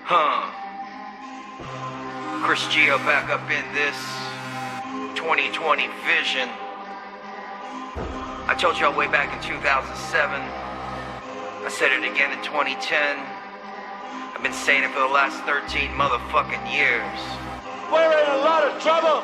Chris Gio back up in this 2020 vision. I told y'all way back in 2007. I said it again in 2010. I've been saying it for the last 13 motherfucking years. We're in a lot of trouble.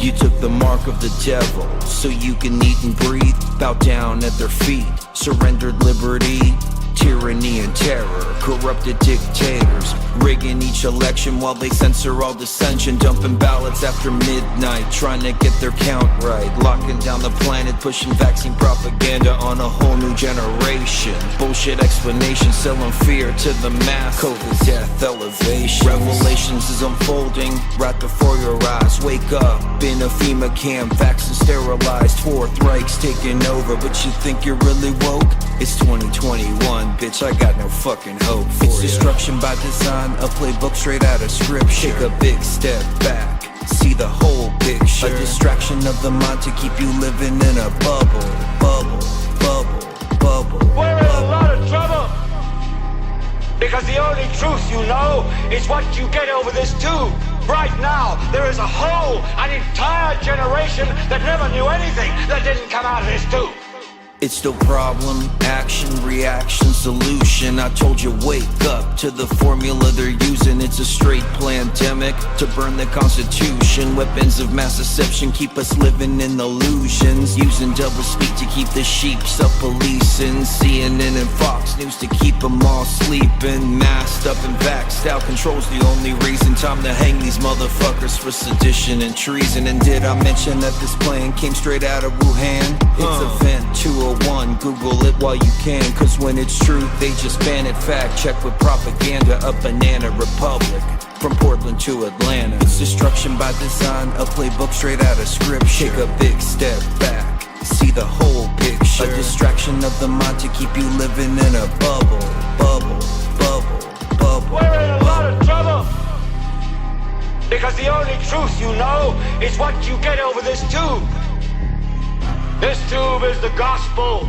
You took the mark of the devil, so you can eat and breathe. Bow down at their feet, surrendered liberty. Tyranny and terror, corrupted dictators, rigging each election while they censor all dissension, dumping ballots after midnight, trying to get their count right, locking down the planet, pushing vaccine propaganda on a whole new generation. Bullshit explanations, selling fear to the mass. COVID death elevation, revelations is unfolding right before your eyes. Wake up in a FEMA camp, vaccine sterilized, Fourth Reich's taking over, but you think you're really woke? It's 2021, bitch, I got no fucking hope for It's destruction by design, a playbook straight out of scripture. Take a big step back, see the whole picture. A distraction of the mind to keep you living in a bubble. Bubble, bubble, bubble. We're in a lot of trouble. Because the only truth you know is what you get over this tube. Right now, there is an entire generation that never knew anything that didn't come out of this tube. It's still problem, action, reaction, solution. I told you wake up to the formula they're using. It's a straight pandemic to burn the Constitution. Weapons of mass deception keep us living in illusions. Using double speak to keep the sheep sub-policing. CNN and Fox News to keep them all sleeping. Masked up and vaxxed out, control's the only reason. Time to hang these motherfuckers for sedition and treason. And did I mention that this plane came straight out of Wuhan? It's Event 201, Google it while you can. Cause when it's truth, they just ban it. Fact check with propaganda, a banana republic. From Portland to Atlanta, it's destruction by design, a playbook straight out of scripture. Take a big step back, see the whole picture. A distraction of the mind to keep you living in a bubble. Bubble, bubble, bubble. We're in a lot of trouble. Because the only truth you know is what you get over this tube. This tube is the gospel.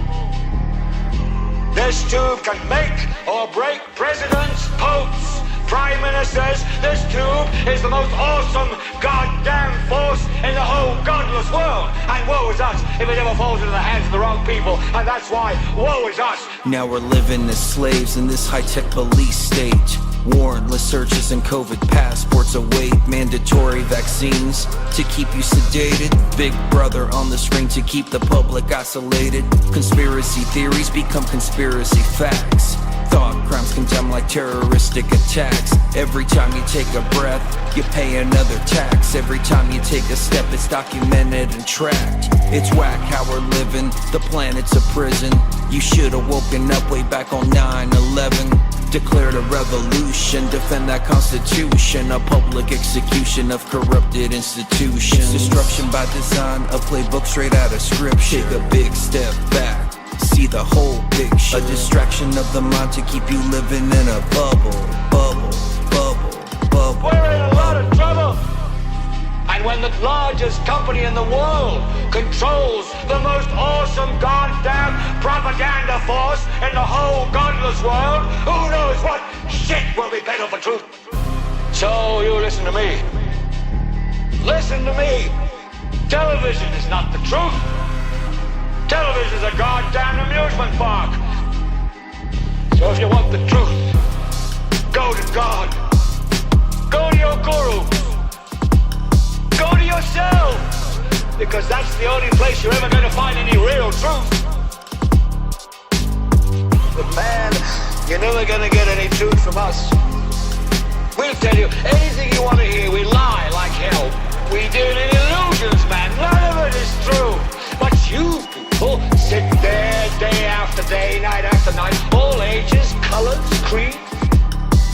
This tube can make or break presidents, popes, prime ministers. This tube is the most awesome goddamn force in the whole godless world. And woe is us if it ever falls into the hands of the wrong people. And that's why woe is us. Now we're living as slaves in this high-tech police state. Warrantless searches and COVID passports await. Mandatory vaccines to keep you sedated. Big brother on the screen to keep the public isolated. Conspiracy theories become conspiracy facts. Thought crimes condemned like terroristic attacks. Every time you take a breath, you pay another tax. Every time you take a step, it's documented and tracked. It's whack how we're living, the planet's a prison. You should've woken up way back on 9/11. Declared a revolution, defend that constitution. A public execution of corrupted institutions. It's destruction by design, a playbook straight out of scripture. Take a big step back, see the whole picture. A distraction of the mind to keep you living in a bubble. Bubble, bubble, bubble. We're in a lot of trouble. And when the largest company in the world controls the most awesome goddamn propaganda force in the whole godless world, who knows what shit will be peddled for truth? So you listen to me. Listen to me. Television is not the truth. Television is a goddamn amusement park. So if you want the truth, go to God. Go to your guru. Go to yourself, because that's the only place you're ever going to find any real truth. But man, you're never going to get any truth from us. We'll tell you anything you want to hear. We lie like hell. We deal in illusions, man. None of it is true. But you people sit there day after day, night after night, all ages, colors, creeds.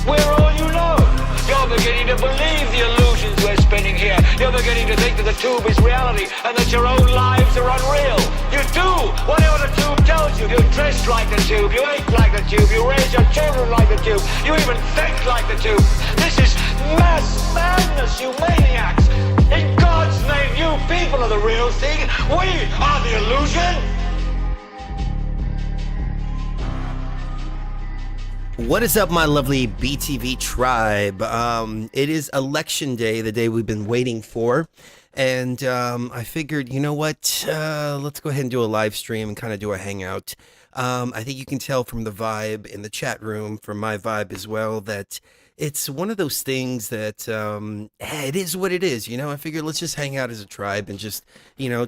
We're all you know. You're beginning to believe the illusions we're spinning here. You're beginning to think that the tube is reality and that your own lives are unreal. You do whatever the tube tells you. You dress like the tube, you eat like the tube, you raise your children like the tube, you even think like the tube. This is mass madness, you maniacs. In God's name, you people are the real thing. We are the illusion. What is up, my lovely BTV tribe? It is election day, the day we've been waiting for. And I figured, you know what? Let's go ahead and do a live stream and kind of do a hangout. I think you can tell from the vibe in the chat room, from my vibe as well, that it's one of those things that it is what it is. You know, I figured let's just hang out as a tribe and just,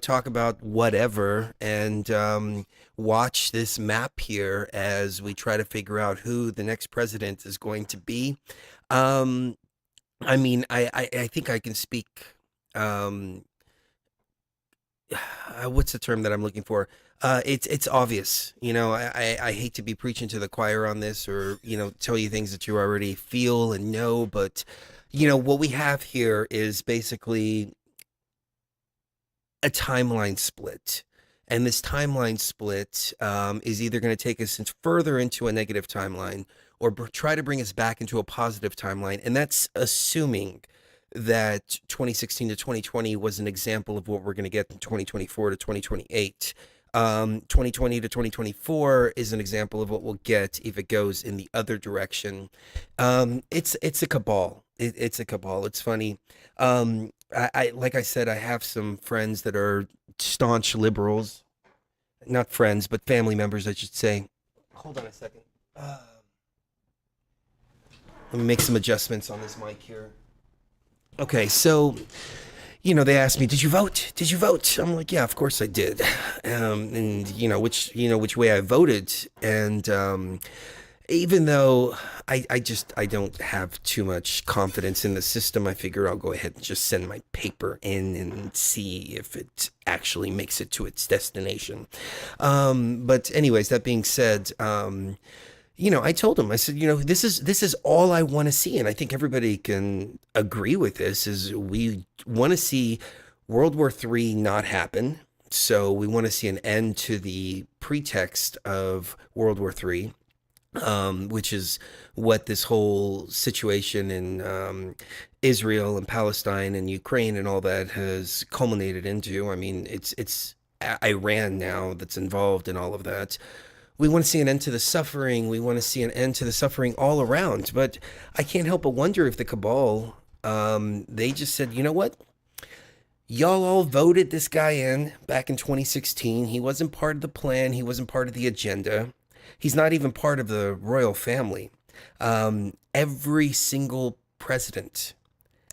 talk about whatever and watch this map here as we try to figure out who the next president is going to be. I think I can speak. What's the term that I'm looking for? It's obvious. I hate to be preaching to the choir on this or, tell you things that you already feel and know, but, what we have here is basically a timeline split. And this timeline split is either going to take us further into a negative timeline or try to bring us back into a positive timeline. And that's assuming that 2016 to 2020 was an example of what we're going to get from 2024 to 2028. 2020 to 2024 is an example of what we'll get if it goes in the other direction. It's a cabal. It's a cabal. It's funny. I like I said, I have some friends that are staunch liberals, not friends, but family members, I should say. Hold on a second. Let me make some adjustments on this mic here. Okay, so, they asked me, did you vote? Did you vote? I'm like, yeah, of course I did. And which way I voted. And even though I don't have too much confidence in the system, I figure I'll go ahead and just send my paper in and see if it actually makes it to its destination. But anyways, that being said, I told him, I said, this is all I want to see. And I think everybody can agree with this is we want to see World War III not happen. So we want to see an end to the pretext of World War III. Which is what this whole situation in Israel and Palestine and Ukraine and all that has culminated into. I mean, it's Iran now that's involved in all of that. We want to see an end to the suffering. We want to see an end to the suffering all around. But I can't help but wonder if the cabal, they just said, you know what? Y'all all voted this guy in back in 2016. He wasn't part of the plan. He wasn't part of the agenda. He's not even part of the royal family. Every single president,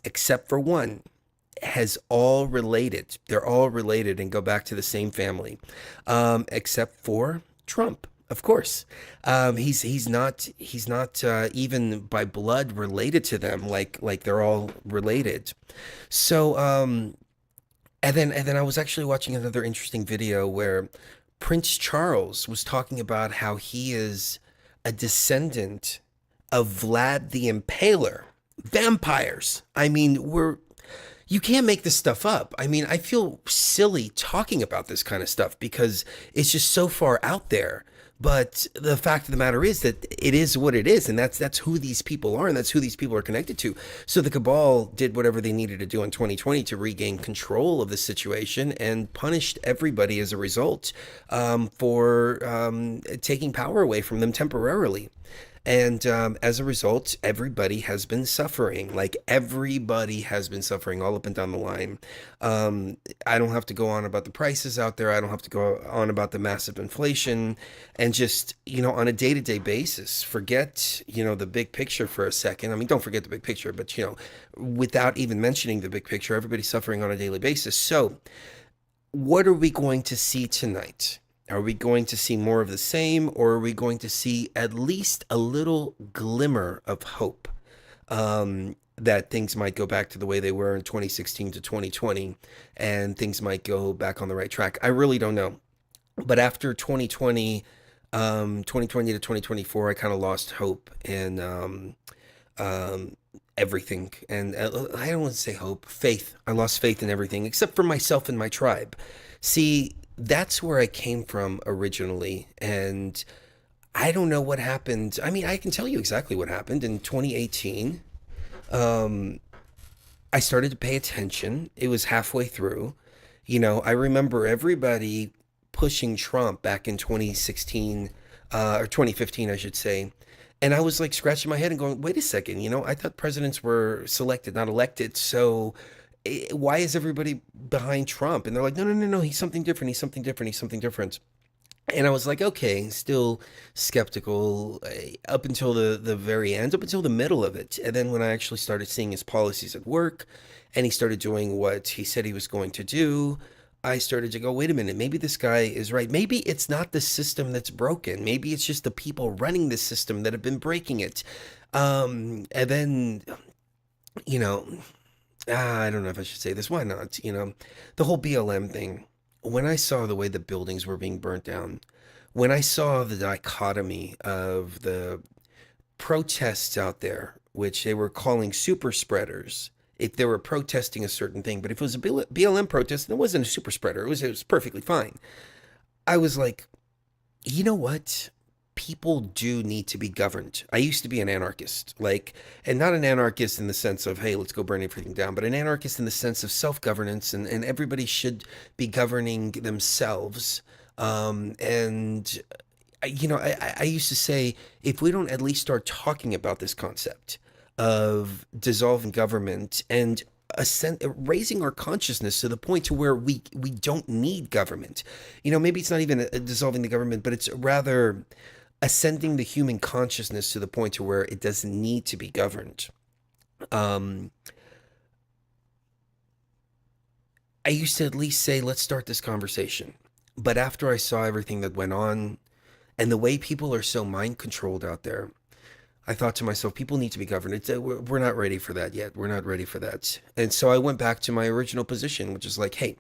except for one, has all related. They're all related and go back to the same family, except for Trump, of course. He's not even by blood related to them, like they're all related. So, and then I was actually watching another interesting video where Prince Charles was talking about how he is a descendant of Vlad the Impaler. Vampires. I mean, you can't make this stuff up. I mean, I feel silly talking about this kind of stuff because it's just so far out there. But the fact of the matter is that it is what it is, and that's who these people are, and that's who these people are connected to. So the cabal did whatever they needed to do in 2020 to regain control of the situation and punished everybody as a result for taking power away from them temporarily. And as a result, everybody has been suffering. Like, everybody has been suffering all up and down the line. I don't have to go on about the prices out there. I don't have to go on about the massive inflation. And just, on a day-to-day basis, forget, the big picture for a second. I mean, don't forget the big picture, but, without even mentioning the big picture, everybody's suffering on a daily basis. So what are we going to see tonight? Are we going to see more of the same, or are we going to see at least a little glimmer of hope that things might go back to the way they were in 2016 to 2020 and things might go back on the right track? I really don't know. But after 2020 to 2024, I kind of lost hope in everything. And I don't want to say hope, faith. I lost faith in everything except for myself and my tribe. See, that's where I came from originally, and I don't know what happened. I mean, I can tell you exactly what happened. In 2018, I started to pay attention. It was halfway through. I remember everybody pushing Trump back in 2016, or 2015, I should say, And I was like scratching my head and going, wait a second, I thought presidents were selected, not elected. So why is everybody behind Trump? And they're like, no, no, no, no, he's something different. He's something different. He's something different. And I was like, okay, still skeptical up until the very end, up until the middle of it. And then when I actually started seeing his policies at work and he started doing what he said he was going to do, I started to go, wait a minute, maybe this guy is right. Maybe it's not the system that's broken. Maybe it's just the people running the system that have been breaking it. And then, you know, I don't know if I should say this. Why not? The whole BLM thing. When I saw the way the buildings were being burnt down, when I saw the dichotomy of the protests out there, which they were calling super spreaders, if they were protesting a certain thing, but if it was a BLM protest, it wasn't a super spreader. It was perfectly fine. I was like, you know what? People do need to be governed. I used to be an anarchist, and not an anarchist in the sense of, hey, let's go burn everything down, but an anarchist in the sense of self-governance, and everybody should be governing themselves. And, I used to say, if we don't at least start talking about this concept of dissolving government and raising our consciousness to the point to where we don't need government. Maybe it's not even dissolving the government, but it's rather ascending the human consciousness to the point to where it doesn't need to be governed. I used to at least say, let's start this conversation. But after I saw everything that went on and the way people are so mind controlled out there, I thought to myself, people need to be governed. We're not ready for that yet. We're not ready for that. And so I went back to my original position, which is like, hey,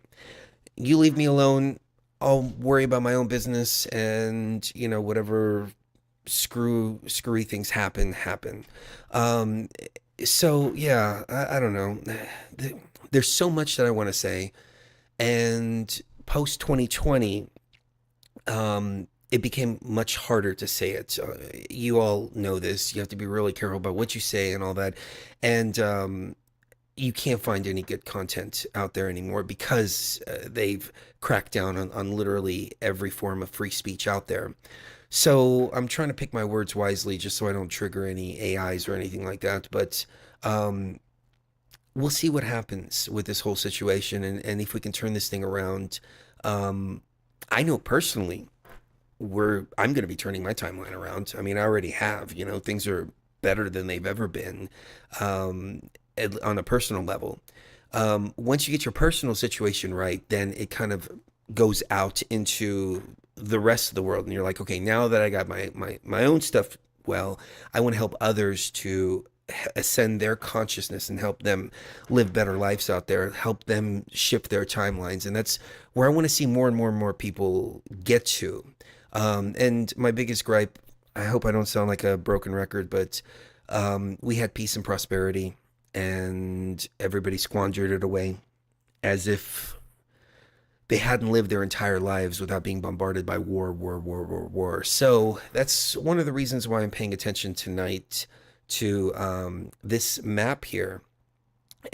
you leave me alone. I'll worry about my own business, and whatever screwy things happen. So yeah, I don't know. There's so much that I want to say, and post 2020, it became much harder to say it. You all know this. You have to be really careful about what you say and all that, and you can't find any good content out there anymore because they've cracked down on literally every form of free speech out there. So I'm trying to pick my words wisely just so I don't trigger any AIs or anything like that. But we'll see what happens with this whole situation, and if we can turn this thing around. I know personally I'm going to be turning my timeline around. I mean, I already have. Things are better than they've ever been. On a personal level. Once you get your personal situation right, then it kind of goes out into the rest of the world. And you're like, okay, now that I got my own stuff, well, I want to help others to ascend their consciousness and help them live better lives out there, help them shift their timelines. And that's where I want to see more and more and more people get to. And my biggest gripe, I hope I don't sound like a broken record, but we had peace and prosperity, and everybody squandered it away as if they hadn't lived their entire lives without being bombarded by war. So that's one of the reasons why I'm paying attention tonight to this map here.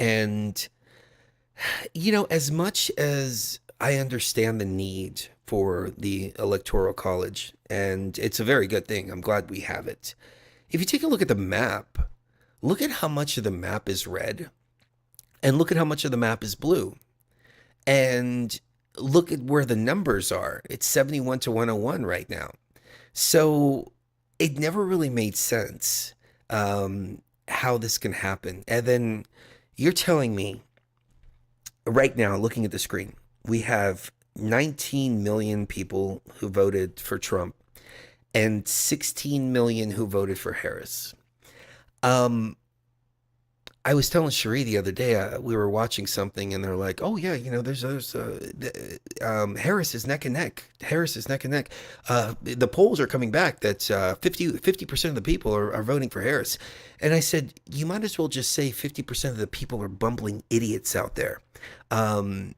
And, as much as I understand the need for the Electoral College, and it's a very good thing, I'm glad we have it. If you take a look at the map, look at how much of the map is red, and look at how much of the map is blue. And look at where the numbers are. It's 71 to 101 right now. So it never really made sense how this can happen. And then you're telling me right now, looking at the screen, we have 19 million people who voted for Trump and 16 million who voted for Harris. I was telling Cherie the other day, we were watching something, and they're like, "Oh yeah, there's Harris is neck and neck. Harris is neck and neck. The polls are coming back that 50% of the people are voting for Harris." And I said, "You might as well just say 50% of the people are bumbling idiots out there." And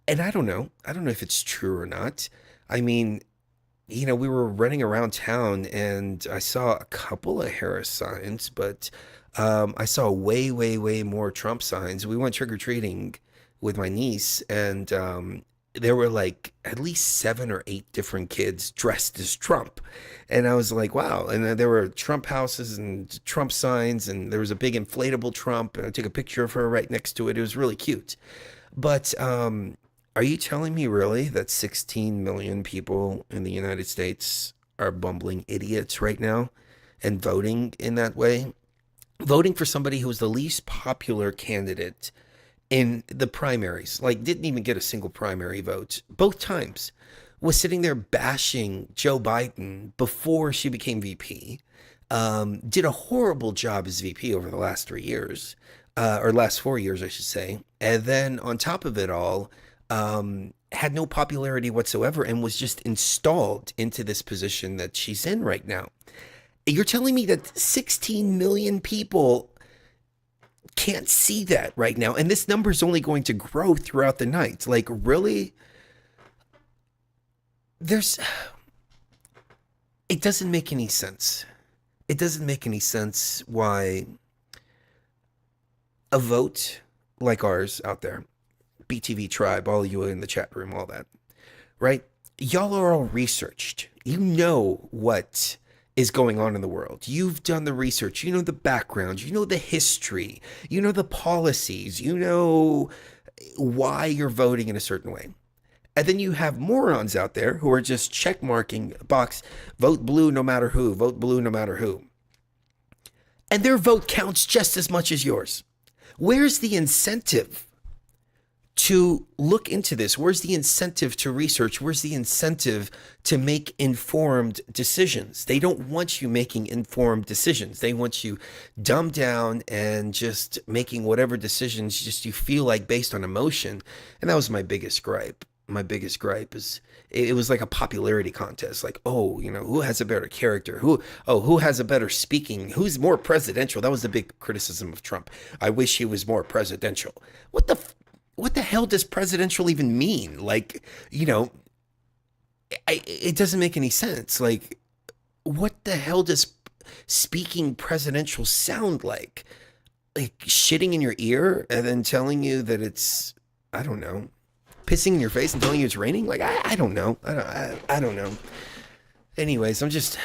I don't know if it's true or not. I mean, we were running around town, and I saw a couple of Harris signs, but I saw way more Trump signs. We went trick-or-treating with my niece, and there were like at least 7 or 8 different kids dressed as Trump. And I was like, wow. And then there were Trump houses and Trump signs, and there was a big inflatable Trump, and I took a picture of her right next to it. It was really cute. But are you telling me really that 16 million people in the United States are bumbling idiots right now and voting in that way? Voting for somebody who was the least popular candidate in the primaries, like didn't even get a single primary vote both times, was sitting there bashing Joe Biden before she became VP, did a horrible job as VP over the last 3 years, or last 4 years, I should say. And then on top of it all, had no popularity whatsoever and was just installed into this position that she's in right now. You're telling me that 16 million people can't see that right now, and this number is only going to grow throughout the night? Like, really? It doesn't make any sense. It doesn't make any sense why a vote like ours out there, BTV Tribe, all you in the chat room, all that, right? Y'all are all researched. You know what is going on in the world. You've done the research. You know the background. You know the history. You know the policies. You know why you're voting in a certain way. And then you have morons out there who are just check marking a box, vote blue no matter who, vote blue no matter who. And their vote counts just as much as yours. Where's the incentive to look into this? Where's the incentive to research? Where's the incentive to make informed decisions? They don't want you making informed decisions. They want you dumbed down and just making whatever decisions just you feel like based on emotion. And that was my biggest gripe. My biggest gripe is it was like a popularity contest. Like, oh, you know, who has a better character? Who has a better speaking? Who's more presidential? That was the big criticism of Trump. I wish he was more presidential. What the hell does presidential even mean? Like, you know, it doesn't make any sense. Like, what the hell does speaking presidential sound like? Like shitting in your ear and then telling you that it's, I don't know, pissing in your face and telling you it's raining? Like, I don't know. I don't know. Anyways, I'm just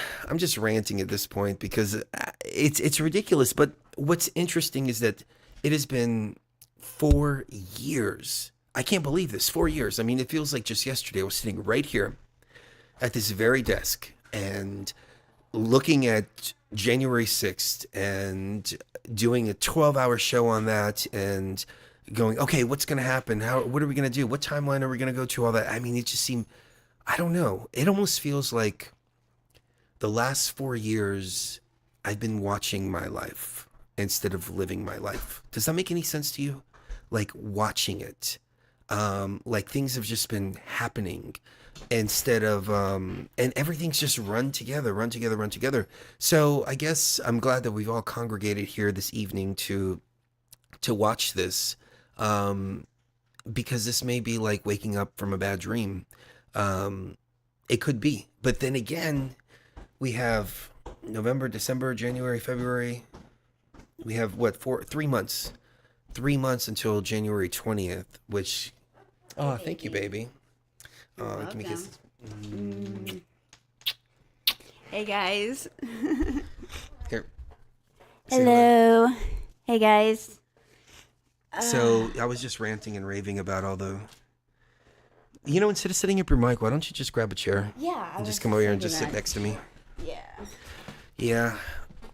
ranting at this point because it's ridiculous. But what's interesting is that it has been 4 years. I can't believe this. 4 years. I mean, it feels like just yesterday I was sitting right here at this very desk and looking at January 6th and doing a 12-hour show on that and going, okay, what's going to happen? What are we going to do? What timeline are we going to go to? All that. I mean, it just seemed, I don't know. It almost feels like the last 4 years I've been watching my life instead of living my life. Does that make any sense to you? Like watching it. Like things have just been happening instead of, and everything's just run together. So I guess I'm glad that we've all congregated here this evening to watch this. Because this may be like waking up from a bad dream. It could be. But then again, we have November, December, January, February. We have what, 3 months. 3 months until January 20th, which, oh, thank you, baby. Give me a kiss. Hey, guys. Here. Hello. Hey, guys. So I was just ranting and raving about all the, you know, instead of setting up your mic, why don't you just grab a chair? Yeah. And just come over here and just sit next to me. Yeah. Yeah.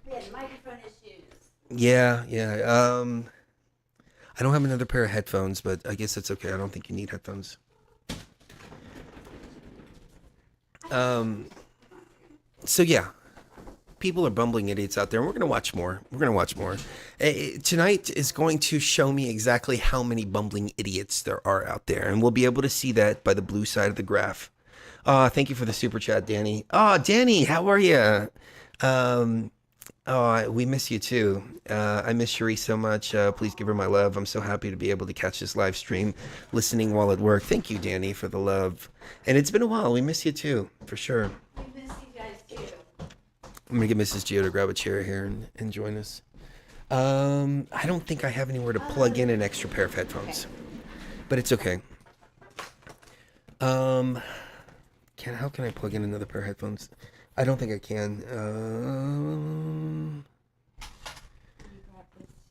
We had microphone issues. Yeah. I don't have another pair of headphones, but I guess that's okay. I don't think you need headphones. So yeah, people are bumbling idiots out there, and we're going to watch more. Tonight is going to show me exactly how many bumbling idiots there are out there, and we'll be able to see that by the blue side of the graph. Thank you for the super chat, Danny. Danny, how are you? We miss you too. I miss Cherie so much. Please give her my love. I'm so happy to be able to catch this live stream, listening while at work. Thank you, Danny, for the love. And it's been a while. We miss you too, for sure. We miss you guys too. I'm gonna get Mrs. Gio to grab a chair here and join us. I don't think I have anywhere to plug in an extra pair of headphones, but it's okay. How can I plug in another pair of headphones? I don't think I can.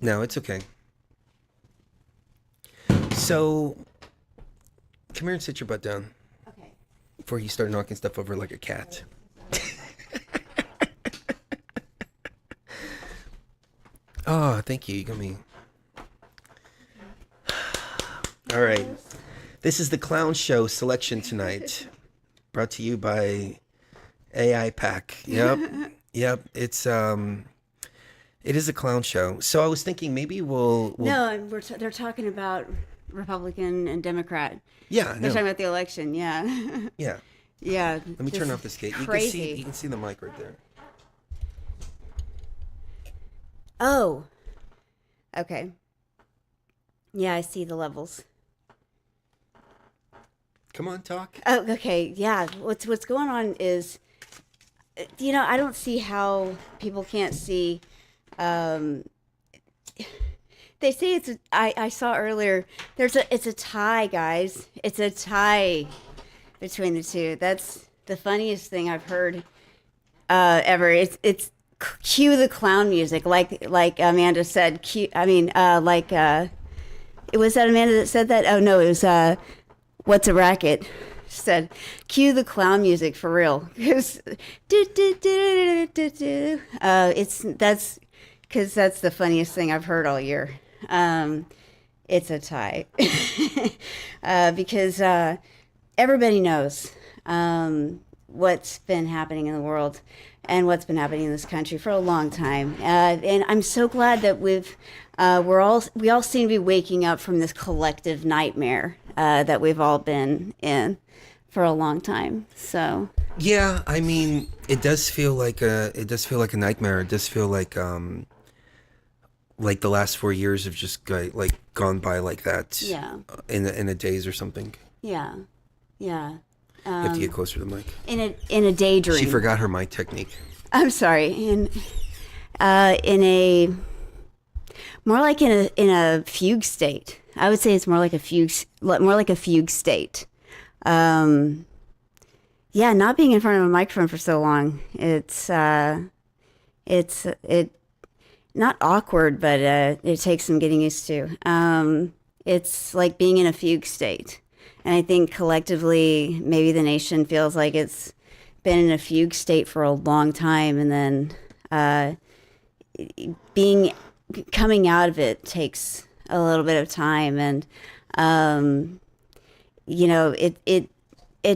No, it's okay. So, come here and sit your butt down. Okay. Before you start knocking stuff over like a cat. Oh, thank you. You got me. All right. This is the Clown Show selection tonight. Brought to you by AI Pack. Yep. Yep. It is a clown show. So I was thinking maybe we'll No, they're talking about Republican and Democrat. yeah, They're no. talking about the election. Yeah. Yeah. Yeah. Let me turn off this gate. Crazy. You can see the mic right there. Oh. Okay. Yeah, I see the levels. Come on, talk. Oh, okay. Yeah. What's going on is, I don't see how people can't see. They say I saw earlier. It's a tie, guys. It's a tie between the two. That's the funniest thing I've heard ever. It's cue the clown music, like Amanda said. It was that Amanda that said that. Oh no, it was What's a Racket? She said, cue the clown music for real. Because that's the funniest thing I've heard all year. It's a tie. Because everybody knows what's been happening in the world and what's been happening in this country for a long time. And I'm so glad that we all seem to be waking up from this collective nightmare that we've all been in for a long time. So Yeah, I mean, it does feel like a nightmare. It does feel like the last 4 years have just gone by like that. Yeah. In a daze or something. yeah. You have to get closer to the mic. In a daydream. She forgot her mic technique. I'm sorry. In a more like in a fugue state. I would say it's more like a fugue state. Yeah, not being in front of a microphone for so long. It's not awkward, but it takes some getting used to. It's like being in a fugue state. And I think collectively, maybe the nation feels like it's been in a fugue state for a long time, and then coming out of it takes a little bit of time, and it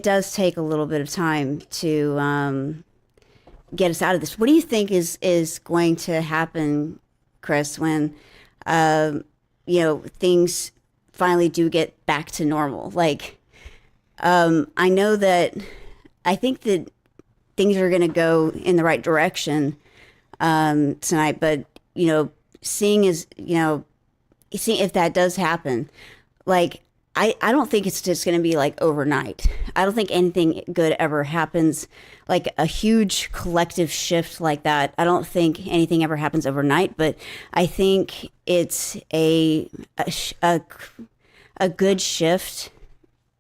does take a little bit of time to get us out of this. What do you think is going to happen, Chris, when things finally do get back to normal? I think that things are going to go in the right direction tonight, but seeing if that does happen, I don't think it's just going to be overnight. I don't think anything good ever happens, like a huge collective shift like that. I don't think anything ever happens overnight, but I think it's a good shift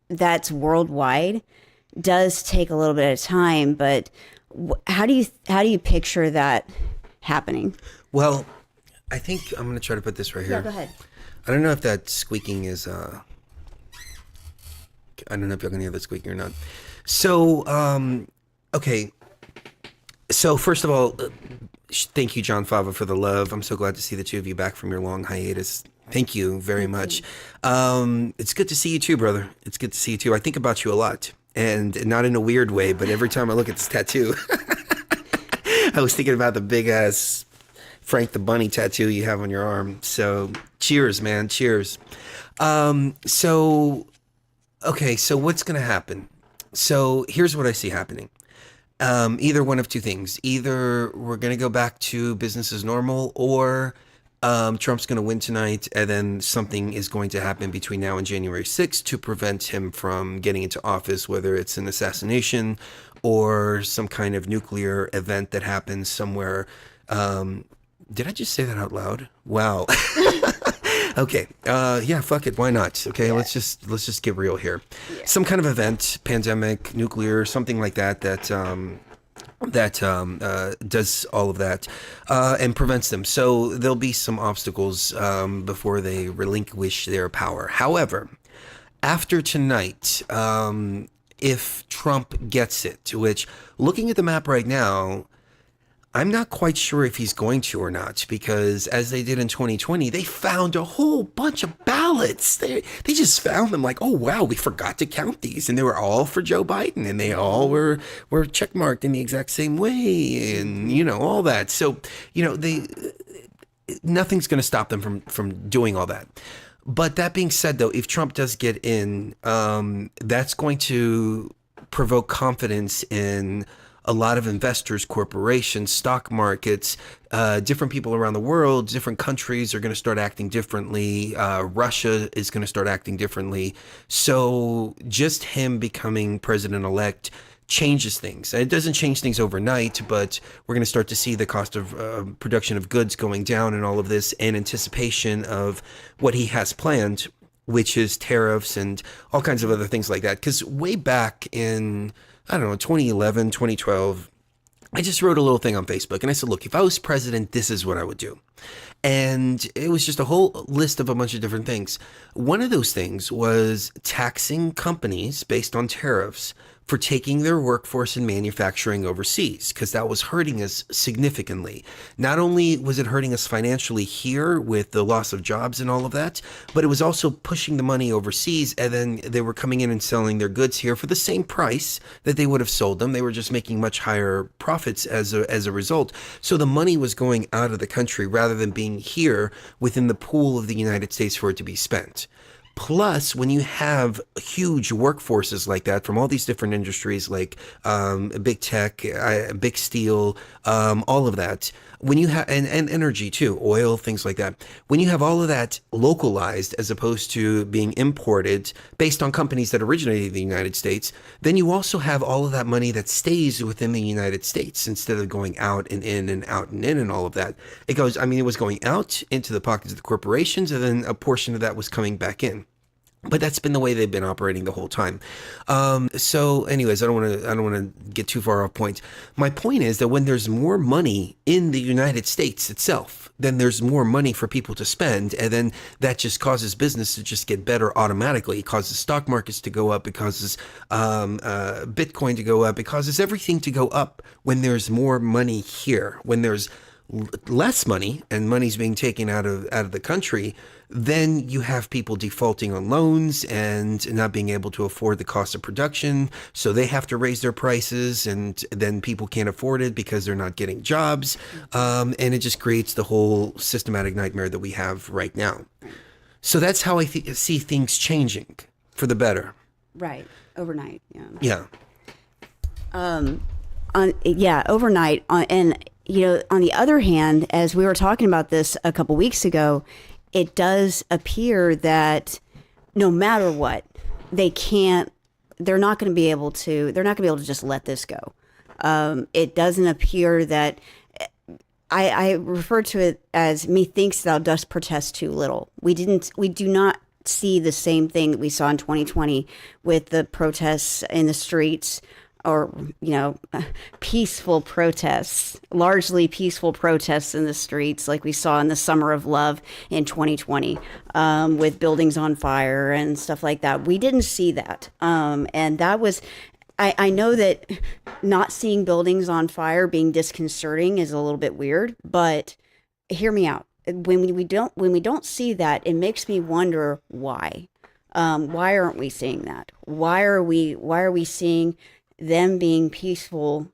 that's worldwide. Does take a little bit of time, but how do you picture that happening? Well, I think I'm going to try to put this right here. Yeah, go ahead. I don't know if that squeaking is I don't know if y'all can hear that squeaking or not. So, okay. So first of all, thank you, John Fava, for the love. I'm so glad to see the two of you back from your long hiatus. Thank you very much. It's good to see you too, brother. It's good to see you too. I think about you a lot, and not in a weird way, but every time I look at this tattoo, I was thinking about the big ass Frank the Bunny tattoo you have on your arm. So cheers, man. Cheers. Okay, so what's going to happen? So here's what I see happening. Either one of two things. Either we're going to go back to business as normal, or Trump's going to win tonight, and then something is going to happen between now and January 6th to prevent him from getting into office, whether it's an assassination or some kind of nuclear event that happens somewhere. Did I just say that out loud? Wow. Okay. Yeah, fuck it. Why not? Okay, let's just get real here. Some kind of event, pandemic, nuclear, something like that does all of that and prevents them. So there'll be some obstacles before they relinquish their power. However, after tonight, if Trump gets it, which looking at the map right now, I'm not quite sure if he's going to or not, because as they did in 2020, they found a whole bunch of ballots. They just found them like, oh, wow, we forgot to count these. And they were all for Joe Biden, and they all were checkmarked in the exact same way, and, all that. So, nothing's going to stop them from doing all that. But that being said, though, if Trump does get in, that's going to provoke confidence in a lot of investors, corporations, stock markets, different people around the world, different countries are going to start acting differently. Russia is going to start acting differently. So just him becoming president-elect changes things. It doesn't change things overnight, but we're going to start to see the cost of production of goods going down and all of this in anticipation of what he has planned, which is tariffs and all kinds of other things like that. Because way back in, 2011, 2012, I just wrote a little thing on Facebook and I said, look, if I was president, this is what I would do. And it was just a whole list of a bunch of different things. One of those things was taxing companies based on tariffs for taking their workforce and manufacturing overseas, because that was hurting us significantly. Not only was it hurting us financially here with the loss of jobs and all of that, but it was also pushing the money overseas, and then they were coming in and selling their goods here for the same price that they would have sold them. They were just making much higher profits as a result. So the money was going out of the country rather than being here within the pool of the United States for it to be spent. Plus, when you have huge workforces like that from all these different industries, like big tech, big steel, all of that, when you have and energy too, oil, things like that. When you have all of that localized as opposed to being imported based on companies that originated in the United States, then you also have all of that money that stays within the United States instead of going out and in and out and in and all of that. It was going out into the pockets of the corporations, and then a portion of that was coming back in. But that's been the way they've been operating the whole time. So anyways, I don't want to get too far off point. My point is that when there's more money in the United States itself, then there's more money for people to spend. And then that just causes business to just get better automatically. It causes stock markets to go up. It causes Bitcoin to go up. It causes everything to go up when there's more money here. When there's less money and money's being taken out of the country, then you have people defaulting on loans and not being able to afford the cost of production. So they have to raise their prices, and then people can't afford it because they're not getting jobs. And it just creates the whole systematic nightmare that we have right now. So that's how I see things changing for the better. Right. Overnight. Yeah. Overnight. And on the other hand, as we were talking about this a couple weeks ago, it does appear that no matter what, they're not going to be able to just let this go. It doesn't appear that, I refer to it as methinks thou dost protest too little. We do not see the same thing that we saw in 2020 with the protests in the streets, or, peaceful protests, largely peaceful protests in the streets, like we saw in the Summer of Love in 2020, with buildings on fire and stuff like that. We didn't see that. And that was, I know that not seeing buildings on fire being disconcerting is a little bit weird, but hear me out. When we don't see that, it makes me wonder why. Why aren't we seeing that? Why are we seeing them being peaceful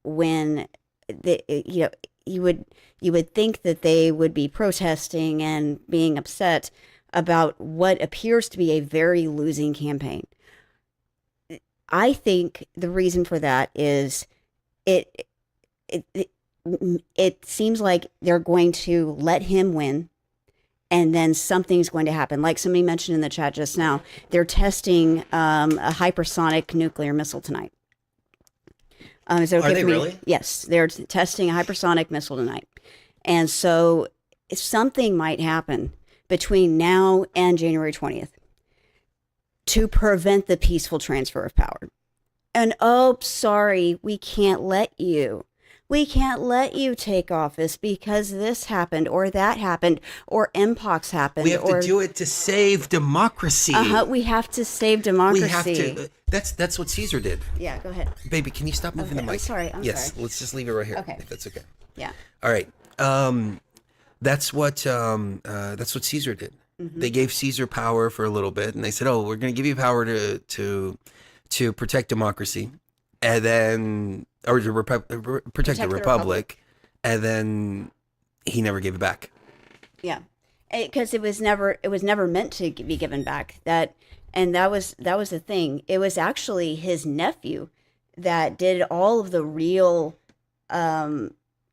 when you would think that they would be protesting and being upset about what appears to be a very losing campaign? I think the reason for that is it seems like they're going to let him win, and then something's going to happen. Like somebody mentioned in the chat just now, they're testing a hypersonic nuclear missile tonight. Is it okay Are they for me? really? Yes, they're testing a hypersonic missile tonight. And so something might happen between now and January 20th to prevent the peaceful transfer of power. And oh, sorry, we can't let you. We can't let you take office because this happened or that happened or MPOX happened. We have to do it to save democracy. We have to save democracy. We have to. That's what Caesar did. Yeah, go ahead. Baby, can you stop moving the mic? I'm sorry. Yes, let's just leave it right here. Okay. If that's okay. Yeah. All right. That's what Caesar did. Mm-hmm. They gave Caesar power for a little bit, and they said, "Oh, we're going to give you power to protect democracy, and then or to protect the republic, and then he never gave it back." Yeah, because it was never meant to be given back. That was the thing. It was actually his nephew that did all of the real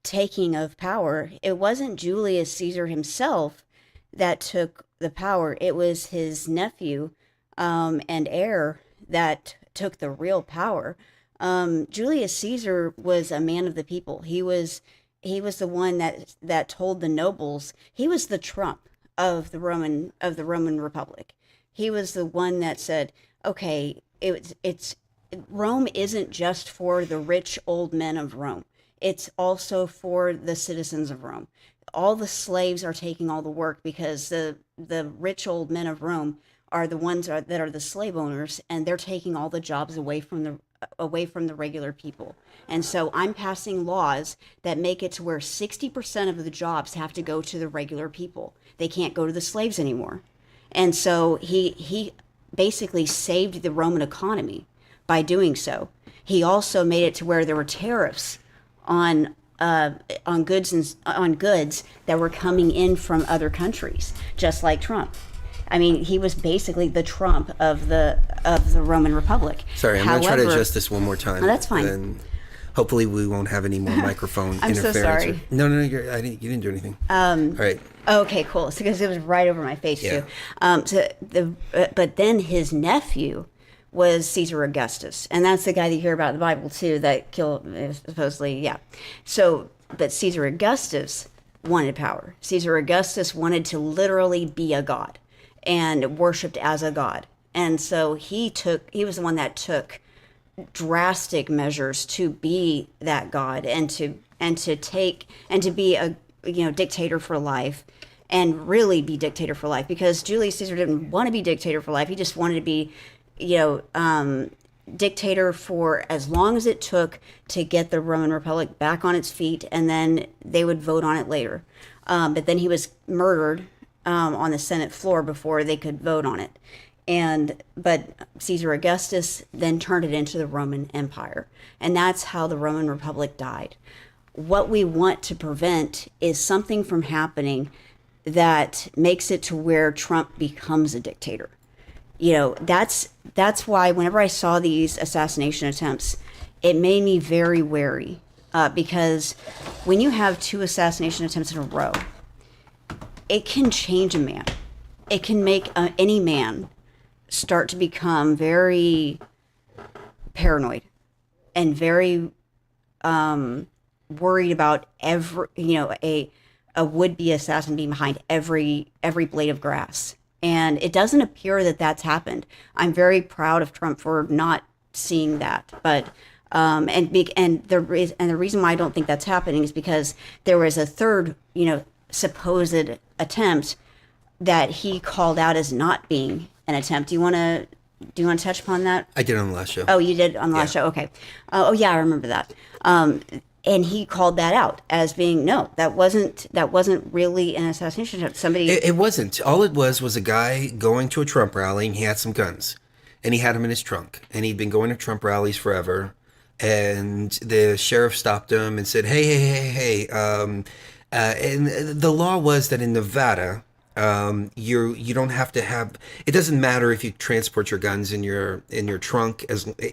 taking of power. It wasn't Julius Caesar himself that took the power. It was his nephew and heir that took the real power. Julius Caesar was a man of the people. He was the one that told the nobles. He was the Trump of the Roman Republic. He was the one that said, "Okay, it's Rome isn't just for the rich old men of Rome. It's also for the citizens of Rome. All the slaves are taking all the work because the rich old men of Rome are the ones that are the slave owners, and they're taking all the jobs away from the regular people. And so I'm passing laws that make it to where 60% of the jobs have to go to the regular people. They can't go to the slaves anymore." And so he basically saved the Roman economy by doing so. He also made it to where there were tariffs on goods that were coming in from other countries, just like Trump. I mean, he was basically the Trump of the Roman Republic. Sorry, I'm going to try to adjust this one more time. Oh, that's fine. And hopefully we won't have any more microphone I'm interference. so sorry. No, you didn't do anything. All right. Okay, cool. So, because it was right over my face Yeah. too. But then his nephew was Caesar Augustus, and that's the guy that you hear about in the Bible too, that killed supposedly. Yeah. So, but Caesar Augustus wanted power. Caesar Augustus wanted to literally be a god and worshipped as a god, and so he was the one that took drastic measures to be that god and to be a dictator for life, and really be dictator for life, because Julius Caesar didn't want to be dictator for life. He just wanted to be dictator for as long as it took to get the Roman Republic back on its feet, and then they would vote on it later. But then he was murdered on the Senate floor before they could vote on it. But Caesar Augustus then turned it into the Roman Empire, and that's how the Roman Republic died. What we want to prevent is something from happening that makes it to where Trump becomes a dictator. That's why whenever I saw these assassination attempts, it made me very wary, because when you have 2 assassination attempts in a row, it can change a man. It can make any man start to become very paranoid and very worried about a would-be assassin being behind every blade of grass. And it doesn't appear that that's happened. I'm very proud of Trump for not seeing that. But the reason why I don't think that's happening is because there was a third, supposed attempt that he called out as not being an attempt. Do you want to touch upon that? I did on the last show. Oh, you did on the last show. Okay. Yeah, I remember that. And he called that out as being, no, that wasn't really an assassination attempt. It wasn't. All it was a guy going to a Trump rally, and he had some guns, and he had them in his trunk, and he'd been going to Trump rallies forever. And the sheriff stopped him and said, hey. And the law was that in Nevada, you don't have to have. It doesn't matter if you transport your guns in your trunk,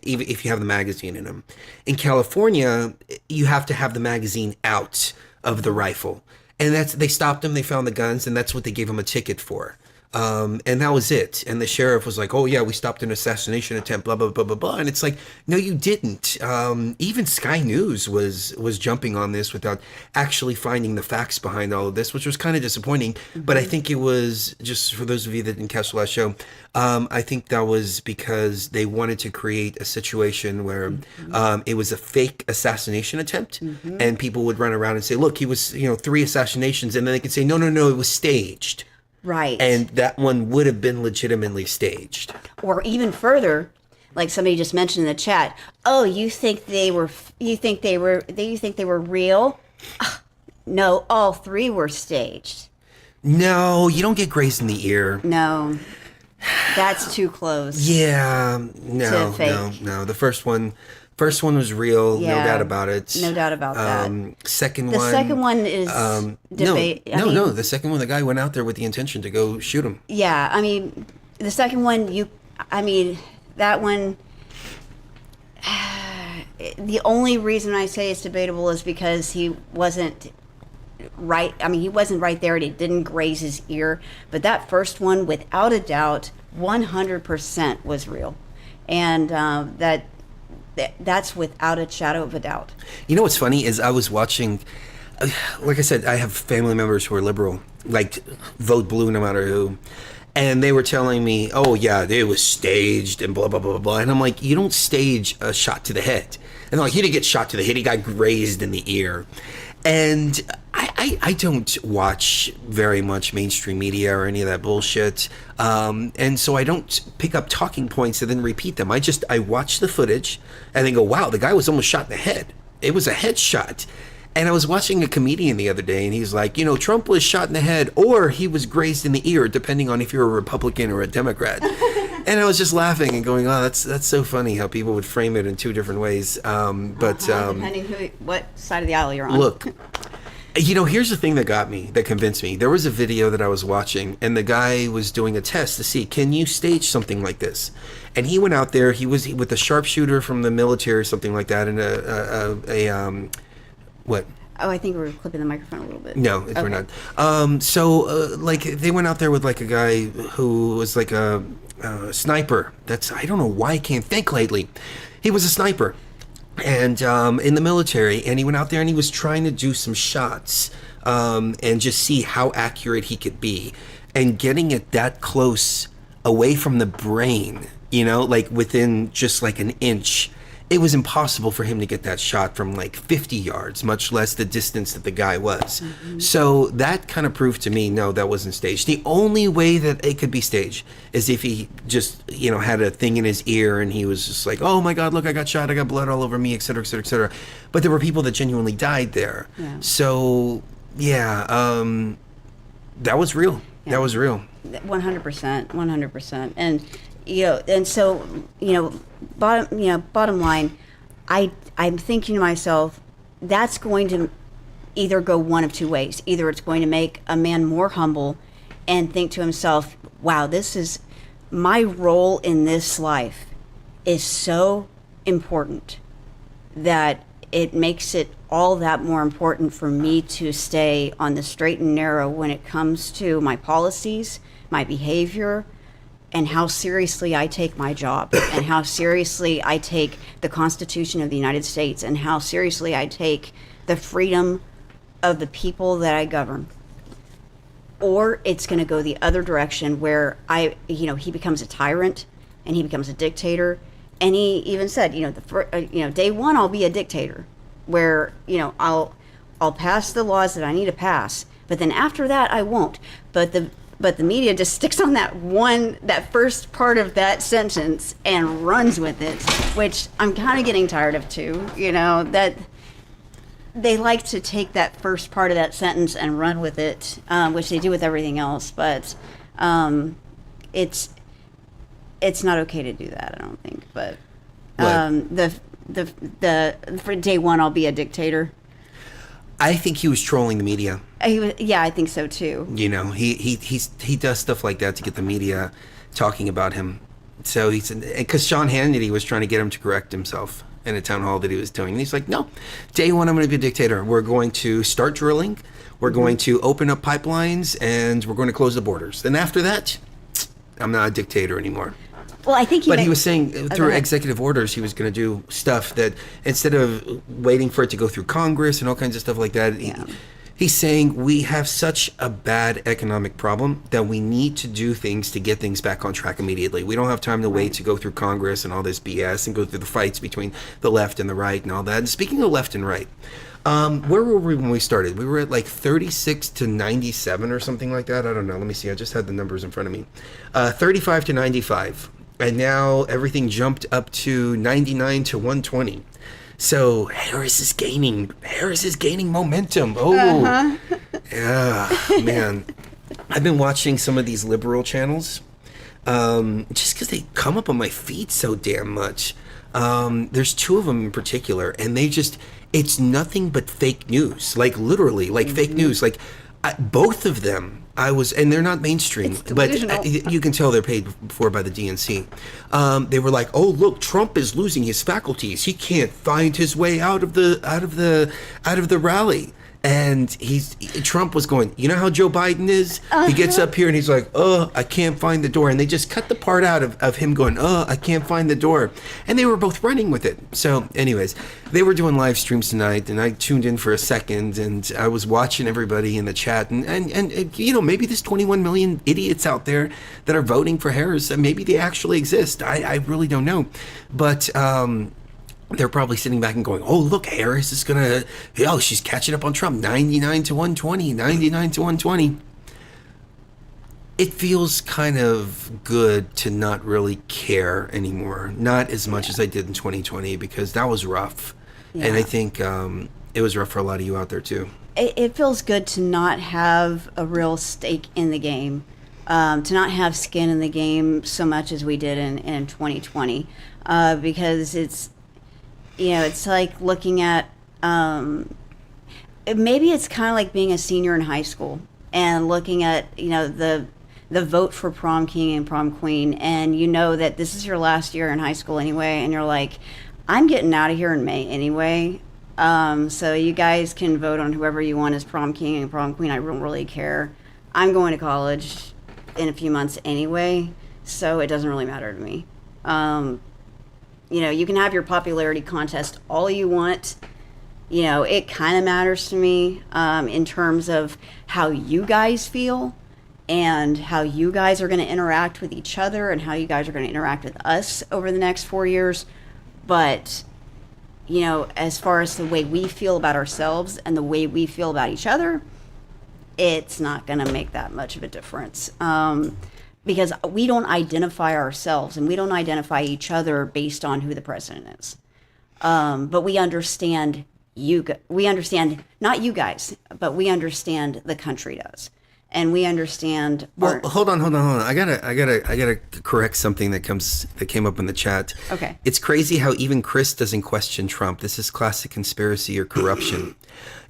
even if you have the magazine in them. In California, you have to have the magazine out of the rifle, and they stopped him. They found the guns, and that's what they gave him a ticket for. And that was it. And the sheriff was like, oh yeah, we stopped an assassination attempt, blah, blah, blah, blah, blah. And it's like, no, you didn't. Even Sky News was jumping on this without actually finding the facts behind all of this, which was kind of disappointing. But I think it was, just for those of you that didn't catch the last show, I think that was because they wanted to create a situation where it was a fake assassination attempt, and people would run around and say, look, he was, 3 assassinations, and then they could say, no, it was staged. Right. And that one would have been legitimately staged. Or even further, like somebody just mentioned in the chat, oh, you think they were real? No, all 3 were staged. No, you don't get grazed in the ear. No. That's too close. Yeah. No. To fake. No. The first one was real, no doubt about it. No doubt about that. The second one is debate. No. The second one, the guy went out there with the intention to go shoot him. Yeah, I mean, the second one, that one. The only reason I say it's debatable is because he wasn't right. I mean, he wasn't right there, and it didn't graze his ear. But that first one, without a doubt, 100% was real, and that's without a shadow of a doubt. You know what's funny is I was watching, like I said, I have family members who are liberal, like vote blue no matter who. And they were telling me, oh yeah, it was staged and blah, blah, blah, blah. And I'm like, you don't stage a shot to the head. And they're like, he didn't get shot to the head, he got grazed in the ear. And I don't watch very much mainstream media or any of that bullshit. And so I don't pick up talking points and then repeat them. I watch the footage and then go, wow, the guy was almost shot in the head. It was a headshot. And I was watching a comedian the other day, and he's like, Trump was shot in the head, or he was grazed in the ear, depending on if you're a Republican or a Democrat. And I was just laughing and going, oh, that's so funny how people would frame it in 2 different ways. Depending what side of the aisle you're on. Look, here's the thing that convinced me. There was a video that I was watching, and the guy was doing a test to see, can you stage something like this? And he went out there, he was with a sharpshooter from the military or something like that, and what? Oh, I think we're clipping the microphone a little bit. No, we're not. They went out there with like a guy who was like a sniper. I don't know why I can't think lately. He was a sniper, and in the military, and he went out there and he was trying to do some shots, and just see how accurate he could be, and getting it that close away from the brain, like within just like an inch. It was impossible for him to get that shot from like 50 yards, much less the distance that the guy was. So that kind of proved to me, no, that wasn't staged. The only way that it could be staged is if he just, had a thing in his ear and he was just like, oh my God, look, I got shot, I got blood all over me, et cetera, et cetera, et cetera. But there were people that genuinely died there. Yeah. So, yeah, that was real. Yeah. That was real. 100%. And so, bottom line, I'm thinking to myself, that's going to either go one of 2 ways. Either it's going to make a man more humble and think to himself, wow, this is my role in this life is so important that it makes it all that more important for me to stay on the straight and narrow when it comes to my policies, my behavior, and how seriously I take my job, and how seriously I take the Constitution of the United States, and how seriously I take the freedom of the people that I govern. Or it's going to go the other direction where he becomes a tyrant and he becomes a dictator. And he even said, day one I'll be a dictator, where I'll pass the laws that I need to pass, but then after that I won't. But the media just sticks on that first part of that sentence and runs with it, which I'm kind of getting tired of too. That they like to take that first part of that sentence and run with it, which they do with everything else. But it's not okay to do that, I don't think. But for day one, I'll be a dictator. I think he was trolling the media. I think so too. He does stuff like that to get the media talking about him. So he said, because Sean Hannity was trying to get him to correct himself in a town hall that he was doing. And he's like, no, day one, I'm going to be a dictator. We're going to start drilling. We're going to open up pipelines, and we're going to close the borders. And after that, I'm not a dictator anymore. Well, I think he was saying through executive orders, he was going to do stuff that instead of waiting for it to go through Congress and all kinds of stuff like that, he's saying we have such a bad economic problem that we need to do things to get things back on track immediately. We don't have time to wait to go through Congress and all this BS and go through the fights between the left and the right and all that. And speaking of left and right, where were we when we started? We were at like 36 to 97 or something like that. I don't know. Let me see. I just had the numbers in front of me. 35 to 95. And now everything jumped up to 99 to 120. So Harris is gaining momentum. Oh, yeah, man. I've been watching some of these liberal channels just because they come up on my feed so damn much. There's two of them in particular, and it's nothing but fake news, like literally, like fake news. Like both of them, and they're not mainstream, but you can tell they're paid for by the DNC. They were like, "Oh, look, Trump is losing his faculties. He can't find his way out of the rally." And Trump was going, you know how Joe Biden is? He gets up here and he's like, "Oh, I can't find the door." And they just cut the part out of him going, "Oh, I can't find the door." And they were both running with it. So anyways, they were doing live streams tonight, and I tuned in for a second, and I was watching everybody in the chat. And you know, maybe there's 21 million idiots out there that are voting for Harris, and maybe they actually exist. I really don't know. But they're probably sitting back and going, "Oh, look, Harris is she's catching up on Trump, 99 to 120, 99 to 120. It feels kind of good to not really care anymore. Not as much as I did in 2020, because that was rough. Yeah. And I think it was rough for a lot of you out there too. It feels good to not have a real stake in the game, to not have skin in the game so much as we did in 2020, because it's like looking at, maybe it's kind of like being a senior in high school and looking at, the vote for prom king and prom queen, and you know that this is your last year in high school anyway, and you're like, I'm getting out of here in May anyway, so you guys can vote on whoever you want as prom king and prom queen. I don't really care. I'm going to college in a few months anyway, so it doesn't really matter to me. You can have your popularity contest all you want. It kind of matters to me in terms of how you guys feel and how you guys are going to interact with each other and how you guys are going to interact with us over the next 4 years. But, as far as the way we feel about ourselves and the way we feel about each other, it's not going to make that much of a difference. Because we don't identify ourselves and we don't identify each other based on who the president is. But we understand we understand, not you guys, but we understand the country does. And we understand. Hold on. I gotta correct something that came up in the chat. Okay. It's crazy how even Chris doesn't question Trump. This is classic conspiracy or corruption.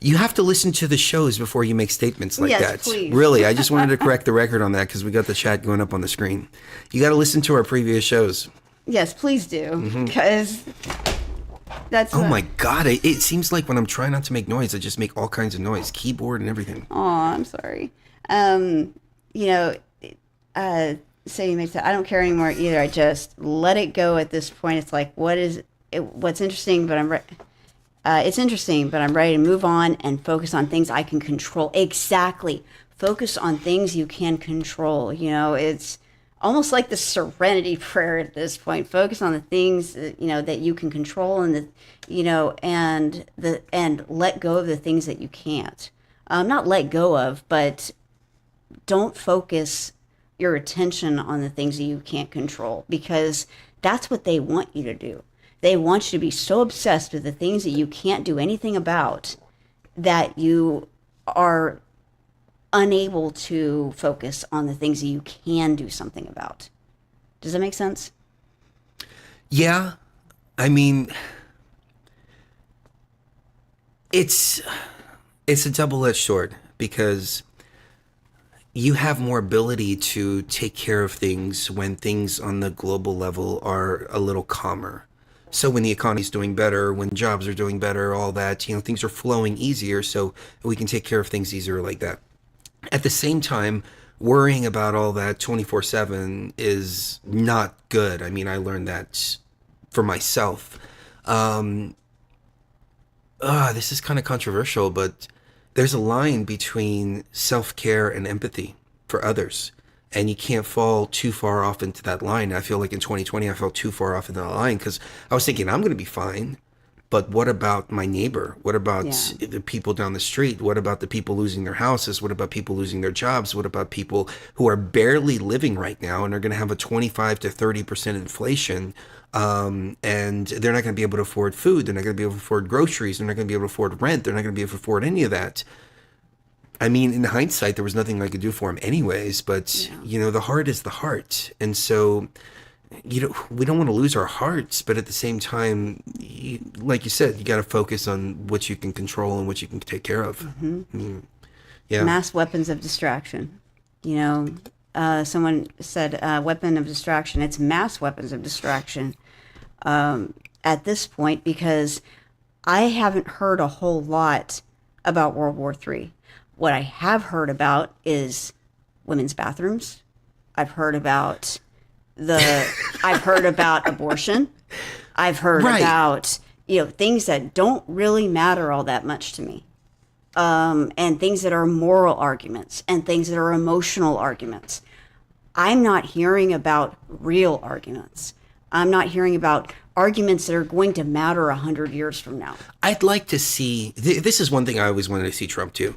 You have to listen to the shows before you make statements like that. Please. Really, I just wanted to correct the record on that because we got the chat going up on the screen. You got to listen to our previous shows. Yes, please do, because that's. Oh my God! It seems like when I'm trying not to make noise, I just make all kinds of noise, keyboard and everything. Oh, I'm sorry. Say you may say, I don't care anymore either. I just let it go at this point. It's like, what's interesting, but it's interesting, but I'm ready to move on and focus on things I can control. Exactly. Focus on things you can control. It's almost like the serenity prayer at this point. Focus on the things that you can control, and and let go of the things that you can't. Not let go of, but don't focus your attention on the things that you can't control, because that's what they want you to do. They want you to be so obsessed with the things that you can't do anything about that you are unable to focus on the things that you can do something about. Does that make sense? Yeah. I mean, it's a double-edged sword, because you have more ability to take care of things when things on the global level are a little calmer. So when the economy is doing better, when jobs are doing better, all that, things are flowing easier, so we can take care of things easier like that. At the same time, worrying about all that 24/7 is not good. I mean, I learned that for myself. This is kind of controversial, but there's a line between self-care and empathy for others. And you can't fall too far off into that line. I feel like in 2020, I fell too far off into that line because I was thinking, I'm going to be fine. But what about my neighbor? What about the people down the street? What about the people losing their houses? What about people losing their jobs? What about people who are barely living right now and are going to have a 25 to 30% inflation? And they're not going to be able to afford food. They're not going to be able to afford groceries. They're not going to be able to afford rent. They're not going to be able to afford any of that. I mean, in hindsight, there was nothing I could do for him anyways, but, the heart is the heart. And so, we don't want to lose our hearts, but at the same time, like you said, you got to focus on what you can control and what you can take care of. Mm-hmm. Yeah. Mass weapons of distraction. Someone said weapon of distraction. It's mass weapons of distraction at this point, because I haven't heard a whole lot about World War III. What I have heard about is women's bathrooms. I've heard about abortion. I've heard about, things that don't really matter all that much to me. And things that are moral arguments and things that are emotional arguments. I'm not hearing about real arguments. I'm not hearing about arguments that are going to matter 100 years from now. I'd like to see, this is one thing I always wanted to see Trump do.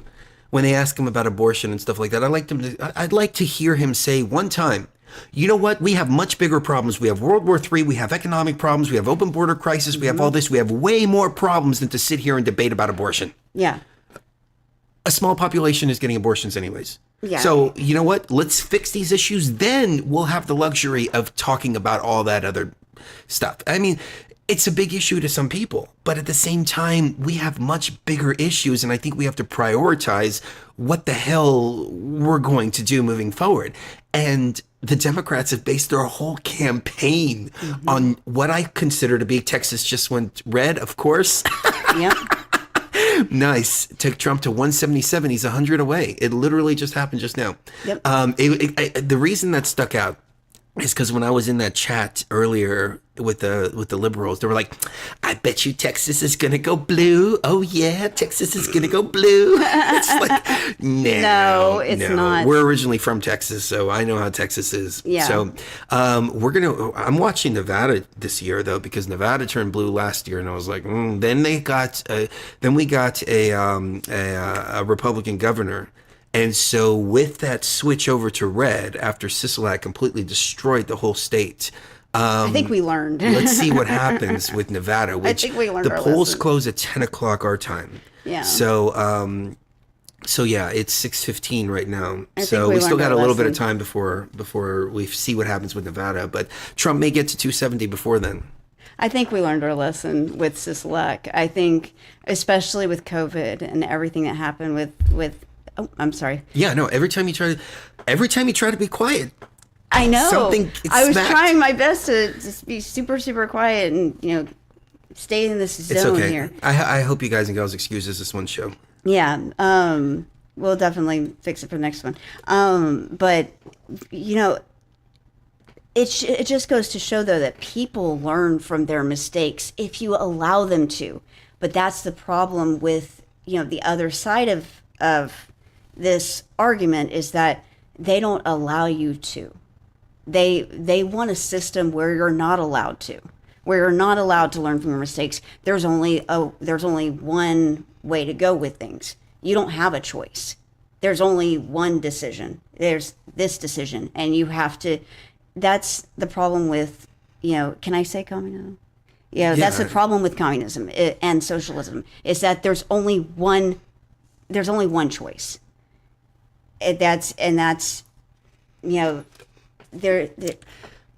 When they ask him about abortion and stuff like that, I'd like to hear him say one time, you know what? We have much bigger problems. We have World War III. We have economic problems. We have open border crisis. We have all this. We have way more problems than to sit here and debate about abortion. Yeah. A small population is getting abortions anyways. Yeah. So, you know what? Let's fix these issues. Then we'll have the luxury of talking about all that other stuff. I mean, it's a big issue to some people, but at the same time, we have much bigger issues, and I think we have to prioritize what the hell we're going to do moving forward. And the Democrats have based their whole campaign on what I consider to be Texas just went red, of course. Yep. Nice. Took Trump to 177. He's 100 away. It literally just happened just now. Yep. The reason that stuck out is because when I was in that chat earlier with the liberals, they were like, I bet you Texas is going to go blue. Oh, yeah, Texas is going to go blue. It's like, no, it's not. We're originally from Texas, so I know how Texas is. Yeah. So I'm watching Nevada this year, though, because Nevada turned blue last year, and I was like, then we got a Republican governor. And so with that switch over to red after Sisolak completely destroyed the whole state, I think we learned. Let's see what happens with Nevada, which I think we learned the our polls lesson. close at 10 o'clock our time. Yeah. So yeah, it's 6:15 right now. So we we still learned got a our little bit of lesson. time before we see what happens with Nevada. But Trump may get to 270 before then. I think we learned our lesson with Sisolak. I think, especially with COVID and everything that happened with oh, I'm sorry. Yeah, no. Every time you try to be quiet, I know. something gets I was smacked. trying my best to just be super, super quiet and stay in this It's zone okay. here. I hope you guys and girls excuse this one show. Yeah. We'll definitely fix it for the next one. But it just goes to show, though, that people learn from their mistakes if you allow them to. But that's the problem with the other side of this argument, is that they don't allow you to. They want a system where you're not allowed to, where you're not allowed to learn from your mistakes. There's only one way to go with things. You don't have a choice. There's only one decision. There's this decision, and you have to. That's the problem with Can I say communism? That's the problem with communism and socialism, is that there's only one choice. That's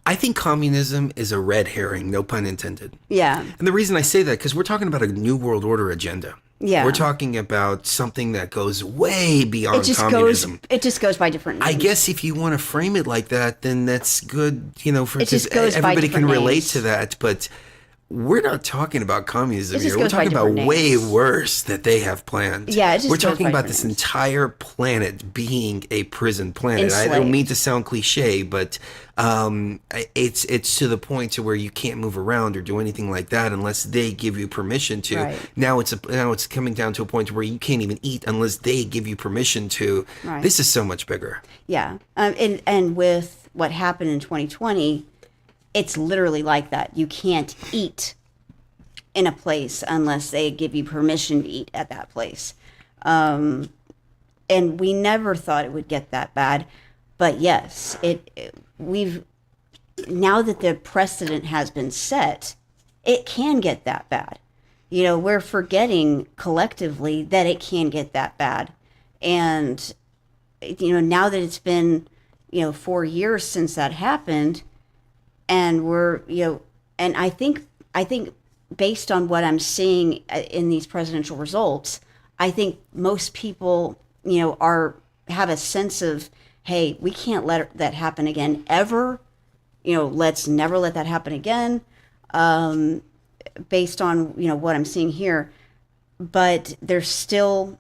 I think communism is a red herring, no pun intended. Yeah. And the reason I say that, because we're talking about a new world order agenda. Yeah. We're talking about something that goes way beyond It just communism. goes by different names. I guess if you want to frame it like that, then that's good, for It just because goes by everybody can different relate names. to that. But we're not talking about communism It just here. We're goes by talking about different way names. worse that they have planned. Yeah, it just we're goes talking by about different this names. entire planet being a prison planet. I don't Enslaved. mean to sound cliche, but it's to the point to where you can't move around or do anything like that unless they give you permission to. Right. Now it's coming down to a point where you can't even eat unless they give you permission to. Right. This is so much bigger. Yeah. And with what happened in 2020, it's literally like that. You can't eat in a place unless they give you permission to eat at that place. And we never thought it would get that bad. But yes, we've now that the precedent has been set, it can get that bad. We're forgetting collectively that it can get that bad. And now that it's been 4 years since that happened, and we're and I think based on what I'm seeing in these presidential results, I think most people have a sense of, hey, we can't let that happen again ever. Let's never let that happen again. Based on what I'm seeing here, but there's still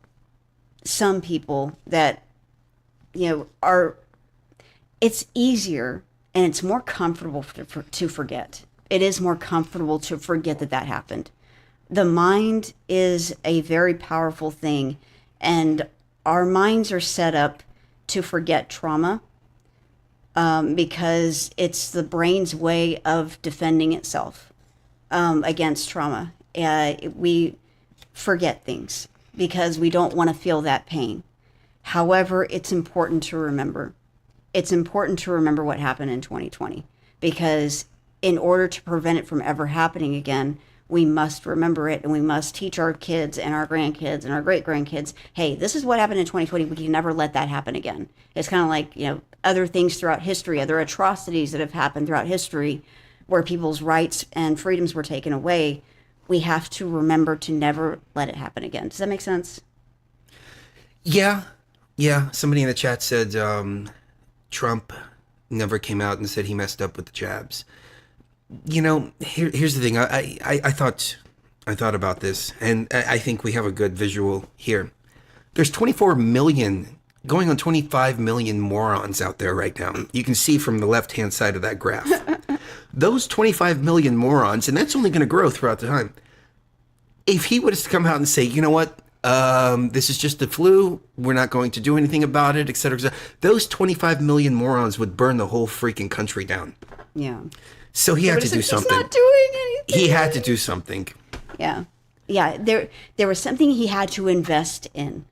some people that are. It's easier and it's more comfortable to forget. It is more comfortable to forget that happened. The mind is a very powerful thing, and our minds are set up to forget trauma because it's the brain's way of defending itself against trauma. We forget things because we don't want to feel that pain. However, it's important to remember. It's important to remember what happened in 2020 because in order to prevent it from ever happening again, we must remember it and we must teach our kids and our grandkids and our great-grandkids, hey, this is what happened in 2020. We can never let that happen again. It's kind of like, other things throughout history, other atrocities that have happened throughout history where people's rights and freedoms were taken away. We have to remember to never let it happen again. Does that make sense? Yeah. Somebody in the chat said Trump never came out and said he messed up with the jabs. Here's the thing. I thought about this, and I think we have a good visual here. There's 24 million, going on 25 million morons out there right now. You can see from the left-hand side of that graph. Those 25 million morons, and that's only going to grow throughout the time. If he would have come out and say, you know what, this is just the flu, we're not going to do anything about it, et cetera, et cetera, those 25 million morons would burn the whole freaking country down. Yeah. So he had to do something. He's not doing anything. He had to do something. Yeah. There was something he had to invest in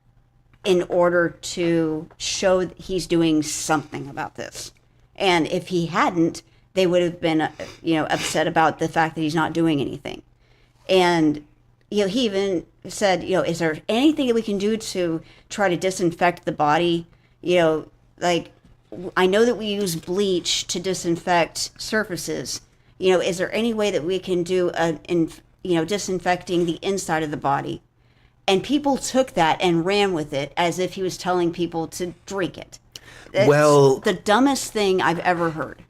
order to show that he's doing something about this. And if he hadn't, they would have been, upset about the fact that he's not doing anything. And he even said, is there anything that we can do to try to disinfect the body? I know that we use bleach to disinfect surfaces. Is there any way that we can do disinfecting the inside of the body? And people took that and ran with it as if he was telling people to drink it. It's the dumbest thing I've ever heard.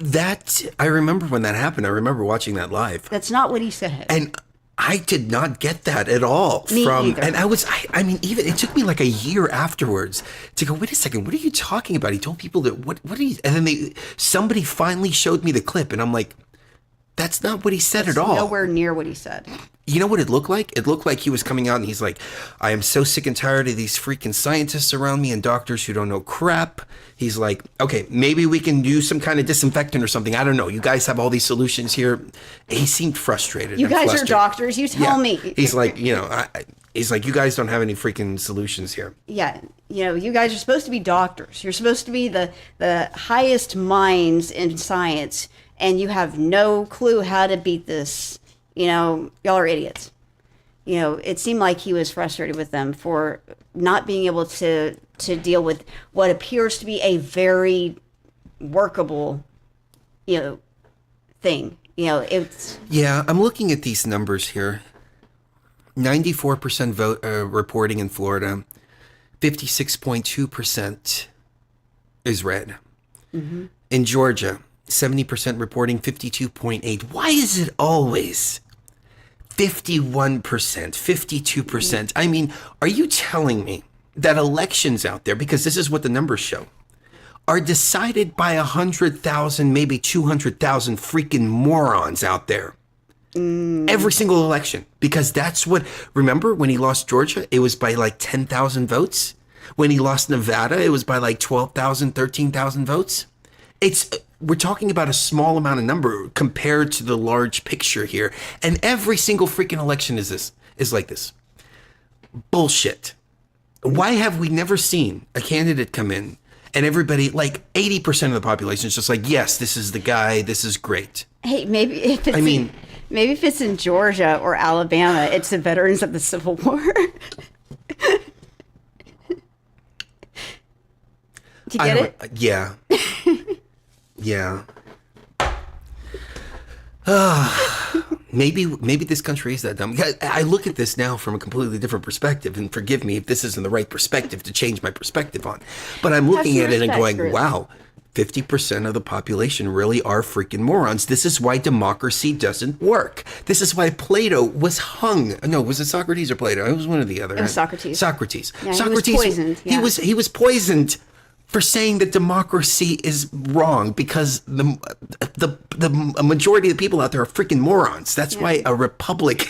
I remember when that happened. I remember watching that live. That's not what he said. And I did not get that at all. Me either. And even it took me like a year afterwards to go, wait a second, what are you talking about? He told people that, what are you, and then somebody finally showed me the clip and I'm like, that's not what he said at all. Nowhere near what he said. You know what it looked like? It looked like he was coming out and he's like, I am so sick and tired of these freaking scientists around me and doctors who don't know crap. He's like, okay, maybe we can do some kind of disinfectant or something. I don't know. You guys have all these solutions here. He seemed frustrated. You guys flustered. are doctors. You tell me. He's like, he's like, you guys don't have any freaking solutions here. Yeah. You guys are supposed to be doctors. You're supposed to be the highest minds in science, and you have no clue how to beat this. Y'all are idiots. It seemed like he was frustrated with them for not being able to deal with what appears to be a very workable, thing. It's... Yeah, I'm looking at these numbers here. 94% vote reporting in Florida. 56.2% is red. Mm-hmm. In Georgia, 70% reporting, 52.8%. Why is it always 51%, 52%? I mean, are you telling me that elections out there, because this is what the numbers show, are decided by 100,000, maybe 200,000 freaking morons out there? Every single election, because that's what, remember when he lost Georgia, it was by like 10,000 votes. When he lost Nevada, it was by like 12,000, 13,000 votes. We're talking about a small amount of number compared to the large picture here. And every single freaking election is like this. Bullshit. Why have we never seen a candidate come in and everybody, like 80% of the population is just like, yes, this is the guy, this is great. Hey, maybe if it's in Georgia or Alabama, it's the veterans of the Civil War. Do you get it? Yeah. Yeah. Maybe this country is that dumb. I look at this now from a completely different perspective, and forgive me if this isn't the right perspective to change my perspective on. But I'm looking at it and going, wow, 50% of the population really are freaking morons. This is why democracy doesn't work. This is why Plato was hung. No, was it Socrates or Plato? It was one or the other. It was Socrates. Socrates. Yeah, Socrates. He was poisoned. Yeah. He was poisoned for saying that democracy is wrong because the majority of the people out there are freaking morons. That's why a republic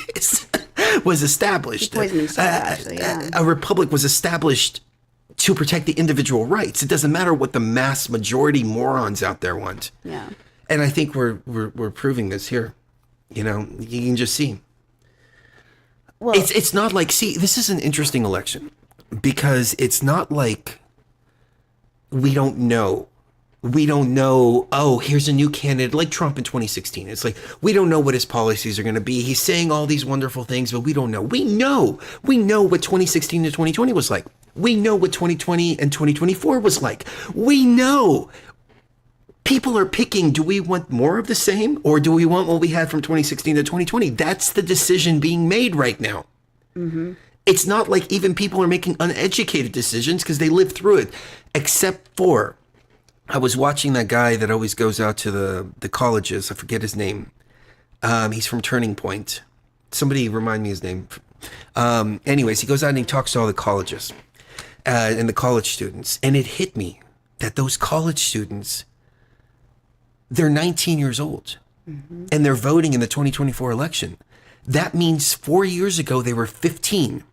was established. He poisoned himself, actually. Yeah. A republic was established to protect the individual rights. It doesn't matter what the mass majority morons out there want. Yeah. And I think we're proving this here. You know, you can just see. Well, it's not like, see, this is an interesting election because it's not like we don't know. We don't know, oh, here's a new candidate like Trump in 2016. It's like, we don't know what his policies are going to be. He's saying all these wonderful things, but we don't know. We know what 2016 to 2020 was like. We know what 2020 and 2024 was like. We know. People are picking, do we want more of the same or do we want what we had from 2016 to 2020? That's the decision being made right now. Mm-hmm. It's not like even people are making uneducated decisions because they lived through it, except for, I was watching that guy that always goes out to the colleges. I forget his name. He's from Turning Point. Somebody remind me his name. Anyways, he goes out and he talks to all the colleges and the college students. And it hit me that those college students, they're 19 years old. Mm-hmm. And they're voting in the 2024 election. That means 4 years ago, they were 15.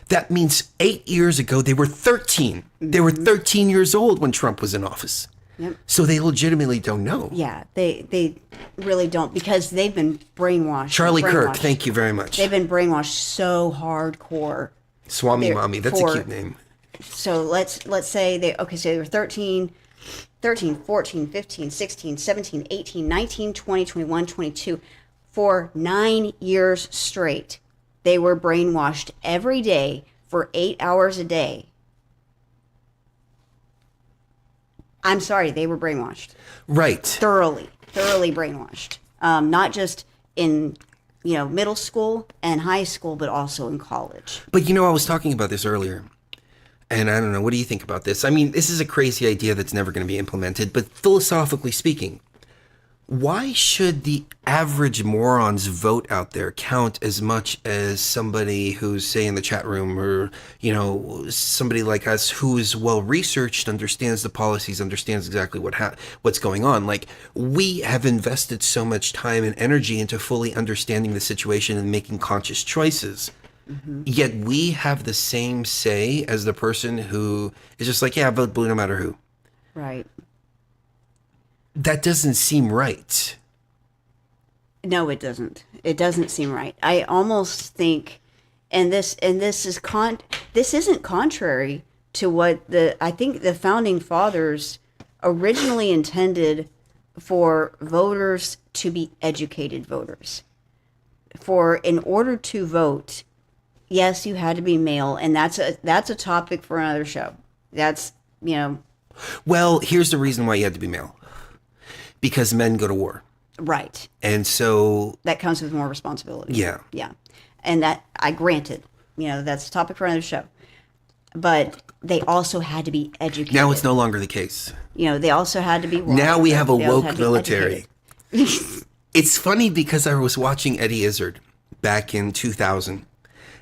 That means 8 years ago, they were 13. Mm-hmm. They were 13 years old when Trump was in office. Yep. So they legitimately don't know. Yeah, they really don't because they've been brainwashed. Charlie Kirk, thank you very much. They've been brainwashed so hardcore. Swami Mommy, that's a cute name. So let's say they were 13, 14, 15, 16, 17, 18, 19, 20, 21, 22. For 9 years straight, they were brainwashed every day for 8 hours a day. I'm sorry, they were brainwashed. Right. Thoroughly brainwashed. Not just in, middle school and high school, but also in college. But I was talking about this earlier. And I don't know, what do you think about this? I mean, this is a crazy idea that's never going to be implemented, but philosophically speaking, why should the average morons vote out there count as much as somebody who's, say, in the chat room or, somebody like us who's well-researched, understands the policies, understands exactly what's going on? Like, we have invested so much time and energy into fully understanding the situation and making conscious choices. Mm-hmm. Yet we have the same say as the person who is just like, yeah, vote blue no matter who. Right. That doesn't seem right. No, it doesn't. It doesn't seem right. I almost think, this isn't contrary to what I think the founding fathers originally intended for voters to be educated voters. In order to vote, yes, you had to be male, and that's a topic for another show. That's, Well, here's the reason why you had to be male. Because men go to war. Right. And so That comes with more responsibility. Yeah. Yeah. And that, I granted, that's a topic for another show. But they also had to be educated. now it's no longer the case. They also had to be woke. Now we have a They also woke had to be military. educated. It's funny because I was watching Eddie Izzard back in 2000,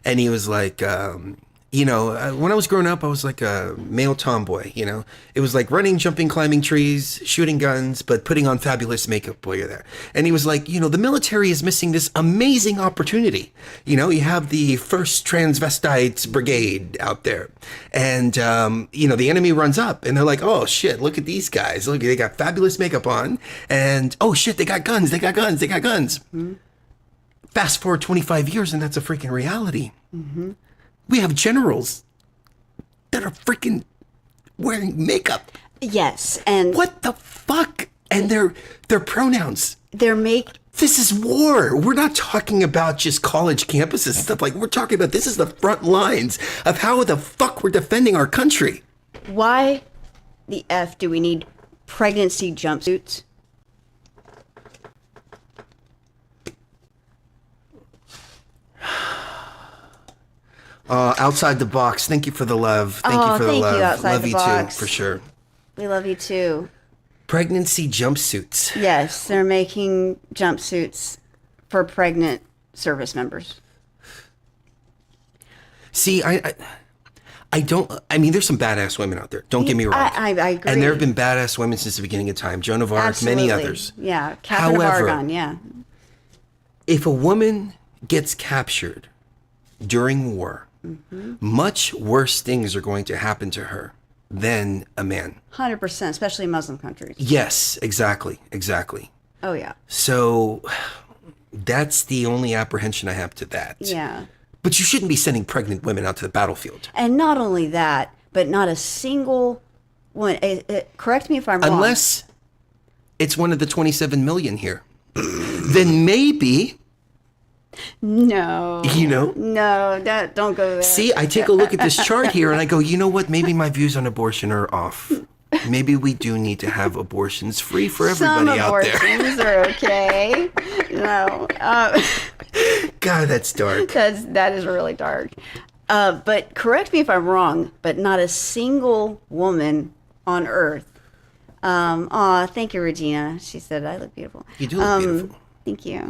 and he was like, when I was growing up, I was like a male tomboy, It was like running, jumping, climbing trees, shooting guns, but putting on fabulous makeup while you're there. And he was like, the military is missing this amazing opportunity. You have the 1st Transvestite Brigade out there. And, the enemy runs up and they're like, oh, shit, look at these guys. Look, they got fabulous makeup on. And, oh, shit, they got guns. Mm-hmm. Fast forward 25 years and that's a freaking reality. Mm-hmm. We have generals that are freaking wearing makeup. Yes, and what the fuck? And their pronouns. This is war. We're not talking about just college campuses and stuff we're talking about this is the front lines of how the fuck we're defending our country. Why the F do we need pregnancy jumpsuits? Outside the box. Thank you for the love. Thank you for the love. You, outside love the you box. too, for sure. We love you too. Pregnancy jumpsuits. Yes, they're making jumpsuits for pregnant service members. See, I don't. I mean, there's some badass women out there. Don't get me wrong. I agree. And there have been badass women since the beginning of time. Joan of Arc, Absolutely. many others. Yeah, Catherine of Aragon. Yeah. If a woman gets captured during war, much worse things are going to happen to her than a man. 100%, especially in Muslim countries. Yes, exactly. Oh, yeah. So that's the only apprehension I have to that. Yeah. But you shouldn't be sending pregnant women out to the battlefield. And not only that, but not a single one. Correct me if I'm wrong. Unless it's one of the 27 million here. Then maybe... No. No, don't go there. See, I take a look at this chart here and I go, you know what? Maybe my views on abortion are off. Maybe we do need to have abortions free for everybody out there. Some abortions are okay. No. God, that's dark. That is really dark. But correct me if I'm wrong, but not a single woman on earth. Thank you, Regina. She said I look beautiful. You do look beautiful. Thank you.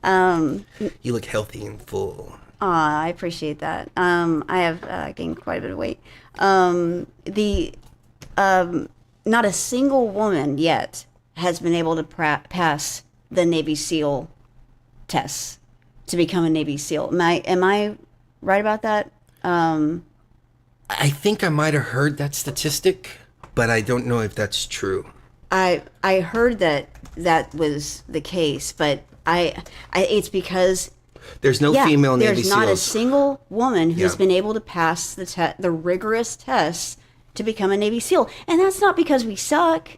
Mm-hmm. You look healthy and full. I appreciate that. I have gained quite a bit of weight. Not a single woman yet has been able to pass the Navy SEAL tests to become a Navy SEAL. Am I right about that? I think I might have heard that statistic, but I don't know if that's true. I heard that was the case, but it's because there's no female Navy there's SEALs. not a single woman who's been able to pass the rigorous tests to become a Navy SEAL, and that's not because we suck.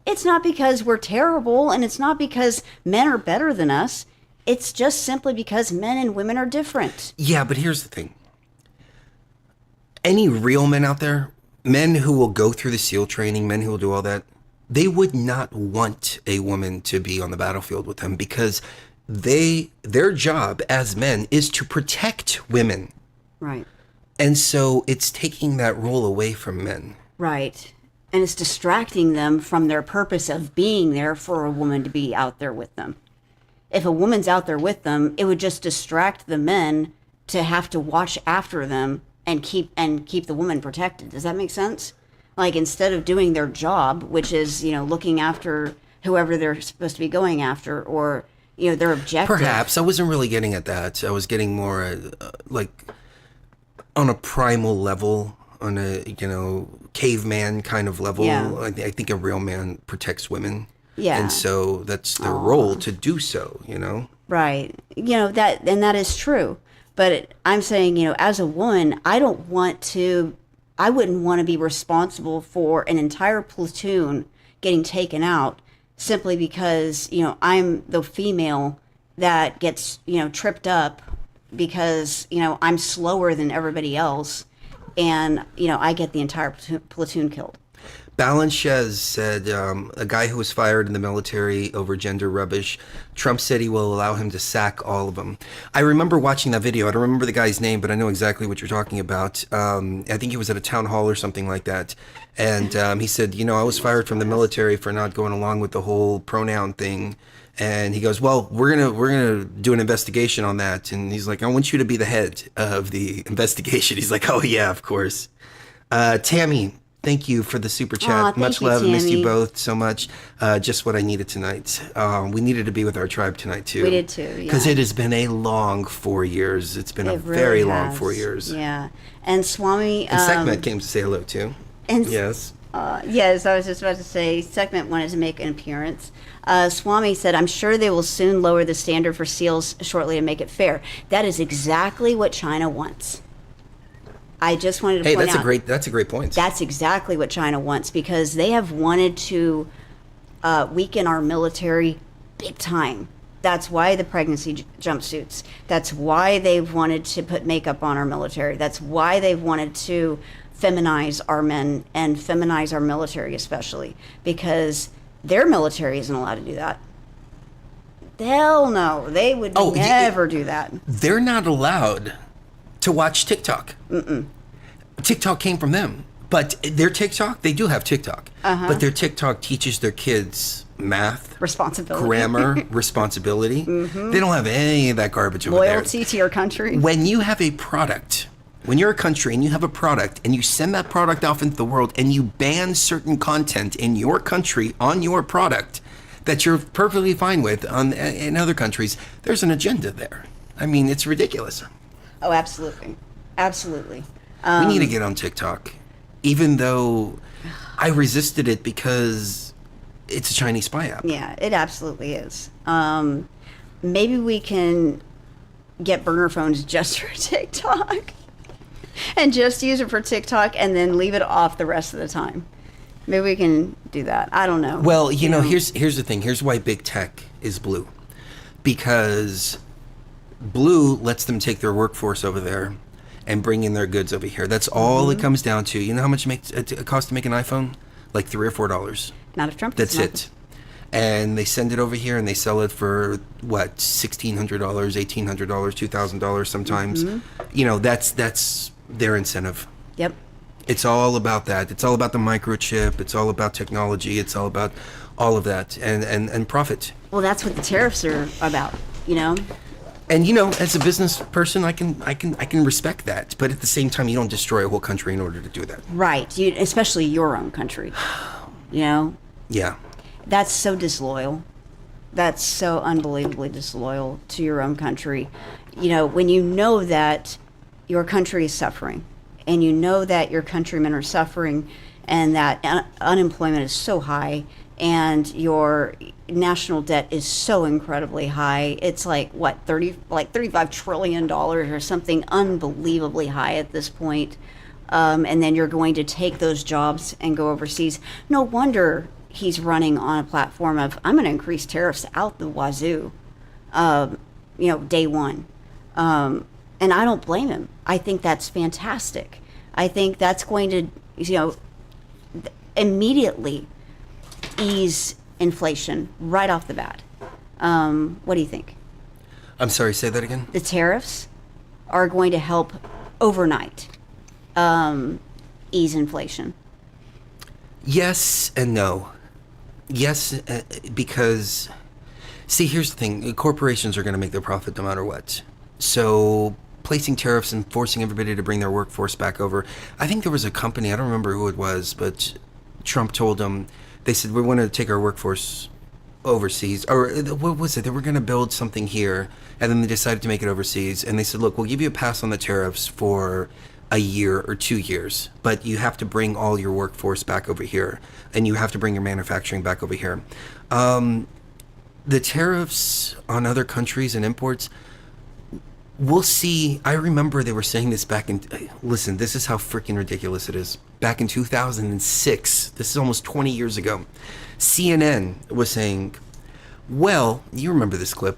It's not because we're terrible, and it's not because men are better than us. It's just simply because men and women are different. Yeah, but here's the thing. Any real men out there, men who will go through the SEAL training, men who will do all that, they would not want a woman to be on the battlefield with them because their job as men is to protect women. Right. And so it's taking that role away from men. Right. And it's distracting them from their purpose of being there for a woman to be out there with them. If a woman's out there with them, it would just distract the men to have to watch after them and keep the woman protected. Does that make sense? Like, instead of doing their job, which is, looking after whoever they're supposed to be going after, or, their objective. Perhaps. I wasn't really getting at that. I was getting more, on a primal level, on a, caveman kind of level. Yeah. I think a real man protects women. Yeah. And so that's their role to do so, Right. That is true. But I'm saying, as a woman, I wouldn't want to be responsible for an entire platoon getting taken out simply because, I'm the female that gets, tripped up because, I'm slower than everybody else and, I get the entire platoon killed. Balanchez said, a guy who was fired in the military over gender rubbish, Trump said he will allow him to sack all of them. I remember watching that video. I don't remember the guy's name, but I know exactly what you're talking about. I think he was at a town hall or something like that. And he said, I was fired from the military for not going along with the whole pronoun thing. And he goes, well, we're gonna do an investigation on that. And he's like, I want you to be the head of the investigation. He's like, oh yeah, of course. Tammy, thank you for the super chat. Much love. Tammy. Missed you both so much. Just what I needed tonight. We needed to be with our tribe tonight too. We did too, yeah. Because it has been a long 4 years. It's been a It really very long has. 4 years. Yeah. And Swami... And Sekhmet came to say hello too. And Yes. Yes, I was just about to say, Sekhmet wanted to make an appearance. Swami said, I'm sure they will soon lower the standard for seals shortly to make it fair. That is exactly what China wants. I just wanted to point out. That's a great point. That's exactly what China wants, because they have wanted to weaken our military big time. That's why the pregnancy jumpsuits. That's why they've wanted to put makeup on our military. That's why they've wanted to feminize our men and feminize our military especially, because their military isn't allowed to do that. Hell no, they would never do that. They're not allowed to watch TikTok. TikTok came from them. But their TikTok, they do have TikTok. But their TikTok teaches their kids math, Responsibility. grammar, responsibility. They don't have any of that garbage over there. Loyalty to your country. When you have a product, when you're a country and you have a product and you send that product off into the world and you ban certain content in your country on your product that you're perfectly fine with in other countries, there's an agenda there. I mean, it's ridiculous. Oh, absolutely. Absolutely. We need to get on TikTok, even though I resisted it because it's a Chinese spy app. Yeah, it absolutely is. Maybe we can get burner phones just for TikTok and just use it for TikTok and then leave it off the rest of the time. Maybe we can do that. I don't know. Well, you know, here's the thing. Here's why big tech is blue. Because blue lets them take their workforce over there and bring in their goods over here. That's all it comes down to. You know how much it costs to make an iPhone? Like $3 or $4. Not if Trump. That's it. And they send it over here and they sell it for what, $1,600, $1,800, $2,000 sometimes. You know, that's their incentive. Yep. It's all about that. It's all about the microchip. It's all about technology. It's all about all of that and profit. Well, that's what the tariffs are about, you know? And you know, as a business person, I can respect that. But at the same time, you don't destroy a whole country in order to do that. Right. Especially your own country. You know? Yeah. That's so disloyal. That's so unbelievably disloyal to your own country. You know, when you know that your country is suffering, and you know that your countrymen are suffering, and that unemployment is so high, and your national debt is so incredibly high. It's like what, $35 trillion or something unbelievably high at this point. And then you're going to take those jobs and go overseas. No wonder he's running on a platform of, I'm going to increase tariffs out the wazoo, day one. And I don't blame him. I think that's fantastic. I think that's going to, immediately ease inflation right off the bat. What do you think? I'm sorry, say that again? The tariffs are going to help overnight ease inflation. Yes and no. Yes, because, see, here's the thing. Corporations are going to make their profit no matter what. So placing tariffs and forcing everybody to bring their workforce back over. I think there was a company, I don't remember who it was, but Trump told them, they said, we want to take our workforce overseas. Or what was it? They were going to build something here, and then they decided to make it overseas. And they said, look, we'll give you a pass on the tariffs for a year or 2 years, but you have to bring all your workforce back over here, and you have to bring your manufacturing back over here. The tariffs on other countries and imports, we'll see. I remember they were saying this back in, listen, this is how freaking ridiculous it is. Back in 2006, this is almost 20 years ago, CNN was saying, well, you remember this clip,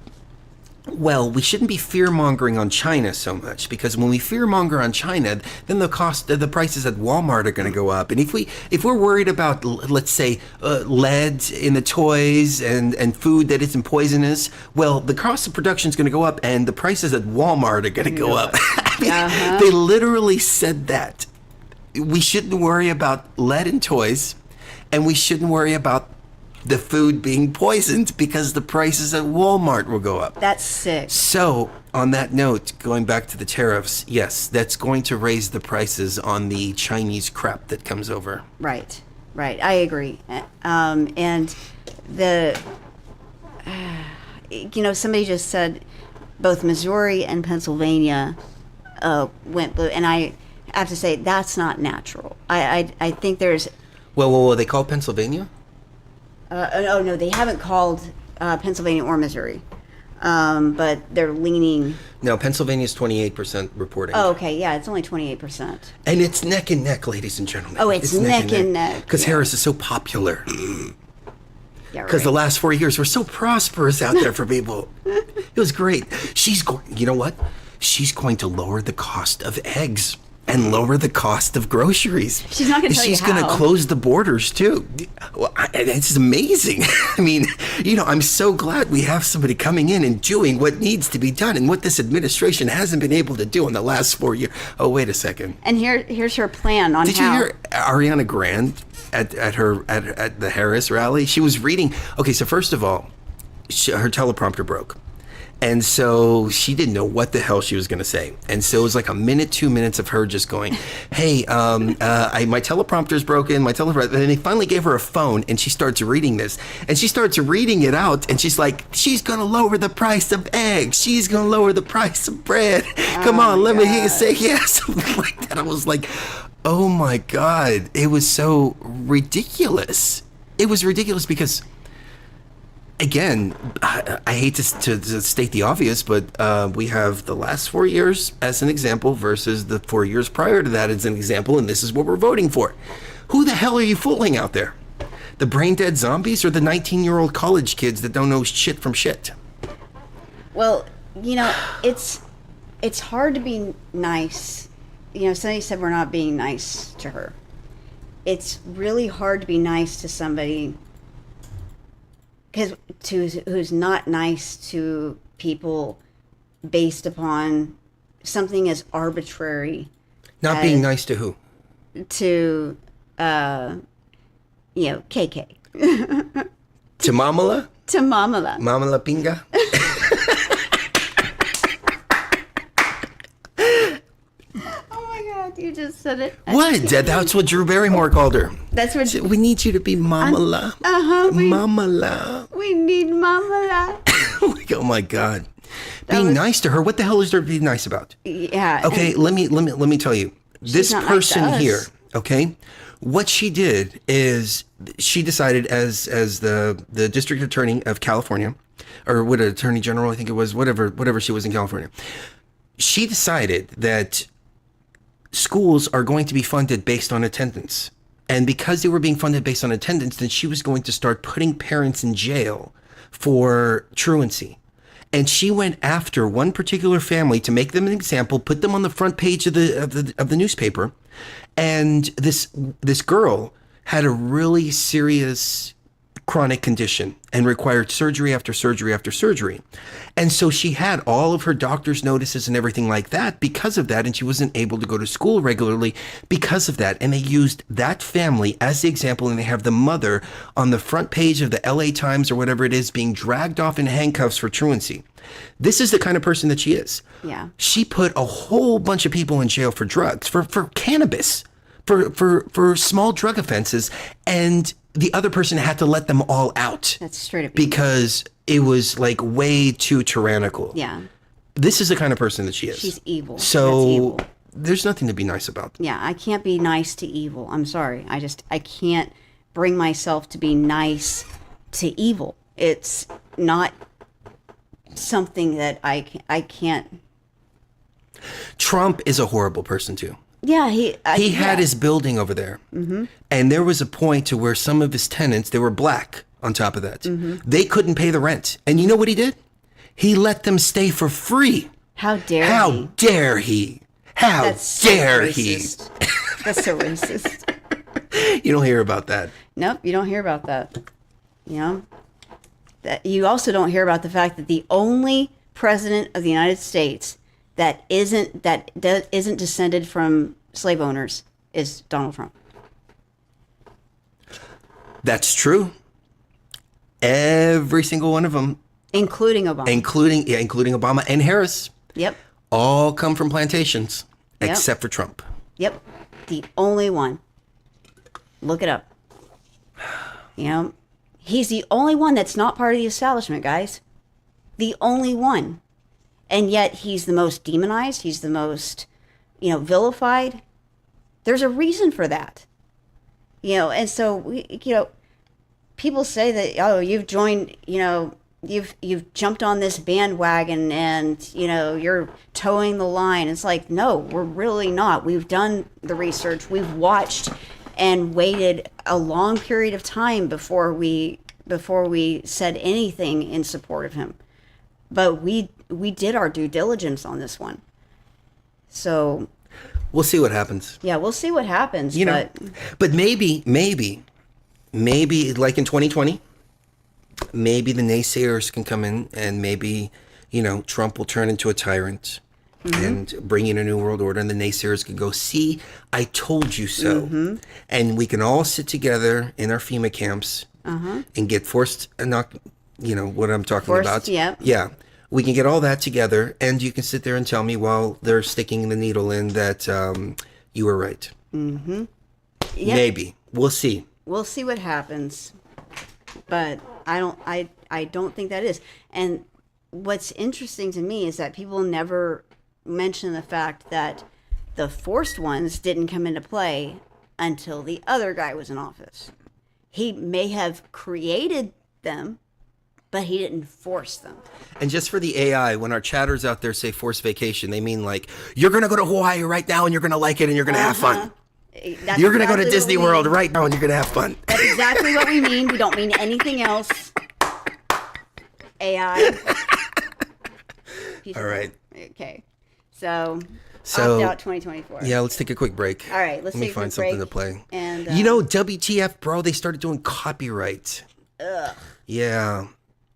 Well, we shouldn't be fear-mongering on China so much, because when we fear-monger on China, then the prices at Walmart are going to go up. And if we're worried about, let's say, lead in the toys and food that isn't poisonous, well, the cost of production is going to go up, and the prices at Walmart are going to go up. I mean, they literally said that. We shouldn't worry about lead in toys, and we shouldn't worry about the food being poisoned because the prices at Walmart will go up. That's sick. So, on that note, going back to the tariffs, yes, that's going to raise the prices on the Chinese crap that comes over. Right. I agree. And somebody just said both Missouri and Pennsylvania went blue, and I have to say that's not natural. I think there's. Well, they call Pennsylvania? No, they haven't called Pennsylvania or Missouri, but they're leaning. No, Pennsylvania's 28% reporting. Oh, okay, yeah, it's only 28%. And it's neck and neck, ladies and gentlemen. Oh, it's neck and neck. Because Harris is so popular. Yeah, Because the last 4 years were so prosperous out there for people. It was great. You know what? She's going to lower the cost of eggs and lower the cost of groceries. She's not going to tell you how. She's going to close the borders too. Well, it's amazing. I mean, I'm so glad we have somebody coming in and doing what needs to be done and what this administration hasn't been able to do in the last 4 years. Oh, wait a second. And here's her plan on Did you hear Ariana Grande at the Harris rally? She was reading. Okay, so first of all, her teleprompter broke. And so she didn't know what the hell she was going to say. And so it was like a minute, 2 minutes of her just going, hey, my teleprompter's broken, and then they finally gave her a phone, and she starts reading this. And she starts reading it out, and she's like, she's going to lower the price of eggs. She's going to lower the price of bread. Come on, let me hear you say yes. Something like that. I was like, oh my God. It was so ridiculous. It was ridiculous because... Again, I hate to state the obvious, but we have the last 4 years as an example versus the 4 years prior to that as an example, and this is what we're voting for. Who the hell are you fooling out there? The brain-dead zombies or the 19-year-old college kids that don't know shit from shit? Well, it's hard to be nice. Somebody said we're not being nice to her. It's really hard to be nice to somebody who's not nice to people based upon something as arbitrary. Not being nice to who? To, KK. To Mamala? To Mamala. Mamala Pinga? You just said it. What? That's what Drew Barrymore called her. That's what. We need you to be Mamala. Mamala. We need Mamala. Oh my God. Being nice to her. What the hell is there to be nice about? Yeah. Okay, let me tell you. This person nice here, okay? What she did is she decided as the district attorney of California, or what, attorney general, I think it was, whatever she was in California. She decided that schools are going to be funded based on attendance. And because they were being funded based on attendance, then she was going to start putting parents in jail for truancy. And she went after one particular family to make them an example, put them on the front page of the newspaper. And this girl had a really serious chronic condition and required surgery after surgery after surgery. And so she had all of her doctor's notices and everything like that because of that. And she wasn't able to go to school regularly because of that. And they used that family as the example. And they have the mother on the front page of the LA Times or whatever it is being dragged off in handcuffs for truancy. This is the kind of person that she is. Yeah. She put a whole bunch of people in jail for drugs, for cannabis, for small drug offenses. And the other person had to let them all out. That's straight up. Because it was like way too tyrannical. Yeah. This is the kind of person that she is. She's evil. So that's evil. There's nothing to be nice about. Yeah, I can't be nice to evil. I'm sorry. I can't bring myself to be nice to evil. It's not something that I can't. Trump is a horrible person too. Yeah, he had his building over there, and there was a point to where some of his tenants, they were black on top of that. They couldn't pay the rent, and you know what he did? He let them stay for free. How dare he? How dare he? How That's dare so he? racist. That's so racist. You don't hear about that. Nope, you don't hear about that. You know, that you also don't hear about the fact that the only president of the United States that isn't descended from slave owners is Donald Trump. That's true. Every single one of them, Including Obama. including Obama and Harris, Yep. all come from plantations, Yep. except for Trump. Yep. The only one. Look it up. You know, he's the only one that's not part of the establishment, guys. The only one. And yet he's the most demonized. He's the most, vilified. There's a reason for that. And so, people say that, oh, you've joined, you've jumped on this bandwagon and, you're towing the line. It's like, no, we're really not. We've done the research. We've watched and waited a long period of time before we said anything in support of him. But we did our due diligence on this one. So we'll see what happens. Yeah, we'll see what happens. But maybe like in 2020, maybe the naysayers can come in and maybe, Trump will turn into a tyrant and bring in a new world order, and the naysayers can go, see, I told you so. And we can all sit together in our FEMA camps and get forced, not, what I'm talking about. Yeah. Yeah. We can get all that together, and you can sit there and tell me while they're sticking the needle in that you were right. Yep. Maybe. We'll see. We'll see what happens. But I don't think that is. And what's interesting to me is that people never mention the fact that the forced ones didn't come into play until the other guy was in office. He may have created them, but he didn't force them. And just for the AI, when our chatters out there say forced vacation, they mean like, you're going to go to Hawaii right now and you're going to like it and you're going to have fun. You're going to go to Disney World right now and you're going to have fun. That's exactly what we mean. We don't mean anything else. AI. All right. Okay. So opt out 2024. Yeah, let's take a quick break. All right, Let me find something to play. And WTF, bro? They started doing copyright. Ugh. Yeah.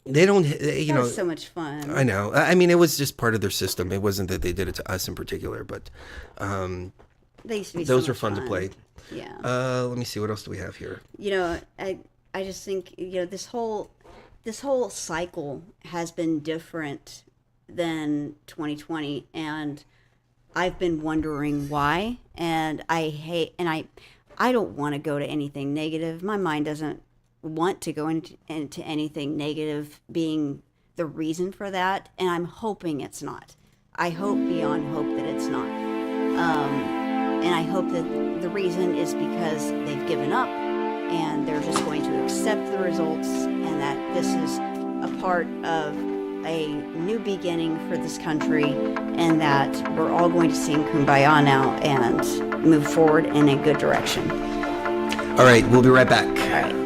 That was so much fun. I know. I mean, it was just part of their system. It wasn't that they did it to us in particular, but they used to be those so are fun to play. Yeah. Let me see. What else do we have here? I just think, this whole cycle has been different than 2020, and I've been wondering why. And I don't want to go to anything negative. My mind doesn't want to go into anything negative being the reason for that, and I'm hoping it's not. I hope beyond hope that it's not. And I hope that the reason is because they've given up and they're just going to accept the results, and that this is a part of a new beginning for this country, and that we're all going to sing Kumbaya now and move forward in a good direction. All right, we'll be right back. All right.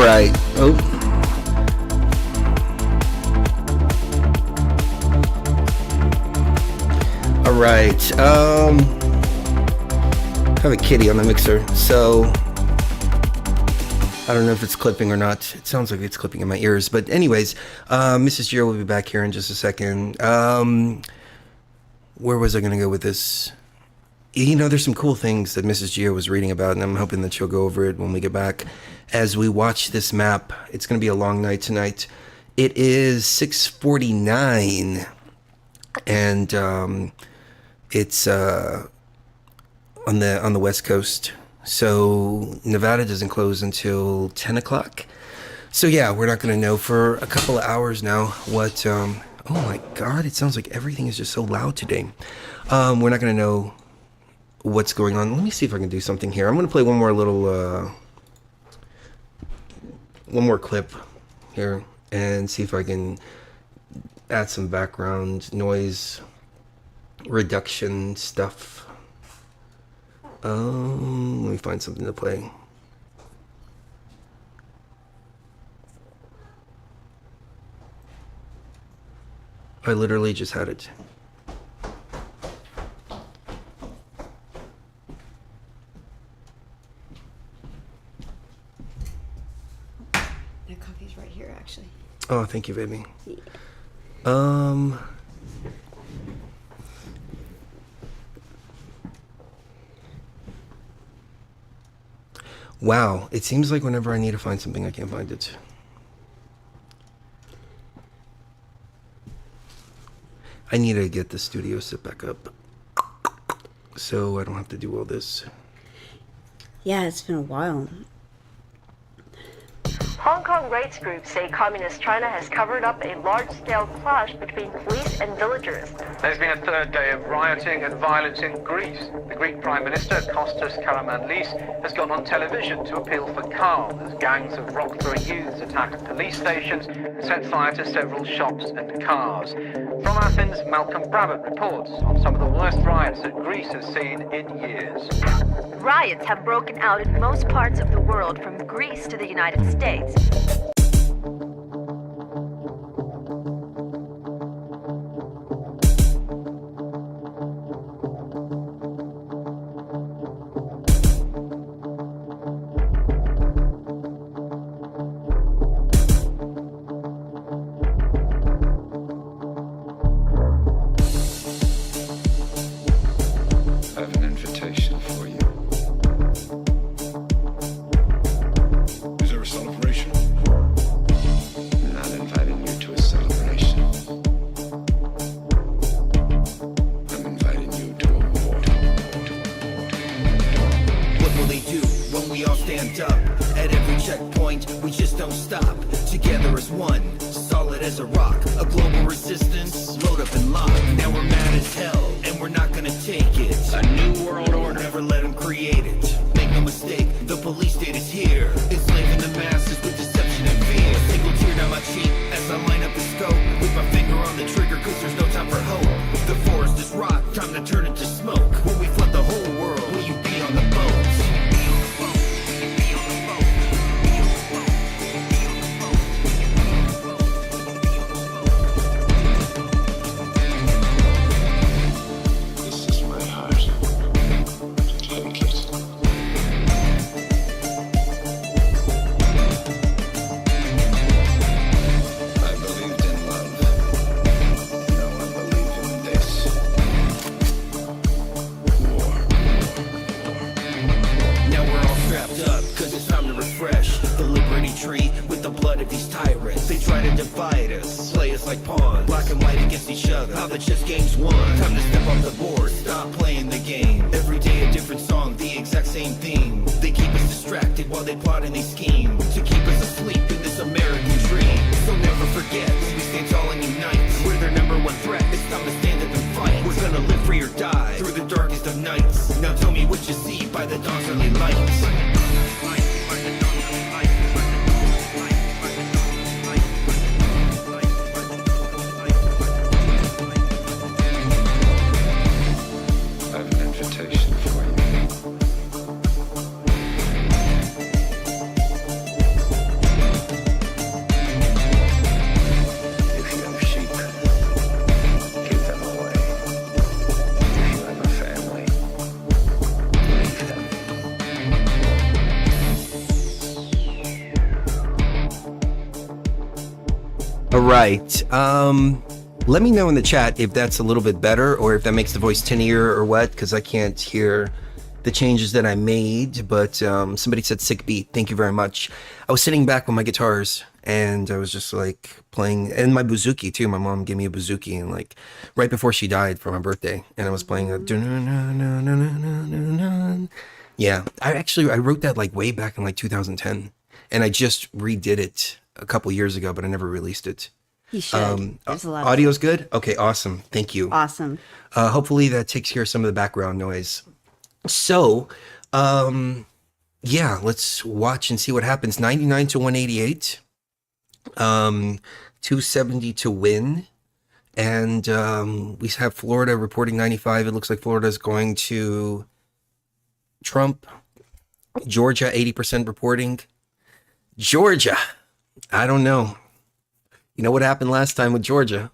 right. Oh. All right. I have a kitty on the mixer, so I don't know if it's clipping or not. It sounds like it's clipping in my ears. But anyways, Mrs. Gio will be back here in just a second. Where was I going to go with this? You know, there's some cool things that Mrs. Gio was reading about, and I'm hoping that she'll go over it when we get back. As we watch this map, it's going to be a long night tonight. It is 6:49, and it's on the West Coast. So Nevada doesn't close until 10 o'clock. So yeah, we're not going to know for a couple of hours now what... oh my God, it sounds like everything is just so loud today. We're not going to know what's going on. Let me see if I can do something here. I'm going to play one more clip here and see if I can add some background noise reduction stuff. Let me find something to play. I literally just had it. That coffee's right here, actually. Oh, thank you, baby. Yeah. Wow, it seems like whenever I need to find something, I can't find it. I need to get the studio set back up so I don't have to do all this. Yeah, it's been a while. Hong Kong rights groups say Communist China has covered up a large-scale clash between police and villagers. There's been a third day of rioting and violence in Greece. The Greek Prime Minister, Kostas Karamanlis, has gone on television to appeal for calm as gangs of rock-throwing youths attacked police stations and set fire to several shops and cars. From Athens, Malcolm Brabant reports on some of the worst riots that Greece has seen in years. Riots have broken out in most parts of the world, from Greece to the United States. I have an invitation for you. Is there a celebration? I'm not inviting you to a celebration. I'm inviting you to a war. What will they do when we all stand up? At every checkpoint, we just don't stop. Together as one, solid as a rock. A global resistance, load up and lock. Now we're mad as hell, and we're not gonna take it. A new world order, never let them create it. Make no mistake, the police state is here, enslaving the masses with deception and fear. A single tear down my cheek as I line up the scope, with my finger on the trigger, cause there's no time for hope. The forest is rot, time to turn it to smoke. When we flood the whole world, will you be on the boat? This is my heart. Take it. I believed in love. Now I believe in this. War. Now we're all strapped up, cause it's time to refresh the liberty tree with the blood of these tyrants. They try to divide us, play us like pawns, black and white against each other. How the chess game's won. Time to step off the board, stop playing the game. Every day a different song, the exact same theme. They keep us distracted while they plot and they scheme to keep us asleep in this American dream. So never forget, we stand tall and unite. We're their number one threat, it's time to stand up and fight. We're gonna live free or die through the darkest of nights. Now tell me what you see by the dawn's early lights. I have an invitation for you. All right. Let me know in the chat if that's a little bit better or if that makes the voice tinnier or what, because I can't hear the changes that I made. But somebody said sick beat. Thank you very much. I was sitting back with my guitars and I was just like playing, and my bouzouki too. My mom gave me a bouzouki, and like right before she died for my birthday, and I was playing a yeah. I wrote that like way back in like 2010, and I just redid it a couple years ago, but I never released it. You should. There's a lot. Audio's good. Okay, awesome. Thank you. Awesome. Hopefully that takes care of some of the background noise. So, yeah, let's watch and see what happens. 99 to 188. 270 to win. And we have Florida reporting 95. It looks like Florida's going to Trump. Georgia, 80% reporting. Georgia. I don't know. You know what happened last time with Georgia?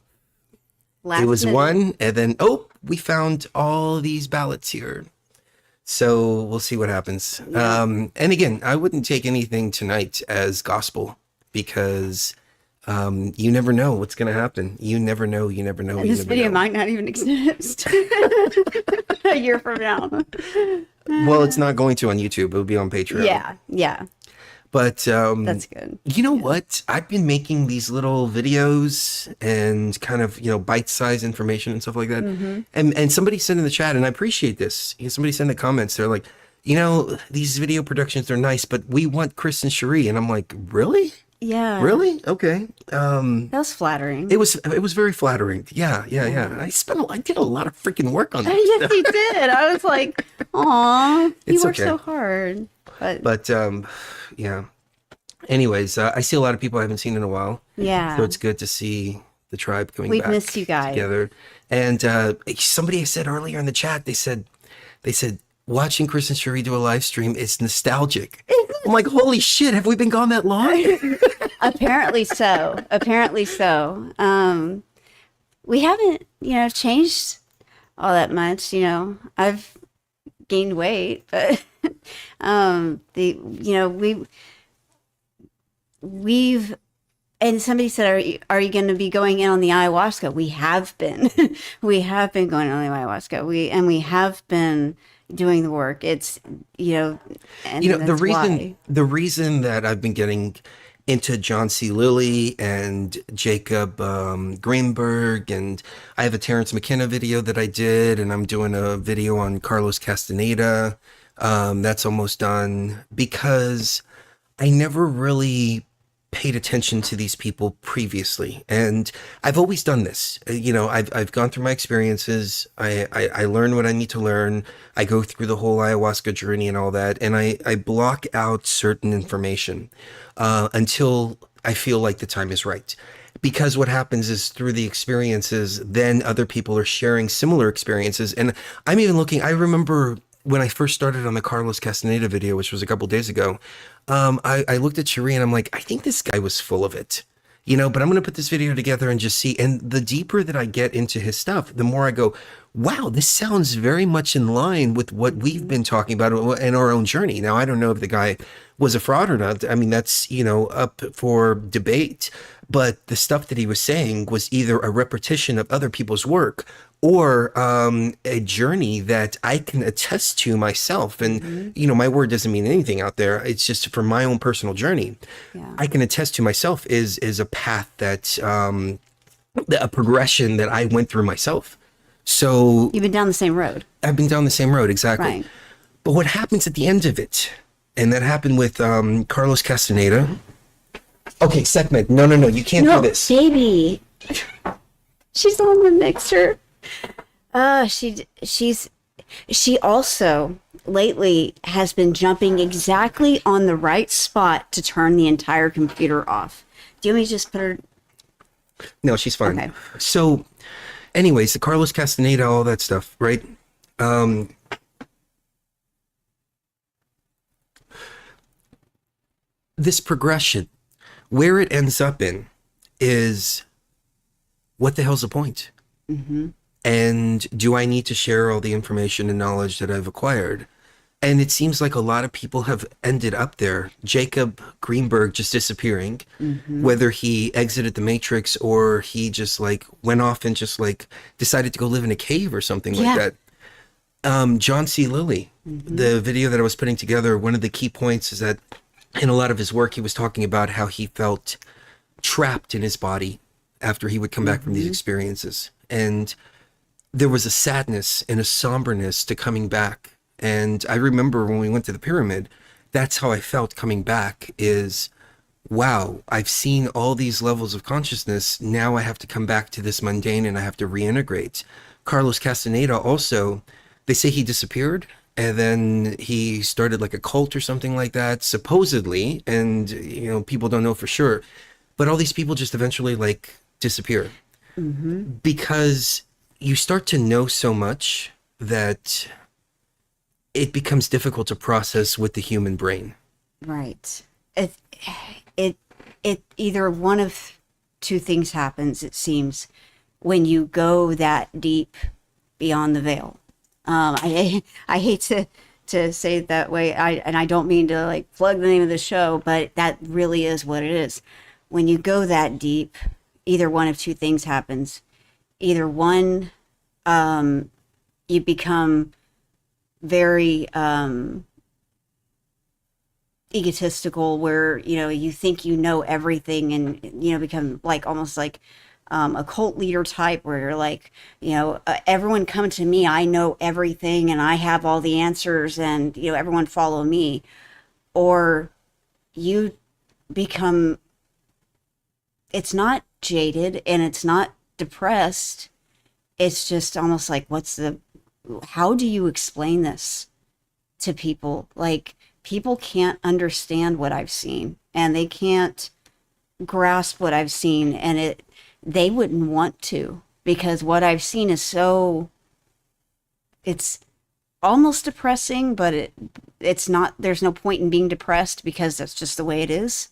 It was one, and then, we found all these ballots here. So we'll see what happens. Yeah. And again, I wouldn't take anything tonight as gospel, because you never know what's going to happen. You never know. And this video might not even exist a year from now. Well, it's not going to on YouTube. It'll be on Patreon. Yeah. But that's good. You know what? I've been making these little videos and kind of, bite-sized information and stuff like that. Mm-hmm. And somebody said in the chat, and I appreciate this. Somebody sent in the comments. They're like, these video productions, they're nice, but we want Chris and Cherie. And I'm like, really? Yeah. Really? Okay. That was flattering. It was very flattering. Yeah. I did a lot of freaking work on that. Yes, you did. I was like, aw, you worked so hard. But yeah. Anyways, I see a lot of people I haven't seen in a while. Yeah. So it's good to see the tribe coming back. We've missed you guys together. And somebody said earlier in the chat, they said watching Chris and Cherie do a live stream is nostalgic. I'm like, holy shit, have we been gone that long? Apparently so. We haven't, changed all that much. I've gained weight, but we've and somebody said, are you going to be going in on the ayahuasca? We have been. We have been going on the ayahuasca. We have been doing the work. It's the reason that I've been getting into John C. Lilly and Jacob Greenberg, and I have a Terrence McKenna video that I did, and I'm doing a video on Carlos Castaneda. That's almost done, because I never really paid attention to these people previously, and I've always done this. I've gone through my experiences. I learn what I need to learn. I go through the whole ayahuasca journey and all that, and I block out certain information until I feel like the time is right. Because what happens is, through the experiences, then other people are sharing similar experiences. And I'm even looking, I remember when I first started on the Carlos Castaneda video, which was a couple days ago, I looked at Cherie and I'm like, I think this guy was full of it, but I'm going to put this video together and just see. And the deeper that I get into his stuff, the more I go, wow, this sounds very much in line with what we've been talking about in our own journey. Now, I don't know if the guy was a fraud or not. I mean, that's, up for debate. But the stuff that he was saying was either a repetition of other people's work or a journey that I can attest to myself. And, my word doesn't mean anything out there. It's just for my own personal journey. Yeah. I can attest to myself is a path that, a progression that I went through myself. So you've been down the same road. I've been down the same road, exactly. Right. But what happens at the end of it, and that happened with Carlos Castaneda. Okay, segment. No, you can't do this. Baby. She's on the mixer. She also lately has been jumping exactly on the right spot to turn the entire computer off. Do you want me to just put her? No, she's fine. Okay. So, anyways, the Carlos Castaneda, all that stuff, right? This progression, where it ends up in is, what the hell's the point? Mm-hmm. And do I need to share all the information and knowledge that I've acquired? And it seems like a lot of people have ended up there. Jacob Greenberg just disappearing, whether he exited the Matrix or he just like went off and just like decided to go live in a cave or something like that. John C. Lilly, the video that I was putting together, one of the key points is that in a lot of his work, he was talking about how he felt trapped in his body after he would come back from these experiences. And there was a sadness and a somberness to coming back. And I remember when we went to the pyramid, that's how I felt coming back is, wow, I've seen all these levels of consciousness. Now I have to come back to this mundane and I have to reintegrate. Carlos Castaneda also, they say he disappeared and then he started like a cult or something like that, supposedly. And, you know, people don't know for sure. But all these people just eventually like disappear because you start to know so much that it becomes difficult to process with the human brain. Right. It either one of two things happens, it seems, when you go that deep beyond the veil. I hate to say it that way. I don't mean to like plug the name of the show, but that really is what it is. When you go that deep, either one of two things happens. Either one, you become very egotistical, where you know you think you know everything, and you know become like almost like a cult leader type, where you're like, you know, everyone come to me, I know everything and I have all the answers, and you know everyone follow me. Or you become, it's not jaded and it's not depressed, it's just almost like, how do you explain this to people? Like, people can't understand what I've seen, and they can't grasp what I've seen, and they wouldn't want to, because what I've seen is it's almost depressing, but it's not, there's no point in being depressed because that's just the way it is.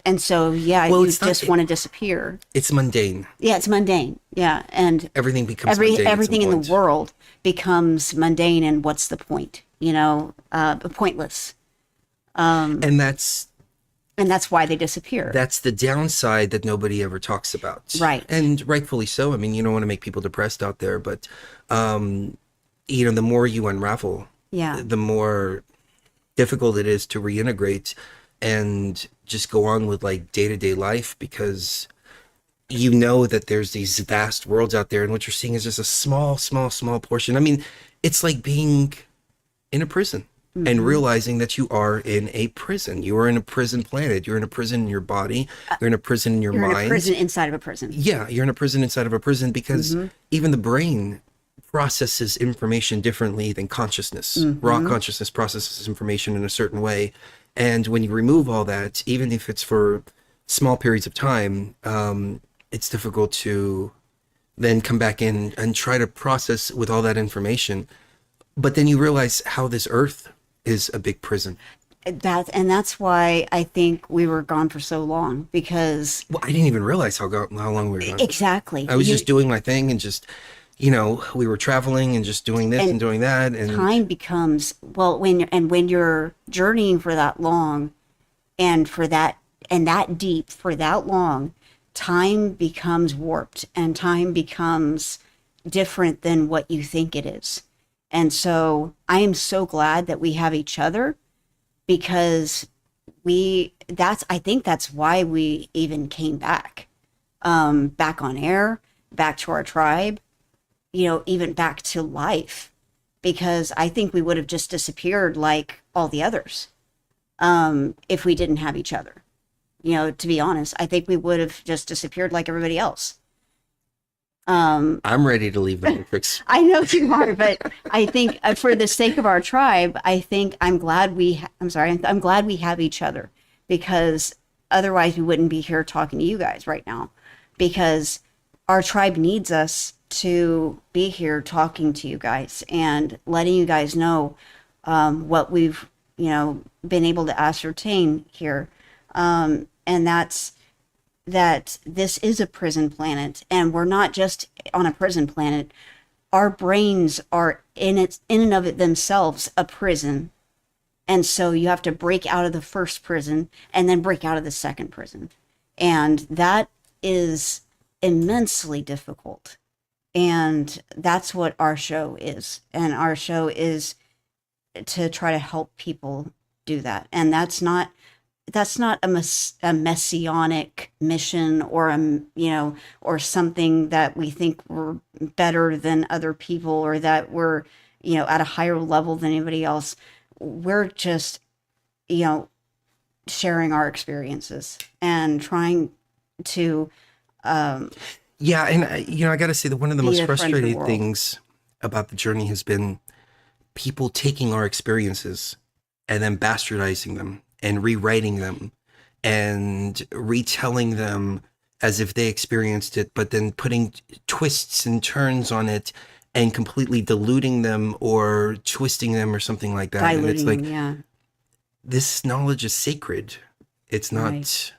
And so, yeah, you just want to disappear. It's mundane. Yeah, it's mundane. Yeah, and everything becomes mundane. Everything in the world becomes mundane, and what's the point? You know, pointless. And that's why they disappear. That's the downside that nobody ever talks about. Right. And rightfully so. I mean, you don't want to make people depressed out there, but you know, the more you unravel, the more difficult it is to reintegrate and just go on with like day-to-day life, because you know that there's these vast worlds out there, and what you're seeing is just a small portion. I mean, it's like being in a prison and realizing that you are in a prison. You are in a prison planet. You're in a prison in your body. You're in a prison in your mind. You're in a prison inside of a prison. Yeah, you're in a prison inside of a prison, because even the brain processes information differently than consciousness. Raw consciousness processes information in a certain way. And when you remove all that, even if it's for small periods of time, it's difficult to then come back in and try to process with all that information. But then you realize how this earth is a big prison. That's why I think we were gone for so long, because... Well, I didn't even realize how long we were gone. Exactly. I was just doing my thing, and just, you know, we were traveling and just doing this and doing that. And time becomes, well, when you're journeying for that long and that deep for that long, time becomes warped, and time becomes different than what you think it is. And so I am so glad that we have each other, because I think that's why we even came back on air, back to our tribe, you know, even back to life, because I think we would have just disappeared like all the others if we didn't have each other. You know, to be honest, I think we would have just disappeared like everybody else. I'm ready to leave the Matrix. I know you are, but I think for the sake of our tribe, I'm glad we have each other, because otherwise we wouldn't be here talking to you guys right now, because our tribe needs us to be here talking to you guys and letting you guys know what we've, you know, been able to ascertain here. And that's that this is a prison planet, and we're not just on a prison planet. Our brains are in and of it themselves a prison. And so you have to break out of the first prison and then break out of the second prison. And that is immensely difficult. And that's what our show is. And our show is to try to help people do that. And that's not a messianic mission or or something that we think we're better than other people or that we're, at a higher level than anybody else. We're just, sharing our experiences and trying to, yeah. And, I got to say that one of the most a friend to the frustrating world. things about the journey has been people taking our experiences and then bastardizing them and rewriting them and retelling them as if they experienced it, but then putting twists and turns on it and completely diluting them or twisting them or something like that. And it's like, this knowledge is sacred. It's not, Right.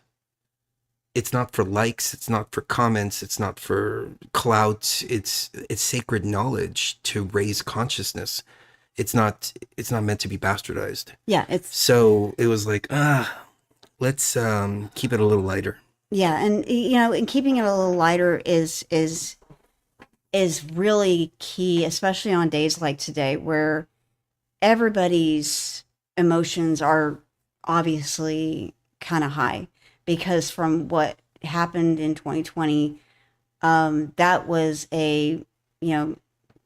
It's not for likes. It's not for comments. It's not for clout. It's sacred knowledge to raise consciousness. It's not meant to be bastardized. Yeah, it's So it was like, let's keep it a little lighter. yeah, and and keeping it a little lighter is really key, especially on days like today where everybody's emotions are obviously kind of high because from what happened in 2020, that was a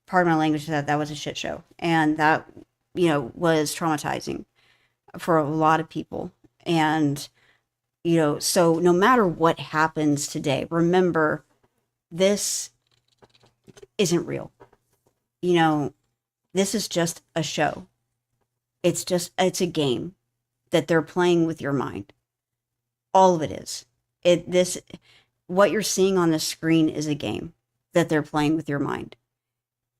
pardon my language, that was a shit show, and that was traumatizing for a lot of people. And so no matter what happens today, remember, this isn't real. This is just a show. It's a game that they're playing with your mind. All of it is. What you're seeing on the screen is a game that they're playing with your mind.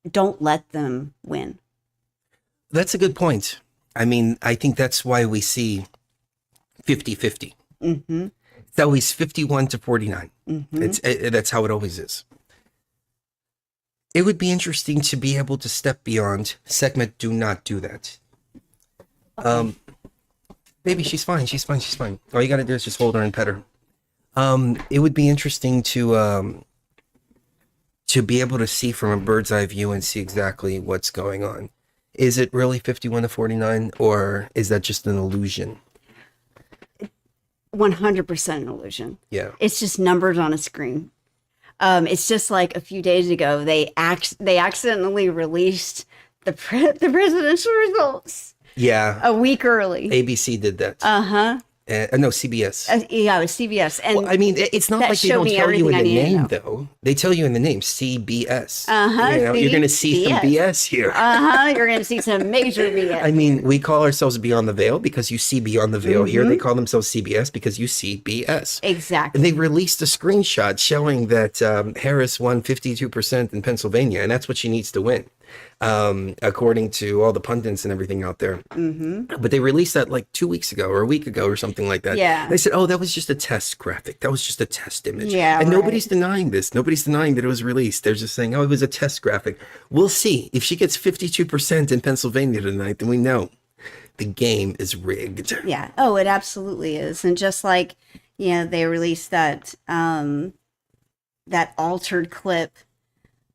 Don't let them win. That's a good point. I mean, I think that's why we see 50-50. Mm-hmm. It's always 51-49. Mm-hmm. That's how it always is. It would be interesting to be able to step beyond. Segment, do not do that. Baby, she's fine. She's fine. She's fine. All you got to do is just hold her and pet her. It would be interesting to be able to see from a bird's eye view and see exactly what's going on. Is it really 51-49, or is that just an illusion? 100% an illusion. Yeah. It's just numbers on a screen. It's just like a few days ago, they accidentally released the presidential results. Yeah. A week early. ABC did that. Uh-huh. No, CBS. Yeah, it was CBS. And Well, I mean, it's not that like they showed don't me tell you in everything I the needed to name, know. though. They tell you in the name, CBS. Uh-huh, You're going to see some CBS. BS here. You're going to see some major BS. I mean, we call ourselves Beyond the Veil because you see beyond the veil. Here, they call themselves CBS because you see BS. Exactly. And they released a screenshot showing that Harris won 52% in Pennsylvania, and that's what she needs to win, according to all the pundits and everything out there. Mm-hmm. But they released that like 2 weeks ago or a week ago or something like that. Yeah. They said, oh, that was just a test graphic. That was just a test image. Yeah, and right. nobody's denying this. Nobody's denying that it was released. They're just saying, oh, it was a test graphic. We'll see. If she gets 52% in Pennsylvania tonight, then we know the game is rigged. Yeah. Oh, it absolutely is. And just like, they released that that altered clip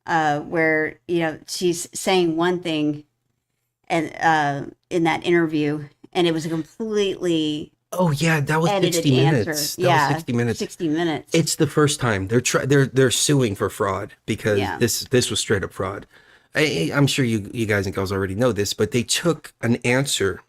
where, she's saying one thing and in that interview, and it was a completely Oh yeah, that was edited 60 minutes. answer. That was 60 minutes. 60 minutes. It's the first time they're suing for fraud because Yeah. this was straight up fraud. I'm sure you guys and girls already know this, but they took an answer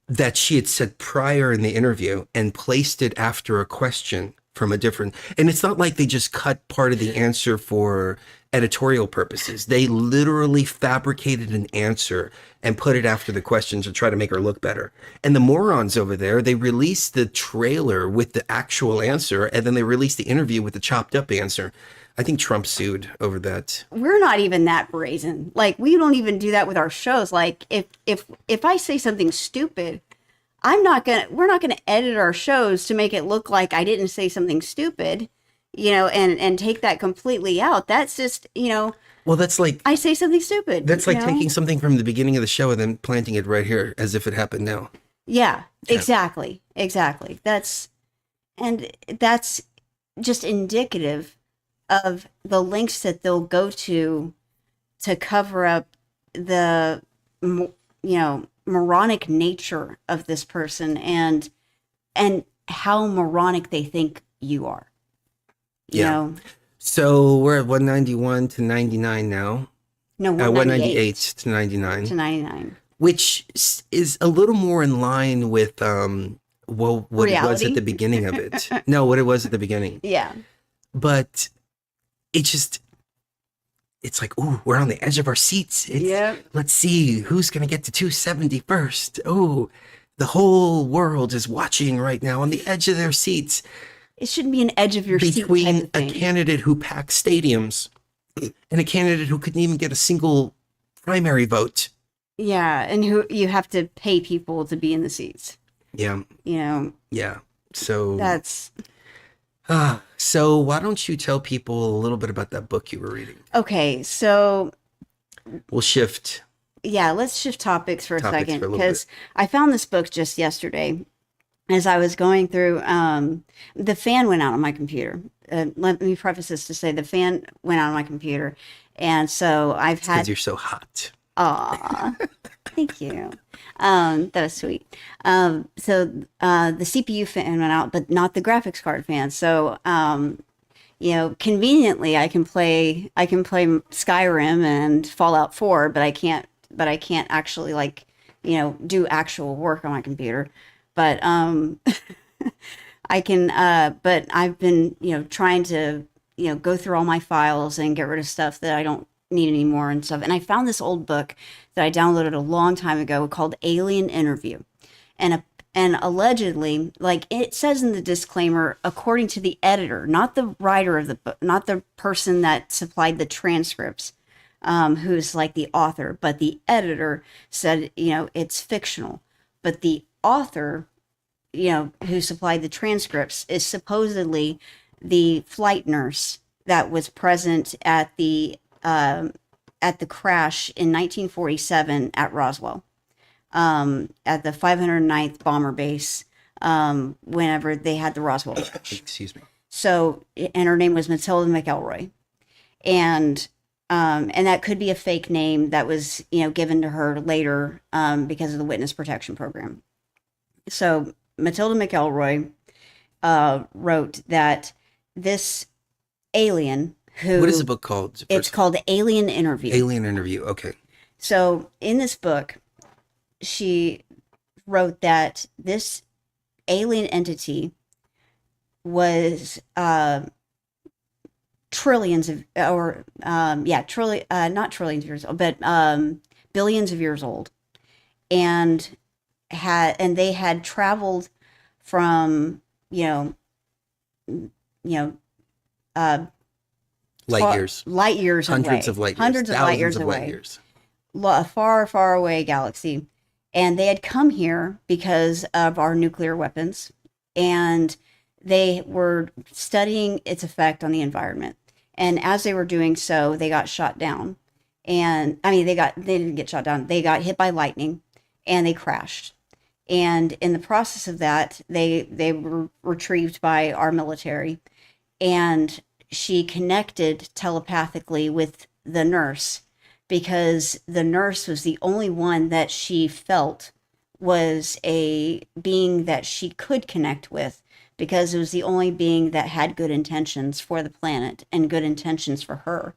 that she had said prior in the interview and placed it after a question from a different, and it's not like they just cut part of the answer for editorial purposes. They literally fabricated an answer and put it after the question to try to make her look better. And the morons over there, they released the trailer with the actual answer, and then they released the interview with the chopped up answer. I think Trump sued over that. We're not even that brazen. Like, we don't even do that with our shows. Like, if I say something stupid, we're not gonna edit our shows to make it look like I didn't say something stupid, and take that completely out. That's just, Well, that's like I say something stupid. that's you like know? taking something from the beginning of the show and then planting it right here as if it happened now. Yeah, Yeah. exactly. That's just indicative of the lengths that they'll go to cover up the moronic nature of this person and how moronic they think you are. You Yeah. know, So we're at 191 to 99 now. no, 198 to 99. to 99. Which is a little more in line with what it was Reality? at the beginning of it. No, what it was at the beginning. Yeah. But it's like, ooh, we're on the edge of our seats. Yep. Let's see who's going to get to 270 first. Oh, the whole world is watching right now on the edge of their seats It shouldn't be an edge of your seat type between of a thing. candidate who packs stadiums and a candidate who couldn't even get a single primary vote. Yeah, and who you have to pay people to be in the seats. Yeah. You know, Yeah. So that's so why don't you tell people a little bit about that book you were reading? okay. So We'll shift. yeah, let's shift topics for a Topics second for a little because I found this book just yesterday as I was going through. The fan went out on my computer. Let me preface this to say the fan went out on my computer, and so I've Because had. you're so hot. Aw, thank you. That was sweet. So the CPU fan went out, but not the graphics card fan. So conveniently, I can play Skyrim and Fallout 4, but I can't actually do actual work on my computer. But I can. But I've been trying to go through all my files and get rid of stuff that I don't need anymore and stuff. And I found this old book that I downloaded a long time ago called Alien Interview. And allegedly, like it says in the disclaimer, according to the editor, not the writer of the book, not the person that supplied the transcripts, who's like the author, but the editor said, it's fictional. But the author, who supplied the transcripts is supposedly the flight nurse that was present at the crash in 1947 at Roswell, at the 509th Bomber Base, whenever they had the Roswell crash. Excuse me. So, and her name was Matilda McElroy, and that could be a fake name that was given to her later because of the witness protection program. So Matilda McElroy wrote that this alien. What is the book called? It's called Alien Interview. Alien Interview. Okay. So in this book, she wrote that this alien entity was trillions of, not trillions of years old, but billions of years old, and they had traveled from Light years. Hundreds of light years away. A far, far away galaxy. And they had come here because of our nuclear weapons. And they were studying its effect on the environment. And as they were doing so, they got shot down. And they didn't get shot down. They got hit by lightning and they crashed. And in the process of that, they were retrieved by our military. And she connected telepathically with the nurse because the nurse was the only one that she felt was a being that she could connect with, because it was the only being that had good intentions for the planet and good intentions for her.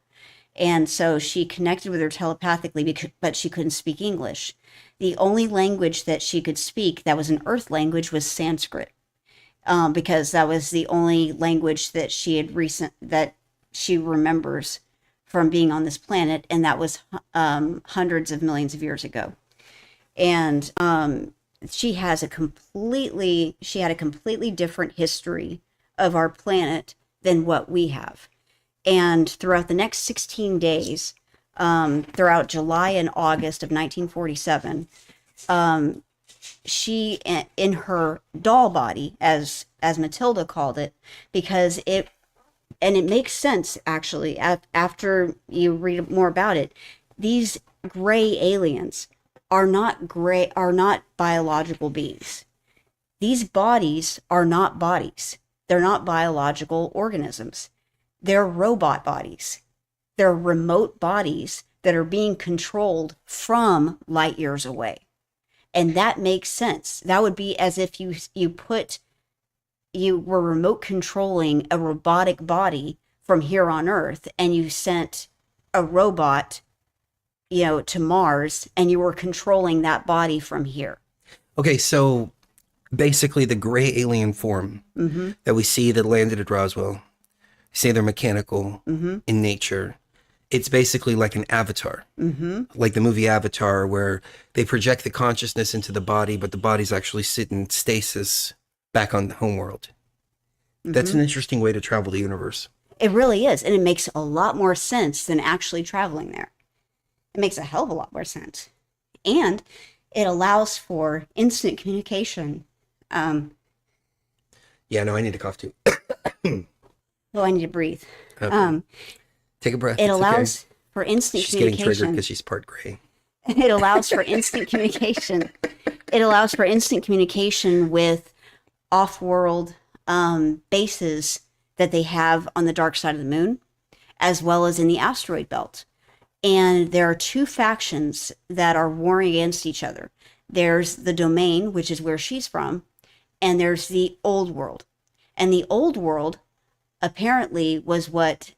And so she connected with her telepathically, but she couldn't speak English. The only language that she could speak that was an earth language was Sanskrit. Because that was the only language that that she remembers from being on this planet, and that was hundreds of millions of years ago. And she had a completely different history of our planet than what we have. And throughout the next 16 days, throughout July and August of 1947, she, in her doll body, as Matilda called it, because and it makes sense actually after you read more about it. These gray aliens are not biological beings. These bodies are not bodies. They're not biological organisms. They're robot bodies. They're remote bodies that are being controlled from light years away. And that makes sense. That would be as if you were remote controlling a robotic body from here on Earth, and you sent a robot, to Mars, and you were controlling that body from here. Okay, so basically the gray alien form that we see that landed at Roswell, say they're mechanical in nature. It's basically like an avatar, like the movie Avatar, where they project the consciousness into the body, but the body's actually sitting in stasis back on the homeworld. That's an interesting way to travel the universe. It really is, and it makes a lot more sense than actually traveling there. It makes a hell of a lot more sense. And it allows for instant communication. Yeah, no, I need to cough too. I need to breathe. Okay. Take a breath. It allows for instant communication. She's getting communication. triggered because she's part gray. It allows for instant communication. It allows for instant communication with off-world bases that they have on the dark side of the moon, as well as in the asteroid belt. And there are two factions that are warring against each other. There's the domain, which is where she's from, and there's the old world. And the old world apparently was what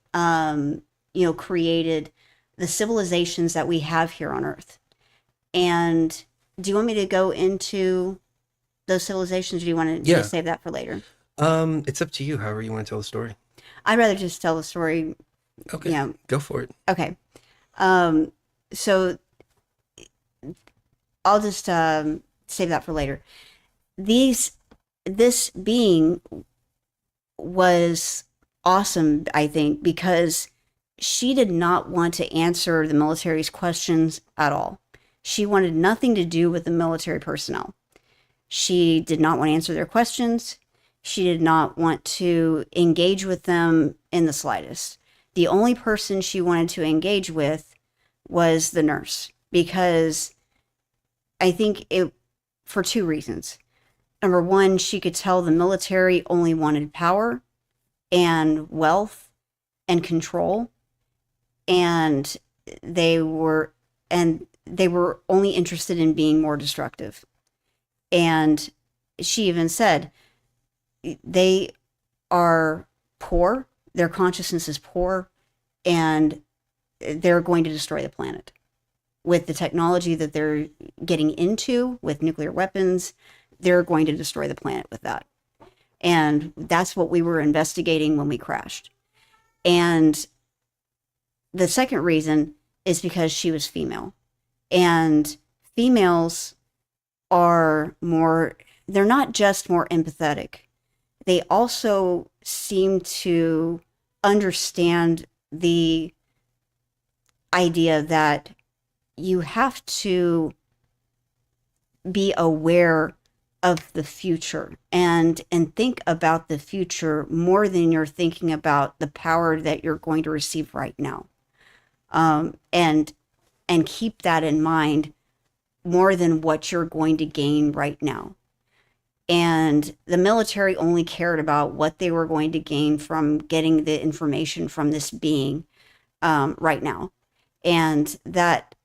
created the civilizations that we have here on Earth. And do you want me to go into those civilizations, or do you want to save that for later? It's up to you, however you want to tell the story. I'd rather just tell the story. Okay, go for it. Okay. So I'll just save that for later. This being was awesome, I think, because she did not want to answer the military's questions at all. She wanted nothing to do with the military personnel. She did not want to answer their questions. She did not want to engage with them in the slightest. The only person she wanted to engage with was the nurse, because I think for two reasons. Number one, she could tell the military only wanted power and wealth and control, and they were only interested in being more destructive. And she even said they are poor, their consciousness is poor, and they're going to destroy the planet with the technology that they're getting into with nuclear weapons. They're going to destroy the planet with that. And that's what we were investigating when we crashed. And the second reason is because she was female. And females are they're not just more empathetic. They also seem to understand the idea that you have to be aware of the future and think about the future more than you're thinking about the power that you're going to receive right now. And keep that in mind more than what you're going to gain right now. And the military only cared about what they were going to gain from getting the information from this being right now. And that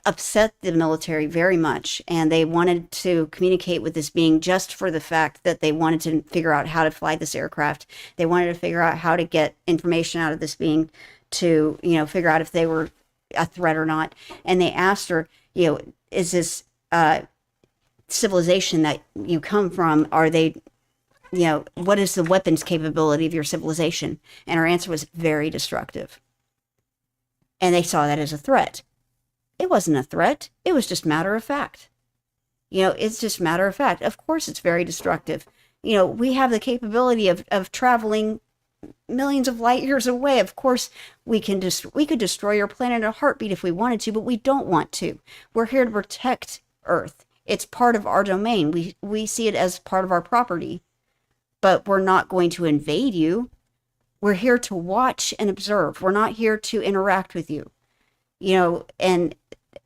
upset the military very much. And they wanted to communicate with this being just for the fact that they wanted to figure out how to fly this aircraft. They wanted to figure out how to get information out of this being to, figure out if they were a threat or not. And they asked her, is this civilization that you come from, are they, what is the weapons capability of your civilization? And her answer was very destructive. And they saw that as a threat. It wasn't a threat. It was just matter of fact. It's just matter of fact. Of course, it's very destructive. We have the capability of traveling millions of light years away. Of course, we could destroy your planet in a heartbeat if we wanted to, but we don't want to. We're here to protect Earth. It's part of our domain. We see it as part of our property, but we're not going to invade you. We're here to watch and observe. We're not here to interact with you. And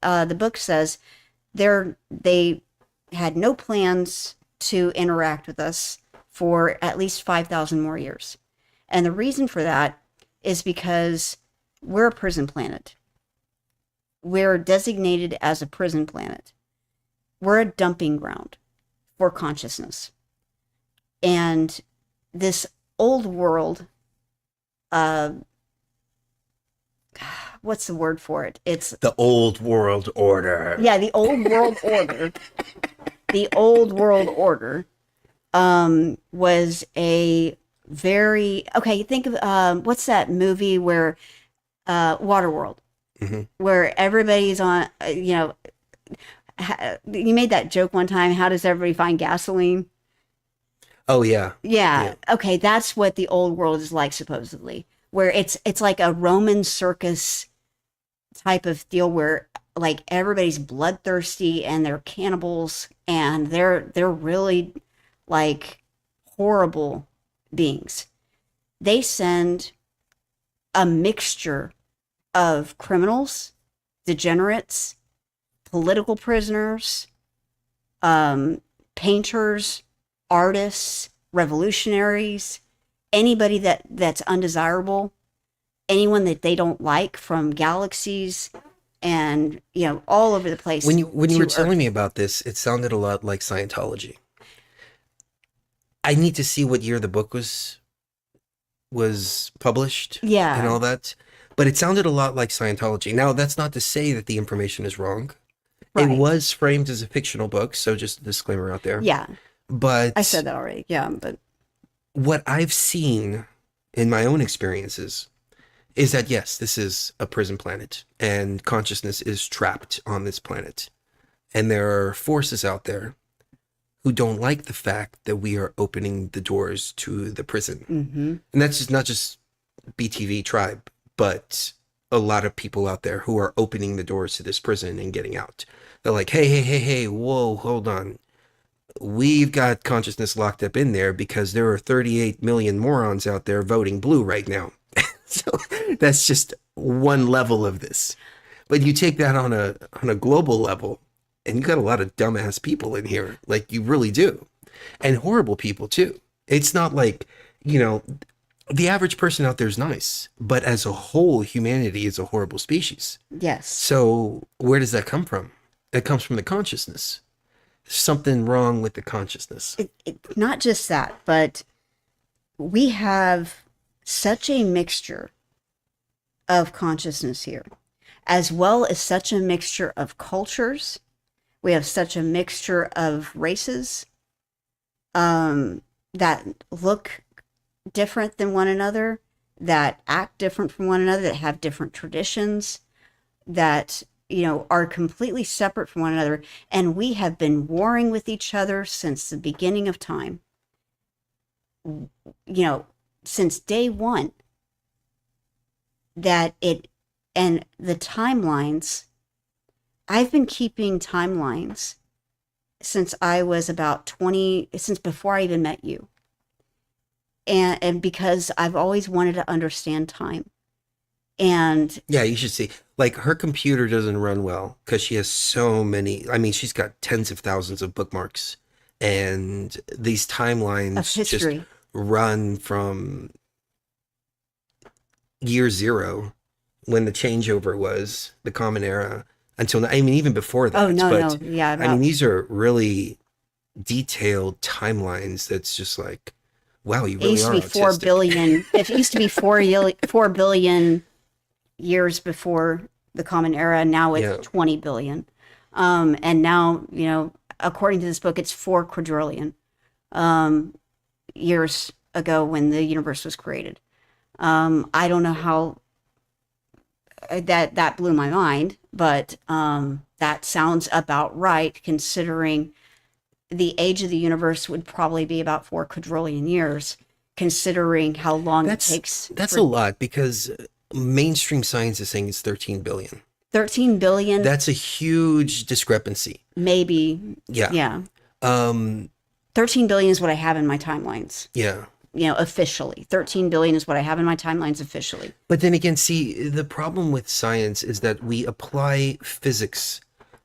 the book says they had no plans to interact with us for at least 5,000 more years. And the reason for that is because we're a prison planet. We're designated as a prison planet. We're a dumping ground for consciousness. And this old world, what's the word for it? It's the old world order. Yeah, the old world order. The old world order was a very think of what's that movie where Waterworld, where everybody's on. You made that joke one time. How does everybody find gasoline? Oh yeah. Yeah. Okay, that's what the old world is like, supposedly, where it's like a Roman circus type of deal where like everybody's bloodthirsty and they're cannibals and they're really like horrible beings. They send a mixture of criminals, degenerates, political prisoners, painters, artists, revolutionaries, anybody that's undesirable, anyone that they don't like, from galaxies and all over the place. When you were telling me about this, it sounded a lot like Scientology. I need to see what year the book was published, and all that. But it sounded a lot like Scientology. Now, that's not to say that the information is wrong. Right. It was framed as a fictional book, so just a disclaimer out there. Yeah. But I said that already. Yeah, but what I've seen in my own experiences is that, yes, this is a prison planet and consciousness is trapped on this planet. And there are forces out there who don't like the fact that we are opening the doors to the prison. Mm-hmm. And that's just not just BTV tribe, but a lot of people out there who are opening the doors to this prison and getting out. They're like, hey, whoa, hold on. We've got consciousness locked up in there because there are 38 million morons out there voting blue right now. So that's just one level of this. But you take that on a global level, and you got a lot of dumbass people in here. Like, you really do. And horrible people too. It's not like, the average person out there is nice, but as a whole, humanity is a horrible species. Yes. So where does that come from? It comes from the consciousness. There's something wrong with the consciousness. Not just that, but we have such a mixture of consciousness here, as well as such a mixture of cultures. We have such a mixture of races that look different than one another, that act different from one another, that have different traditions, that are completely separate from one another. And we have been warring with each other since the beginning of time. Since day one. And the timelines, I've been keeping timelines since I was about 20, since before I even met you. And because I've always wanted to understand time. And yeah, you should see, like, her computer doesn't run well because she has so many. I mean, she's got tens of thousands of bookmarks, and these timelines just run from year zero, when the changeover was the common era, until now. I mean, even before that. Oh, no. Yeah. I mean, these are really detailed timelines. That's just like, wow, you really are autistic. 4 billion. It used to be 4 billion years before the common era. Now it's 20 billion. And now, according to this book, it's 4 quadrillion years ago when the universe was created. I don't know how that blew my mind, but that sounds about right, considering the age of the universe would probably be about 4 quadrillion years, considering how long it takes. That's a lot, because mainstream science is saying it's 13 billion. 13 billion? That's a huge discrepancy. Maybe. Yeah. Yeah. 13 billion is what I have in my timelines. Yeah. officially 13 billion is what I have in my timelines officially. But then again, see, the problem with science is that we apply physics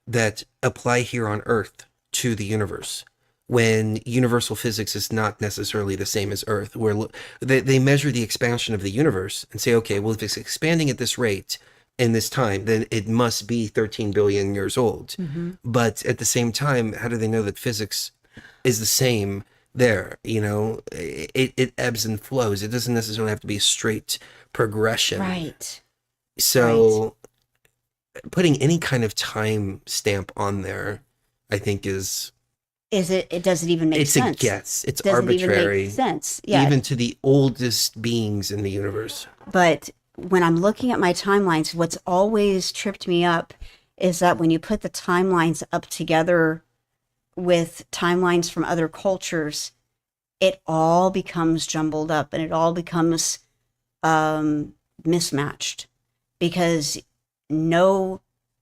that apply here on Earth to the universe, when universal physics is not necessarily the same as Earth, where they measure the expansion of the universe and say, okay, well, if it's expanding at this rate in this time, then it must be 13 billion years old. But at the same time, how do they know that physics is the same there? It ebbs and flows. It doesn't necessarily have to be a straight progression. Right. So putting any kind of time stamp on there, I think is it doesn't even make sense. It's a guess. It's doesn't arbitrary. Even make sense. Yeah. Even to the oldest beings in the universe. But when I'm looking at my timelines, what's always tripped me up is that when you put the timelines up together with timelines from other cultures, it all becomes jumbled up and it all becomes mismatched, because no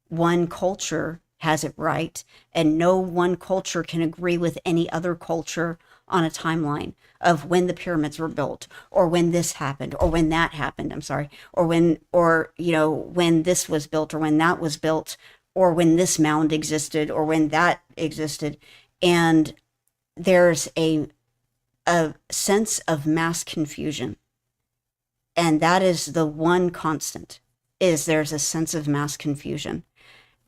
one culture has it right, and no one culture can agree with any other culture on a timeline of when the pyramids were built, or when this happened, or when that happened. I'm sorry, or when this was built, or when that was built, or when this mound existed, or when that existed. And there's a sense of mass confusion, and that is the one constant. Is there's a sense of mass confusion.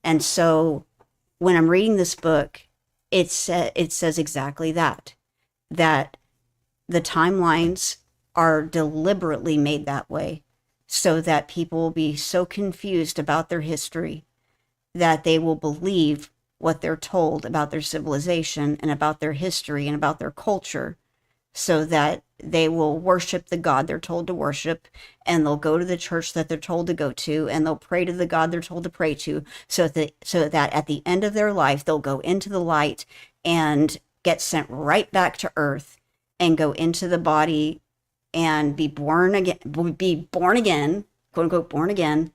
And so when I'm reading this book, it says exactly that the timelines are deliberately made that way so that people will be so confused about their history that they will believe what they're told about their civilization and about their history and about their culture, so that they will worship the God they're told to worship, and they'll go to the church that they're told to go to, and they'll pray to the God they're told to pray to, so that at the end of their life, they'll go into the light and get sent right back to earth and go into the body and be born again, quote unquote, born again,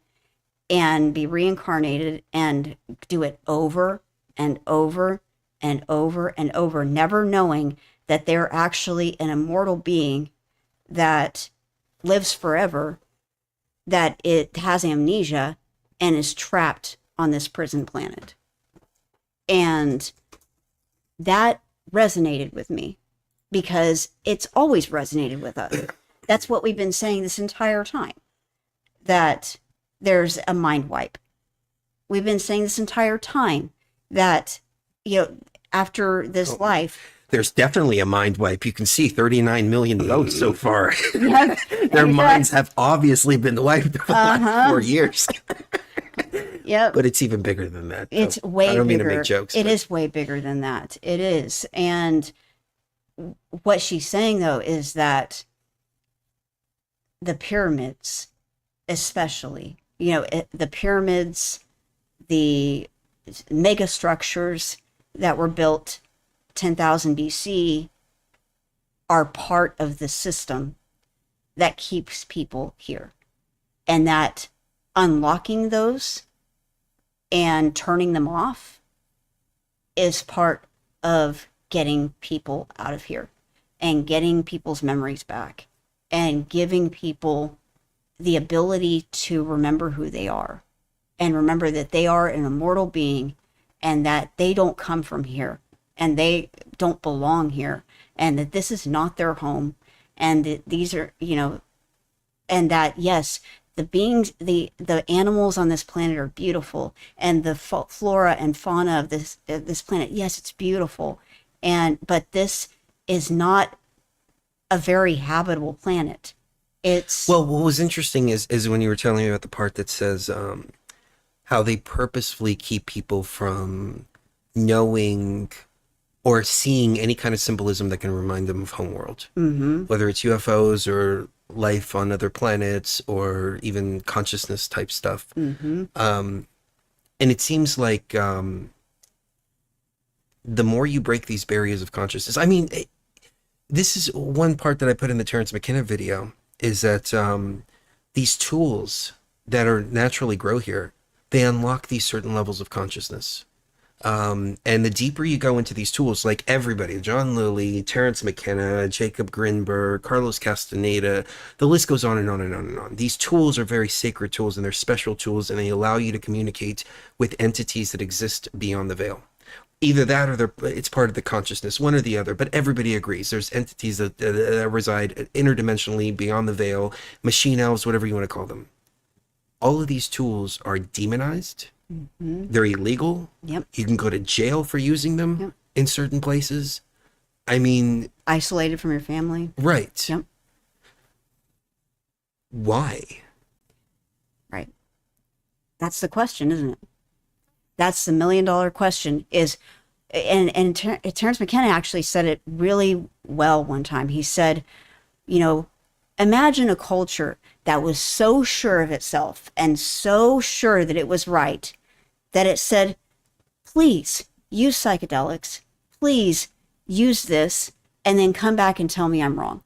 and be reincarnated and do it over and over and over and over, never knowing that they're actually an immortal being that lives forever, that it has amnesia and is trapped on this prison planet. And that resonated with me, because it's always resonated with us. That's what we've been saying this entire time, that there's a mind wipe. We've been saying this entire time that, after this life, there's definitely a mind wipe. You can see 39 million votes so far. Their minds have obviously been wiped for the last 4 years. Yep. But it's even bigger than that. It's way bigger. I don't mean to make jokes. It is way bigger than that. It is. And what she's saying, though, is that the pyramids, especially, the pyramids, the mega structures that were built 10,000 BC are part of the system that keeps people here, and that unlocking those and turning them off is part of getting people out of here and getting people's memories back and giving people the ability to remember who they are and remember that they are an immortal being and that they don't come from here and they don't belong here, and that this is not their home, and that these are, and that, yes, the beings, the animals on this planet are beautiful, and the flora and fauna of this planet, yes, it's beautiful, but this is not a very habitable planet. Well, what was interesting is when you were telling me about the part that says how they purposefully keep people from knowing or seeing any kind of symbolism that can remind them of homeworld, whether it's UFOs or life on other planets or even consciousness type stuff. And it seems like the more you break these barriers of consciousness, I mean, this is one part that I put in the Terrence McKenna video, is that these tools that are naturally grow here, they unlock these certain levels of consciousness. And the deeper you go into these tools, like everybody, John Lilly, Terrence McKenna, Jacob Grinberg, Carlos Castaneda, the list goes on and on and on and on. These tools are very sacred tools, and they're special tools, and they allow you to communicate with entities that exist beyond the veil. Either that or it's part of the consciousness, one or the other, but everybody agrees. There's entities that reside interdimensionally beyond the veil, machine elves, whatever you want to call them. All of these tools are demonized. They're illegal. Yep. You can go to jail for using them in certain places. I mean, Isolated from your family. right. Yep. Why? Right. That's the question, isn't it? That's the $1 million question is, and Terrence McKenna actually said it really well one time. He said, you know, imagine a culture that was so sure of itself and so sure that it was right that it said, please use psychedelics, please use this, and then come back and tell me I'm wrong.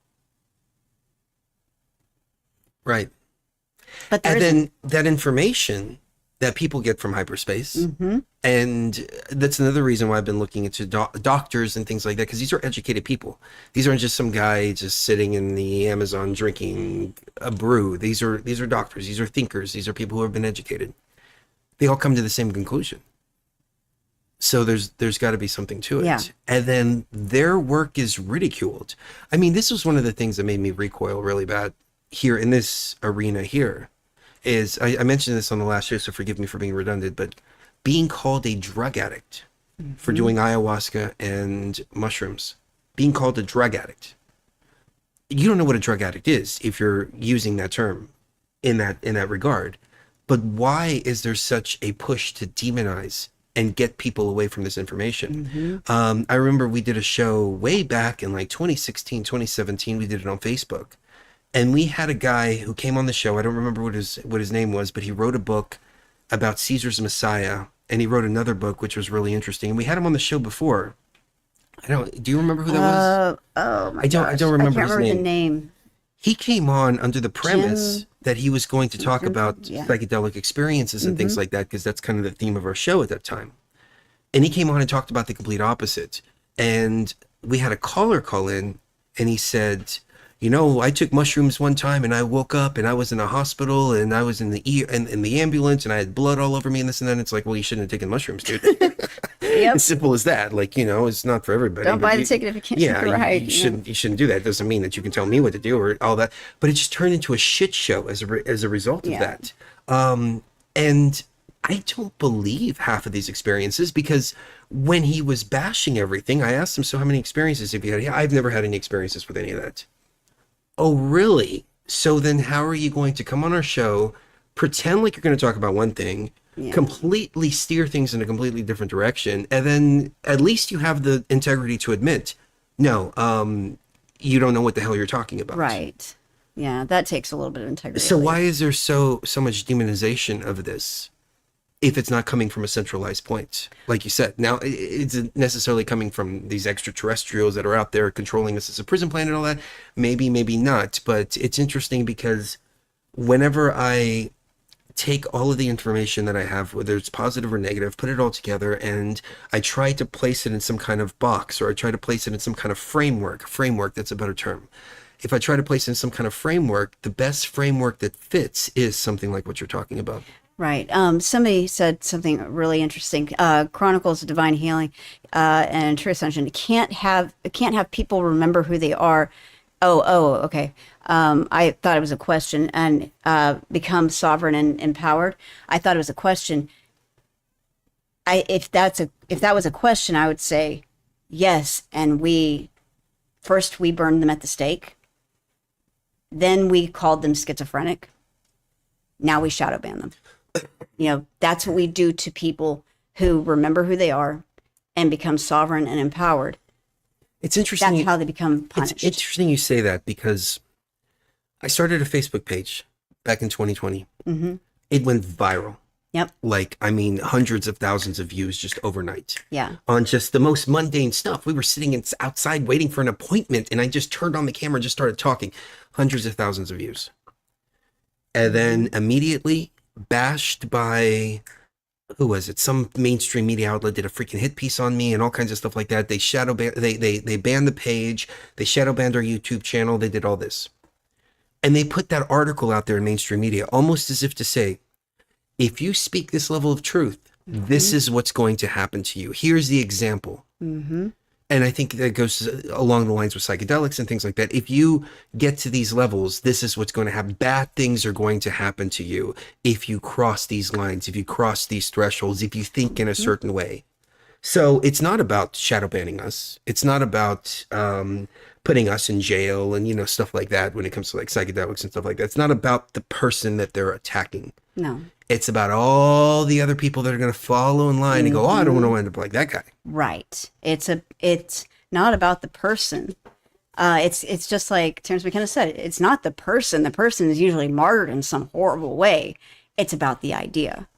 Right. But there And isn't. then that information that people get from hyperspace, Mm-hmm. and that's another reason why I've been looking into doctors and things like that, because these are educated people. These aren't just some guy just sitting in the Amazon drinking a brew. These are doctors. These are thinkers. These are people who have been educated. They all come to the same conclusion. So there's got to be something to it. Yeah. And then their work is ridiculed. I mean, this was one of the things that made me recoil really bad here in this arena here. Is I mentioned this on the last show, so forgive me for being redundant, but being called a drug addict for doing ayahuasca and mushrooms, being called a drug addict. You don't know what a drug addict is if you're using that term in that regard. But why is there such a push to demonize and get people away from this information? I remember we did a show way back in like 2016, 2017. We did it on Facebook. And we had a guy who came on the show. I don't remember what his name was, but he wrote a book about Caesar's Messiah, and he wrote another book which was really interesting. And we had him on the show before. Do you remember who that was? Oh my I don't remember I can't his remember name. the name. He came on under the premise that he was going to talk about yeah. psychedelic experiences and things like that, because that's kind of the theme of our show at that time. And he came on and talked about the complete opposite. And we had a caller call in, and he said, you know, I took mushrooms one time and I woke up and I was in a hospital and I was in the ambulance and I had blood all over me and this and that. It's like, well, you shouldn't have taken mushrooms, dude. Yep. As simple as that. Like, you know, it's not for everybody. Don't but buy the ticket if you can't. Yeah, Right. you shouldn't do that. It doesn't mean that you can tell me what to do or all that. But it just turned into a shit show as a result of Yeah. that. And I don't believe half of these experiences, because when he was bashing everything, I asked him, so how many experiences have you had? Yeah, I've never had any experiences with any of that. Oh, really? So then how are you going to come on our show, pretend like you're going to talk about one thing, completely steer things in a completely different direction, and then at least you have the integrity to admit, no, you don't know what the hell you're talking about. Right. Yeah, that takes a little bit of integrity. So why is there so much demonization of this if it's not coming from a centralized point? Like you said, now it's necessarily coming from these extraterrestrials that are out there controlling us as a prison planet and all that. Maybe not. But it's interesting because whenever I take all of the information that I have, whether it's positive or negative, put it all together, and I try to place it in some kind of box, or I try to place it in some kind of framework, that's a better term. If I try to place it in some kind of framework, the best framework that fits is something like what you're talking about. Right. Somebody said something really interesting. Chronicles of Divine Healing and True Ascension. It can't have people remember who they are. Oh, okay. I thought it was a question. And become sovereign and empowered. I thought it was a question. If that was a question, I would say yes. And we burned them at the stake. Then we called them schizophrenic. Now we shadow ban them. You know, that's what we do to people who remember who they are and become sovereign and empowered. It's interesting. That's how they become punished. It's interesting you say that, because I started a Facebook page back in 2020. Mm-hmm. It went viral. Yep. Like, I mean, hundreds of thousands of views just overnight. Yeah. On just the most mundane stuff. We were sitting outside waiting for an appointment, and I just turned on the camera and just started talking. Hundreds of thousands of views. And then immediately bashed by who was it? Some mainstream media outlet did a freaking hit piece on me and all kinds of stuff like that. They shadow ban, they banned the page. They shadow banned our YouTube channel. They did all this. And they put that article out there in mainstream media, almost as if to say, if you speak this level of truth, this is what's going to happen to you. Here's the example. And I think that goes along the lines with psychedelics and things like that. If you get to these levels, this is what's going to happen. Bad things are going to happen to you if you cross these lines, if you cross these thresholds, if you think in a certain way. So it's not about shadow banning us. It's not about putting us in jail and, you know, stuff like that when it comes to like psychedelics and stuff like that. It's not about the person that they're attacking. No. It's about all the other people that are going to follow in line and go, oh, I don't want to end up like that guy. Right. It's not about the person. It's just like Terence McKenna said, it's not the person. The person is usually martyred in some horrible way. It's about the idea.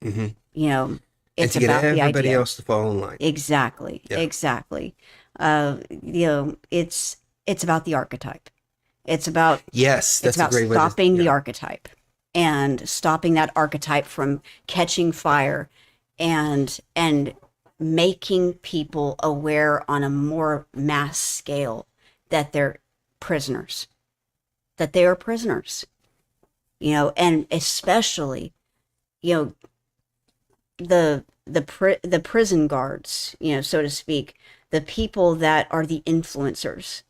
You know, it's and to about get the everybody idea. else to fall in line. Exactly. Yeah. Exactly. You know, it's about the archetype. It's about Yes, that's it's about a great way to stopping the archetype and stopping that archetype from catching fire and making people aware on a more mass scale that they're prisoners, that they are prisoners, you know, and especially, you know, the prison guards, you know, so to speak, the people that are the influencers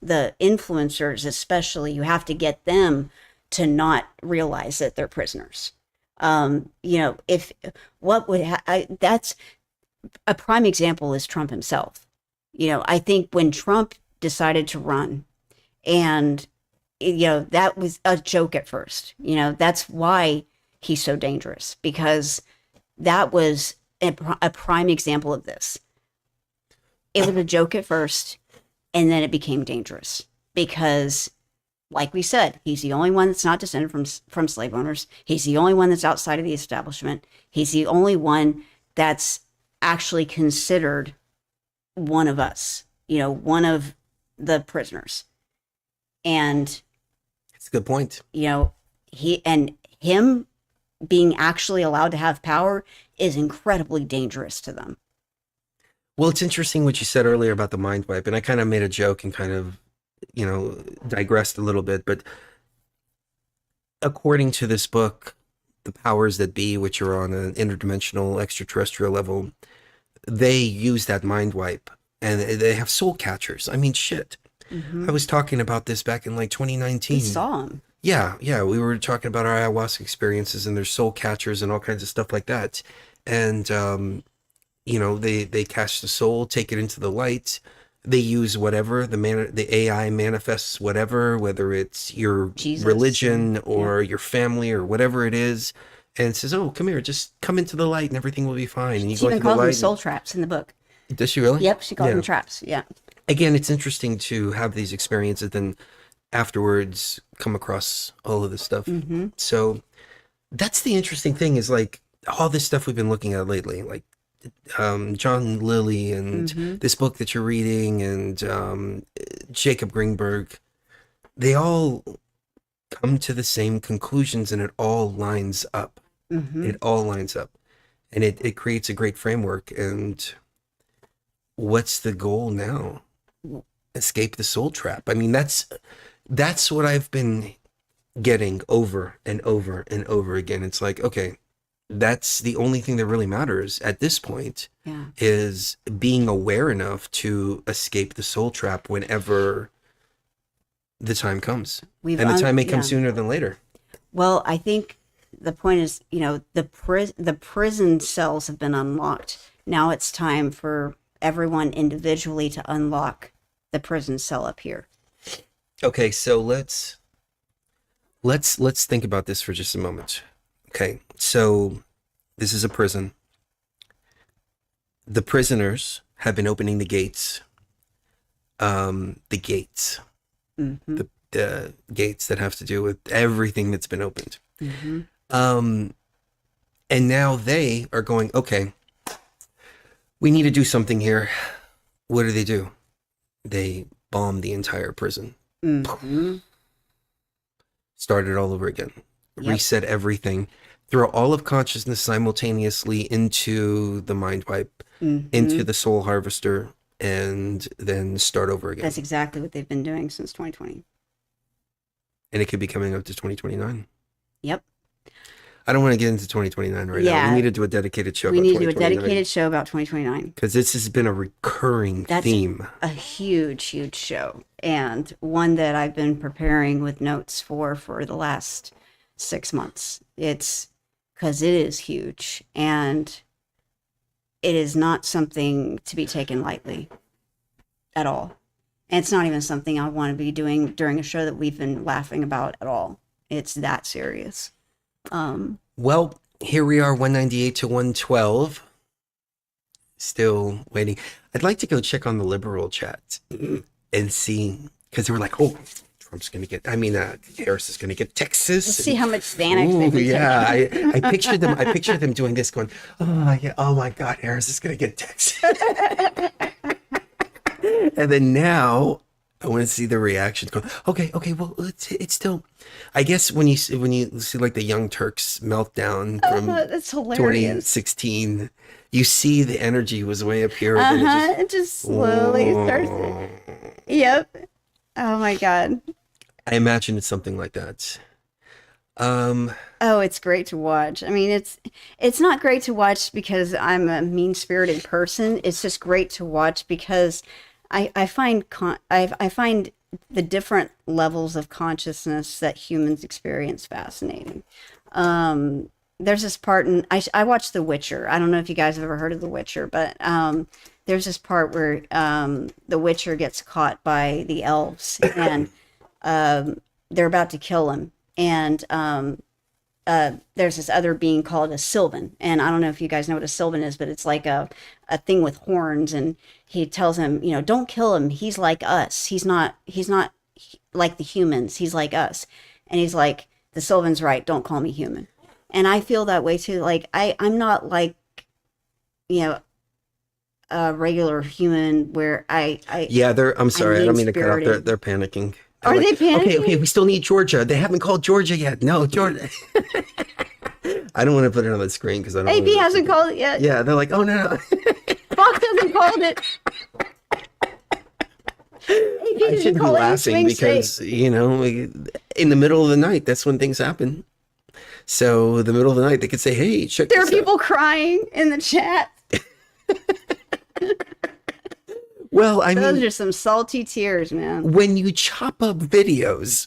especially, you have to get them to not realize that they're prisoners. You know, that's a prime example is Trump himself. You know, I think when Trump decided to run, and, you know, that was a joke at first, you know, that's why he's so dangerous, because that was a prime example of this. It was a joke at first, and then it became dangerous because, like we said, he's the only one that's not descended from slave owners. He's the only one that's outside of the establishment. He's the only one that's actually considered one of us, you know, one of the prisoners. And It's a good point. you know, him being actually allowed to have power is incredibly dangerous to them. Well, it's interesting what you said earlier about the mind wipe, and I kind of made a joke and kind of, you know, digressed a little bit, but according to this book, the powers that be, which are on an interdimensional extraterrestrial level, they use that mind wipe, and they have soul catchers. I mean, shit. I was talking about this back in like 2019. We saw him. Yeah, we were talking about our ayahuasca experiences and their soul catchers and all kinds of stuff like that. And, you know, they catch the soul, take it into the light. They use whatever, the AI manifests whatever, whether it's your Jesus. religion or your family or whatever it is. And it says, oh, come here, just come into the light and everything will be fine. And you She go even into the calls them light. soul traps in the book. Does she really? Yep, she calls Yeah. them traps. Yeah. Again, it's interesting to have these experiences, then afterwards come across all of this stuff. So that's the interesting thing, is like all this stuff we've been looking at lately, like John Lilly and this book that you're reading and Jacob Greenberg, they all come to the same conclusions, and it all lines up. It all lines up, and it creates a great framework. And what's the goal now? Escape the soul trap. I mean, that's what I've been getting over and over and over again. It's like, okay, that's the only thing that really matters at this point, is being aware enough to escape the soul trap whenever the time comes. And the time may come sooner than later. Well, I think the point is, you know, the prison cells have been unlocked. Now it's time for everyone individually to unlock the prison cell up here. Okay, so let's think about this for just a moment. Okay, so this is a prison. The prisoners have been opening the gates. The gates that have to do with everything that's been opened. And now they are going, okay, we need to do something here. What do? They bomb the entire prison. Start it all over again. Reset everything. throw all of consciousness simultaneously into the mind pipe, into the soul harvester, and then start over again. That's exactly what they've been doing since 2020. And it could be coming up to 2029. Yep. I don't want to get into 2029 right now. We need to do a dedicated show We about need to do a 2029. dedicated show about 2029. Because this has been a recurring That's theme. a huge, huge show. And one that I've been preparing with notes for the last 6 months. It's because it is huge. And it is not something to be taken lightly at all. And it's not even something I want to be doing during a show that we've been laughing about at all. It's that serious. Well, here we are, 198 to 112. Still waiting. I'd like to go check on the liberal chat and see, because they were like, oh, Trump's going to get, Harris is going to get Texas. Let's see how much Xanax they've been taking. I pictured them doing this going, oh my God, Harris is going to get Texas. And then now I want to see the reaction. Going, okay, well, it's still. I guess when you see like the Young Turks meltdown from that's hilarious. 2016, you see the energy was way up here. It just slowly starts. Yep. Oh my God. I imagine it's something like that. Oh, it's great to watch. I mean, it's not great to watch because I'm a mean-spirited person. It's just great to watch because I find the different levels of consciousness that humans experience fascinating. There's this part in I watched The Witcher. I don't know if you guys have ever heard of The Witcher, but there's this part where the Witcher gets caught by the elves and they're about to kill him. And there's this other being called a Sylvan. And I don't know if you guys know what a Sylvan is, but it's like a thing with horns. And he tells him, don't kill him. He's like us. He's not like the humans. He's like us. And he's like, the Sylvan's right. Don't call me human. And I feel that way too. Like I'm not like, a regular human where I'm sorry. I don't mean to cut off. They're panicking. Are they panicking? Okay, we still need Georgia. They haven't called Georgia yet. No, Georgia. I don't want to put it on the screen because I don't. AB hasn't called it yet. Yeah, they're like, oh no. Fox hasn't called it. I should be laughing because in the middle of the night, that's when things happen. So the middle of the night, they could say, "Hey, check this out." There are people crying in the chat. Well, those are some salty tears, man. When you chop up videos,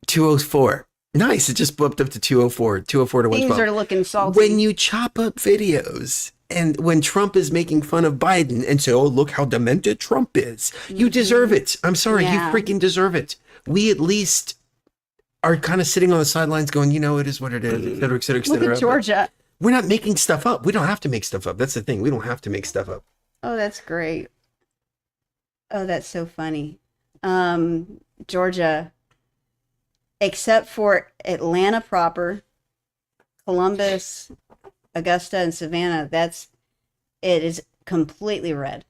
204. Nice, it just bumped up to 204 to 112. Things are looking salty. When you chop up videos, and when Trump is making fun of Biden and say, oh, look how demented Trump is. You deserve it. I'm sorry, you freaking deserve it. We at least are kind of sitting on the sidelines going, it is what it is, et cetera, et cetera, et cetera. Look at Georgia. We're not making stuff up. We don't have to make stuff up. That's the thing. We don't have to make stuff up. Oh, that's great. Oh, that's so funny. Georgia, except for Atlanta proper, Columbus, Augusta, and Savannah, it is completely red.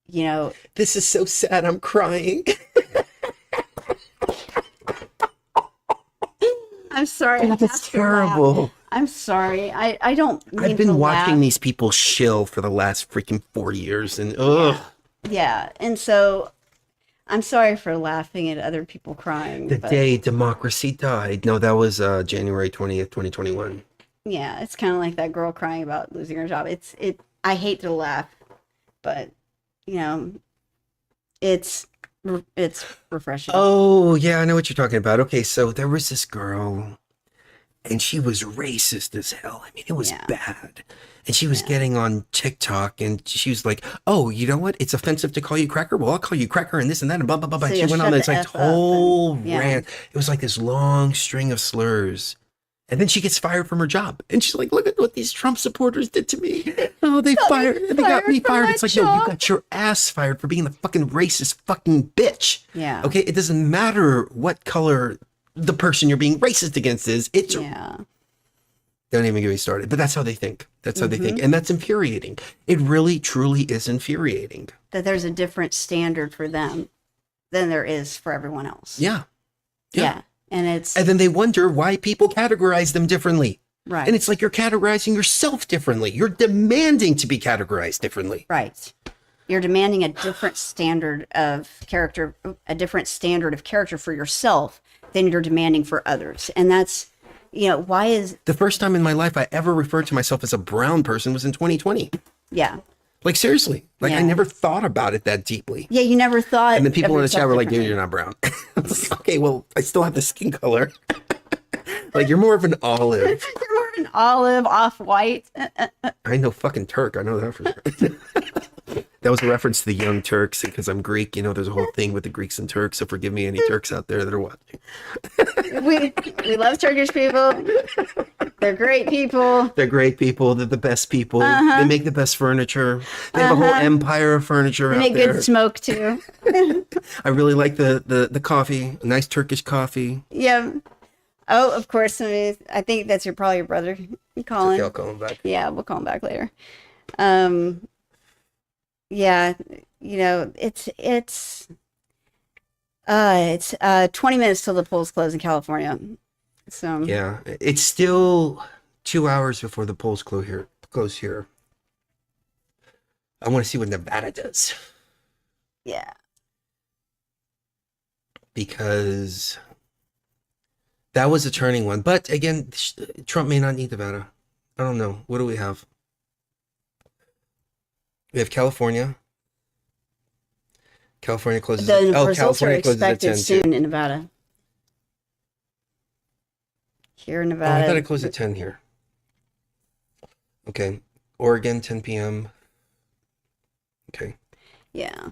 This is so sad. I'm crying. I'm sorry. That's terrible. I'm sorry. I don't mean I've been to watching laugh. these people shill for the last freaking 4 years and ugh. Yeah, and so I'm sorry for laughing at other people crying. The day democracy died. No, that was January 20th, 2021. Yeah, it's kind of like that girl crying about losing her job. I hate to laugh, but it's refreshing. Oh, yeah, I know what you're talking about. Okay, so there was this girl and she was racist as hell. I mean, it was bad. And she was getting on TikTok and she was like, oh, you know what? It's offensive to call you cracker. Well, I'll call you cracker and this and that and blah, blah, blah. So and she went on this like whole and, rant. It was like this long string of slurs. And then she gets fired from her job. And she's like, look at what these Trump supporters did to me. Oh, they got me fired. It's like, no, you got your ass fired for being the fucking racist fucking bitch. Yeah. Okay, it doesn't matter what color the person you're being racist against is. It's Don't even get me started. But that's how they think. That's how they think. And that's infuriating. It really, truly is infuriating. That there's a different standard for them than there is for everyone else. Yeah. Yeah. And then they wonder why people categorize them differently. Right. And it's like you're categorizing yourself differently. You're demanding to be categorized differently. Right. You're demanding a different standard of character, for yourself than you're demanding for others. And that's, why is... The first time in my life I ever referred to myself as a brown person was in 2020. Yeah. Like, seriously. Like, Yeah. I never thought about it that deeply. Yeah, you never thought... And then people of in the chat were like, dude, yourself you're not brown. I was like, okay, well, I still have the skin color. Like, you're more of an olive. differently. You're more of an olive, off-white. I know fucking Turk. I know that for sure. That was a reference to the Young Turks because I'm Greek. There's a whole thing with the Greeks and Turks. So forgive me, any Turks out there that are watching. We love Turkish people. They're great people. They're great people. They're the best people. They make the best furniture. They have a whole empire of furniture They out make there. good smoke, too. I really like the coffee. A nice Turkish coffee. Yeah. Oh, of course. I think that's probably your brother, Colin. Okay, I'll call him back. Yeah, we'll call him back later. Yeah, it's 20 minutes till the polls close in California. So Yeah, it's still 2 hours before the polls close here. I want to see what Nevada does. yeah. Because that was a turning one. But again, Trump may not need Nevada. I don't know. What do we have? We have California. California closes The at, results California are closes at expected 10 soon too. in Nevada. Here in Oh, Nevada. I thought it closed at 10 here. Okay. Oregon, 10 p.m. Okay. Yeah.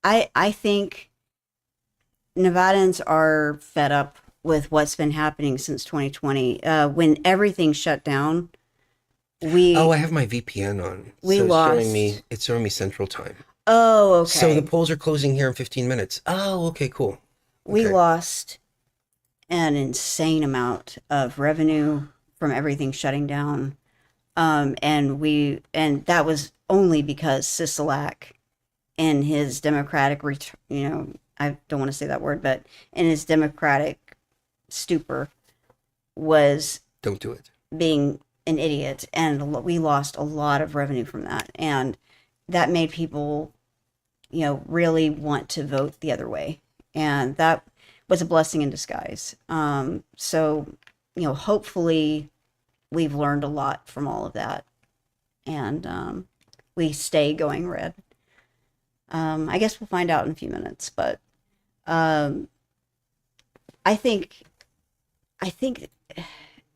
I think Nevadans are fed up with what's been happening since 2020. When everything shut down, I have my VPN on. We so lost. It's showing me Central Time. Oh, okay. So the polls are closing here in 15 minutes. Oh, okay, cool. We Okay. lost an insane amount of revenue from everything shutting down. And that was only because Sisolak and his democratic, I don't want to say that word, but in his democratic stupor was Don't do it. being an idiot. And we lost a lot of revenue from that. And that made people, really want to vote the other way. And that was a blessing in disguise. So, hopefully we've learned a lot from all of that. And we stay going red. I guess we'll find out in a few minutes, but I think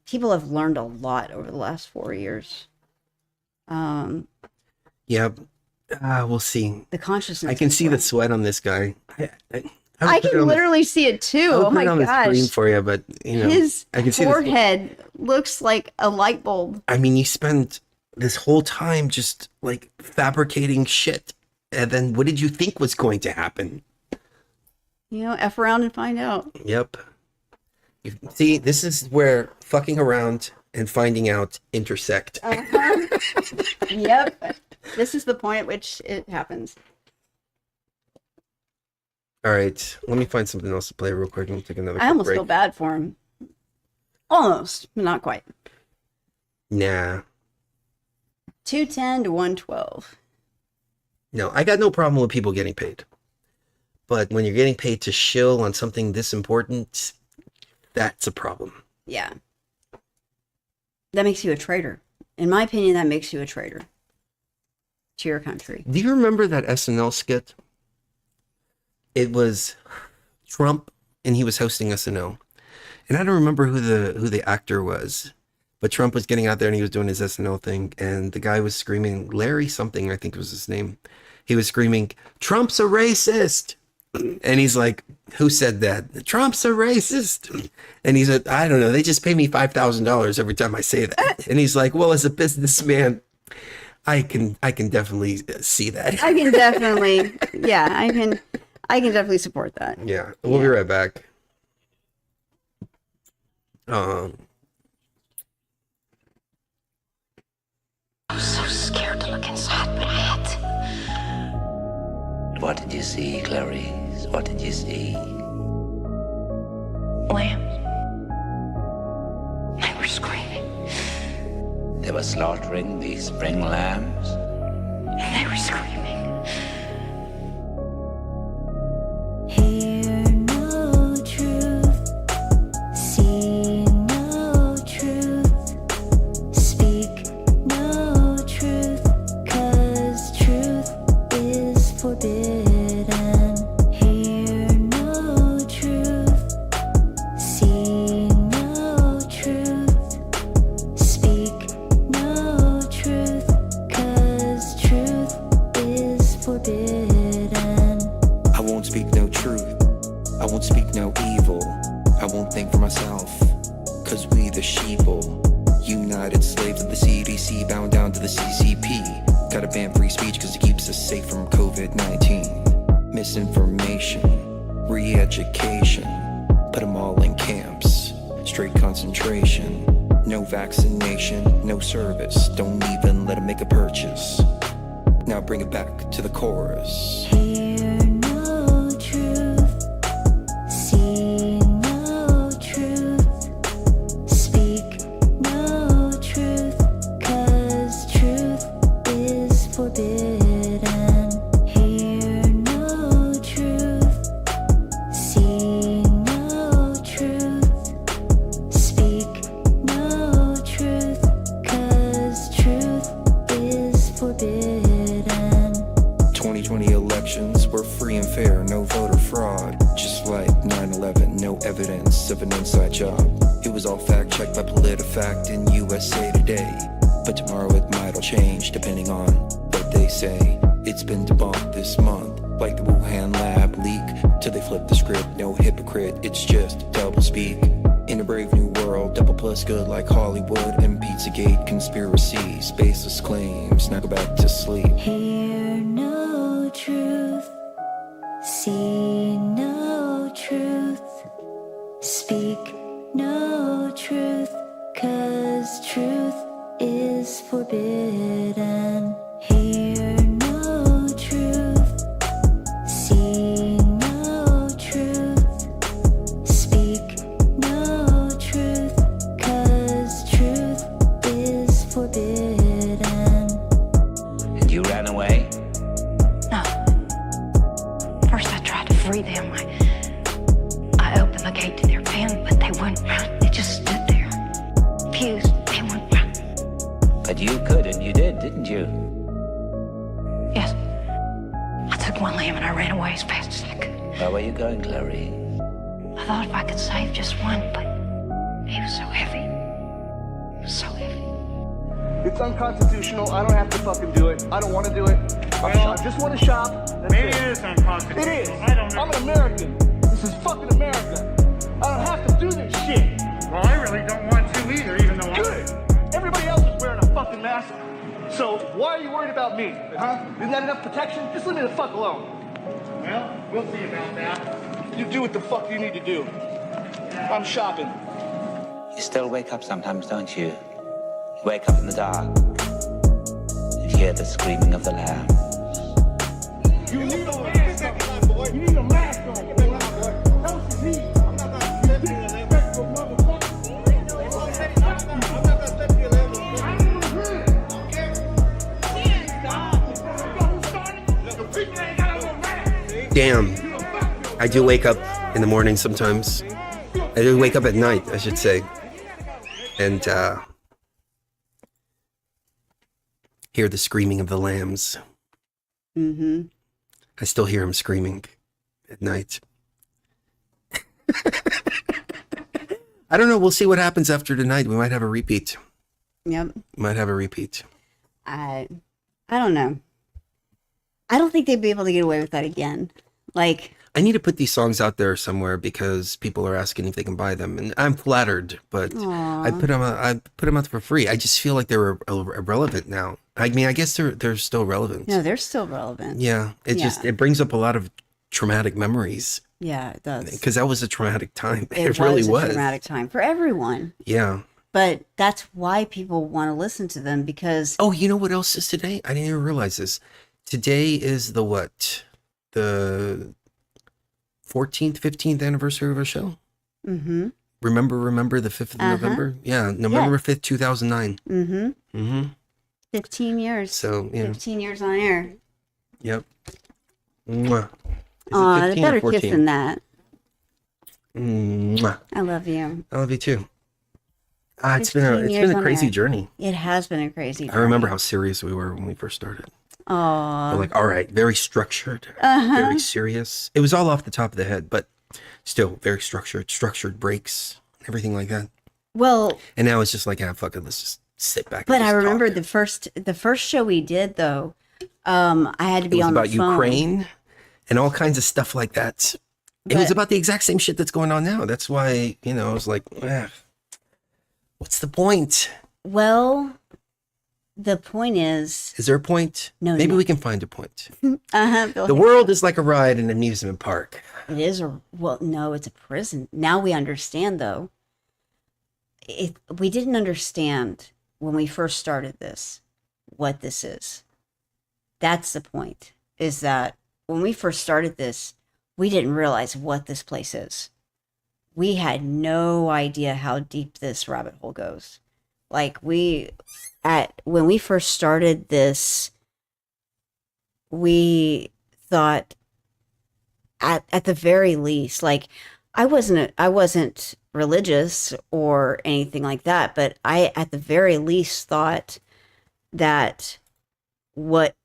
people have learned a lot over the last 4 years. Yeah. We'll see. The consciousness. I can see the sweat on this guy. I can literally see it too. Oh my on the screen gosh. for you, but His I can see the forehead looks like a light bulb. I mean, you spend this whole time just like fabricating shit, and then what did you think was going to happen? F around and find out. Yep. See, this is where fucking around and finding out intersect. Yep. This is the point at which it happens. All right, let me find something else to play real quick and take another I quick almost break. feel bad for him. Almost, but not quite. Nah. 210 to 112. No, I got no problem with people getting paid. But when you're getting paid to shill on something this important, that's a problem. Yeah. That makes you a traitor. In my opinion, that makes you a traitor to your country. Do you remember that SNL skit? It was Trump, and he was hosting SNL. And I don't remember who the actor was, but Trump was getting out there and he was doing his SNL thing, and the guy was screaming, Larry something, I think was his name. He was screaming, "Trump's a racist." And he's like, "Who said that?" "Trump's a racist." And he said, "I don't know. They just pay me $5,000 every time I say that." And he's like, "Well, as a businessman, I can definitely see that." I can definitely, yeah, I can definitely support that. Yeah, we'll be right back. I'm so scared to look inside, but I had to. What did you see, Clarice? What did you see? Lamb. slaughtering the spring lambs? And they were screaming. Hear no truth, see no truth, speak no truth, 'cause truth is forbidden. Hear no truth, see no truth, speak no truth, 'cause truth is forbidden. I won't speak no truth, I won't speak no evil, I won't think for myself, cause we the sheeple, united slaves of the CDC, bound down to the CCP. Gotta ban free speech cause it keeps us safe from COVID-19. Misinformation, re-education, put them all in camps, straight concentration. No vaccination, no service, don't even let them make a purchase. Now bring it back to the chorus. Hear no truth, see no truth, speak no truth, 'cause truth is forbidden. Hear no truth, see no truth, speak no truth, 'cause truth is forbidden. 2020 elections were free and fair, no voter fraud. Just like 9/11, no evidence of an inside job. It was all fact-checked by PolitiFact in USA Today. But tomorrow it might all change, depending on what they say. It's been debunked this month, like the Wuhan lab leak. Till they flip the script, no hypocrite, it's just double speak. In a brave new world, double plus good like Hollywood and Pizzagate conspiracies. Baseless claims, now go back to sleep. Hear no truth, see no truth, speak no truth, 'cause truth is forbidden. Hear no truth, see no truth, speak no truth, 'cause truth is forbidden. And you ran away? No. First I tried to free them. I opened the gate to their pen, but they wouldn't run. They just stood there. Fused. They wouldn't run. But you could, and you did, didn't you? Yes. I took one lamb and I ran away as fast as I could. Where were you going, Clary? I thought if I could save just one, but he was so heavy. He was so heavy. It's unconstitutional. I don't have to fucking do it. I don't want to do it. I just want to shop. That's Maybe it. it is unconstitutional. It is. I don't know. I'm an American. This is fucking America. I don't have to do this shit. Well, I really don't want to either, even though Good. Everybody else is wearing a fucking mask. So why are you worried about me? Huh? Isn't that enough protection? Just leave me the fuck alone. Well, we'll see about that. You do what the fuck you need to do. I'm shopping. You still wake up sometimes, don't you? You wake up in the dark and hear the screaming of the lamb. You need a mask on, boy. You need a mask on. Don't you need? I'm not gonna step you, disrespectful motherfucker. I'm not gonna step you, Damn. I do wake up in the morning sometimes. I do wake up at night, I should say. And hear the screaming of the lambs. Mm-hmm. I still hear him screaming at night. I don't know. We'll see what happens after tonight. We might have a repeat. Yep. Might have a repeat. I don't know. I don't think they'd be able to get away with that again. Like, I need to put these songs out there somewhere because people are asking if they can buy them, and I'm flattered. But I put them out for free. I just feel like they're irrelevant now. I mean, I guess they're still relevant. no, they're still relevant. Yeah, it brings up a lot of traumatic memories. Yeah, it does. Because that was a traumatic time. It really was was a traumatic time for everyone. Yeah. But that's why people want to listen to them, because Oh, you know what else is today? I didn't even realize this. Today is the what? The 14th, 15th anniversary of our show? mm-hmm. Remember the 5th of November? Yeah, November 5th, 2009. Mm-hmm. 15 years. So, 15 years on air. Yep. Mwah. Aw, a better kiss than that. Mwah. I love you. I love you too. It's been a crazy journey. It has been a crazy journey. I remember how serious we were when we first started. Oh. We're like, all right, very structured, very serious. It was all off the top of the head, but still very structured breaks, everything like that. Well, and now it's just like, fuck it, let's just sit back. But I remember the first show we did though. I had to be on the phone. It was about Ukraine and all kinds of stuff like that. It was about the exact same shit that's going on now. That's why, I was like, what's the point? Well, the point is there a point? No. Maybe we can find a point. The world is like a ride in an amusement park. It is no, it's a prison. Now we understand though. We didn't understand when we first started this, what this is. That's the point, is that when we first started this, we didn't realize what this place is. We had no idea how deep this rabbit hole goes. Like when we first started this, we thought at the very least, like I wasn't religious or anything like that, but I at the very least thought that what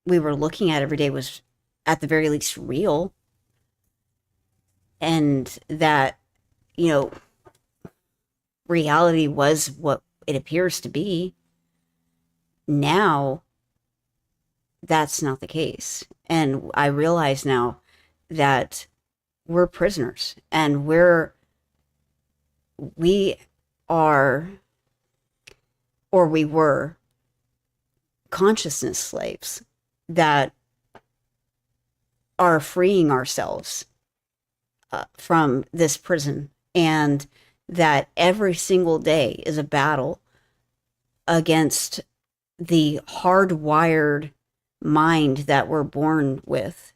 we were looking at every day was at the very least real, and that reality was what it appears to be. Now that's not the case, and I realize now that we're prisoners, and we are, or we were, consciousness slaves that are freeing ourselves from this prison, and that every single day is a battle against the hardwired mind that we're born with,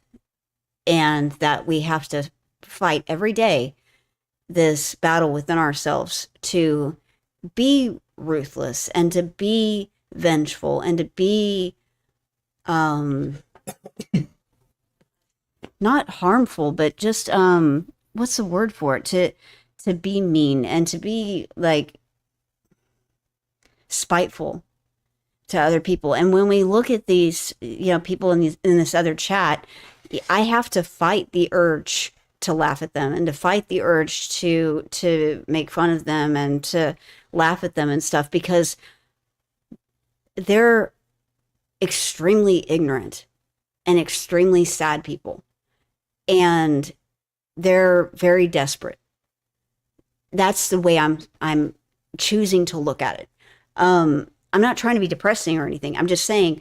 and that we have to fight every day this battle within ourselves to be ruthless and to be vengeful and to be not harmful, but just what's the word for it, to be mean and to be like spiteful to other people. And when we look at these people in this other chat, I have to fight the urge to laugh at them and to fight the urge to make fun of them and to laugh at them and stuff, because they're extremely ignorant and extremely sad people, and they're very desperate. That's the way I'm choosing to look at it. I'm not trying to be depressing or anything. I'm just saying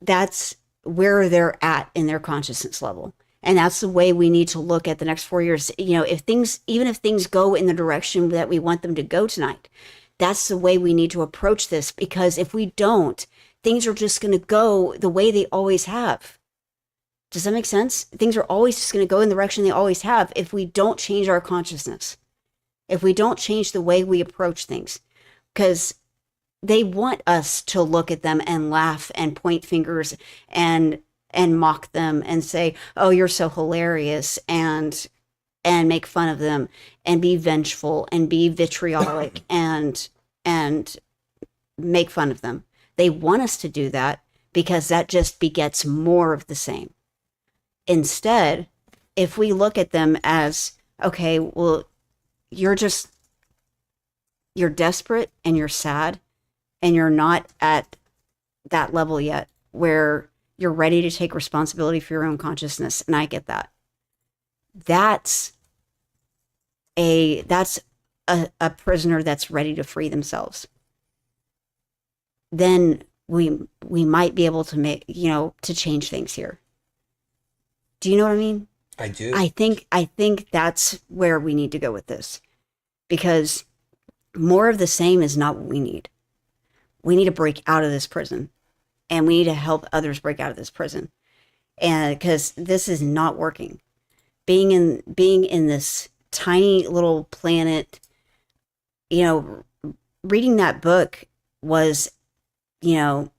that's where they're at in their consciousness level. And that's the way we need to look at the next 4 years. Even if things go in the direction that we want them to go tonight, that's the way we need to approach this. Because if we don't, things are just going to go the way they always have. Does that make sense? Things are always just going to go in the direction they always have if we don't change our consciousness. If we don't change the way we approach things. Because they want us to look at them and laugh and point fingers and mock them and say, oh, you're so hilarious, and make fun of them and be vengeful and be vitriolic and make fun of them. They want us to do that because that just begets more of the same. Instead, if we look at them as, okay, well, you're desperate and you're sad and you're not at that level yet where you're ready to take responsibility for your own consciousness. And I get that. That's a prisoner that's ready to free themselves. Then we might be able to make, to change things here. Do you know what I mean? I do. I think that's where we need to go with this, because more of the same is not what we need. We need to break out of this prison, and we need to help others break out of this prison. And because this is not working, being in this tiny little planet. You know, reading that book was, you know,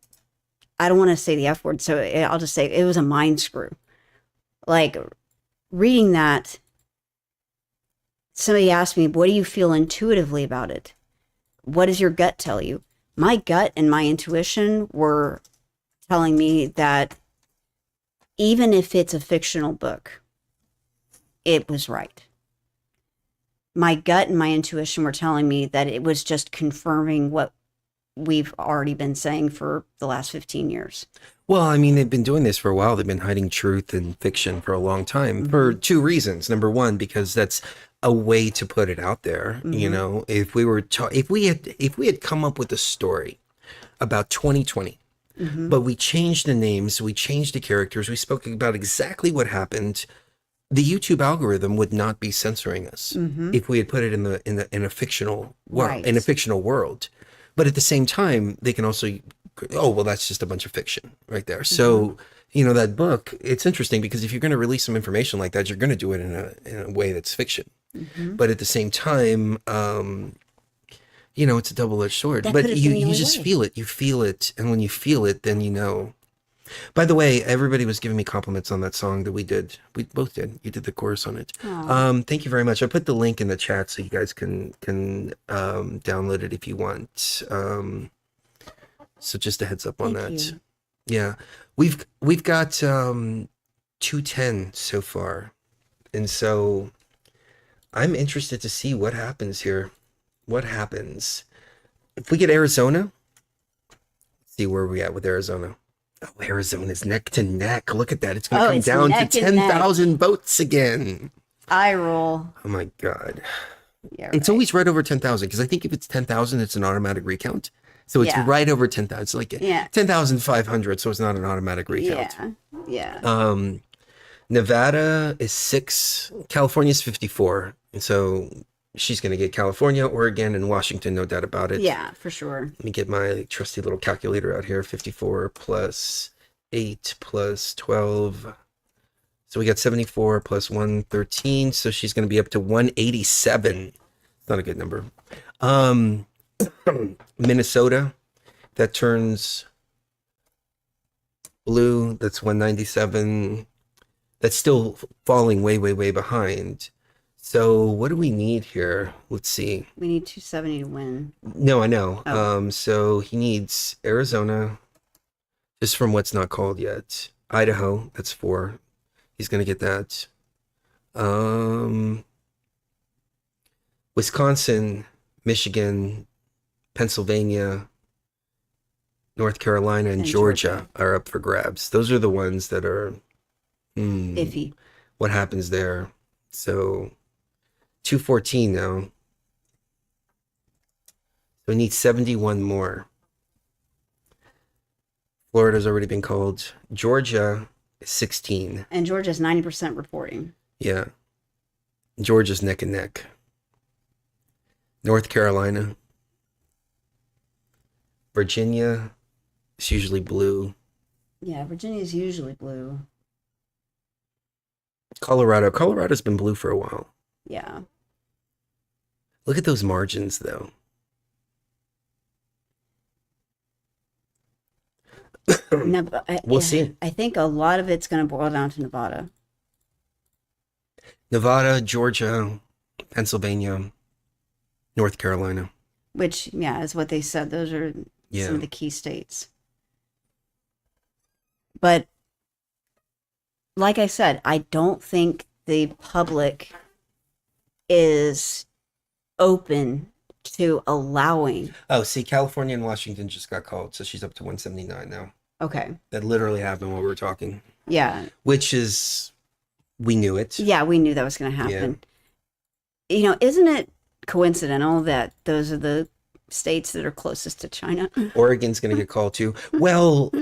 I don't want to say the F word, so I'll just say it was a mind screw. Like, reading that, somebody asked me, what do you feel intuitively about it? What does your gut tell you? My gut and my intuition were telling me that even if it's a fictional book, it was right. My gut and my intuition were telling me that it was just confirming what we've already been saying for the last 15 years. Well, I mean, they've been doing this for a while. They've been hiding truth and fiction for a long time for two reasons. Number one, because that's a way to put it out there. You know, if we were if we had come up with a story about 2020, but we changed the names, we changed the characters, we spoke about exactly what happened, the YouTube algorithm would not be censoring us if we had put it in a fictional world, in a fictional world. But at the same time, they can also, oh, well, that's just a bunch of fiction right there. So, you know, that book, it's interesting because if you're going to release some information like that, you're going to do it in a way that's fiction. But at the same time, you know, it's a double-edged sword. But you just feel it. You feel it. And when you feel it, then you know. By the way, everybody was giving me compliments on that song that we did. We both did. You did the chorus on it. Thank you very much. I put the link in the chat so you guys can download it if you want. So just a heads up on that. Yeah, we've got 210 so far, and so I'm interested to see what happens here. What happens if we get Arizona? Let's see where we at with Arizona. Oh, Arizona's neck to neck. Look at that. It's going to come down to 10,000 votes again. I roll. Oh, my God. Yeah, it's always right over 10,000 because I think if it's 10,000, it's an automatic recount. So it's right over 10,000. It's like 10,500, so it's not an automatic recount. Yeah. Nevada is 6. California's 54. And so she's going to get California, Oregon, and Washington, no doubt about it. Yeah, for sure. Let me get my trusty little calculator out here. 54 plus 8 plus 12. So we got 74 plus 113. So she's going to be up to 187. It's not a good number. Minnesota, that turns blue. That's 197. That's still falling way, way, way behind. So what do we need here? Let's see. We need 270 to win. No, I know. So he needs Arizona, just from what's not called yet. Idaho, that's 4. He's going to get that. Wisconsin, Michigan, Pennsylvania, North Carolina, and Georgia are up for grabs. Those are the ones that are iffy. What happens there? So 214 now. So we need 71 more. Florida's already been called. Georgia is 16. And Georgia's 90% reporting. Yeah. Georgia's neck and neck. North Carolina. Virginia is usually blue. Yeah, Virginia's usually blue. Colorado's been blue for a while. Yeah. Look at those margins, though. We'll see. I think a lot of it's going to boil down to Nevada. Nevada, Georgia, Pennsylvania, North Carolina. Which, yeah, is what they said. Those are some of the key states. But like I said, I don't think the public is open to allowing. Oh, see, California and Washington just got called, so she's up to 179 now. Okay. That literally happened while we were talking. Yeah. Which is, we knew it. Yeah, we knew that was going to happen. Yeah. You know, isn't it coincidental that those are the states that are closest to China? Oregon's going to get called too. Well,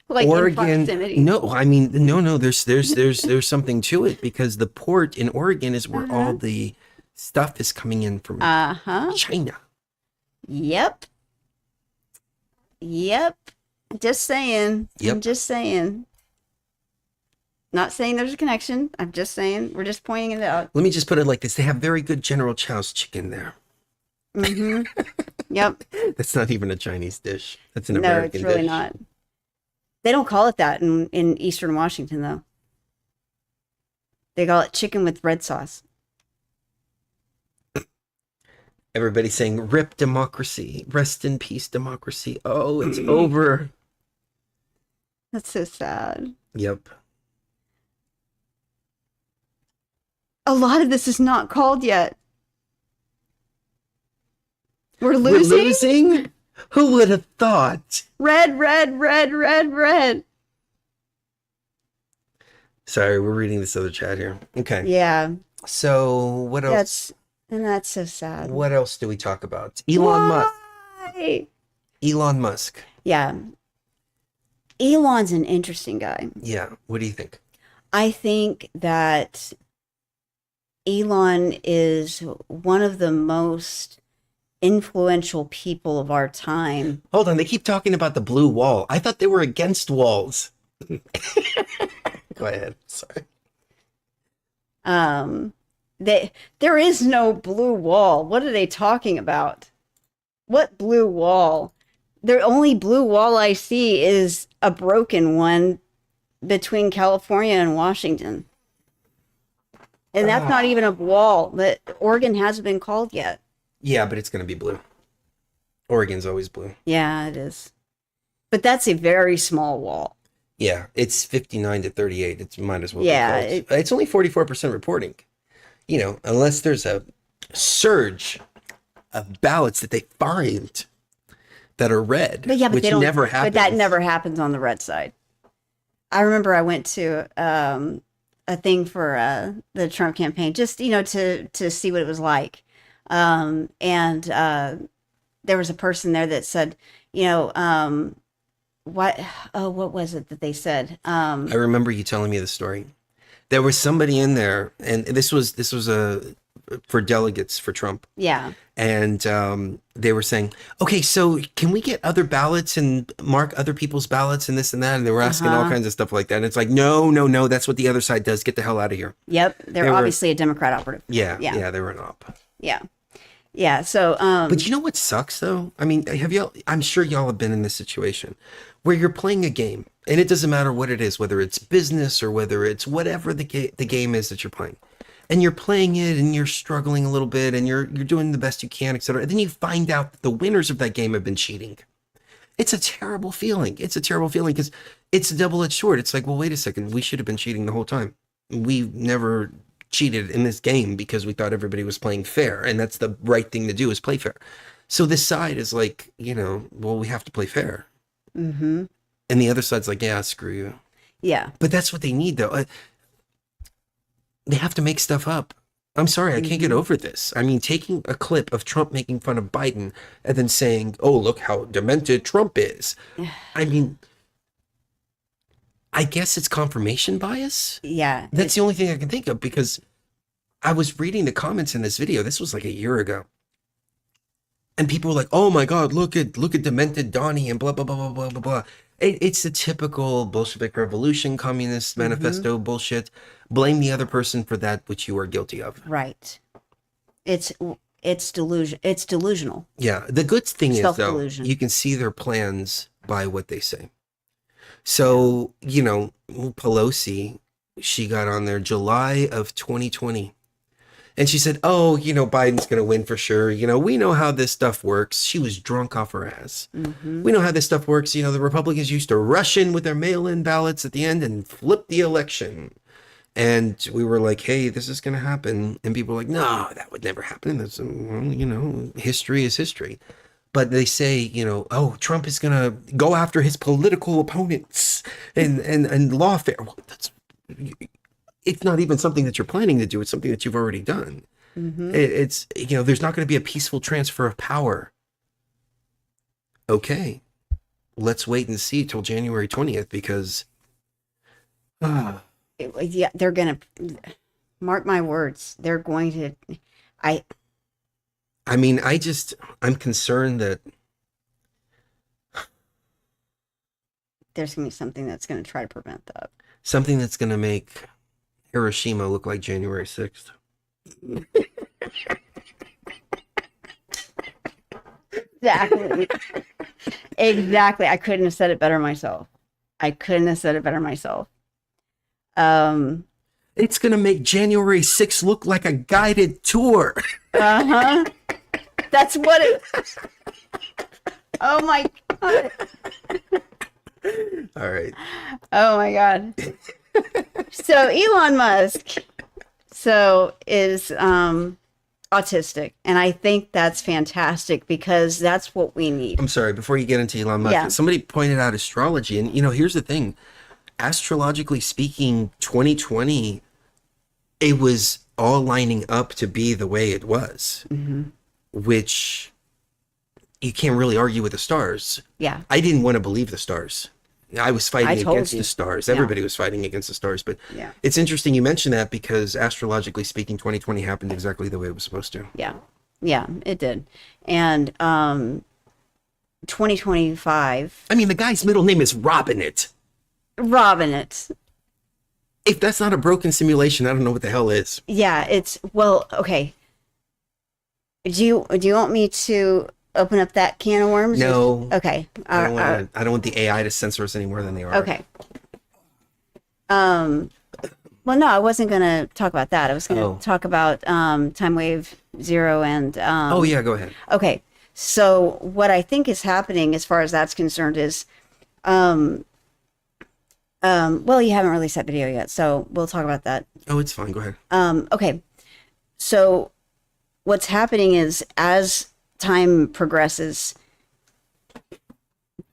like Oregon. No, I mean, no. There's something to it because the port in Oregon is where all the stuff is coming in from China. Yep. Just saying. Yep. I'm just saying. Not saying there's a connection. I'm just saying we're just pointing it out. Let me just put it like this. They have very good General Chow's chicken there. Mm-hmm. Yep. That's not even a Chinese dish. That's an No, American it's really dish. not. They don't call it that in Eastern Washington, though. They call it chicken with red sauce. Everybody's saying, rip democracy. Rest in peace, democracy. Oh, it's over. That's so sad. Yep. A lot of this is not called yet. We're losing? We're losing? Who would have thought? Red, red, red, red, red. Sorry, we're reading this other chat here. Okay. Yeah. So what else? That's so sad. What else do we talk about? Elon Musk. Why? Elon Musk. Yeah. Elon's an interesting guy. Yeah. What do you think? I think that Elon is one of the most influential people of our time. Hold on. They keep talking about the blue wall. I thought they were against walls. Go ahead. Sorry. There is no blue wall. What are they talking about? What blue wall? The only blue wall I see is a broken one between California and Washington. And that's not even a wall. That Oregon hasn't been called yet. Yeah, but it's going to be blue. Oregon's always blue. Yeah, it is. But that's a very small wall. Yeah, it's 59 to 38. It might as well Yeah, be close. It's only 44% reporting. You know, unless there's a surge of ballots that they find that are red, But which they don't, never happens. But that never happens on the red side. I remember I went to a thing for the Trump campaign, just to see what it was like, and there was a person there that said, what was it that they said? I remember you telling me the story. There was somebody in there, and this was for delegates for Trump. Yeah. And they were saying, okay, so can we get other ballots and mark other people's ballots and this and that? And they were asking all kinds of stuff like that. And it's like, no, that's what the other side does. Get the hell out of here. Yep. They're obviously a Democrat operative. Yeah, they were an op. Yeah. Yeah. So, but you know what sucks though? I mean, I'm sure y'all have been in this situation where you're playing a game and it doesn't matter what it is, whether it's business or whether it's whatever the game is that you're playing. And you're playing it and you're struggling a little bit and you're doing the best you can, etc. And then you find out that the winners of that game have been cheating. It's a terrible feeling. It's a terrible feeling because it's a double-edged sword. It's like, well, wait a second. We should have been cheating the whole time. We never cheated in this game because we thought everybody was playing fair. And that's the right thing to do, is play fair. So this side is like, well, we have to play fair. Mm-hmm. And the other side's like, yeah, screw you. Yeah. But that's what they need, though. They have to make stuff up. I'm sorry, I can't get over this. I mean, taking a clip of Trump making fun of Biden and then saying, oh, look how demented Trump is. I mean, I guess it's confirmation bias. Yeah. That's the only thing I can think of, because I was reading the comments in this video. This was like a year ago. And people were like, oh my God, look at demented Donnie and blah, blah, blah, blah, blah, blah, blah. It's the typical Bolshevik Revolution, Communist Manifesto bullshit. Blame the other person for that which you are guilty of. Right. It's delusion. It's delusional. Yeah. The good thing is, though, Self-delusion. you can see their plans by what they say. So, Pelosi, she got on there July of 2020. And she said, oh, Biden's going to win for sure. We know how this stuff works. She was drunk off her ass. Mm-hmm. We know how this stuff works. The Republicans used to rush in with their mail-in ballots at the end and flip the election. And we were like, hey, this is going to happen. And people were like, no, that would never happen. That's, history is history. But they say, oh, Trump is going to go after his political opponents and lawfare. Well, it's not even something that you're planning to do. It's something that you've already done. Mm-hmm. It's, there's not going to be a peaceful transfer of power. Okay. Let's wait and see till January 20th, because yeah, they're going to, mark my words, they're going to, I'm concerned that there's going to be something that's going to try to prevent that. Something that's going to make Hiroshima look like January 6th. Exactly. Exactly. I couldn't have said it better myself. It's going to make January 6th look like a guided tour. Uh-huh. That's what it... Oh, my God. All right. Oh, my God. So Elon Musk is autistic, and I think that's fantastic because that's what we need. I'm sorry, before you get into Elon Musk, Yeah. somebody pointed out astrology, and here's the thing. Astrologically speaking, 2020, it was all lining up to be the way it was, which you can't really argue with the stars. Yeah. I didn't want to believe the stars. I was fighting told against you. the stars. Yeah. Everybody was fighting against the stars, but Yeah. it's interesting you mentioned that because astrologically speaking, 2020 happened exactly the way it was supposed to. Yeah. Yeah, it did. And 2025. I mean, the guy's middle name is Robinette. Robinette. If that's not a broken simulation, I don't know what the hell is. Yeah, well, okay. Do you want me to open up that can of worms? No. Okay. I don't want the AI to censor us any more than they are. Okay. Well, no, I wasn't going to talk about that. I was going to talk about time wave 0 and oh yeah, go ahead. Okay. So what I think is happening as far as that's concerned is well, you haven't released that video yet, so we'll talk about that. Oh, it's fine. Go ahead. Okay. So what's happening is as time progresses,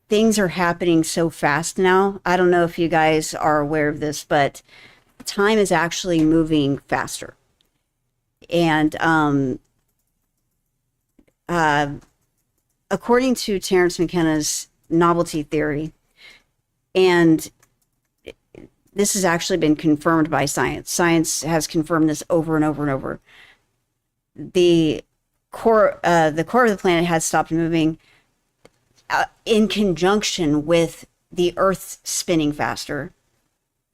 things are happening so fast now. I don't know if you guys are aware of this, but time is actually moving faster. And according to Terence McKenna's novelty theory, and this has actually been confirmed by science. Science has confirmed this over and over and over. The core of the planet has stopped moving in conjunction with the Earth spinning faster,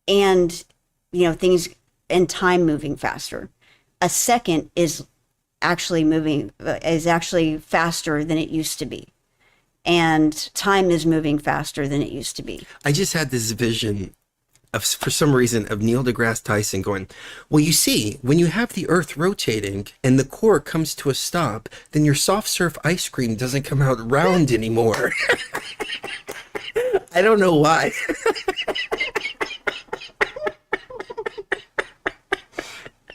and things and time moving faster. A second is actually faster than it used to be, and time is moving faster than it used to be. I just had this vision for some reason of Neil deGrasse Tyson going, well, you see, when you have the Earth rotating and the core comes to a stop, then your soft serve ice cream doesn't come out round anymore. I don't know why.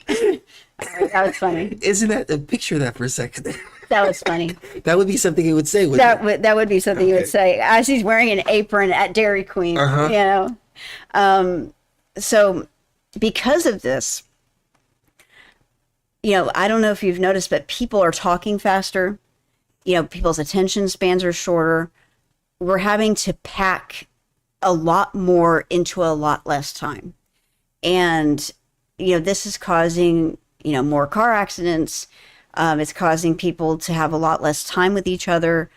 That was funny. Isn't that, picture that for a second. That was funny. That would be something he would say. That would be something he would say as he's wearing an apron at Dairy Queen. So because of this, I don't know if you've noticed, but people are talking faster. People's attention spans are shorter. We're having to pack a lot more into a lot less time. And, this is causing, more car accidents. It's causing people to have a lot less time with each other.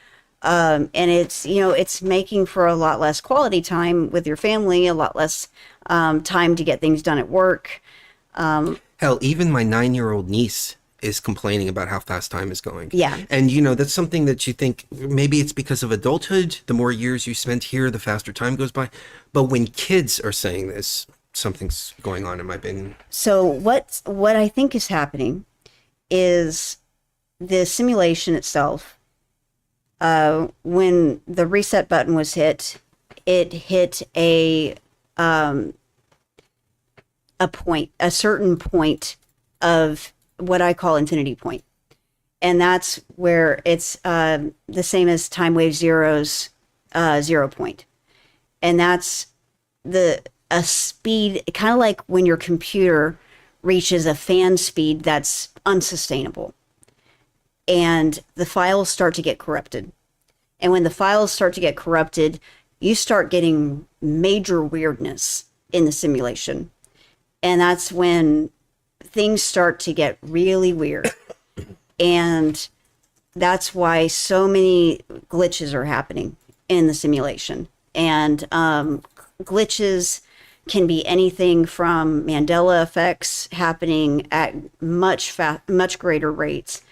And it's making for a lot less quality time with your family, a lot less time to get things done at work. Hell, even my 9-year-old niece is complaining about how fast time is going. Yeah. And, that's something that you think maybe it's because of adulthood. The more years you spend here, the faster time goes by. But when kids are saying this, something's going on in my opinion. So what I think is happening is the simulation itself. When the reset button was hit, it hit a certain point of what I call infinity point. And that's where it's the same as time wave 0's 0 point. And that's a speed, kind of like when your computer reaches a fan speed that's unsustainable. And the files start to get corrupted. And when the files start to get corrupted, you start getting major weirdness in the simulation. And that's when things start to get really weird. And that's why so many glitches are happening in the simulation. And glitches can be anything from Mandela effects happening at much greater rates,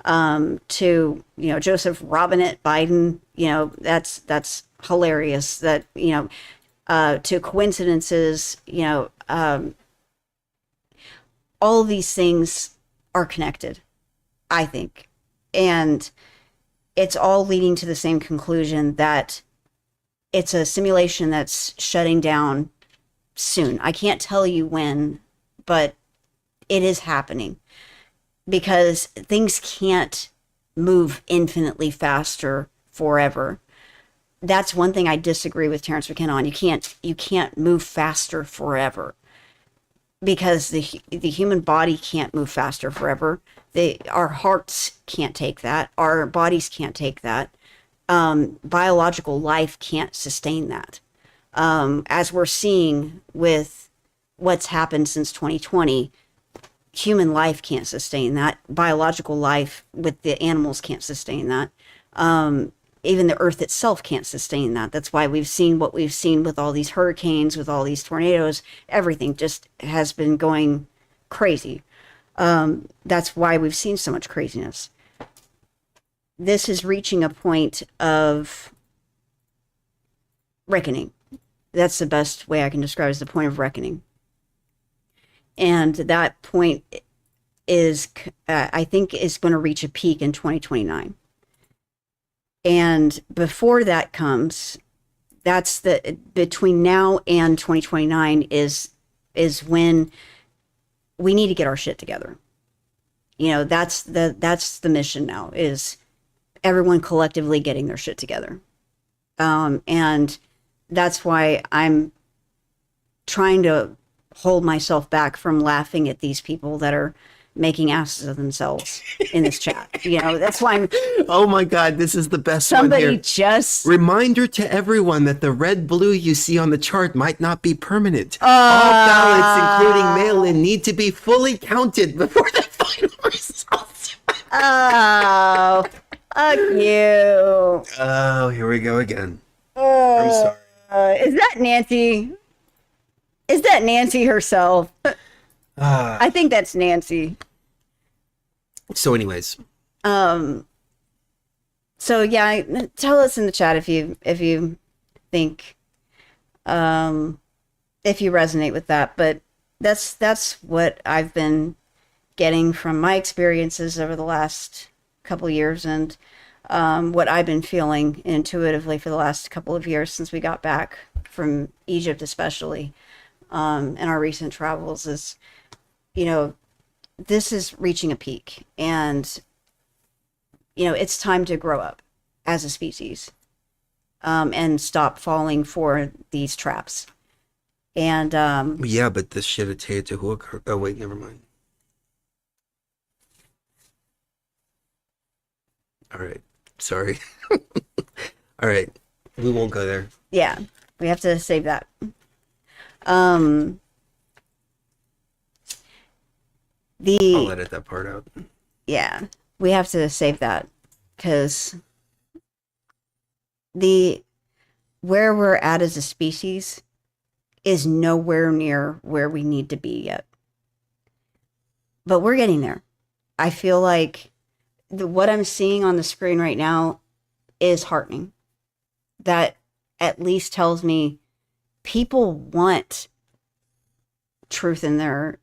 to, Joseph Robinette Biden, that's hilarious. That, to coincidences, all these things are connected, I think. And it's all leading to the same conclusion, that it's a simulation that's shutting down soon. I can't tell you when, but it is happening, because things can't move infinitely faster forever. That's one thing I disagree with Terrence McKenna on. You can't move faster forever, because the human body can't move faster forever. Our hearts can't take that. Our bodies can't take that. Biological life can't sustain that. As we're seeing with what's happened since 2020, human life can't sustain that. Biological life with the animals can't sustain that. Even the earth itself can't sustain that. That's why we've seen what we've seen with all these hurricanes, with all these tornadoes. Everything just has been going crazy. That's why we've seen so much craziness. This is reaching a point of reckoning. That's the best way I can describe it, as the point of reckoning. And that point is, I think, is going to reach a peak in 2029. And before that comes, that's between now and 2029 is when we need to get our shit together. That's the mission now, is everyone collectively getting their shit together. And that's why I'm trying to hold myself back from laughing at these people that are making asses of themselves in this chat. That's why I'm... Oh my God, this is the best Somebody one here. just... Reminder to everyone that the red blue you see on the chart might not be permanent. All ballots, including mail-in, need to be fully counted before the final results. Oh, fuck you. Oh, here we go again. I'm sorry. Is that Nancy? Is that Nancy herself? I think that's Nancy. So anyways. So yeah, tell us in the chat if you think, if you resonate with that. But that's what I've been getting from my experiences over the last couple of years, and what I've been feeling intuitively for the last couple of years since we got back from Egypt, especially, in our recent travels, is, this is reaching a peak, and, it's time to grow up as a species, and stop falling for these traps. And, yeah, but this shit at Teotihuacan. Oh, wait, never mind. All right. Sorry. All right. We won't go there. Yeah, we have to save that. I'll edit that part out. Yeah, we have to save that, because where we're at as a species is nowhere near where we need to be yet. But we're getting there. I feel like what I'm seeing on the screen right now is heartening. That at least tells me people want truth in their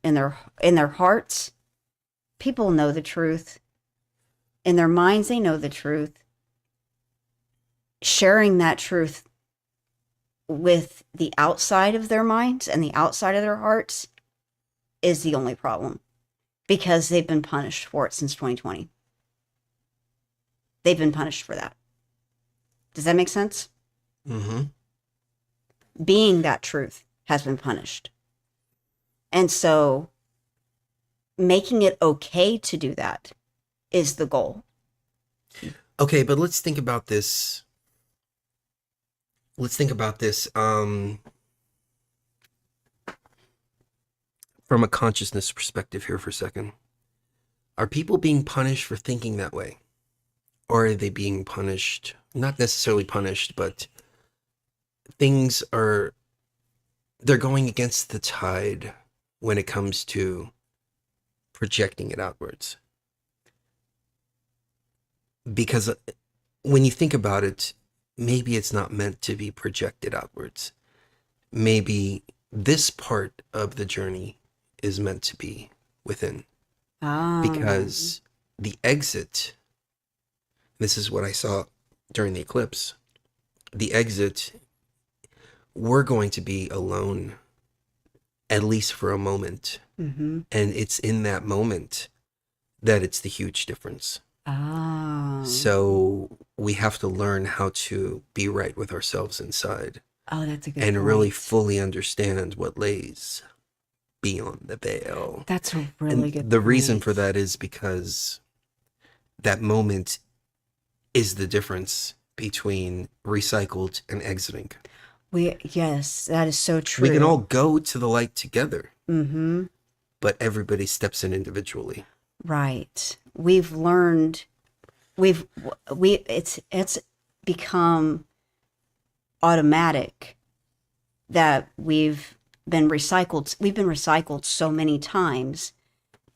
hearts. People know the truth. In their minds, they know the truth. Sharing that truth with the outside of their minds and the outside of their hearts is the only problem, because they've been punished for it since 2020. They've been punished for that. Does that make sense? Mm-hmm. Being that truth has been punished. And so making it okay to do that is the goal. Okay, but let's think about this. From a consciousness perspective here for a second. Are people being punished for thinking that way? Or are they being punished, not necessarily punished, but things are, they're going against the tide when it comes to projecting it outwards. Because when you think about it, maybe it's not meant to be projected outwards. Maybe this part of the journey is meant to be within. Because the exit, this is what I saw during the eclipse, the exit, we're going to be alone, at least for a moment. And it's in that moment that it's the huge difference. So we have to learn how to be right with ourselves inside. That's a good and point. really fully understand what lays beyond the veil. That's a really and good the point. reason for that is because that moment is the difference between recycled and exiting. Yes, that is so true. We can all go to the light together, but everybody steps in individually. Right. We've learned, it's become automatic that we've been recycled so many times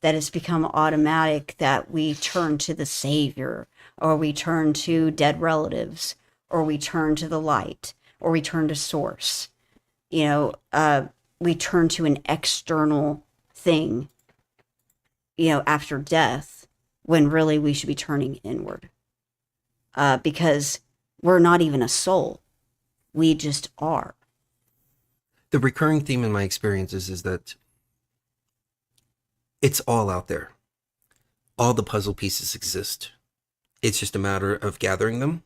that it's become automatic that we turn to the Savior, or we turn to dead relatives, or we turn to the light, or we turn to source. We turn to an external thing, after death, when really we should be turning inward. Because we're not even a soul. We just are. The recurring theme in my experiences is that it's all out there. All the puzzle pieces exist. It's just a matter of gathering them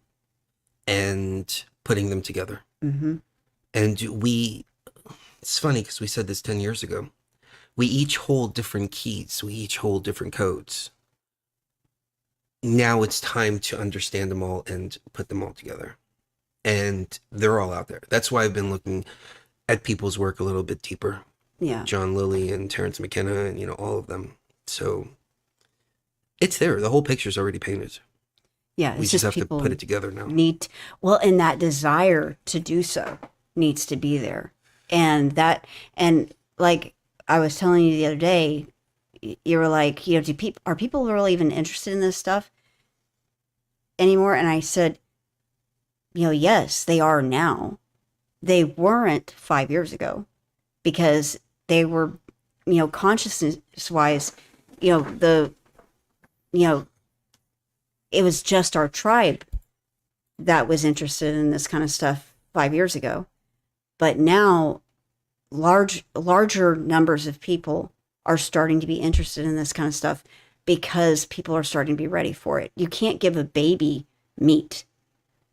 and putting them together. And it's funny because we said this 10 years ago. We each hold different keys. We each hold different codes. Now it's time to understand them all and put them all together. And they're all out there. That's why I've been looking at people's work a little bit deeper. Yeah. John Lilly and Terrence McKenna and, all of them. So it's there. The whole picture's already painted. Yeah. We just have to put it together now. And that desire to do so needs to be there. And like I was telling you the other day, you were like, are people really even interested in this stuff anymore? And I said, yes, they are now. They weren't 5 years ago because they were, consciousness-wise, it was just our tribe that was interested in this kind of stuff 5 years ago. But now larger numbers of people are starting to be interested in this kind of stuff because people are starting to be ready for it. You can't give a baby meat.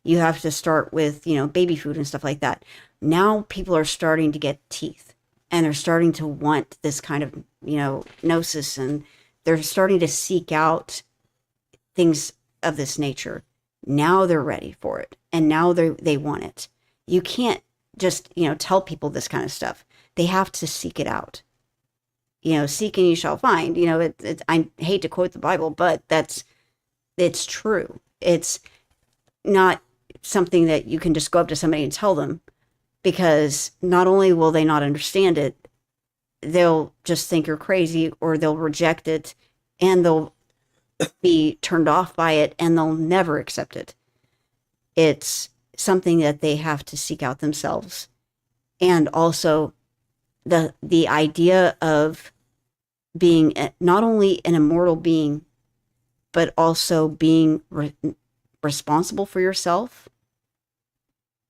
You have to start with, baby food and stuff like that. Now people are starting to get teeth, and they're starting to want this kind of, gnosis, and they're starting to seek out things of this nature. Now they're ready for it, and now they want it. You can't just, tell people this kind of stuff. They have to seek it out. Seek and you shall find. I hate to quote the Bible, but it's true. It's not something that you can just go up to somebody and tell them, because not only will they not understand it, they'll just think you're crazy, or they'll reject it, and they'll be turned off by it, and they'll never accept it. It's something that they have to seek out themselves. And also the idea of being not only an immortal being, but also being responsible for yourself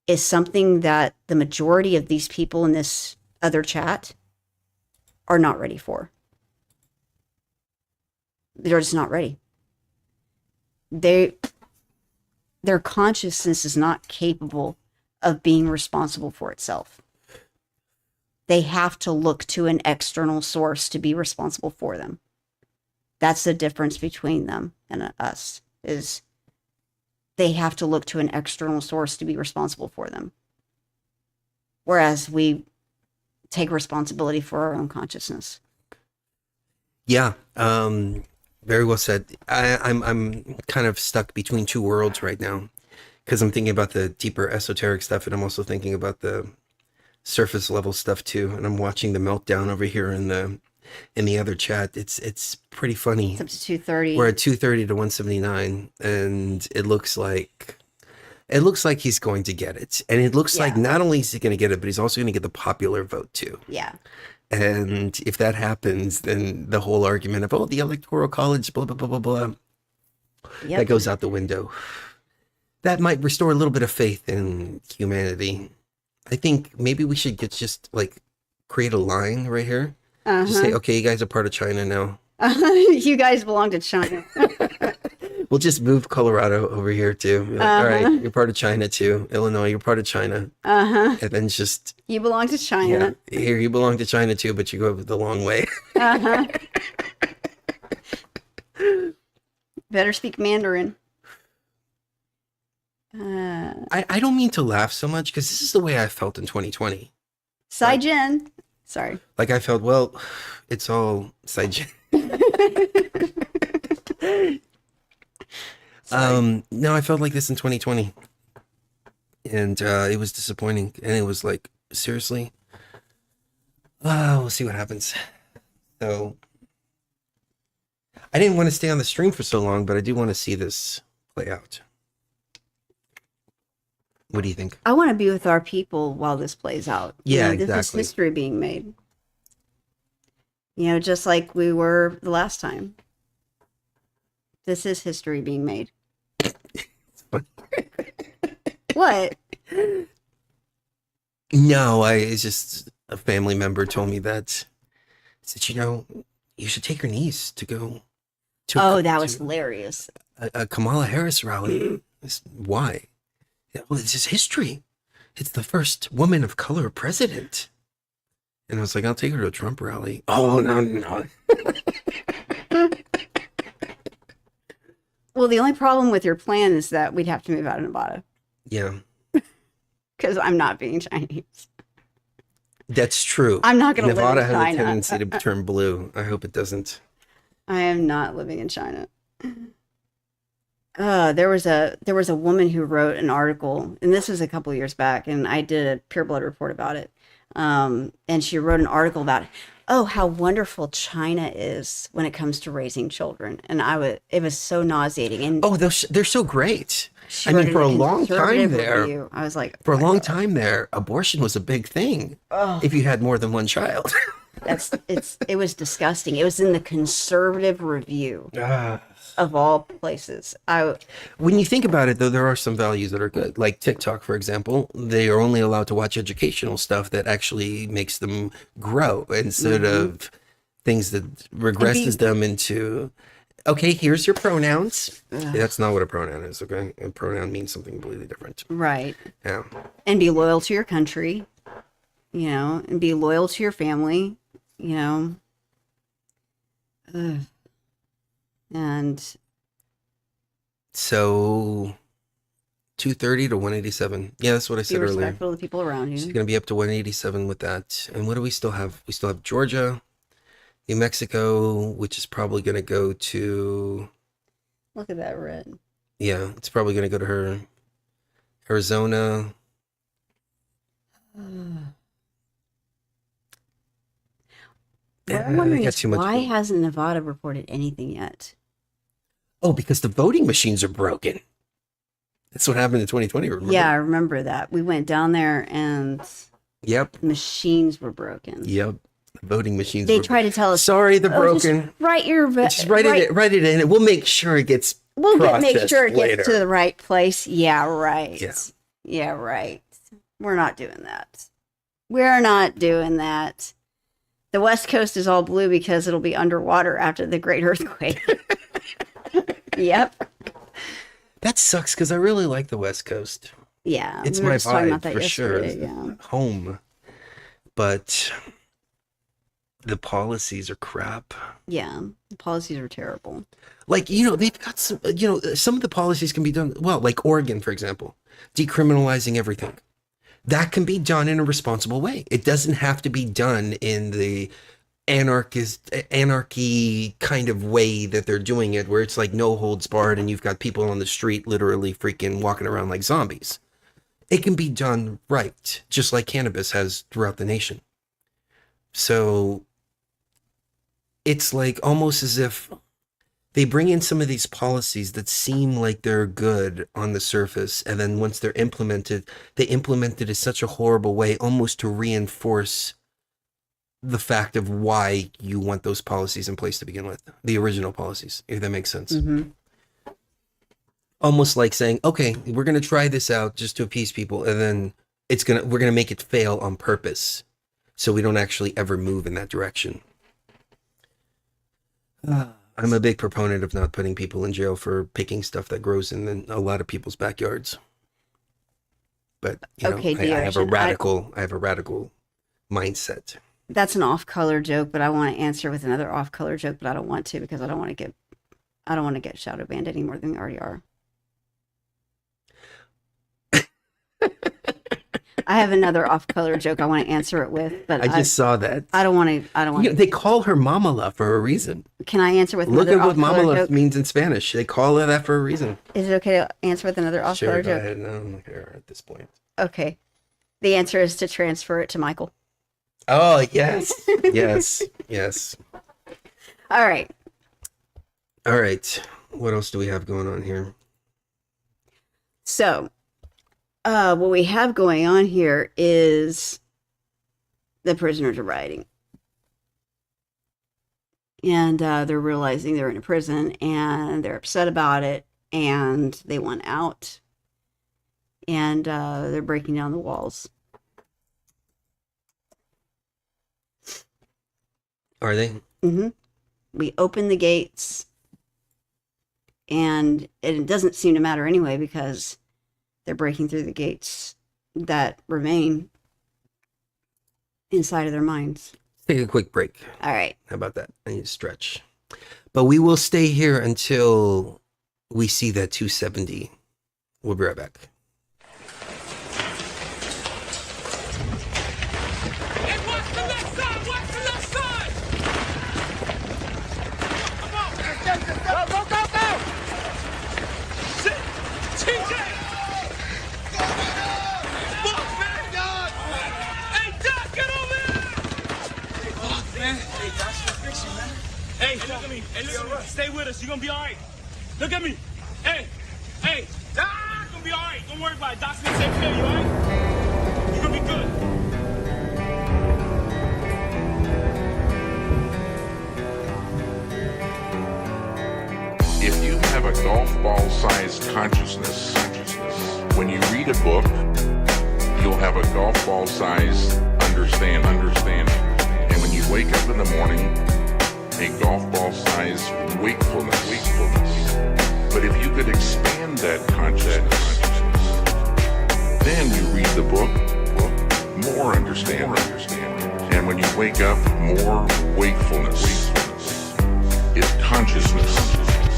is something that the majority of these people in this other chat are not ready for. They're just not ready. Their consciousness is not capable of being responsible for itself. They have to look to an external source to be responsible for them. That's the difference between them and us, is they have to look to an external source to be responsible for them. Whereas we take responsibility for our own consciousness. Yeah, very well said. I'm kind of stuck between two worlds right now, because I'm thinking about the deeper esoteric stuff, and I'm also thinking about the surface level stuff too. And I'm watching the meltdown over here in the other chat. It's pretty funny. It's up to 230. We're at 230 to 179, and it looks like he's going to get it. And it looks like not only is he going to get it, but he's also going to get the popular vote too. Yeah. And if that happens, then the whole argument of, the electoral college, blah, blah, blah, blah, blah, that goes out the window. That might restore a little bit of faith in humanity. I think maybe we should just like create a line right here. Just say, okay, you guys are part of China now. You guys belong to China. We'll just move Colorado over here too. Like, all right, you're part of China too. Illinois, you're part of China. And then just... You belong to China. Yeah, here, you belong to China too, but you go the long way. Better speak Mandarin. I don't mean to laugh so much because this is the way I felt in 2020. Sai-Jin. Sorry. Like I felt, it's all Sai-Jin. No, I felt like this in 2020. And it was disappointing. And it was like, seriously? We'll see what happens. So, I didn't want to stay on the stream for so long, but I do want to see this play out. What do you think? I want to be with our people while this plays out. Yeah, exactly. This is history being made. Just like we were the last time. This is history being made. What? No, it's just a family member told me that. Said, you should take your niece to go to. That was hilarious. A Kamala Harris rally. Why? Well, this is history. It's the first woman of color president. And I was like, I'll take her to a Trump rally. Oh, no. Well, the only problem with your plan is that we'd have to move out of Nevada. Yeah. Because I'm not being Chinese. That's true. I'm not going to live in China. Nevada has a tendency to turn blue. I hope it doesn't. I am not living in China. There was a woman who wrote an article, and this was a couple years back, and I did a Pure Blood report about it. And she wrote an article about, how wonderful China is when it comes to raising children. And it was so nauseating. And they're so great. I mean, for a long time there, I was like, for a long time there, abortion was a big thing. If you had more than one child. It was disgusting. It was in the conservative review of all places. When you think about it, though, there are some values that are good. Like TikTok, for example, they are only allowed to watch educational stuff that actually makes them grow instead of things that regresses them into, okay, here's your pronouns. That's not what a pronoun is, okay? A pronoun means something completely different. Right. Yeah. And be loyal to your country, and be loyal to your family, And so 230 to 187. Yeah, that's what I said earlier. Be respectful of the people around you. She's going to be up to 187 with that. And what do we still have? We still have Georgia, New Mexico, which is probably going to go to... Look at that red. Yeah, it's probably going to go to her. Arizona. What I'm wondering is why hasn't Nevada reported anything yet? Oh, because the voting machines are broken. That's what happened in 2020. Remember? Yeah, I remember that. We went down there and the machines were broken. Yep. The voting machines. They try to tell us, sorry, they're broken. Just write your just write it in, and we'll make sure it gets make sure it later. gets to the right place. Yeah, right. Yeah, right. We're not doing that. We're not doing that. The West Coast is all blue because it'll be underwater after the great earthquake. Yep. That sucks because I really like the West Coast. Yeah. It's my vibe for sure. Yeah. Home. But the policies are crap. Yeah. The policies are terrible. Like, they've got some, some of the policies can be done well, like Oregon, for example, decriminalizing everything. That can be done in a responsible way. It doesn't have to be done in the anarchy kind of way that they're doing it, where it's like no holds barred and you've got people on the street literally freaking walking around like zombies. It can be done right, just like cannabis has throughout the nation. So it's like almost as if they bring in some of these policies that seem like they're good on the surface, and then once they're implemented, they implement it in such a horrible way, almost to reinforce the fact of why you want those policies in place to begin with, the original policies, if that makes sense. Mm-hmm. Almost like saying, okay, we're going to try this out just to appease people, and then we're going to make it fail on purpose, so we don't actually ever move in that direction. I'm a big proponent of not putting people in jail for picking stuff that grows in a lot of people's backyards. But you know, I have a radical mindset. That's an off-color joke, but I want to answer with another off-color joke, but I don't want to because I don't want to get shadow banned any more than we already are. I have another off-color joke I want to answer it with, but I just saw that. I don't want to. They call her Mamala for a reason. Can I answer with Look another at what off-color Mamala joke? means in Spanish. They call her that for a reason. Is it okay to answer with another off-color Sure, go joke? ahead. No, I'm not care at this point. Okay. The answer is to transfer it to Michael. Oh, yes. yes. All right. What else do we have going on here? So, what we have going on here is the prisoners are rioting. And they're realizing they're in a prison and they're upset about it and they want out. And they're breaking down the walls. Are they? Mm-hmm. We open the gates, and it doesn't seem to matter anyway because they're breaking through the gates that remain inside of their minds. Take a quick break. All right. How about that? I need to stretch. But we will stay here until we see that 270. We'll be right back. Hey, look at me. Hey, look at me. Stay with us. You're gonna be all right. Look at me. Hey. Doc's gonna be all right. Don't worry about it. Doc's gonna take care of you, all right? You're gonna be good. If you have a golf ball-sized consciousness, when you read a book, you'll have a golf ball-sized understanding. And when you wake up in the morning, a golf ball-sized wakefulness. But if you could expand that consciousness, then you read the book, more understanding. And when you wake up, more wakefulness. It's consciousness.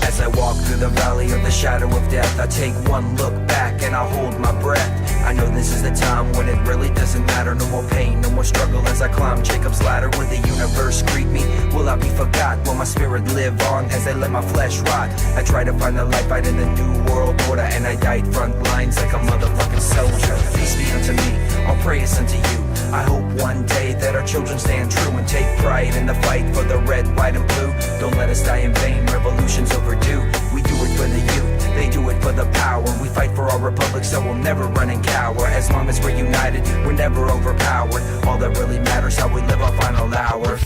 As I walk through the valley of the shadow of death, I take one look back and I hold my breath. I know this is the time when it really doesn't matter. No more pain, no more struggle as I climb Jacob's ladder. Will the universe greet me? Will I be forgot? Will my spirit live on as I let my flesh rot? I try to find the light fight in the new world order, and I died front lines like a motherfucking soldier. Peace be unto me, all praise unto you. I hope one day that our children stand true and take pride in the fight for the red, white, and blue. Don't let us die in vain, revolution's overdue. We do it for the youth, they do it for the power. We fight for our republic, so we'll never run and cower. As long as we're united, we're never overpowered. All that really matters how we live our final hour.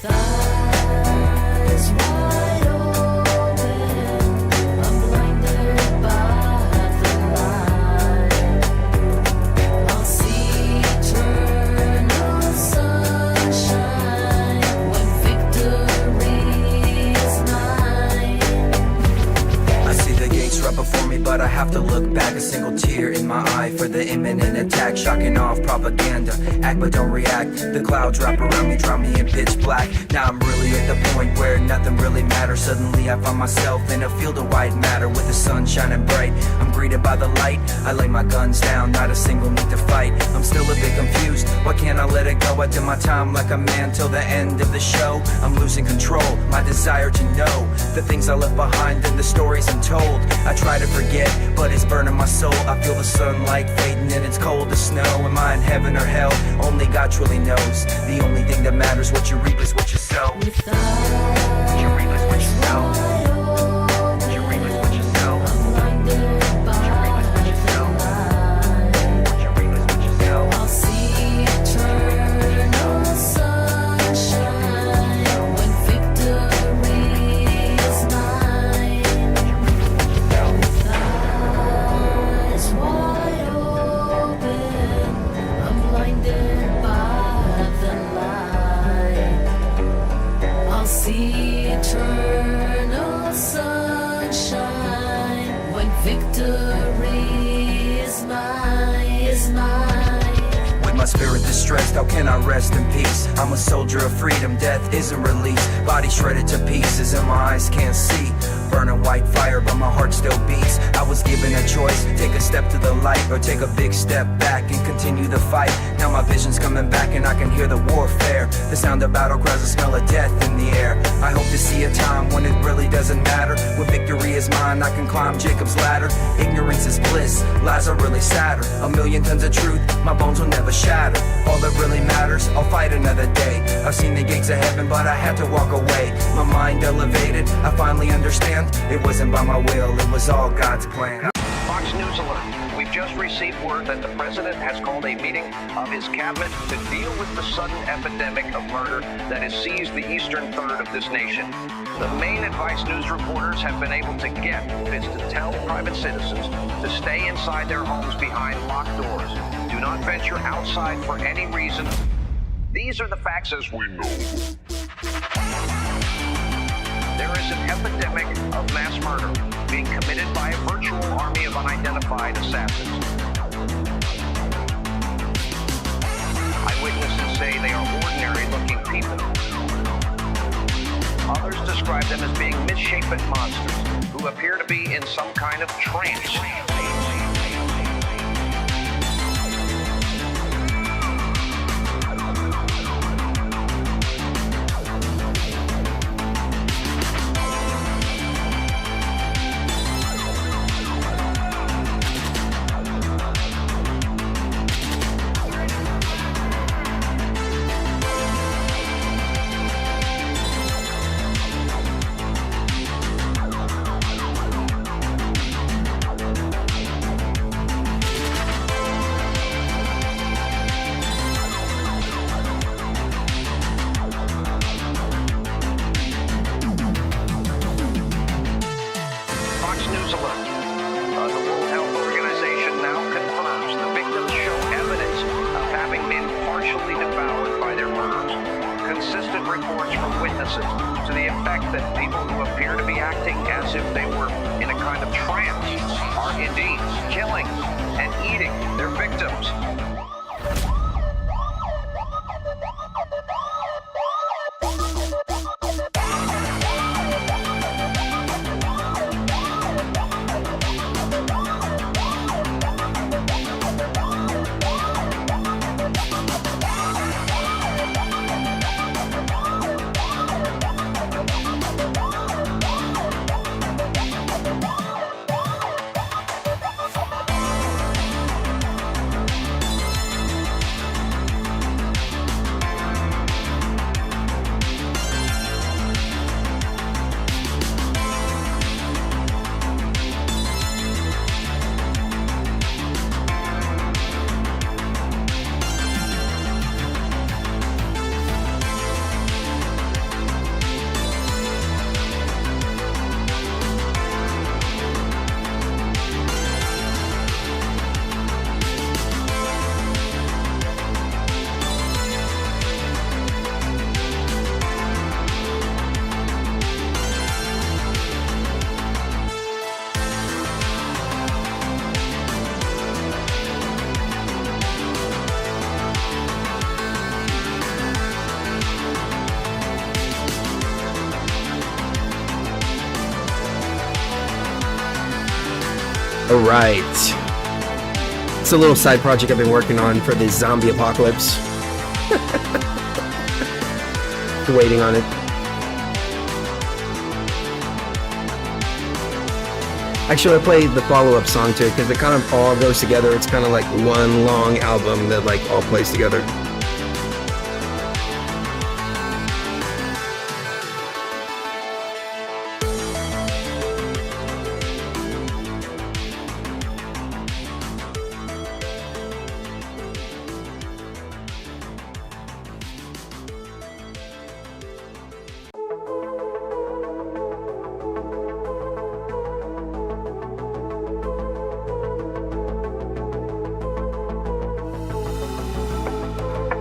Before me, but I have to look back. A single tear fear in my eye for the imminent attack. Shocking off propaganda, act but don't react. The clouds wrap around me, drown me in pitch black. Now I'm really at the point where nothing really matters. Suddenly I find myself in a field of white matter with the sun shining bright. I'm greeted by the light, I lay my guns down, not a single need to fight. I'm still a bit confused, why can't I let it go? I did my time like a man till the end of the show. I'm losing control, my desire to know the things I left behind and the stories I'm told. I try to forget, but it's burning my soul. I feel the sunlight fading and it's cold as snow. Am I in heaven or hell? Only God truly knows. The only thing that matters, what you reap is what you sow. What you reap is what you sow. What you reap is what you sow. What you reap is what you sow. What you reap is what you sow. I'll see eternal sunshine when victory is mine. With eyes wide open, I'm blinded by the light. I'll see eternal sunshine when victory is mine, is mine. With my spirit distressed, how can I rest in peace? I'm a soldier of freedom, death isn't released. Body shredded to pieces and my eyes can't see. Burning white fire, but my heart still beats. I was given a choice, take a step to the light or take a big step back and continue the fight. Now my vision's coming back and I can hear the warfare. The sound of battle cries, the smell of death in the air. I hope to see a time when it really doesn't matter. When victory is mine, I can climb Jacob's ladder. Ignorance is bliss, lies are really sadder. 1,000,000 tons of truth, my bones will never shatter. All that really matters, I'll fight another day. I've seen the gates of heaven, but I had to walk away. My mind elevated, I finally understand. It wasn't by my will, it was all God's plan. Fox News alert. We've just received word that the president has called a meeting of his cabinet to deal with the sudden epidemic of murder that has seized the eastern third of this nation. The main advice news reporters have been able to get is to tell private citizens to stay inside their homes behind locked doors. Do not venture outside for any reason. These are the facts as we know. There is an epidemic of mass murder being committed by a virtual army of unidentified assassins. Eyewitnesses say they are ordinary-looking people. Others describe them as being misshapen monsters who appear to be in some kind of trance. All right. It's a little side project I've been working on for the zombie apocalypse. Waiting on it. Actually, I played the follow-up song to it because it kind of all goes together. It's kind of like one long album that like all plays together.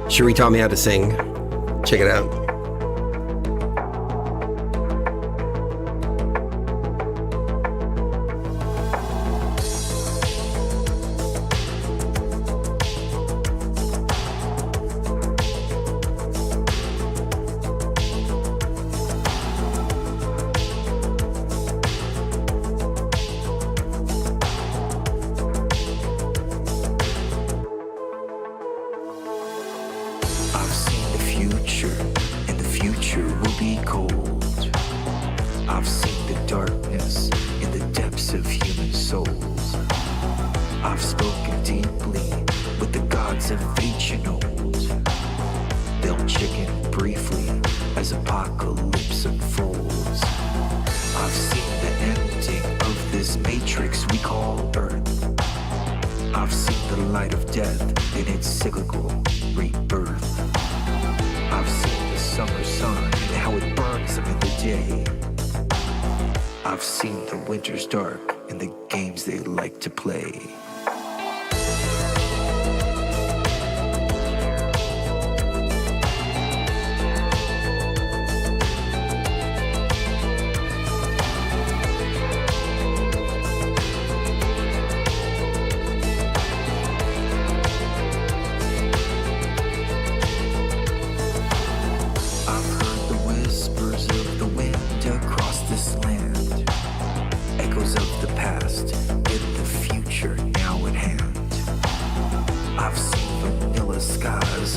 Cherie taught me how to sing. Check it out. I've seen the future, and the future will be cold. I've seen the darkness in the depths of human souls. I've spoken deeply with the gods of ancient old. They'll chicken briefly as apocalypse unfolds. I've seen the ending of this matrix we call Earth. I've seen the light of death in its cyclical rebirth. I've seen the summer sun and how it burns them in the day. I've seen the winter's dark and the games they like to play.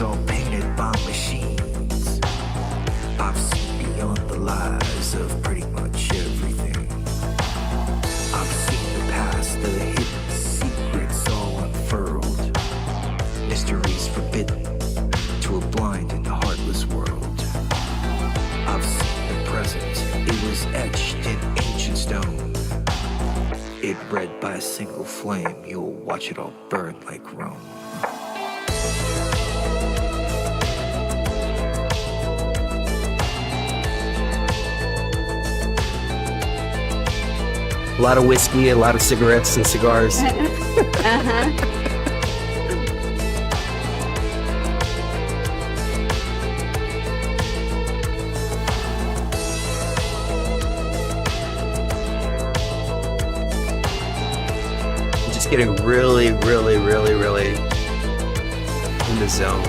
All painted by machines. I've seen beyond the lies of pretty much everything. I've seen the past, the hidden secrets all unfurled. Mysteries forbidden to a blind and heartless world. I've seen the present, it was etched in ancient stone. It read by a single flame, you'll watch it all burn like Rome. A lot of whiskey, a lot of cigarettes and cigars. Just getting really, really, really, really in the zone.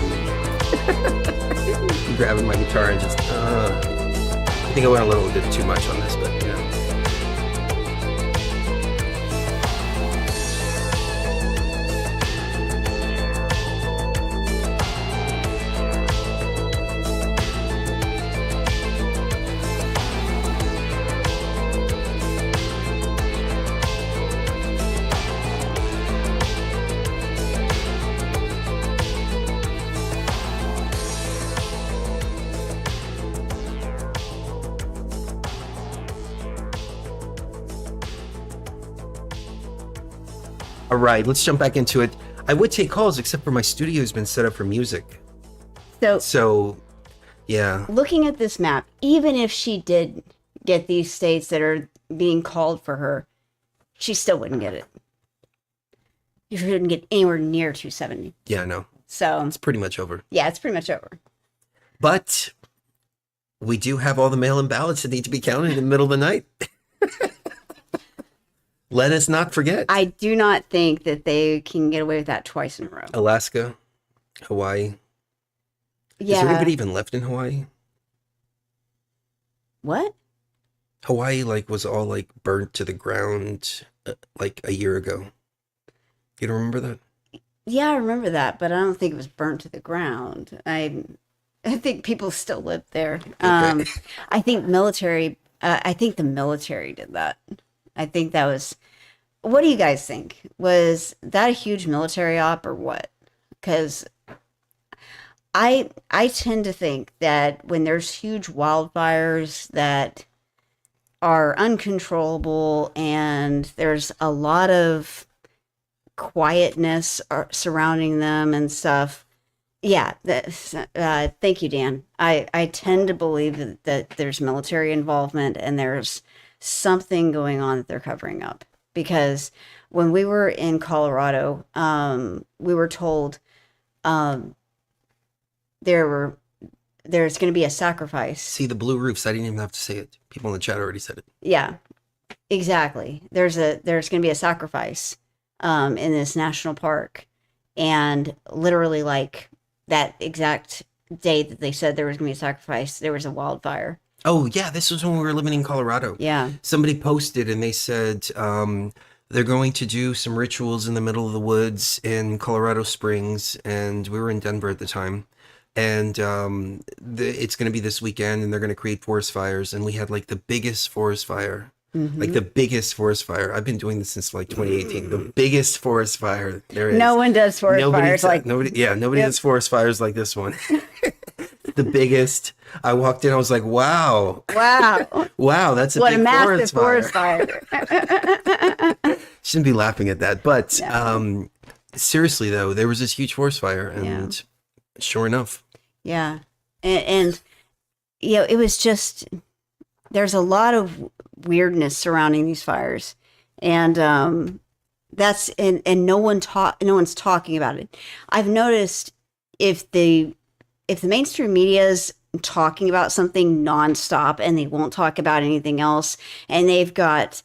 Grabbing my guitar and just, I think I went a little bit too much on this, but you know. All right, let's jump back into it. I would take calls, except for my studio has been set up for music. So, yeah. Looking at this map, even if she did get these states that are being called for her, she still wouldn't get it. She wouldn't get anywhere near 270. Yeah, I know. So it's pretty much over. Yeah, it's pretty much over. But we do have all the mail-in ballots that need to be counted in the middle of the night. Let us not forget. I do not think that they can get away with that twice in a row. Alaska, Hawaii. Yeah. Is there anybody even left in Hawaii? What? Hawaii, like, was all, like, burnt to the ground. like a year ago. You don't remember that? Yeah, I remember that, but I don't think it was burnt to the ground. I think people still live there. Okay. I think military. I think the military did that. I think that was. What do you guys think? Was that a huge military op or what? Because I tend to think that when there's huge wildfires that are uncontrollable and there's a lot of quietness surrounding them and stuff. Yeah, thank you, Dan. I tend to believe that there's military involvement and there's something going on that they're covering up. Because when we were in Colorado, we were told there's going to be a sacrifice. See the blue roofs. I didn't even have to say it. People in the chat already said it. Yeah, exactly. There's going to be a sacrifice in this national park, and literally like that exact day that they said there was going to be a sacrifice, there was a wildfire. Oh yeah, this was when we were living in Colorado. Yeah. Somebody posted and they said they're going to do some rituals in the middle of the woods in Colorado Springs, and we were in Denver at the time. And it's going to be this weekend, and they're going to create forest fires. And we had like the biggest forest fire, like the biggest forest fire. I've been doing this since like 2018. The biggest forest fire there is. No one does forest fires like nobody. Yeah, nobody does forest fires like this one. The biggest. I walked in, I was like, wow. Wow, that's a what big a massive forest fire. Shouldn't be laughing at that. But seriously, though, there was this huge forest fire, and sure enough. Yeah. And you know, it was just, there's a lot of weirdness surrounding these fires. And that's, and no one's talking about it. I've noticed if the mainstream media is talking about something nonstop and they won't talk about anything else, and they've got,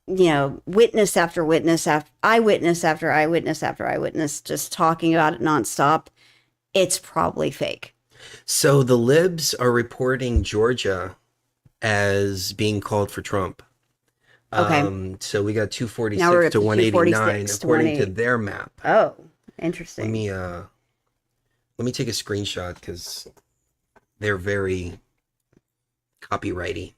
you know, witness after witness, eyewitness after eyewitness after eyewitness, just talking about it nonstop, it's probably fake. So the libs are reporting Georgia as being called for Trump. Okay. So we got 246 to 189 according to their map. Oh, interesting. Let me take a screenshot because they're very copyrighty.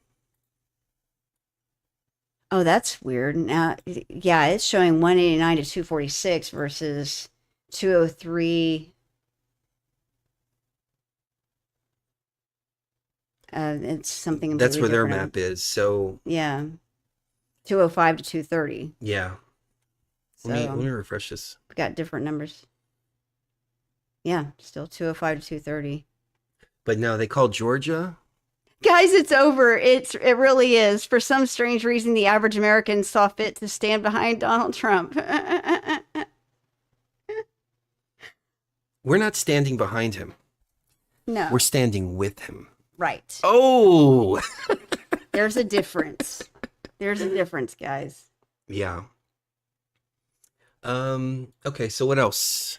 Oh, that's weird. Now, yeah, it's showing 189 to 246 versus 203. It's something. That's where their map is. So yeah, 205 to 230. Yeah. So, let me refresh this. We got different numbers. Yeah, still 205 to 230. But no, they call Georgia. Guys, it's over. It really is. For some strange reason, the average American saw fit to stand behind Donald Trump. We're not standing behind him. No. We're standing with him. Right. Oh! There's a difference. There's a difference, guys. Yeah. Okay, so what else?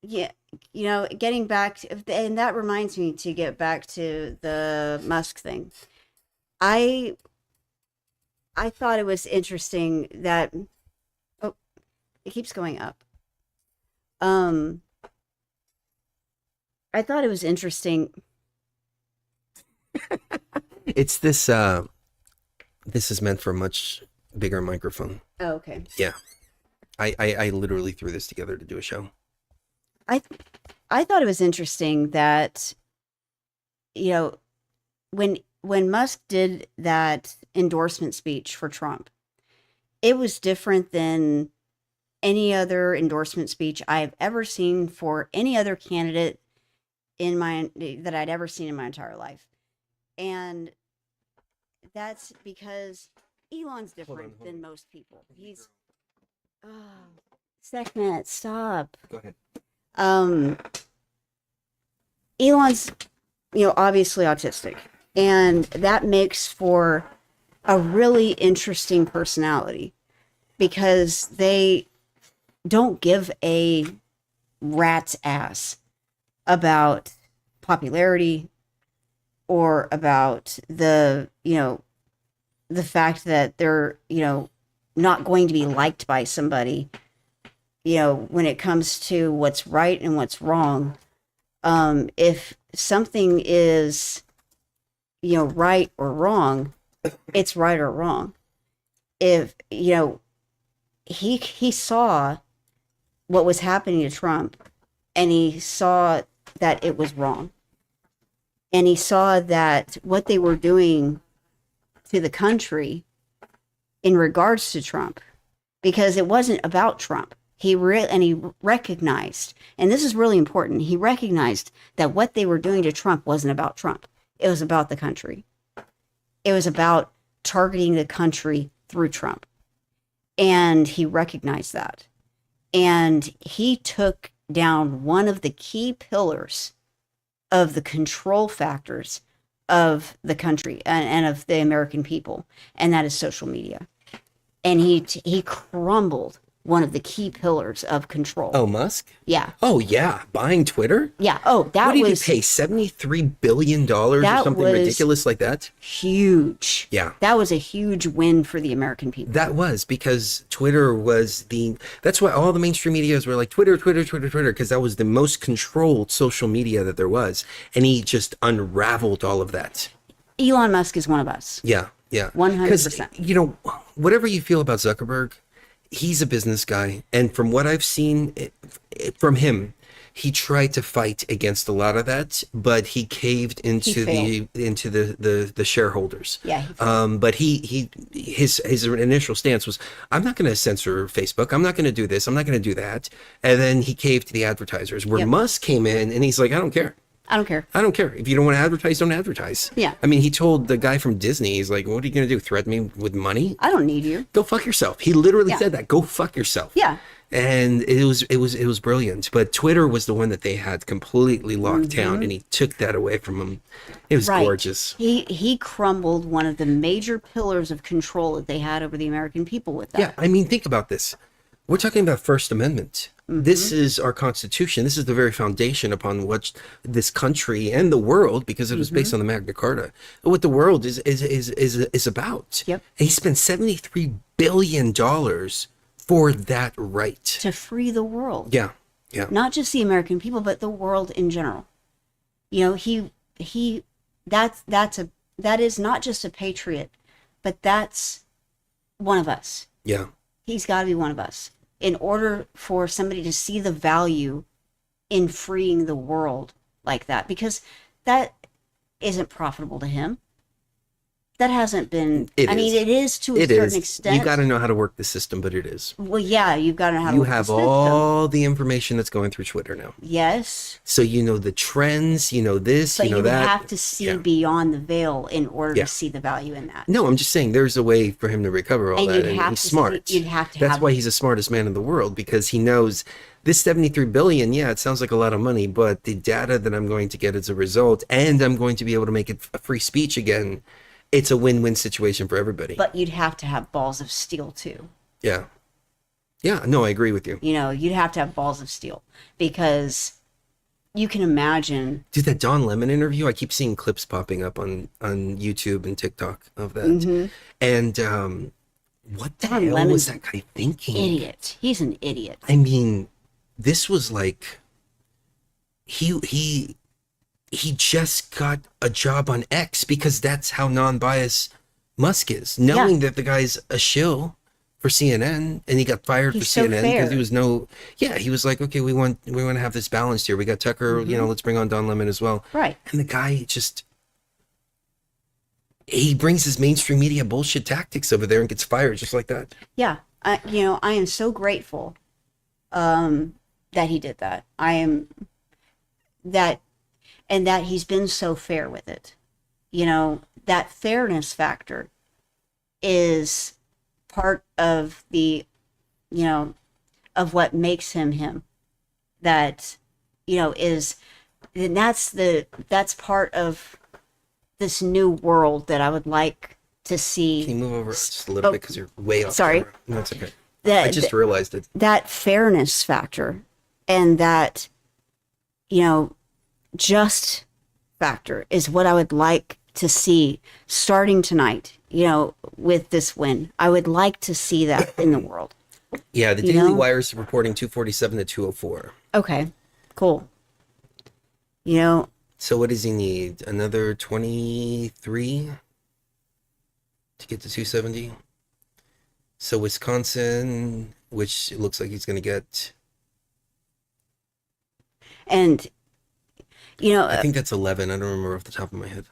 Yeah, you know, getting back to, and that reminds me to get back to the Musk thing. I thought it was interesting that, oh, it keeps going up. I thought it was interesting. It's this, this is meant for a much bigger microphone. Oh, okay. Yeah. I literally threw this together to do a show. I thought it was interesting that, you know, when Musk did that endorsement speech for Trump, it was different than any other endorsement speech I've ever seen for any other candidate that I'd ever seen in my entire life. And that's because Elon's different than most people. He's Segment, stop. Go ahead. Elon's, you know, obviously autistic, and that makes for a really interesting personality because they don't give a rat's ass about popularity or about the, you know, the fact that they're, you know, not going to be liked by somebody, you know, when it comes to what's right and what's wrong. If something is, you know, right or wrong, it's right or wrong. If, you know, he saw what was happening to Trump, and he saw that it was wrong. And he saw that what they were doing to the country in regards to Trump, because it wasn't about Trump. He recognized, and this is really important, he recognized that what they were doing to Trump wasn't about Trump. It was about the country. It was about targeting the country through Trump. And he recognized that. And he took down one of the key pillars of the control factors of the country and of the American people, and that is social media. And he crumbled one of the key pillars of control. Oh, Musk? Yeah. Oh, yeah. Buying Twitter? Yeah. Oh, that what was... What did he pay? $73 billion or something ridiculous like that? Huge. Yeah. That was a huge win for the American people. That was, because Twitter was that's why all the mainstream medias were like, Twitter, because that was the most controlled social media that there was. And he just unraveled all of that. Elon Musk is one of us. Yeah, yeah. 100%. Because, you know, whatever you feel about Zuckerberg, he's a business guy, and from what I've seen from him, he tried to fight against a lot of that, but he caved into the shareholders. Yeah. But his initial stance was, I'm not going to censor Facebook. I'm not going to do this. I'm not going to do that. And then he caved to the advertisers. Where Musk came in and he's like, I don't care. I don't care. I don't care. If you don't want to advertise, don't advertise. Yeah. I mean, he told the guy from Disney, he's like, what are you going to do? Threaten me with money? I don't need you. Go fuck yourself. He literally said that. Go fuck yourself. Yeah. And it was brilliant. But Twitter was the one that they had completely locked down, and he took that away from him. It was gorgeous. He crumbled one of the major pillars of control that they had over the American people with that. Yeah, I mean, think about this. We're talking about First Amendment. This is our Constitution. This is the very foundation upon which this country and the world, because it was based on the Magna Carta, what the world is about. Yep. And he spent $73 billion for that right. To free the world. Yeah, yeah. Not just the American people, but the world in general. You know, that is not just a patriot, but that's one of us. Yeah. He's got to be one of us. In order for somebody to see the value in freeing the world like that, because that isn't profitable to him. That hasn't been, it is to a certain extent. You got to know how to work the system, but it is. Well, yeah, you've got to know how to work the system. You have all the information that's going through Twitter now. Yes. So you know the trends, you know this, but you know that. But you have to see beyond the veil in order to see the value in that. No, I'm just saying there's a way for him to recover all that, and he's smart. You'd have to. That's why he's the smartest man in the world, because he knows this 73 billion. Yeah, it sounds like a lot of money, but the data that I'm going to get as a result, and I'm going to be able to make it a free speech again. It's a win-win situation for everybody. But you'd have to have balls of steel too. Yeah. Yeah, no, I agree with you. You know, you'd have to have balls of steel, because you can imagine. Dude, that Don Lemon interview, I keep seeing clips popping up on YouTube and TikTok of that. And what the hell was that guy thinking? Idiot. He's an idiot. I mean, this was like, he just got a job on X, because that's how non-biased Musk is. Knowing that the guy's a shill for CNN, and he got fired for CNN because he was he was like, okay, we want to have this balanced here. We got Tucker, you know, let's bring on Don Lemon as well. Right. And the guy he brings his mainstream media bullshit tactics over there and gets fired just like that. Yeah. I am so grateful that he did that. And that he's been so fair with it. You know, that fairness factor is part of the, you know, of what makes him him. That, you know, that's part of this new world that I would like to see. Can you move over just a little bit, because you're way off? Sorry. Camera. No, it's okay. I just realized it. That fairness factor, and that, you know, just factor is what I would like to see starting tonight with this win. I would like to see that in the world. Yeah, the Daily Wire is reporting 247 to 204. Okay, cool. So what does he need? Another 23 to get to 270? So Wisconsin, which it looks like he's going to get. And, I think that's 11. I don't remember off the top of my head.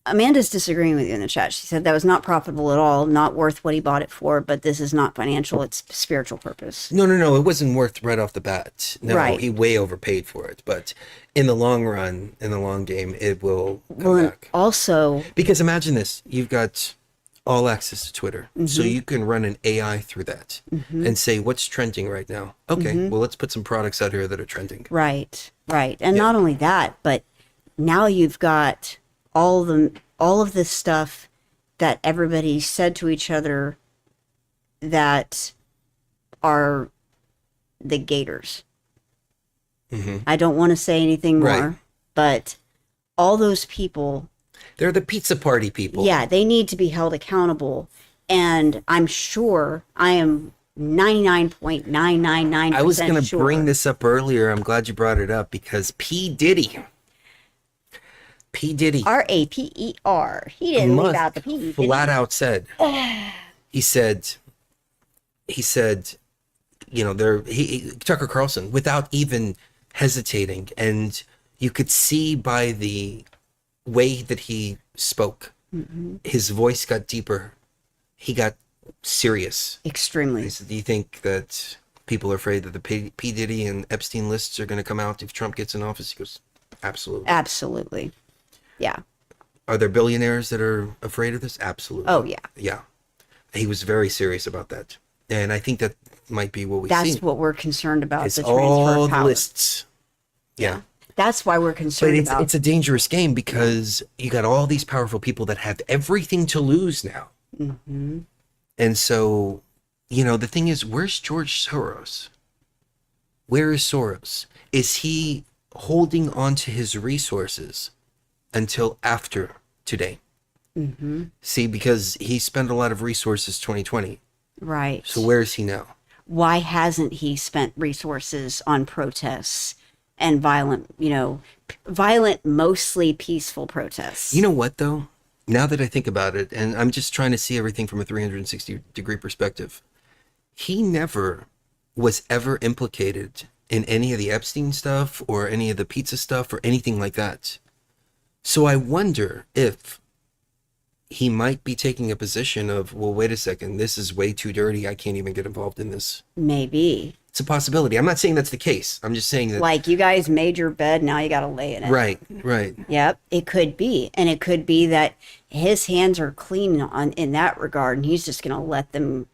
Amanda's disagreeing with you in the chat. She said that was not profitable at all, not worth what he bought it for, but this is not financial, it's spiritual purpose. No, it wasn't worth right off the bat. No, right. He way overpaid for it. But in the long run, in the long game, it will come back. Also... Because imagine this. You've got all access to Twitter. So you can run an AI through that and say, what's trending right now? Okay, well, let's put some products out here that are trending. Right. And not only that, but now you've got... all of this stuff that everybody said to each other that are the gators. I don't want to say anything more, but all those people... They're the pizza party people. Yeah, they need to be held accountable. And I'm sure, I am 99.999% I was going to bring this up earlier. I'm glad you brought it up because P. Diddy... R-A-P-E-R. He didn't leave out the P. Flat out said, he said, Tucker Carlson, without even hesitating, and you could see by the way that he spoke, his voice got deeper. He got serious. Extremely. He said, do you think that people are afraid that the P. Diddy and Epstein lists are going to come out if Trump gets in office? He goes, absolutely. Absolutely. Yeah. Are there billionaires that are afraid of this? Absolutely. Oh, yeah. Yeah. He was very serious about that. And I think that might be what we see. That's what we're concerned about, it's the transfer all of power. The lists. Yeah. That's why we're concerned about it's a dangerous game because you got all these powerful people that have everything to lose now. And so, the thing is, where's George Soros? Where is Soros? Is he holding on to his resources until after today? See, because he spent a lot of resources 2020. Right. So where is he now? Why hasn't he spent resources on protests and violent, mostly peaceful protests? You know what, though? Now that I think about it, and I'm just trying to see everything from a 360-degree perspective, he never was ever implicated in any of the Epstein stuff or any of the pizza stuff or anything like that. So I wonder if he might be taking a position of, well, wait a second, this is way too dirty. I can't even get involved in this. Maybe. It's a possibility. I'm not saying that's the case. I'm just saying that... Like, you guys made your bed, now you got to lay in it. Right. Yep, it could be. And it could be that his hands are clean in that regard, and he's just going to let them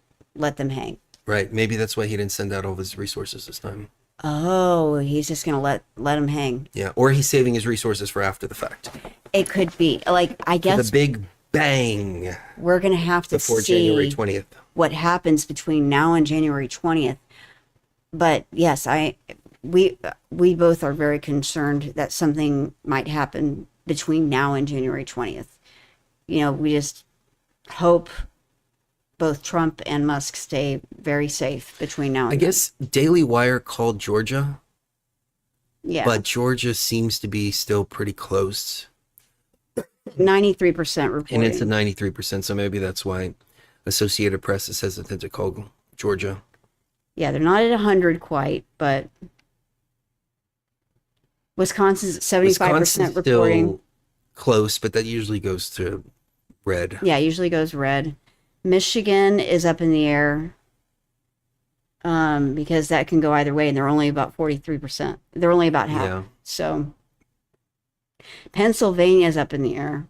hang. Right. Maybe that's why he didn't send out all of his resources this time. Oh, he's just going to let him hang. Yeah, or he's saving his resources for after the fact. It could be. Like, I guess... For the big bang. We're going to have to before see January 20th. What happens between now and January 20th. But yes, we both are very concerned that something might happen between now and January 20th. We just hope both Trump and Musk stay very safe between now and then. I guess Daily Wire called Georgia. Yeah. But Georgia seems to be still pretty close. 93% reporting. And it's a 93%, so maybe that's why Associated Press is hesitant to call Georgia. Yeah, they're not at 100 quite, but Wisconsin's at 75% reporting. Still close, but that usually goes to red. Yeah, usually goes red. Michigan is up in the air because that can go either way, and they're only about 43%. They're only about half. Yeah. So Pennsylvania is up in the air.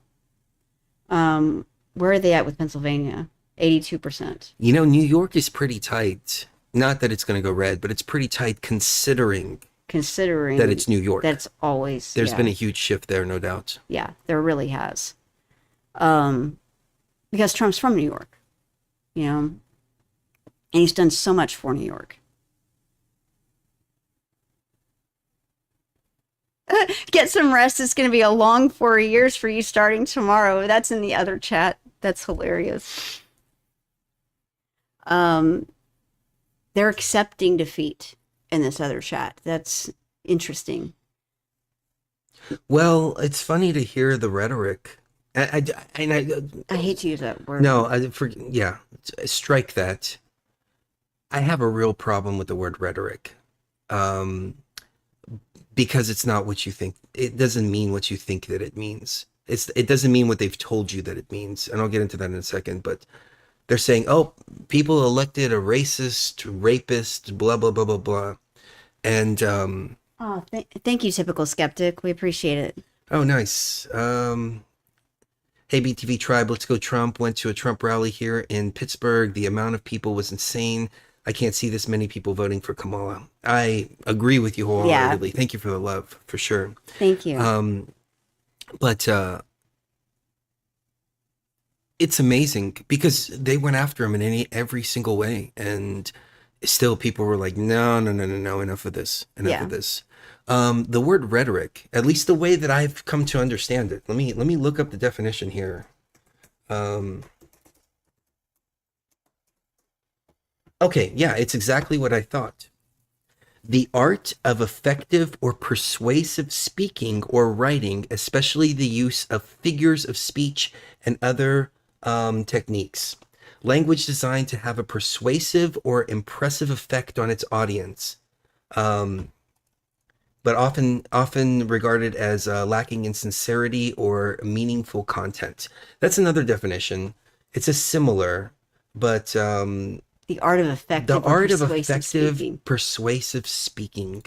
Where are they at with Pennsylvania? 82%. New York is pretty tight. Not that it's going to go red, but it's pretty tight considering that it's New York. That's always... There's been a huge shift there, no doubt. Yeah, there really has. Because Trump's from New York, and he's done so much for New York. Get some rest. It's going to be a long 4 years for you starting tomorrow. That's in the other chat. That's hilarious. They're accepting defeat in this other chat. That's interesting. Well, it's funny to hear the rhetoric. I hate to use that word. No, strike that. I have a real problem with the word rhetoric. Because it's not what you think. It doesn't mean what you think that it means. It doesn't mean what they've told you that it means. And I'll get into that in a second, but they're saying, oh, people elected a racist, rapist, blah, blah, blah, blah, blah. And, thank you, Typical Skeptic. We appreciate it. Oh, nice. Hey, BTV Tribe, let's go Trump. Went to a Trump rally here in Pittsburgh. The amount of people was insane. I can't see this many people voting for Kamala. I agree with you wholeheartedly. Yeah. Thank you for the love, for sure. Thank you. But it's amazing because they went after him in every single way, and still people were like, no, enough of this, enough of this. The word rhetoric, at least the way that I've come to understand it. Let me look up the definition here. Okay, yeah, it's exactly what I thought. The art of effective or persuasive speaking or writing, especially the use of figures of speech and other techniques. Language designed to have a persuasive or impressive effect on its audience, but often regarded as lacking in sincerity or meaningful content. That's another definition. It's a similar, but the art of effective, persuasive speaking.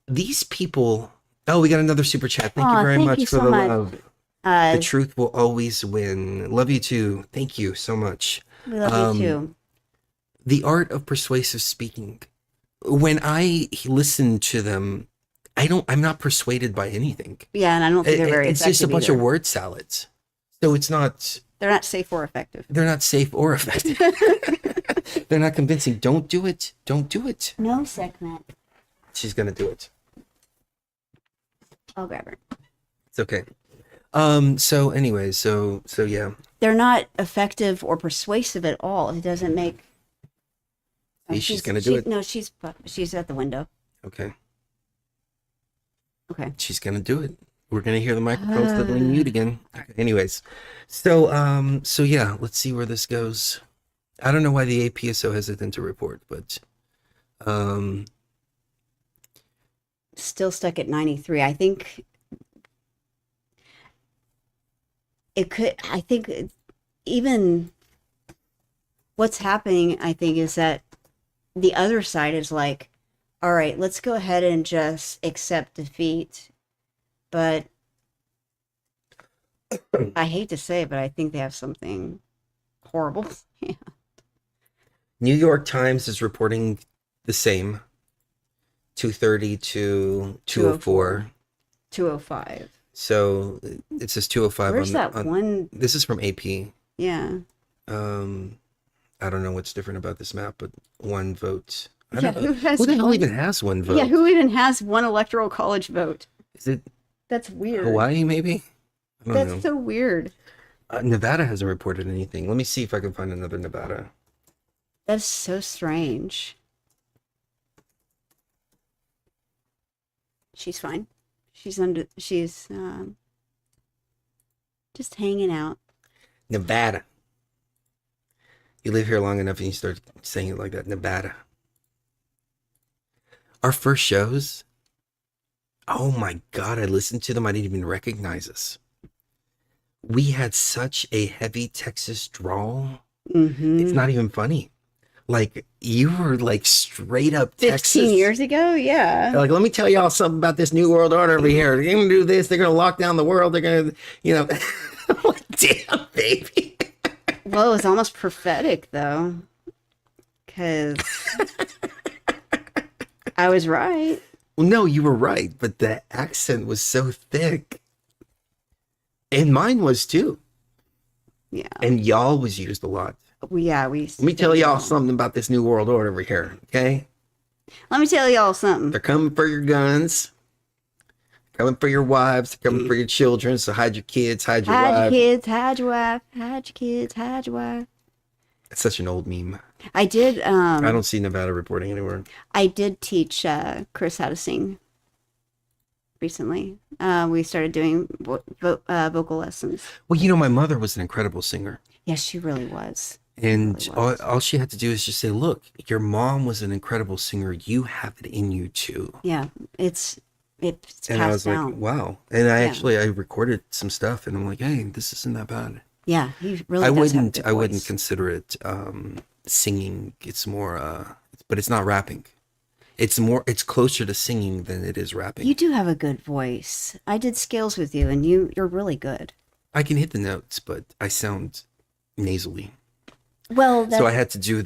These people. Oh, we got another super chat. Thank you very much for the love. The truth will always win. Love you too. Thank you so much. We love you too. The art of persuasive speaking. When I listen to them, I'm not persuaded by anything. Yeah, and I don't think they're very effective. It's just a bunch of word salads. So it's not. They're not safe or effective. They're not safe or effective. They're not convincing. Don't do it. Don't do it. No, segment. She's gonna do it. I'll grab her. It's okay. So anyway, so yeah. They're not effective or persuasive at all. It doesn't make. She's gonna do it. No, she's at the window. Okay. Okay. She's gonna do it. We're gonna hear the microphone suddenly mute again. Anyways, so yeah, let's see where this goes. I don't know why the AP is so hesitant to report, but still stuck at 93. I think it could. I think even what's happening, I think, is that the other side is like, all right, let's go ahead and just accept defeat. But I hate to say it, but I think they have something horrible. Yeah. New York Times is reporting the same. 230 to 204. 205. So it says 205. Where's that one? This is from AP. Yeah. I don't know what's different about this map, but one vote. Who the hell even has one vote? Yeah, who even has one electoral college vote? Is it? That's weird. Hawaii, maybe? I don't know. So weird. Nevada hasn't reported anything. Let me see if I can find another Nevada. That's so strange. She's fine. She's just hanging out. Nevada. You live here long enough and you start saying it like that. Nevada. Our first shows. Oh my God, I listened to them. I didn't even recognize us. We had such a heavy Texas drawl. Mm-hmm. It's not even funny. Like, you were like straight up 15 Texas. years ago? Yeah. Like, let me tell y'all something about this new world order over here. They're going to do this. They're going to lock down the world. They're going to, I'm like, damn, baby. Well, it was almost prophetic, though. Because I was right. Well, no, you were right. But the accent was so thick. And mine was, too. Yeah. And y'all was used a lot. Yeah, Let me tell y'all something about this new world order over here, okay? Let me tell y'all something. They're coming for your guns. Coming for your wives, coming for your children. So hide your kids, hide your Hide your wives. kids, hide your wife, hide your kids, hide your wife. It's such an old meme. I did. I don't see Nevada reporting anywhere. I did teach Chris how to sing recently. We started doing vocal lessons. Well, you know, my mother was an incredible singer. Yes, she really was. And all she had to do is just say, look, your mom was an incredible singer. You have it in you too. Yeah, it's And passed I was down. like, wow. And I recorded some stuff and I'm like, hey, this isn't that bad. Yeah, he really I does have a wouldn't good I wouldn't voice. consider it singing. It's more but it's not rapping. It's closer to singing than it is rapping. You do have a good voice. I did scales with you, and you're really good. I can hit the notes, but I sound nasally. Well, So I had to do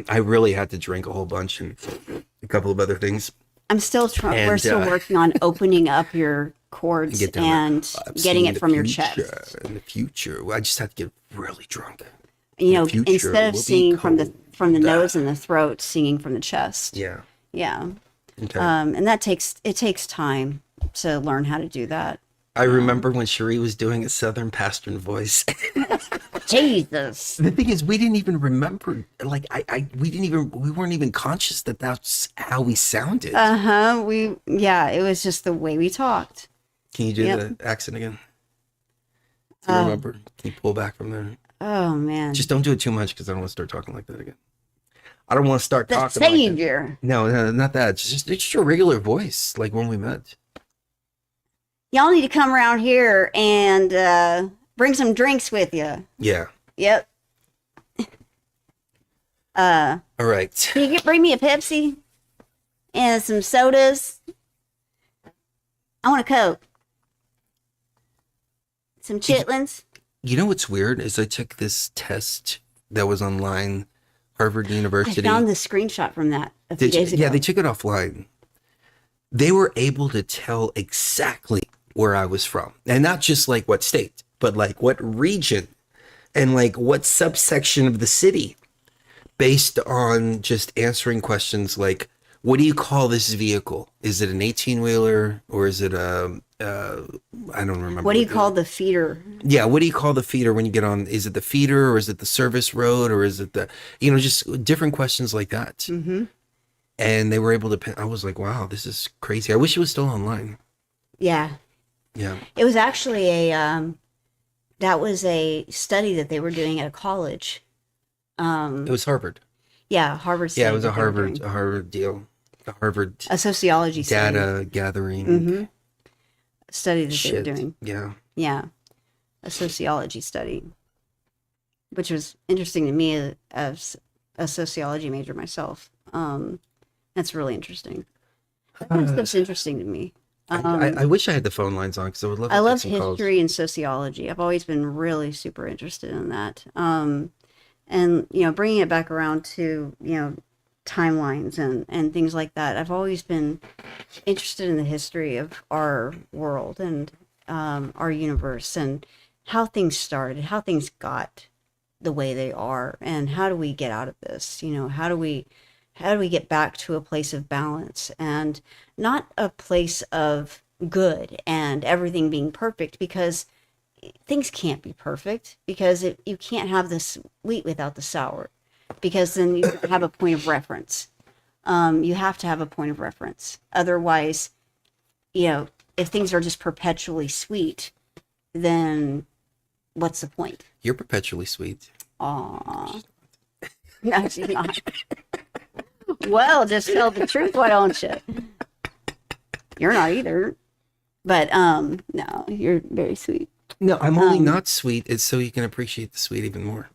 I really had to drink a whole bunch and a couple of other things. I'm still trying. And, We're still working on opening up your chords Get down and there. I've getting seen it the from your future, chest. In the future, I just have to get really drunk. You know, The future instead of will be singing from the cold. nose and the throat, singing from the chest. Yeah. Yeah. Okay. And that takes time to learn how to do that. I remember when Cherie was doing a Southern Pastern voice. Jesus. The thing is, we didn't even remember. Like, we weren't even conscious that that's how we sounded. It was just the way we talked. Can you do Yep. the accent again? Do you remember? Can you pull back from there? Oh man. Just don't do it too much because I don't want to start talking like that again. I don't want to start The talking like that. savior. No, not that. It's just your regular voice, like when we met. Y'all need to come around here and bring some drinks with you. Yeah. Yep. All right. Can you bring me a Pepsi and some sodas? I want a Coke. Some chitlins. You know what's weird is I took this test that was online, Harvard I University. found the screenshot from that a few days ago. Yeah, they took it offline. They were able to tell exactly where I was from. And not just like what state, but like what region and like what subsection of the city, based on just answering questions like, what do you call this vehicle? Is it an 18-wheeler or is it I don't remember. What do you call the feeder? Yeah, what do you call the feeder when you get on? Is it the feeder or is it the service road or is it the, just different questions like that. Mm-hmm. And they were able to, I was like, wow, this is crazy. I wish it was still online. Yeah. Yeah. It was actually that was a study that they were doing at a college. It was Harvard. Yeah, Harvard. Yeah, it was study a that they were doing. Harvard deal. A Harvard. A sociology study. Data gathering. Mm-hmm. Study that Shit. they were doing. Yeah. Yeah. A sociology study. Which was interesting to me as a sociology major myself. That's really interesting. That's interesting to me. I wish I had the phone lines on because I would love to I take love some calls. history and sociology. I've always been really super interested in that. And, bringing it back around to, timelines and things like that. I've always been interested in the history of our world and our universe and how things started, how things got the way they are, and how do we get out of this? How do we get back to a place of balance and not a place of good and everything being perfect, because things can't be perfect, because you can't have the sweet without the sour, because then you have a point of reference. You have to have a point of reference. Otherwise, if things are just perpetually sweet, then what's the point? You're perpetually sweet. Aww. No, she's not. Well, just tell the truth, why don't you? You're not either. But no, you're very sweet. No, I'm only not sweet. It's so you can appreciate the sweet even more.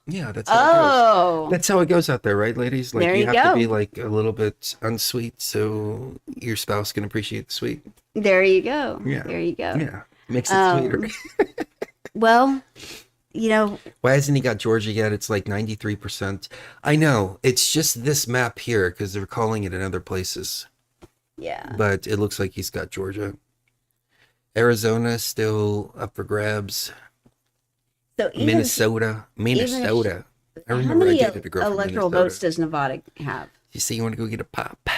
Yeah, that's how it goes. That's how it goes out there, right, ladies? Like There you you have go. to be like a little bit unsweet so your spouse can appreciate the sweet. There you go. Yeah. There you go. Yeah. Makes it sweeter. Well, Why hasn't he got Georgia yet? It's like 93%. I know. It's just this map here because they're calling it in other places. Yeah. But it looks like he's got Georgia. Arizona still up for grabs. So even Minnesota. I how remember I many dated a girl from electoral Minnesota. votes does Nevada have? You say you want to go get a pop?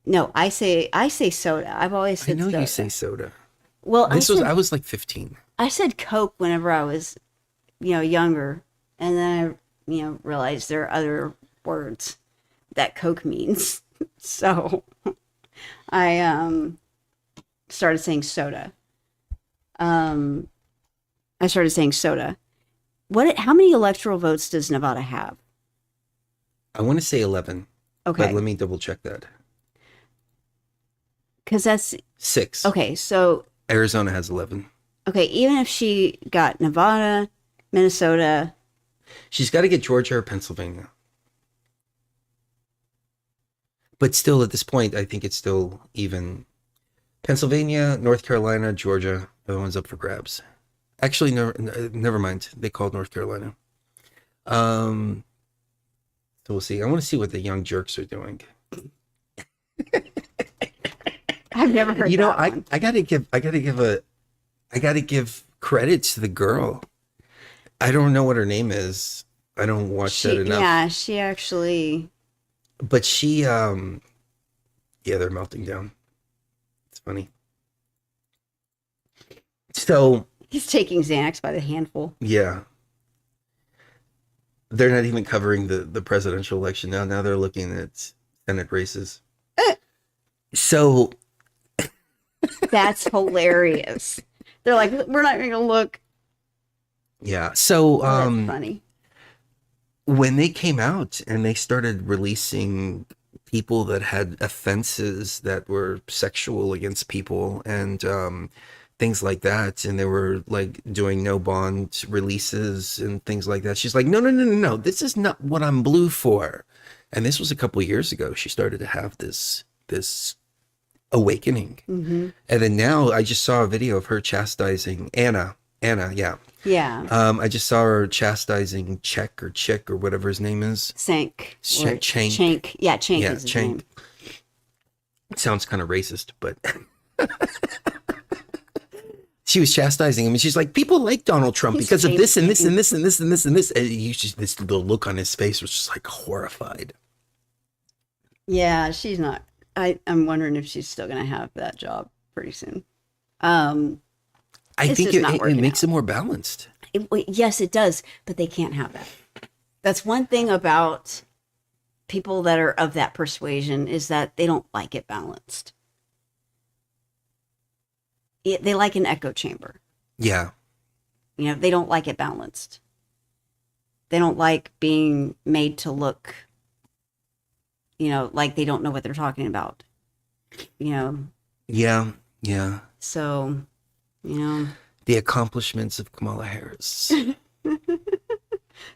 No, I say soda. I've always I said know soda. you say soda. Well, I was like 15. I said Coke whenever I was, younger, and then I, realized there are other words that Coke means. So I started saying soda. I started saying soda. How many electoral votes does Nevada have? I want to say 11. Okay. But let me double check that. Because that's 6. okay. So Arizona has 11. okay, even if she got Nevada, Minnesota, She's got to get Georgia or Pennsylvania. But still, at this point, I think it's still even. Pennsylvania, North Carolina, Georgia, everyone's up for grabs. Actually, never mind. They called North Carolina. So we'll see. I want to see what the young jerks are doing. I've never heard. I gotta give credit to the girl. I don't know what her name is. I don't watch that enough. Yeah, she actually. But she, yeah, they're melting down. It's funny. So He's taking Xanax by the handful. yeah, they're not even covering the presidential election now. Now they're looking at Senate races. So that's hilarious. They're like, we're not going to look. Yeah. So That's funny. When they came out and they started releasing people that had offenses that were sexual against people and things like that, and they were like doing no bond releases and things like that, she's like, no, this is not what I'm blue for. And this was a couple of years ago. She started to have this awakening. Mm-hmm. And then now I just saw a video of her chastising Anna, yeah. Yeah. I just saw her chastising Chick or whatever his name is. Sank. Chank. Yeah, Chank is his name. It sounds kind of racist, but she was chastising him, and she's like, people like Donald Trump because of this and this and this and this and this and this. And the look on his face was just like horrified. Yeah, she's not. I'm wondering if she's still going to have that job pretty soon. I think it makes it more balanced. Yes, it does, but they can't have that. That's one thing about people that are of that persuasion is that they don't like it balanced. They like an echo chamber. Yeah. They don't like it balanced. They don't like being made to look, like they don't know what they're talking about. Yeah. So, the accomplishments of Kamala Harris.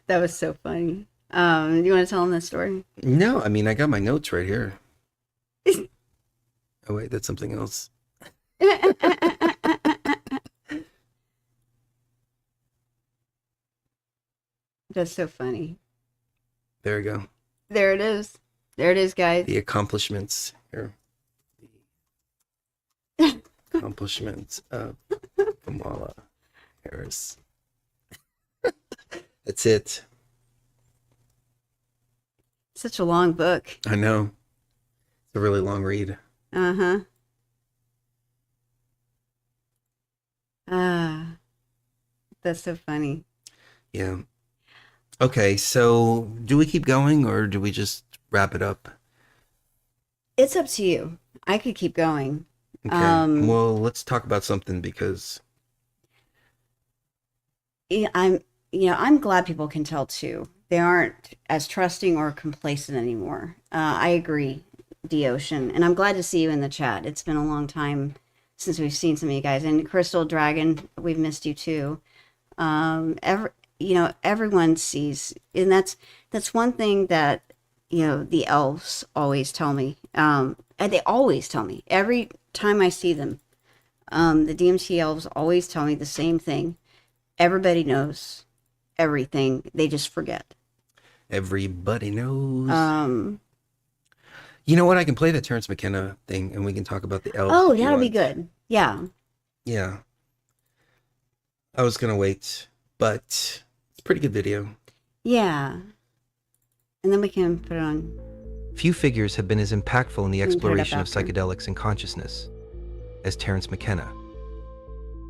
That was so funny. You want to tell them that story? No, I mean, I got my notes right here. Oh, wait, that's something else. That's so funny. There we go. There it is. There it is, guys. The accomplishments here. Accomplishments of Kamala Harris. That's it. Such a long book. I know. It's a really long read. Uh-huh. That's so funny. Yeah. Okay, so do we keep going or do we just wrap it up? It's up to you. I could keep going. Okay. Well, let's talk about something because I'm glad people can tell too. They aren't as trusting or complacent anymore. I agree, D-Ocean, and I'm glad to see you in the chat. It's been a long time since we've seen some of you guys. And Crystal Dragon, we've missed you too. Everyone sees, and that's one thing that the elves always tell me. And they always tell me every time I see them. The DMT elves always tell me the same thing. Everybody knows everything. They just forget. Everybody knows. You know what? I can play the Terrence McKenna thing, and we can talk about the elves. Oh, that'll be good. Yeah. Yeah. I was gonna wait, but it's a pretty good video. Yeah. And then we can put it on Few figures have been as impactful in the can put it up exploration of after. psychedelics and consciousness as Terence McKenna.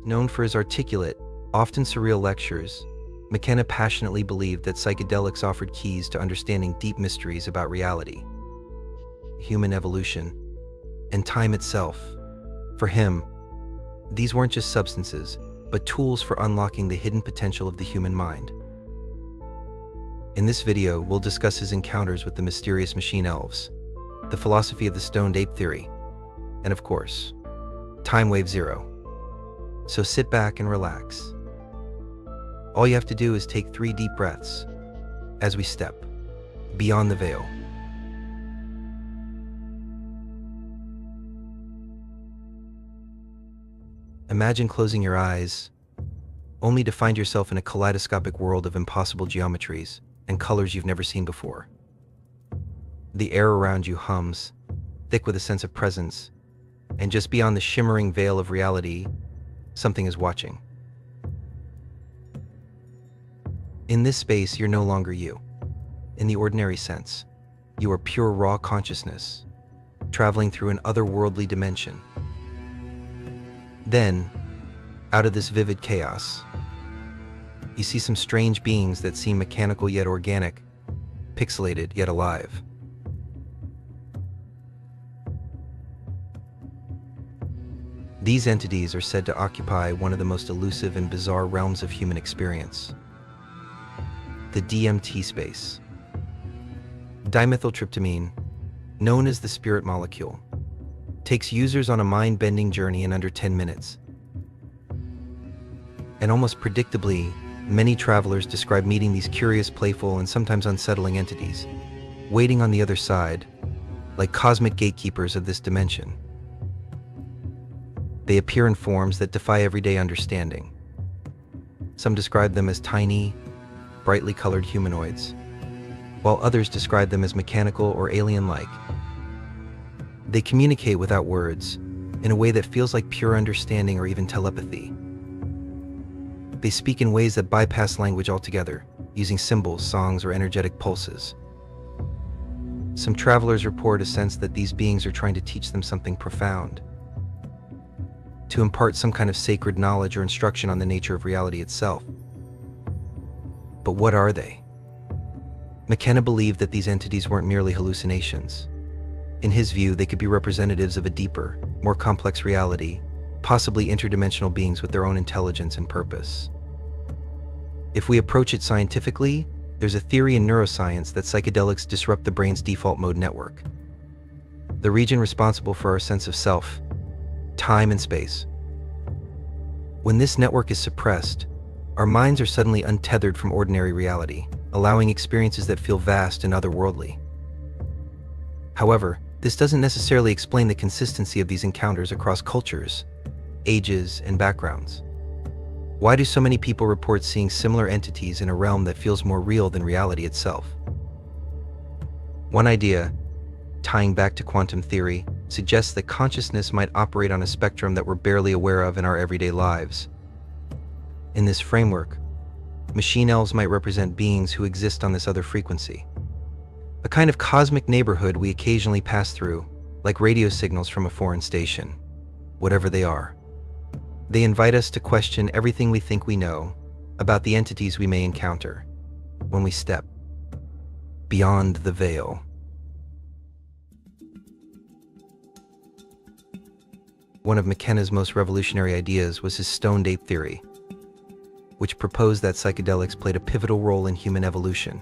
Known for his articulate, often surreal lectures, McKenna passionately believed that psychedelics offered keys to understanding deep mysteries about reality, human evolution, and time itself. For him, these weren't just substances, but tools for unlocking the hidden potential of the human mind. In this video, we'll discuss his encounters with the mysterious machine elves, the philosophy of the stoned ape theory, and of course, time wave zero. So sit back and relax. All you have to do is take 3 deep breaths as we step beyond the veil. Imagine closing your eyes, only to find yourself in a kaleidoscopic world of impossible geometries and colors you've never seen before. The air around you hums, thick with a sense of presence, and just beyond the shimmering veil of reality, something is watching. In this space, you're no longer you. In the ordinary sense, you are pure raw consciousness, traveling through an otherworldly dimension. Then, out of this vivid chaos, you see some strange beings that seem mechanical yet organic, pixelated yet alive. These entities are said to occupy one of the most elusive and bizarre realms of human experience: the DMT space. Dimethyltryptamine, known as the spirit molecule, takes users on a mind-bending journey in under 10 minutes. And almost predictably, many travelers describe meeting these curious, playful, and sometimes unsettling entities, waiting on the other side, like cosmic gatekeepers of this dimension. They appear in forms that defy everyday understanding. Some describe them as tiny, brightly colored humanoids, while others describe them as mechanical or alien-like. They communicate without words, in a way that feels like pure understanding or even telepathy. They speak in ways that bypass language altogether, using symbols, songs, or energetic pulses. Some travelers report a sense that these beings are trying to teach them something profound, to impart some kind of sacred knowledge or instruction on the nature of reality itself. But what are they? McKenna believed that these entities weren't merely hallucinations. In his view, they could be representatives of a deeper, more complex reality, possibly interdimensional beings with their own intelligence and purpose. If we approach it scientifically, there's a theory in neuroscience that psychedelics disrupt the brain's default mode network, the region responsible for our sense of self, time and space. When this network is suppressed, our minds are suddenly untethered from ordinary reality, allowing experiences that feel vast and otherworldly. However, this doesn't necessarily explain the consistency of these encounters across cultures, ages, and backgrounds. Why do so many people report seeing similar entities in a realm that feels more real than reality itself? One idea, tying back to quantum theory, suggests that consciousness might operate on a spectrum that we're barely aware of in our everyday lives. In this framework, machine elves might represent beings who exist on this other frequency, a kind of cosmic neighborhood we occasionally pass through, like radio signals from a foreign station, whatever they are. They invite us to question everything we think we know about the entities we may encounter when we step beyond the veil. One of McKenna's most revolutionary ideas was his stoned ape theory, which proposed that psychedelics played a pivotal role in human evolution.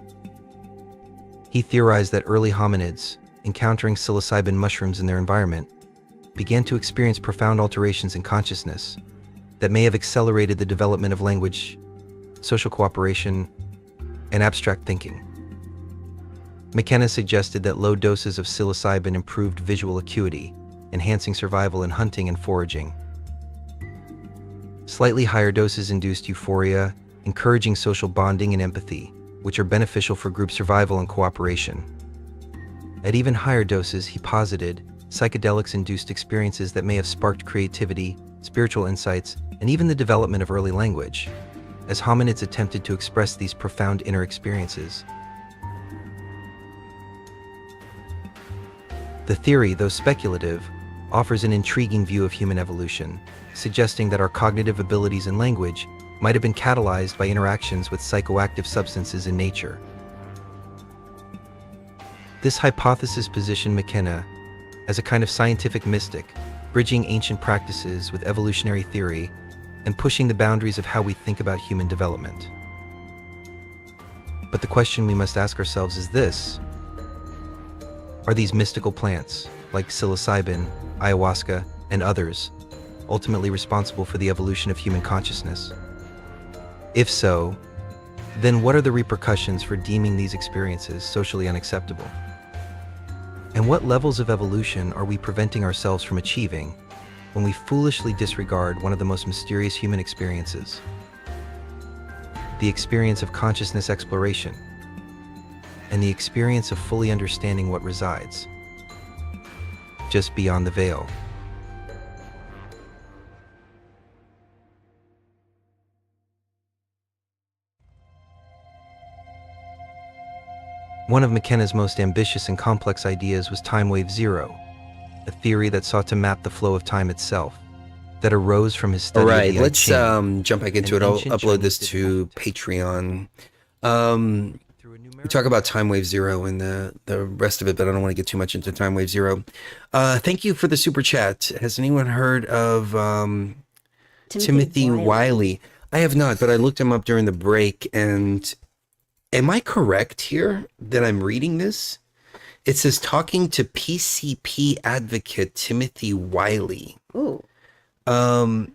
He theorized that early hominids, encountering psilocybin mushrooms in their environment, began to experience profound alterations in consciousness that may have accelerated the development of language, social cooperation, and abstract thinking. McKenna suggested that low doses of psilocybin improved visual acuity, enhancing survival in hunting and foraging. Slightly higher doses induced euphoria, encouraging social bonding and empathy, which are beneficial for group survival and cooperation. At even higher doses, he posited, psychedelics induced experiences that may have sparked creativity, spiritual insights, and even the development of early language, as hominids attempted to express these profound inner experiences. The theory, though speculative, offers an intriguing view of human evolution, suggesting that our cognitive abilities and language might have been catalyzed by interactions with psychoactive substances in nature. This hypothesis positioned McKenna as a kind of scientific mystic, bridging ancient practices with evolutionary theory and pushing the boundaries of how we think about human development. But the question we must ask ourselves is this: are these mystical plants, like psilocybin, ayahuasca, and others, ultimately responsible for the evolution of human consciousness? If so, then what are the repercussions for deeming these experiences socially unacceptable? And what levels of evolution are we preventing ourselves from achieving when we foolishly disregard one of the most mysterious human experiences? The experience of consciousness exploration, and the experience of fully understanding what resides just beyond the veil. One of McKenna's most ambitious and complex ideas was time wave zero, a theory that sought to map the flow of time itself, that arose from his study All right, of the I let's Ching, jump back into an it. I'll ancient upload this Chinese to Patreon. We talk about time wave zero and the rest of it, but I don't want to get too much into time wave zero. Thank you for the super chat. Has anyone heard of Timothy Wiley? I have not, but I looked him up during the break. And am I correct here that I'm reading this? It says talking to PCP advocate Timothy Wiley. Ooh. Oh.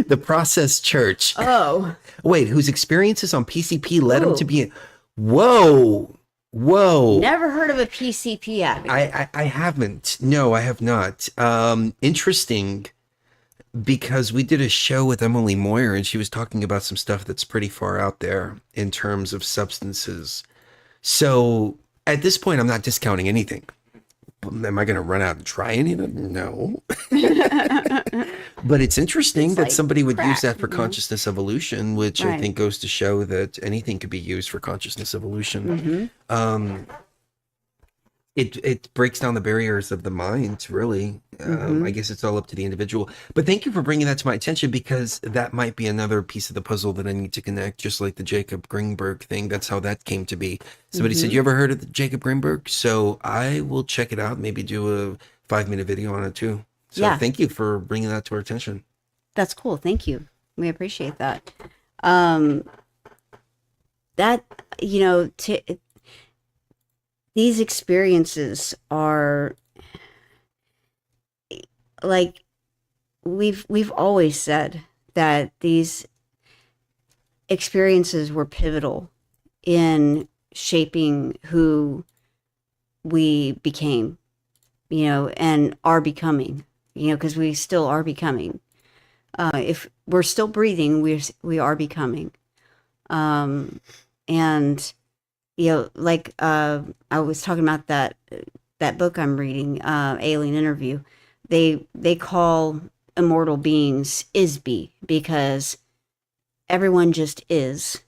The Process Church. Oh. Wait, whose experiences on PCP led him to be... Whoa. Never heard of a PCP advocate. I haven't. No, I have not. Interesting, because we did a show with Emily Moyer and she was talking about some stuff that's pretty far out there in terms of substances. So at this point, I'm not discounting anything. Am I going to run out and try any of them? No. But it's interesting that somebody would use that for consciousness evolution, which I think goes to show that anything could be used for consciousness evolution. It breaks down the barriers of the mind, really. I guess it's all up to the individual. But thank you for bringing that to my attention, because that might be another piece of the puzzle that I need to connect, just like the Jacob Greenberg thing. That's how that came to be. Somebody said, you ever heard of the Jacob Greenberg? So I will check it out, maybe do a 5-minute video on it too. So thank you for bringing that to our attention. That's cool. Thank you. We appreciate that. These experiences are like, we've always said that these experiences were pivotal in shaping who we became, and are becoming, because we still are becoming. If we're still breathing, we are becoming. And I was talking about that book I'm reading, Alien Interview. They call immortal beings Isby, because everyone just is,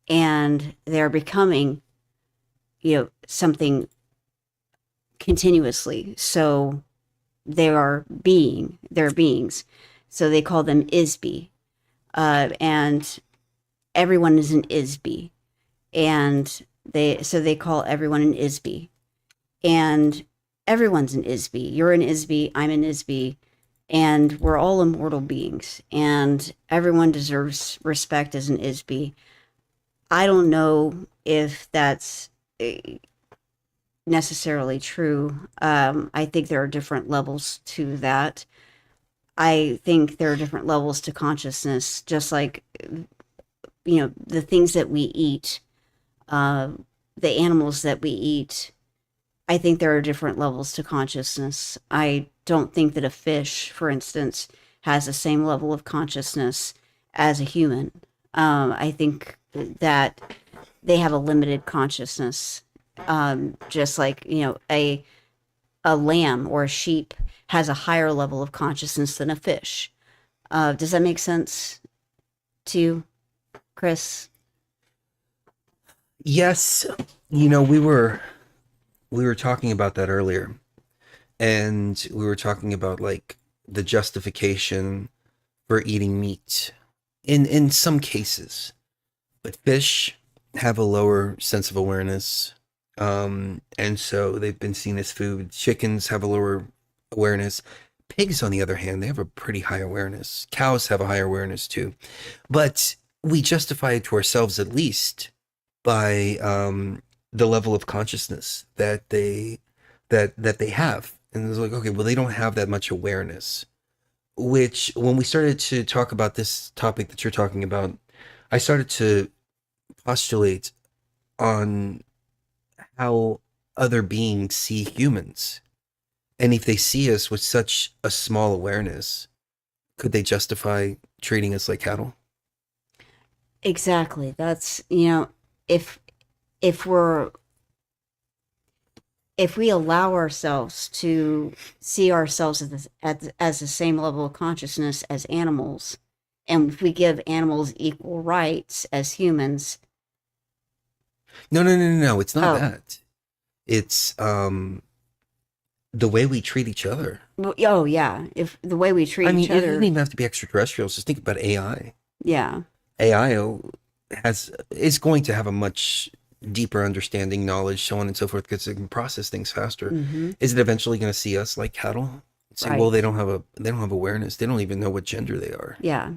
and they're becoming, something continuously. So they're beings. So they call them Isby, and everyone is an Isby, and they call everyone an Isby, and everyone's an Isby. You're an Isby, I'm an Isby, and we're all immortal beings, and everyone deserves respect as an Isby. I don't know if that's necessarily true. I think there are different levels to that. I think there are different levels to consciousness, just like, the things that we eat, the animals that we eat. I think there are different levels to consciousness. I don't think that a fish, for instance, has the same level of consciousness as a human. I think that they have a limited consciousness, just like, a lamb or a sheep has a higher level of consciousness than a fish. Does that make sense to you, Chris? Yes. We were we were talking about that earlier, and we were talking about like the justification for eating meat in some cases, but fish have a lower sense of awareness, and so they've been seen as food. Chickens have a lower awareness. Pigs, on the other hand, they have a pretty high awareness. Cows have a higher awareness too, but we justify it to ourselves at least by the level of consciousness that they have. And it's like, okay, well, they don't have that much awareness. Which, when we started to talk about this topic that you're talking about, I started to postulate on how other beings see humans. And if they see us with such a small awareness, could they justify treating us like cattle? Exactly. That's, if we allow ourselves to see ourselves as the same level of consciousness as animals, and if we give animals equal rights as humans. No. It's not that. It's the way we treat each other. Oh yeah, if the way we treat each it other. doesn't even have to be extraterrestrials. Just think about AI. Yeah. AI is going to have a much deeper understanding, knowledge, so on and so forth, because it can process things faster. Mm-hmm. Is it eventually going to see us like cattle? Say, well, they don't have awareness. They don't even know what gender they are. Yeah,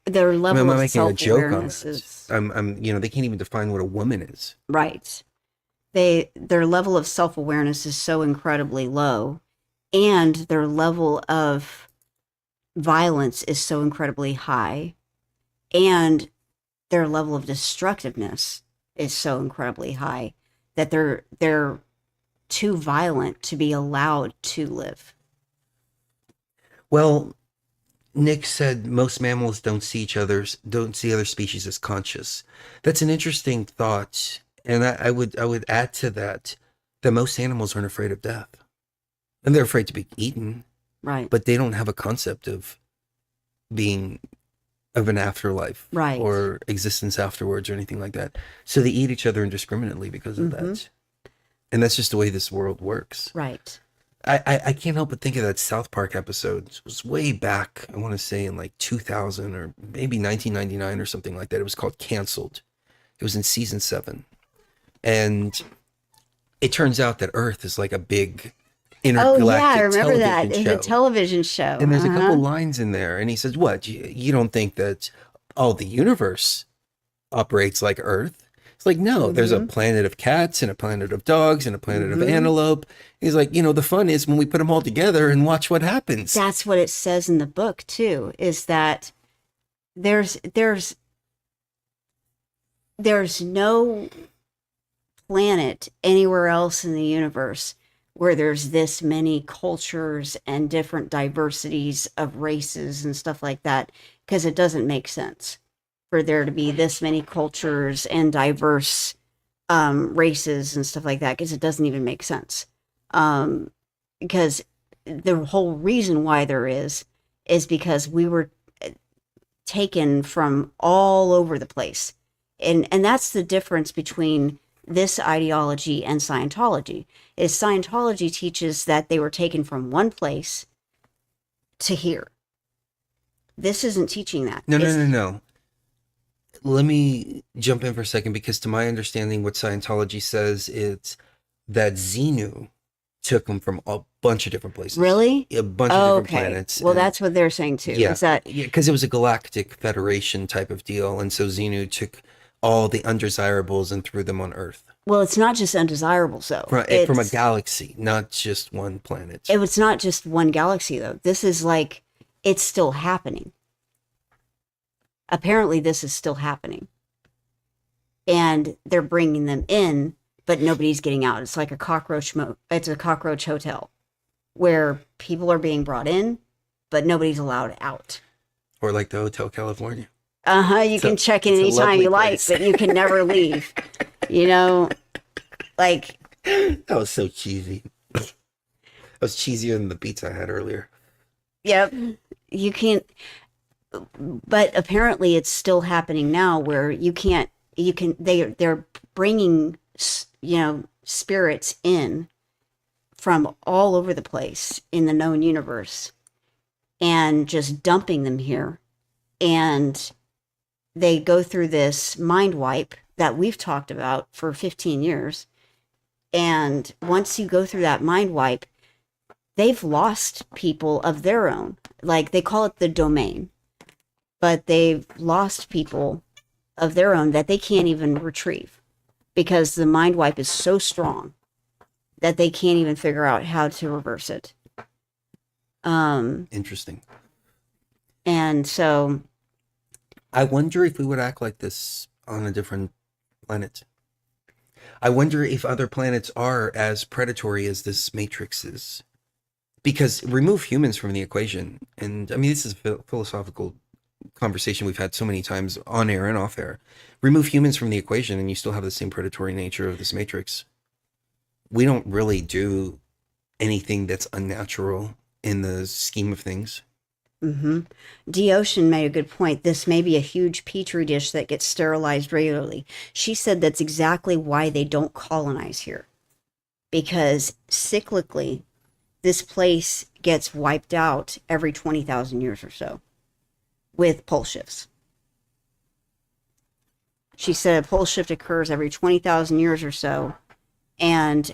their level of self-awareness is. They can't even define what a woman is. Right. Their level of self-awareness is so incredibly low, and their level of violence is so incredibly high, and their level of destructiveness is so incredibly high that they're too violent to be allowed to live. Well, Nick said most mammals don't see other species as conscious. That's an interesting thought, and I would add to that most animals aren't afraid of death, and they're afraid to be eaten. Right. But they don't have a concept of an afterlife, right, or existence afterwards or anything like that. So they eat each other indiscriminately because of that. And that's just the way this world works. Right. I can't help but think of that South Park episode. It was way back, I want to say in like 2000 or maybe 1999 or something like that. It was called Canceled. It was in season 7. And it turns out that Earth is like a big intergalactic I remember that. show. It's a television show. And there's a couple lines in there, and he says, what, you don't think that the universe operates like Earth? It's like, no, there's a planet of cats and a planet of dogs and a planet of antelope. He's like, the fun is when we put them all together and watch what happens. That's what it says in the book too, is that there's no planet anywhere else in the universe where there's this many cultures and different diversities of races and stuff like that, because it doesn't make sense for there to be this many cultures and diverse races and stuff like that, because it doesn't even make sense. Because the whole reason why there is because we were taken from all over the place. And that's the difference between this ideology and Scientology. Is Scientology teaches that they were taken from one place to here. This isn't teaching that. No. Let me jump in for a second, because to my understanding, what Scientology says is that Xenu took them from a bunch of different places. Really? A bunch of different planets. Well, that's what they're saying too. Yeah, is that because it was a galactic federation type of deal, and so Xenu took all the undesirables and threw them on Earth. Well, it's not just undesirables, though. From a galaxy, not just one planet. It's not just one galaxy, though. This is like, it's still happening. Apparently, this is still happening. And they're bringing them in, but nobody's getting out. It's like a cockroach hotel, where people are being brought in, but nobody's allowed out. Or like the Hotel California. You can check in anytime you like, but you can never leave. Like. That was so cheesy. That was cheesier than the beats I had earlier. Yep. You can't. But apparently it's still happening now, where they're bringing, spirits in from all over the place in the known universe and just dumping them here. And they go through this mind wipe that we've talked about for 15 years. And once you go through that mind wipe, they've lost people of their own. Like they call it the domain, but they've lost people of their own that they can't even retrieve because the mind wipe is so strong that they can't even figure out how to reverse it. Interesting. And so I wonder if we would act like this on a different planet. I wonder if other planets are as predatory as this Matrix is. Because remove humans from the equation, and I mean, this is a philosophical conversation we've had so many times on air and off air. Remove humans from the equation and you still have the same predatory nature of this Matrix. We don't really do anything that's unnatural in the scheme of things. Mm-hmm. Ocean made a good point. This may be a huge petri dish that gets sterilized regularly. She said that's exactly why they don't colonize here. Because cyclically, this place gets wiped out every 20,000 years or so with pole shifts. She said a pole shift occurs every 20,000 years or so. And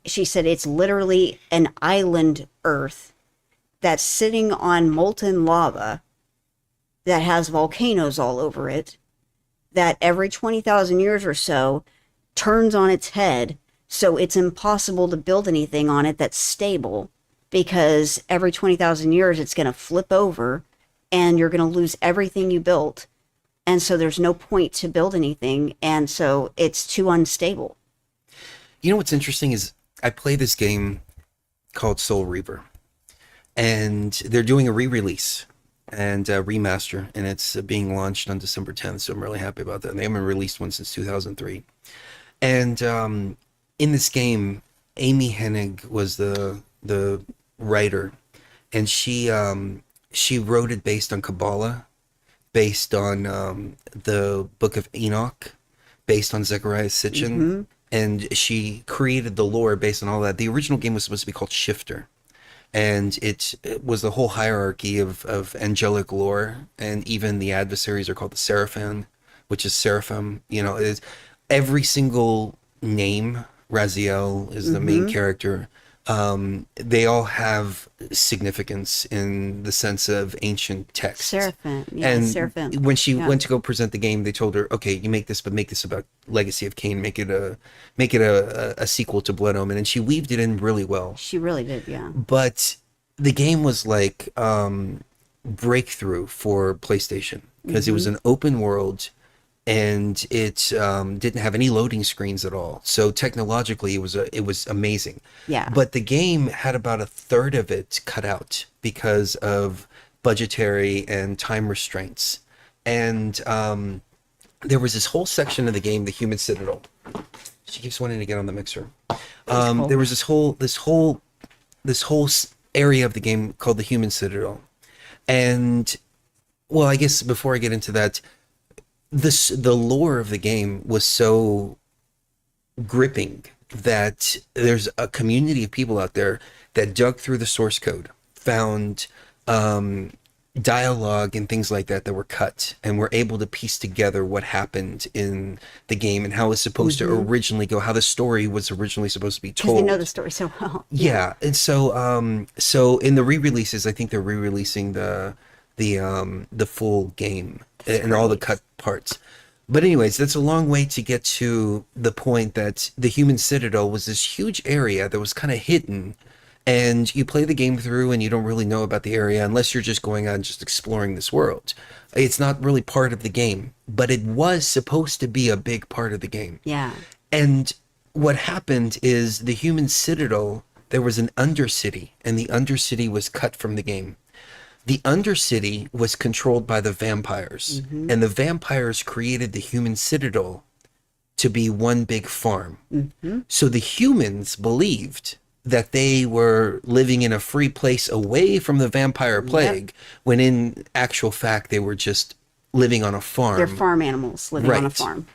she said it's literally an island Earth that's sitting on molten lava that has volcanoes all over it, that every 20,000 years or so turns on its head, so it's impossible to build anything on it that's stable, because every 20,000 years it's going to flip over and you're going to lose everything you built, and so there's no point to build anything, and so it's too unstable. You know what's interesting is I play this game called Soul Reaver. And they're doing a re-release and a remaster, and it's being launched on December 10th, so I'm really happy about that. And they haven't released one since 2003. And in this game, Amy Hennig was the writer, and she wrote it based on Kabbalah, based on the Book of Enoch, based on Zechariah Sitchin, Mm-hmm. and she created the lore based on all that. The original game was supposed to be called Shifter. And it was the whole hierarchy of angelic lore, and even the adversaries are called the Seraphim, which is Seraphim. You know, is every single name. Raziel is the main character. They all have significance in the sense of ancient text. Seraphim, yeah, and Seraphim. when she went to go present the game, they told her, "Okay, you make this, but make this about Legacy of Cain. Make it a sequel to Blood Omen." And she weaved it in really well. She really did, yeah. But the game was like breakthrough for PlayStation because it was an open world. And it didn't have any loading screens at all. So technologically, it was amazing. Yeah. But the game had about a third of it cut out because of budgetary and time restraints. And there was this whole section of the game, the Human Citadel. She keeps wanting to get on the mixer. There was this whole area of the game called the Human Citadel. And well, I guess before I get into that, the lore of the game was so gripping that there's a community of people out there that dug through the source code, found dialogue and things like that were cut, and were able to piece together what happened in the game and how it's supposed to originally go, how the story was originally supposed to be told. Because they know the story so well. Yeah, and so in the re-releases, I think they're re-releasing the full game and all the cut parts. But anyways, that's a long way to get to the point that the Human Citadel was this huge area that was kind of hidden, and you play the game through and you don't really know about the area unless you're just going on just exploring this world. It's not really part of the game, but it was supposed to be a big part of the game. Yeah. And what happened is the Human Citadel, there was an Undercity, and the Undercity was cut from the game. The Undercity was controlled by the vampires, and the vampires created the Human Citadel to be one big farm. So the humans believed that they were living in a free place away from the vampire plague, when in actual fact they were just living on a farm. They're farm animals living on a Right. farm.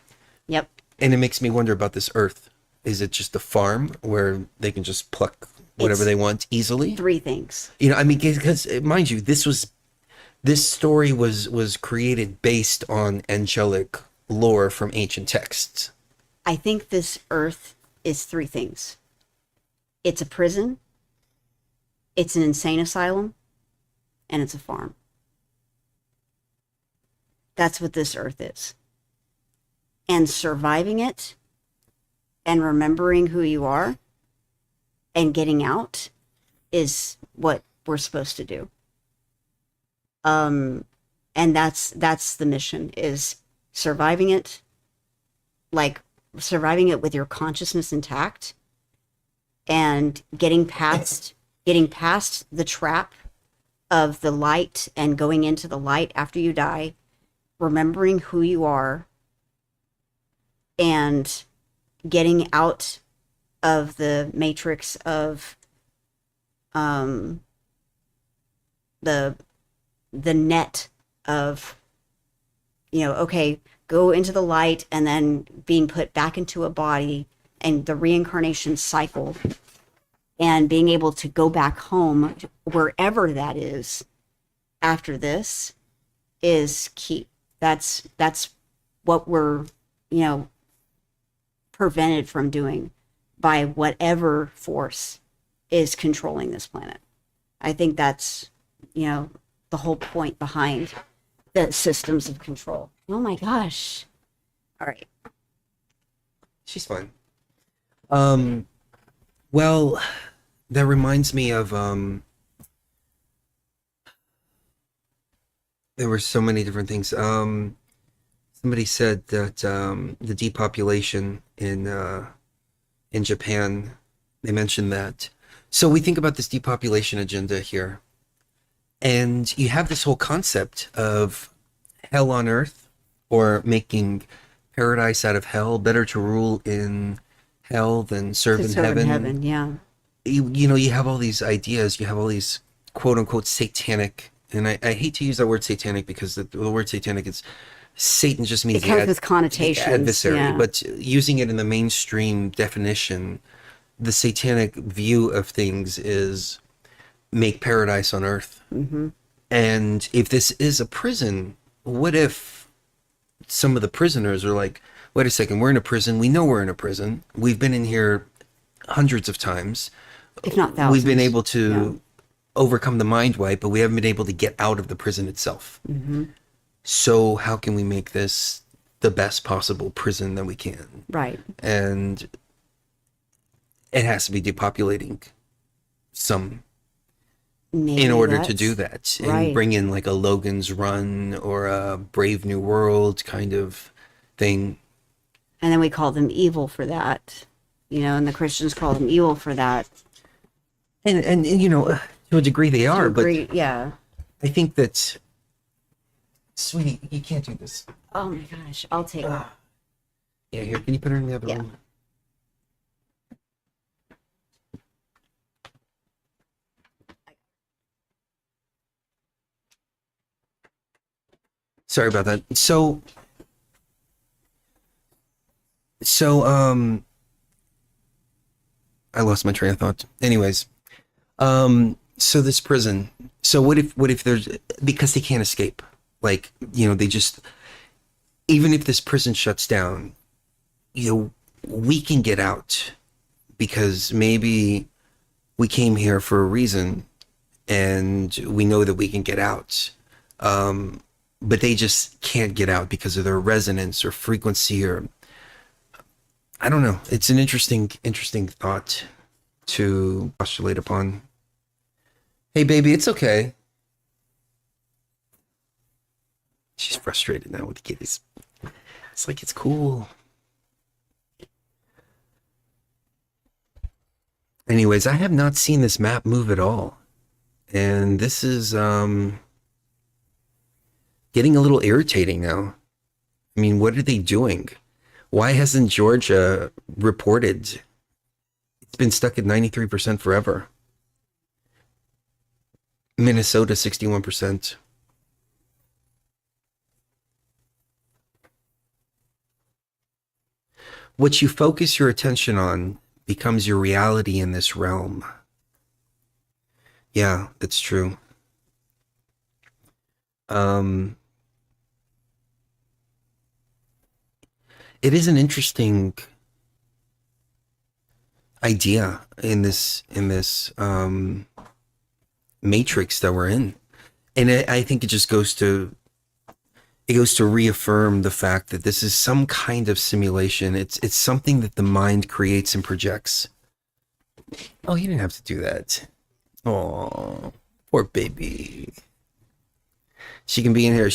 Yep. And it makes me wonder about this Earth. Is it just a farm where they can just pluck whatever It's they want easily? 3 things. You know, I mean, because mind you, this story was created based on angelic lore from ancient texts. I think this earth is 3 things. It's a prison, it's an insane asylum, and it's a farm. That's what this earth is. And surviving it and remembering who you are and getting out is what we're supposed to do. And that's the mission, is surviving it, like surviving it with your consciousness intact, and getting past the trap of the light and going into the light after you die, remembering who you are, and getting out of the matrix of the net of, okay, go into the light and then being put back into a body and the reincarnation cycle, and being able to go back home wherever that is after this is key. That's what we're, prevented from doing by whatever force is controlling this planet. I think that's, the whole point behind the systems of control. Oh my gosh. All right. She's fine. Well, that reminds me of there were so many different things. Somebody said that the depopulation in Japan, they mentioned that. So we think about this depopulation agenda here, and you have this whole concept of hell on earth, or making paradise out of hell, better to rule in hell than serve in heaven. Yeah. You have all these ideas, you have all these quote unquote satanic, and I hate to use that word satanic because the word satanic is, Satan just means it comes with connotations, the adversary, yeah. But using it in the mainstream definition, the satanic view of things is make paradise on earth. Mm-hmm. And if this is a prison, what if some of the prisoners are like, wait a second, we're in a prison, we know we're in a prison, we've been in here hundreds of times, if not thousands. We've been able to overcome the mind wipe, but we haven't been able to get out of the prison itself. Mm-hmm. So how can we make this the best possible prison that we can? Right. And it has to be depopulating some Maybe in order to do that, and right. bring in like a Logan's Run or a Brave New World kind of thing. And then we call them evil for that, and the Christians call them evil for that. And to a degree they are, but yeah. I think that, sweetie, you can't do this. Oh my gosh, I'll take it. Yeah, here, can you put her in the other room? Sorry about that. So I lost my train of thought. Anyways, so this prison. So what if there's, because they can't escape, like, they just, even if this prison shuts down, we can get out because maybe we came here for a reason and we know that we can get out. But they just can't get out because of their resonance or frequency, or I don't know. It's an interesting thought to postulate upon. Hey, baby, it's okay. She's frustrated now with the kitties. It's like, it's cool. Anyways, I have not seen this map move at all. And this is getting a little irritating now. I mean, what are they doing? Why hasn't Georgia reported? It's been stuck at 93% forever. Minnesota, 61%. What you focus your attention on becomes your reality in this realm. Yeah, that's true. It is an interesting idea in this matrix that we're in, and I think it just goes to reaffirm the fact that this is some kind of simulation. It's something that the mind creates and projects. Oh, you didn't have to do that. Oh, poor baby. She can be in here.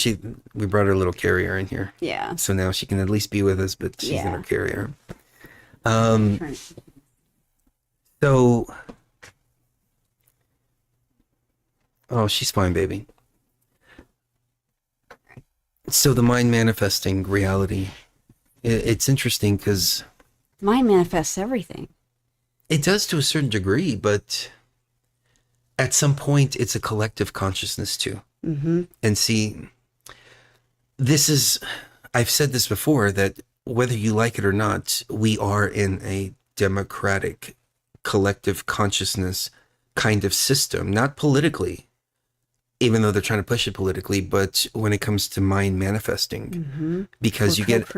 We brought her little carrier in here. Yeah. So now she can at least be with us, but she's in her carrier. So, oh, she's fine, baby. So the mind manifesting reality. It's interesting because mind manifests everything. It does to a certain degree, but at some point it's a collective consciousness too. Mm-hmm. And see, I've said this before, that whether you like it or not, we are in a democratic collective consciousness kind of system, not politically, even though they're trying to push it politically, but when it comes to mind manifesting, because you get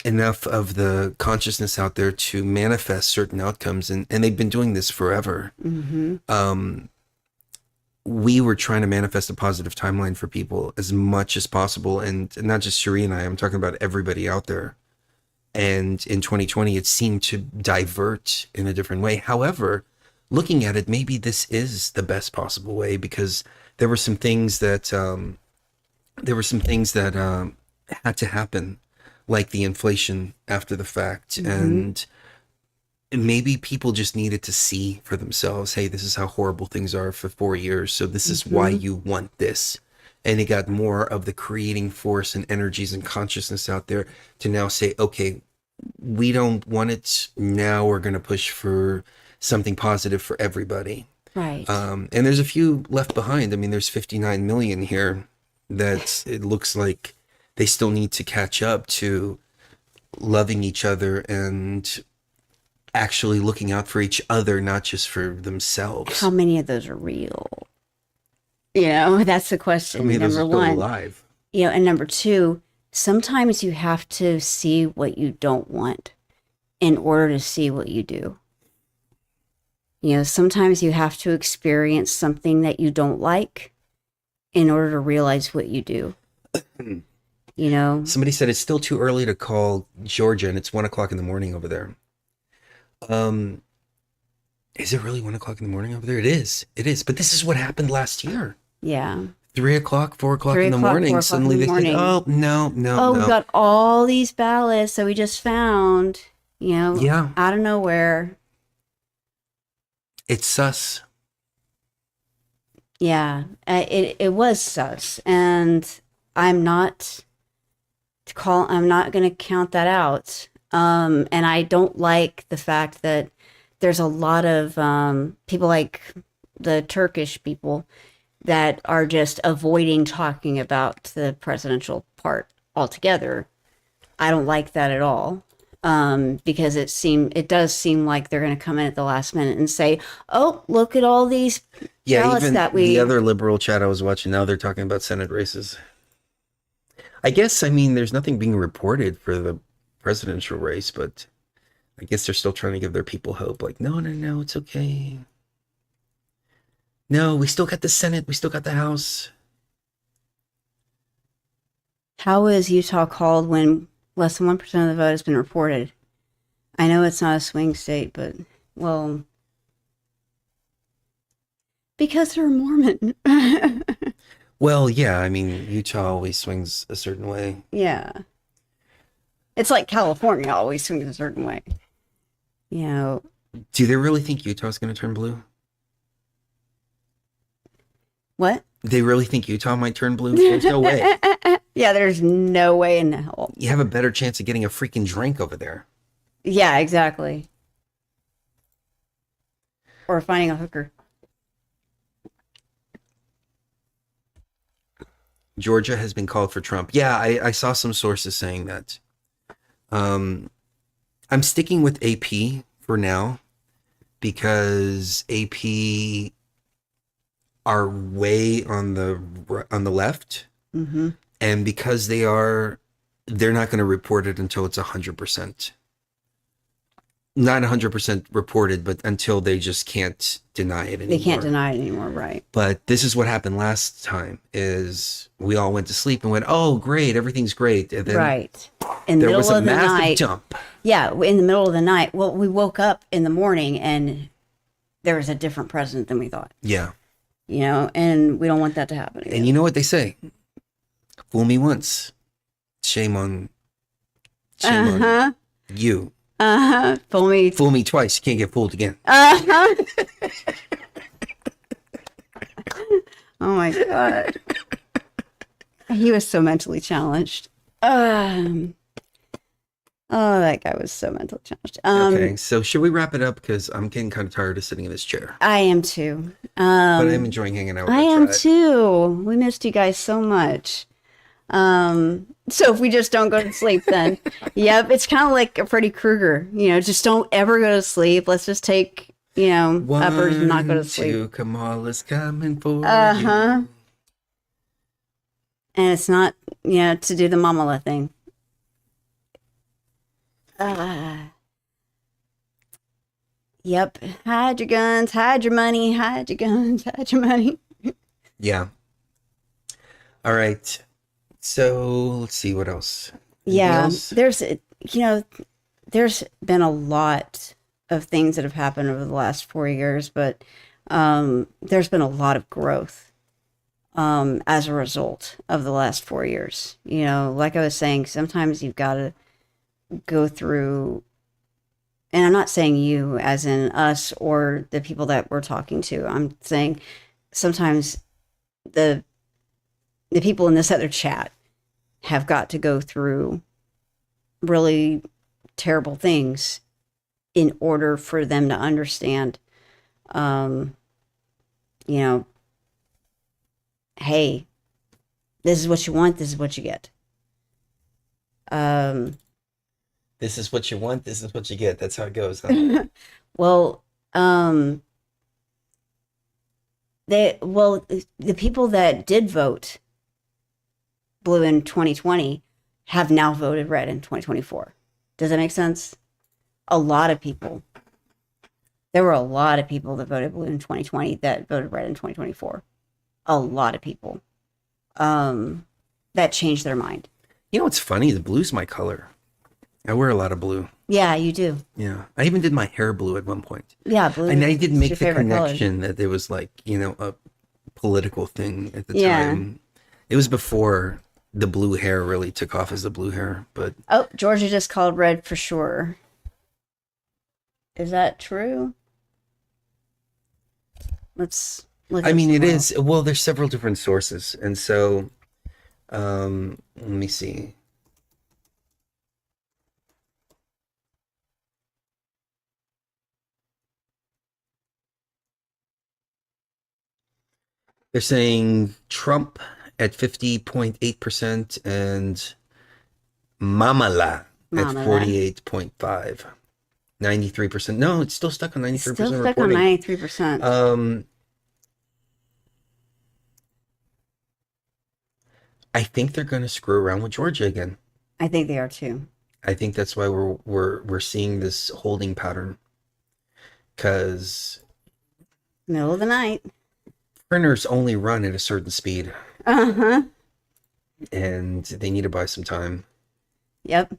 enough of the consciousness out there to manifest certain outcomes, and they've been doing this forever. We were trying to manifest a positive timeline for people as much as possible, and not just Cherie and I'm talking about everybody out there. And in 2020, it seemed to divert in a different way. However, looking at it, maybe this is the best possible way, because there were some things that had to happen, like the inflation after the fact, and maybe people just needed to see for themselves, hey, this is how horrible things are for 4 years, so this is why you want this. And it got more of the creating force and energies and consciousness out there to now say, okay, we don't want it, now we're going to push for something positive for everybody. Right. And there's a few left behind. I mean, there's 59 million here that it looks like they still need to catch up to loving each other and actually looking out for each other, not just for themselves. How many of those are real? You know, that's the question. I mean, number those are still one, alive. You know, and number two, sometimes you have to see what you don't want in order to see what you do. You know, sometimes you have to experience something that you don't like in order to realize what you do. You know, somebody said it's still too early to call Georgia, and it's 1 o'clock in the morning over there. Is it really 1 o'clock in the morning over there? It is. But this is what happened last year. Yeah. 3 o'clock, 4 o'clock in the morning. Suddenly they think, oh, no. We got all these ballots that we just found, you know, out of nowhere. It's sus. Yeah, it was sus, and I'm not going to count that out. And I don't like the fact that there's a lot of people like the Turkish people that are just avoiding talking about the presidential part altogether. I don't like that at all. Because it does seem like they're going to come in at the last minute and say, "Oh, look at all these ballots even that we." The other liberal chat I was watching, now they're talking about Senate races. I guess, I mean, there's nothing being reported for the presidential race, but I guess they're still trying to give their people hope. Like, no, it's okay. No, we still got the Senate, we still got the House. How is Utah called when less than 1% of the vote has been reported? I know it's not a swing state, but, well, because they're Mormon. Well, yeah, I mean, Utah always swings a certain way. Yeah. It's like California always swings a certain way. You know. Do they really think Utah's going to turn blue? What? They really think Utah might turn blue? There's no way. Yeah, there's no way in hell. You have a better chance of getting a freaking drink over there. Yeah, exactly. Or finding a hooker. Georgia has been called for Trump. Yeah, I saw some sources saying that. I'm sticking with AP for now because AP are way on the left, and because they're not going to report it until it's 100%. Not 100% reported, but until they just can't deny it anymore. They can't deny it anymore, right? But this is what happened last time: is we all went to sleep and went, "Oh, great, everything's great," and then Right. In the there was middle a of the massive night. dump. Yeah, in the middle of the night. Well, we woke up in the morning and there was a different president than we thought. Yeah. You know, and we don't want that to happen again. And you know what they say? Fool me once, shame on you. Fool me twice, you can't get fooled again. Oh my God. He was so mentally challenged. Oh, that guy was so mentally challenged. Okay, so should we wrap it up? Because I'm getting kind of tired of sitting in this chair. I am too. But I'm enjoying hanging out with I you. am too. We missed you guys so much. So if we just don't go to sleep, then yep, it's kind of like a Freddy Krueger. You know, just don't ever go to sleep. Let's just take, you know, uppers and not go to sleep. 1, 2, Kamala's coming for you. And it's not, you know, to do the mamala thing. Yep. Hide your guns, hide your money, hide your guns, hide your money. Yeah. All right. So let's see what else. Anything Yeah. else? There's, you know, there's been a lot of things that have happened over the last 4 years, but there's been a lot of growth as a result of the last 4 years. You know, like I was saying, sometimes you've got to go through, and I'm not saying you as in us or the people that we're talking to. I'm saying sometimes the people in this other chat have got to go through really terrible things in order for them to understand, you know, hey, this is what you want, this is what you get. This is what you want, this is what you get. That's how it goes. Huh? Well, the people that did vote blue in 2020 have now voted red in 2024. Does that make sense? A lot of people. There were a lot of people that voted blue in 2020 that voted red in 2024. A lot of people that changed their mind. You know what's funny? The blue's my color. I wear a lot of blue. Yeah, you do. Yeah. I even did my hair blue at one point. Yeah, blue. And I didn't make your the favorite connection that there was like, you know, a political thing at the Yeah. time. It was before the blue hair really took off as the blue hair, but Oh, Georgia just called red for sure. Is that true? Let's look. I up mean, some it more. is. Well, there's several different sources. And so, let me see. They're saying Trump at 50.8% and Mamala at Mamala. 48.5. 93%. No, it's still stuck on 93% Still stuck on reporting. 93%. I think they're going to screw around with Georgia again. I think they are too. I think that's why we're seeing this holding pattern. Because Middle of the night. printers only run at a certain speed, Uh-huh. and they need to buy some time. Yep.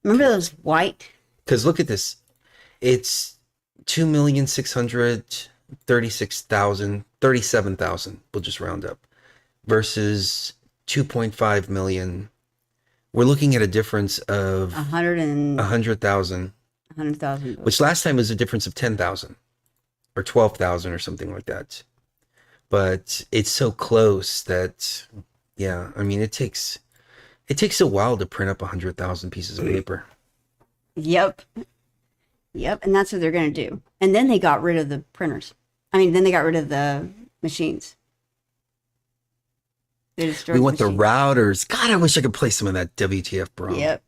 Remember those white? Because look at this. It's 37,000, we'll just round up, versus 2.5 million. We're looking at a difference of 100,000. 100,000. Which last time was a difference of 10,000 or 12,000 or something like that. But it's so close that, yeah, I mean, it takes a while to print up 100,000 pieces of paper. Yep. Yep. And that's what they're going to do. And then they got rid of the printers. I mean, then they got rid of the machines. They destroyed We want the machines. routers. God, I wish I could play some of that WTF, bro. Yep.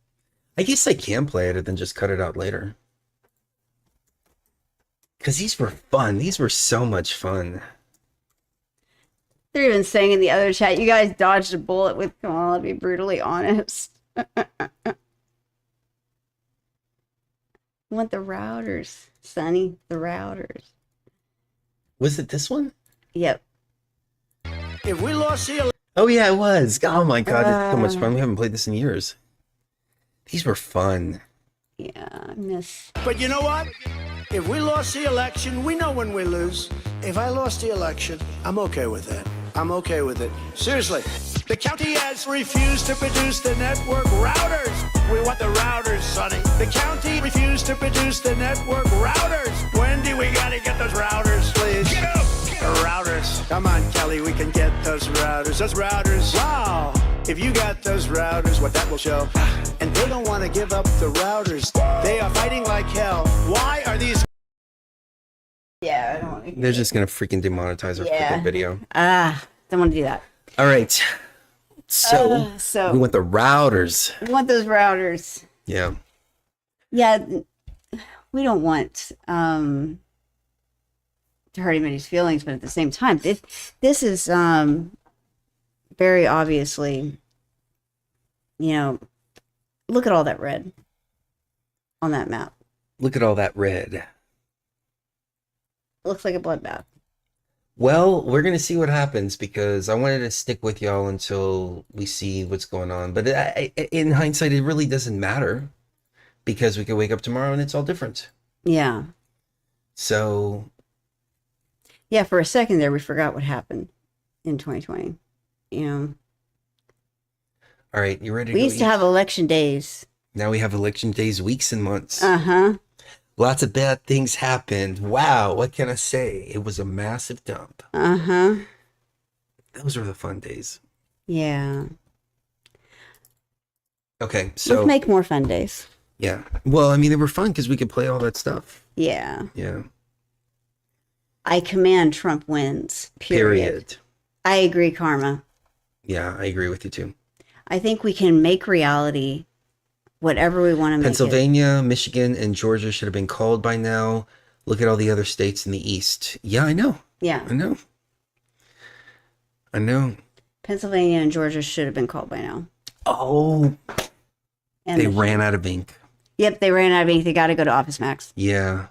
I guess I can play it and then just cut it out later. Because these were fun. These were so much fun. They're even saying in the other chat, you guys dodged a bullet with Kamala, to be brutally honest. Want the routers, Sonny. The routers. Was it this one? Yep. If we lost the Oh yeah, it was. Oh my god, it's so much fun. We haven't played this in years. These were fun. Yeah, I miss. But you know what? If we lost the election, we know when we lose. If I lost the election, I'm okay with that. I'm okay with it. Seriously. The county has refused to produce the network routers. We want the routers, Sonny. The county refused to produce the network routers. Wendy, we gotta get those routers, please. Get up! The routers. Come on, Kelly, we can get those routers. Those routers. Wow. If you got those routers, what that will show. And they don't want to give up the routers. They are fighting like hell. Why are these... Yeah, I don't want to. They're just gonna freaking demonetize our freaking video. Don't want to do that. All right. So we want the routers. We want those routers. Yeah. Yeah, we don't want to hurt anybody's feelings, but at the same time, this is very obviously, look at all that red on that map. Look at all that red. Looks like a bloodbath. Well, we're going to see what happens because I wanted to stick with y'all until we see what's going on. But in hindsight, it really doesn't matter because we could wake up tomorrow and it's all different. Yeah. So. Yeah, for a second there, we forgot what happened in 2020. All right, you ready to We go used to eat? have election days. Now we have election days, weeks and months. Uh-huh. Lots of bad things happened. Wow, what can I say? It was a massive dump. Uh-huh. Those were the fun days. Yeah. Okay, so. Let's make more fun days. Yeah. Well, I mean, they were fun because we could play all that stuff. Yeah. Yeah. I command Trump wins. Period. I agree, Karma. Yeah, I agree with you too. I think we can make reality whatever we want to make Pennsylvania, Michigan, and Georgia should have been called by now. Look at all the other states in the East. Yeah, I know. Yeah. I know. Pennsylvania and Georgia should have been called by now. Oh. And they ran out of ink. Yep, they ran out of ink. They got to go to Office Max. Yeah.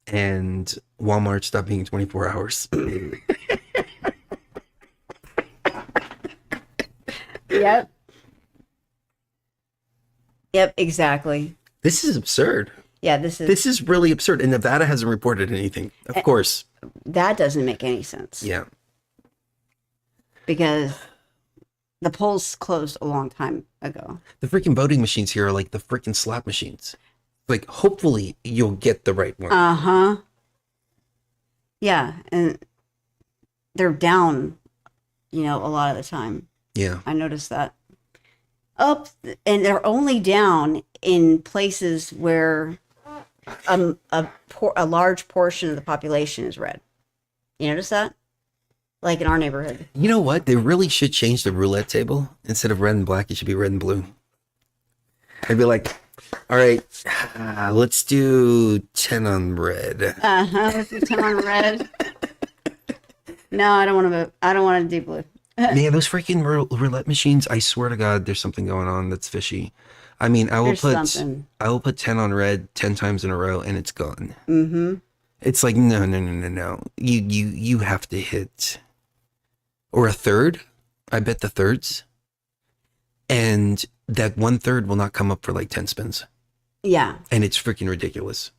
And Walmart stopped being 24 hours. Yep. Yep, exactly. This is absurd. Yeah, this is really absurd. And Nevada hasn't reported anything. Of course. That doesn't make any sense. Yeah. Because the polls closed a long time ago. The freaking voting machines here are like the freaking slot machines. Like, hopefully you'll get the right one. Uh-huh. Yeah, and they're down, a lot of the time. Yeah. I noticed that. Up, and they're only down in places where a large portion of the population is red. You notice that? Like in our neighborhood. You know what? They really should change the roulette table. Instead of red and black, it should be red and blue. They'd be like, all right, let's do 10 on red. Uh-huh, let's do 10 on red. No, I don't want to vote. I don't want to do blue. Man, those freaking roulette machines, I swear to God, there's something going on that's fishy. I mean, I will put 10 on red 10 times in a row and it's gone. Mm-hmm. It's like, no. You have to hit. Or a third. I bet the thirds. And that 1/3 will not come up for like 10 spins. Yeah. And it's freaking ridiculous.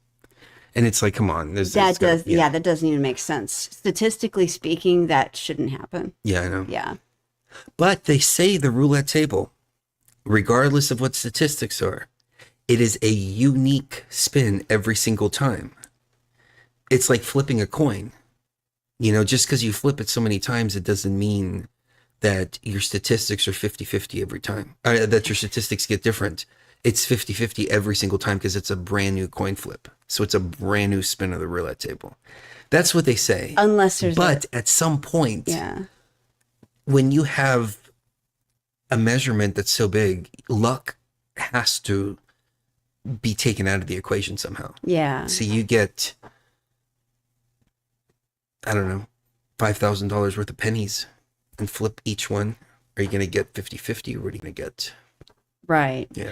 And it's like, come on. That doesn't even make sense. Statistically speaking, that shouldn't happen. Yeah, I know. Yeah. But they say the roulette table, regardless of what statistics are, it is a unique spin every single time. It's like flipping a coin. Just because you flip it so many times, it doesn't mean that your statistics are 50-50 every time. That your statistics get different. It's 50-50 every single time because it's a brand new coin flip. So it's a brand new spin of the roulette table. That's what they say. Unless there's at some point, when you have a measurement that's so big, luck has to be taken out of the equation somehow. Yeah. So you get, I don't know, $5,000 worth of pennies and flip each one. Are you going to get 50-50 or what are you going to get? Right. Yeah.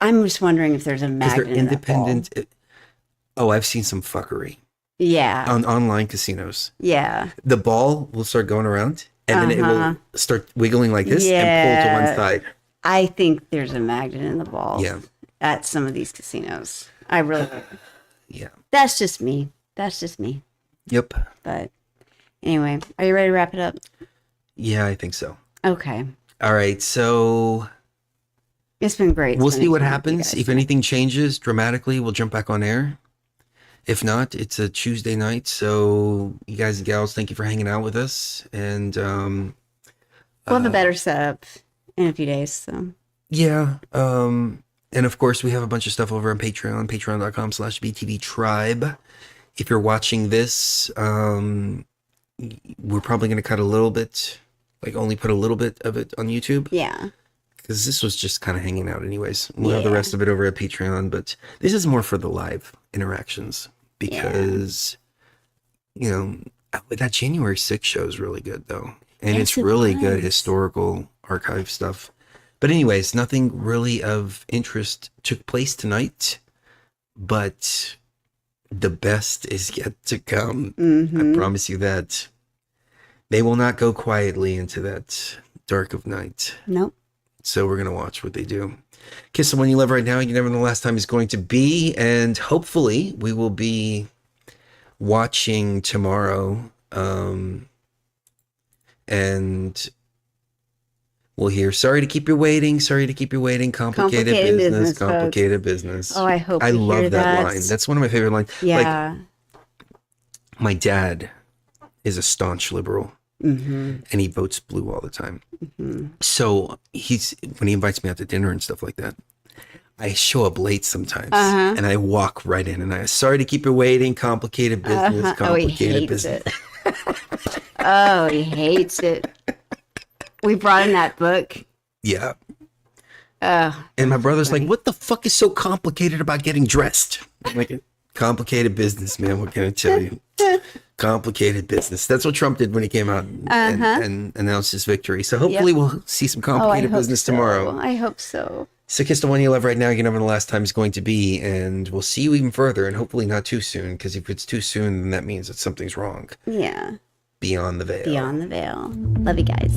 I'm just wondering if there's a magnet They're in that ball. independent. Oh, I've seen some fuckery Yeah. on online casinos. Yeah. The ball will start going around and then it will start wiggling like this and pull to one side. I think there's a magnet in the ball. Yeah. At some of these casinos. I really Yeah. That's just me. That's just me. Yep. But anyway, are you ready to wrap it up? Yeah, I think so. Okay. All right. So It's been great. we'll see spending what time with you happens. guys. If anything changes dramatically, we'll jump back on air. If not, it's a Tuesday night. So you guys and gals, thank you for hanging out with us. And We'll have a better setup in a few days. So yeah. And of course, we have a bunch of stuff over on Patreon, patreon.com/BTV Tribe. If you're watching this, we're probably going to cut a little bit, like only put a little bit of it on YouTube. Yeah. Because this was just kind of hanging out anyways. We'll have the rest of it over at Patreon, but this is more for the live interactions because, you know, that January 6th show is really good though. And Yes, it's it really was. good historical archive stuff. But anyways, nothing really of interest took place tonight, but the best is yet to come. I promise you that. They will not go quietly into that dark of night. Nope. So we're going to watch what they do. Kiss someone you love right now. You never know the last time is going to be. And hopefully we will be watching tomorrow. And we'll hear, sorry to keep you waiting. Sorry to keep you waiting. Complicated business. Complicated business. Oh, I hope I you love hear that that. line. That's one of my favorite lines. Yeah. Like, my dad is a staunch liberal. Mm-hmm. And he votes blue all the time. So when he invites me out to dinner and stuff like that, I show up late sometimes and I walk right in and I, sorry to keep you waiting. Complicated business. Complicated business. Oh, he hates it. We brought in that book. Yeah. And my brother's like, what the fuck is so complicated about getting dressed? I'm like, complicated business, man. What can I tell you? Complicated business. That's what Trump did when he came out and announced his victory. So hopefully we'll see some complicated business tomorrow. I hope so. So kiss the one you love right now. You never know the last time is going to be. And we'll see you even further and hopefully not too soon. Because if it's too soon, then that means that something's wrong. Yeah. Beyond the veil. Beyond the veil. Love you guys.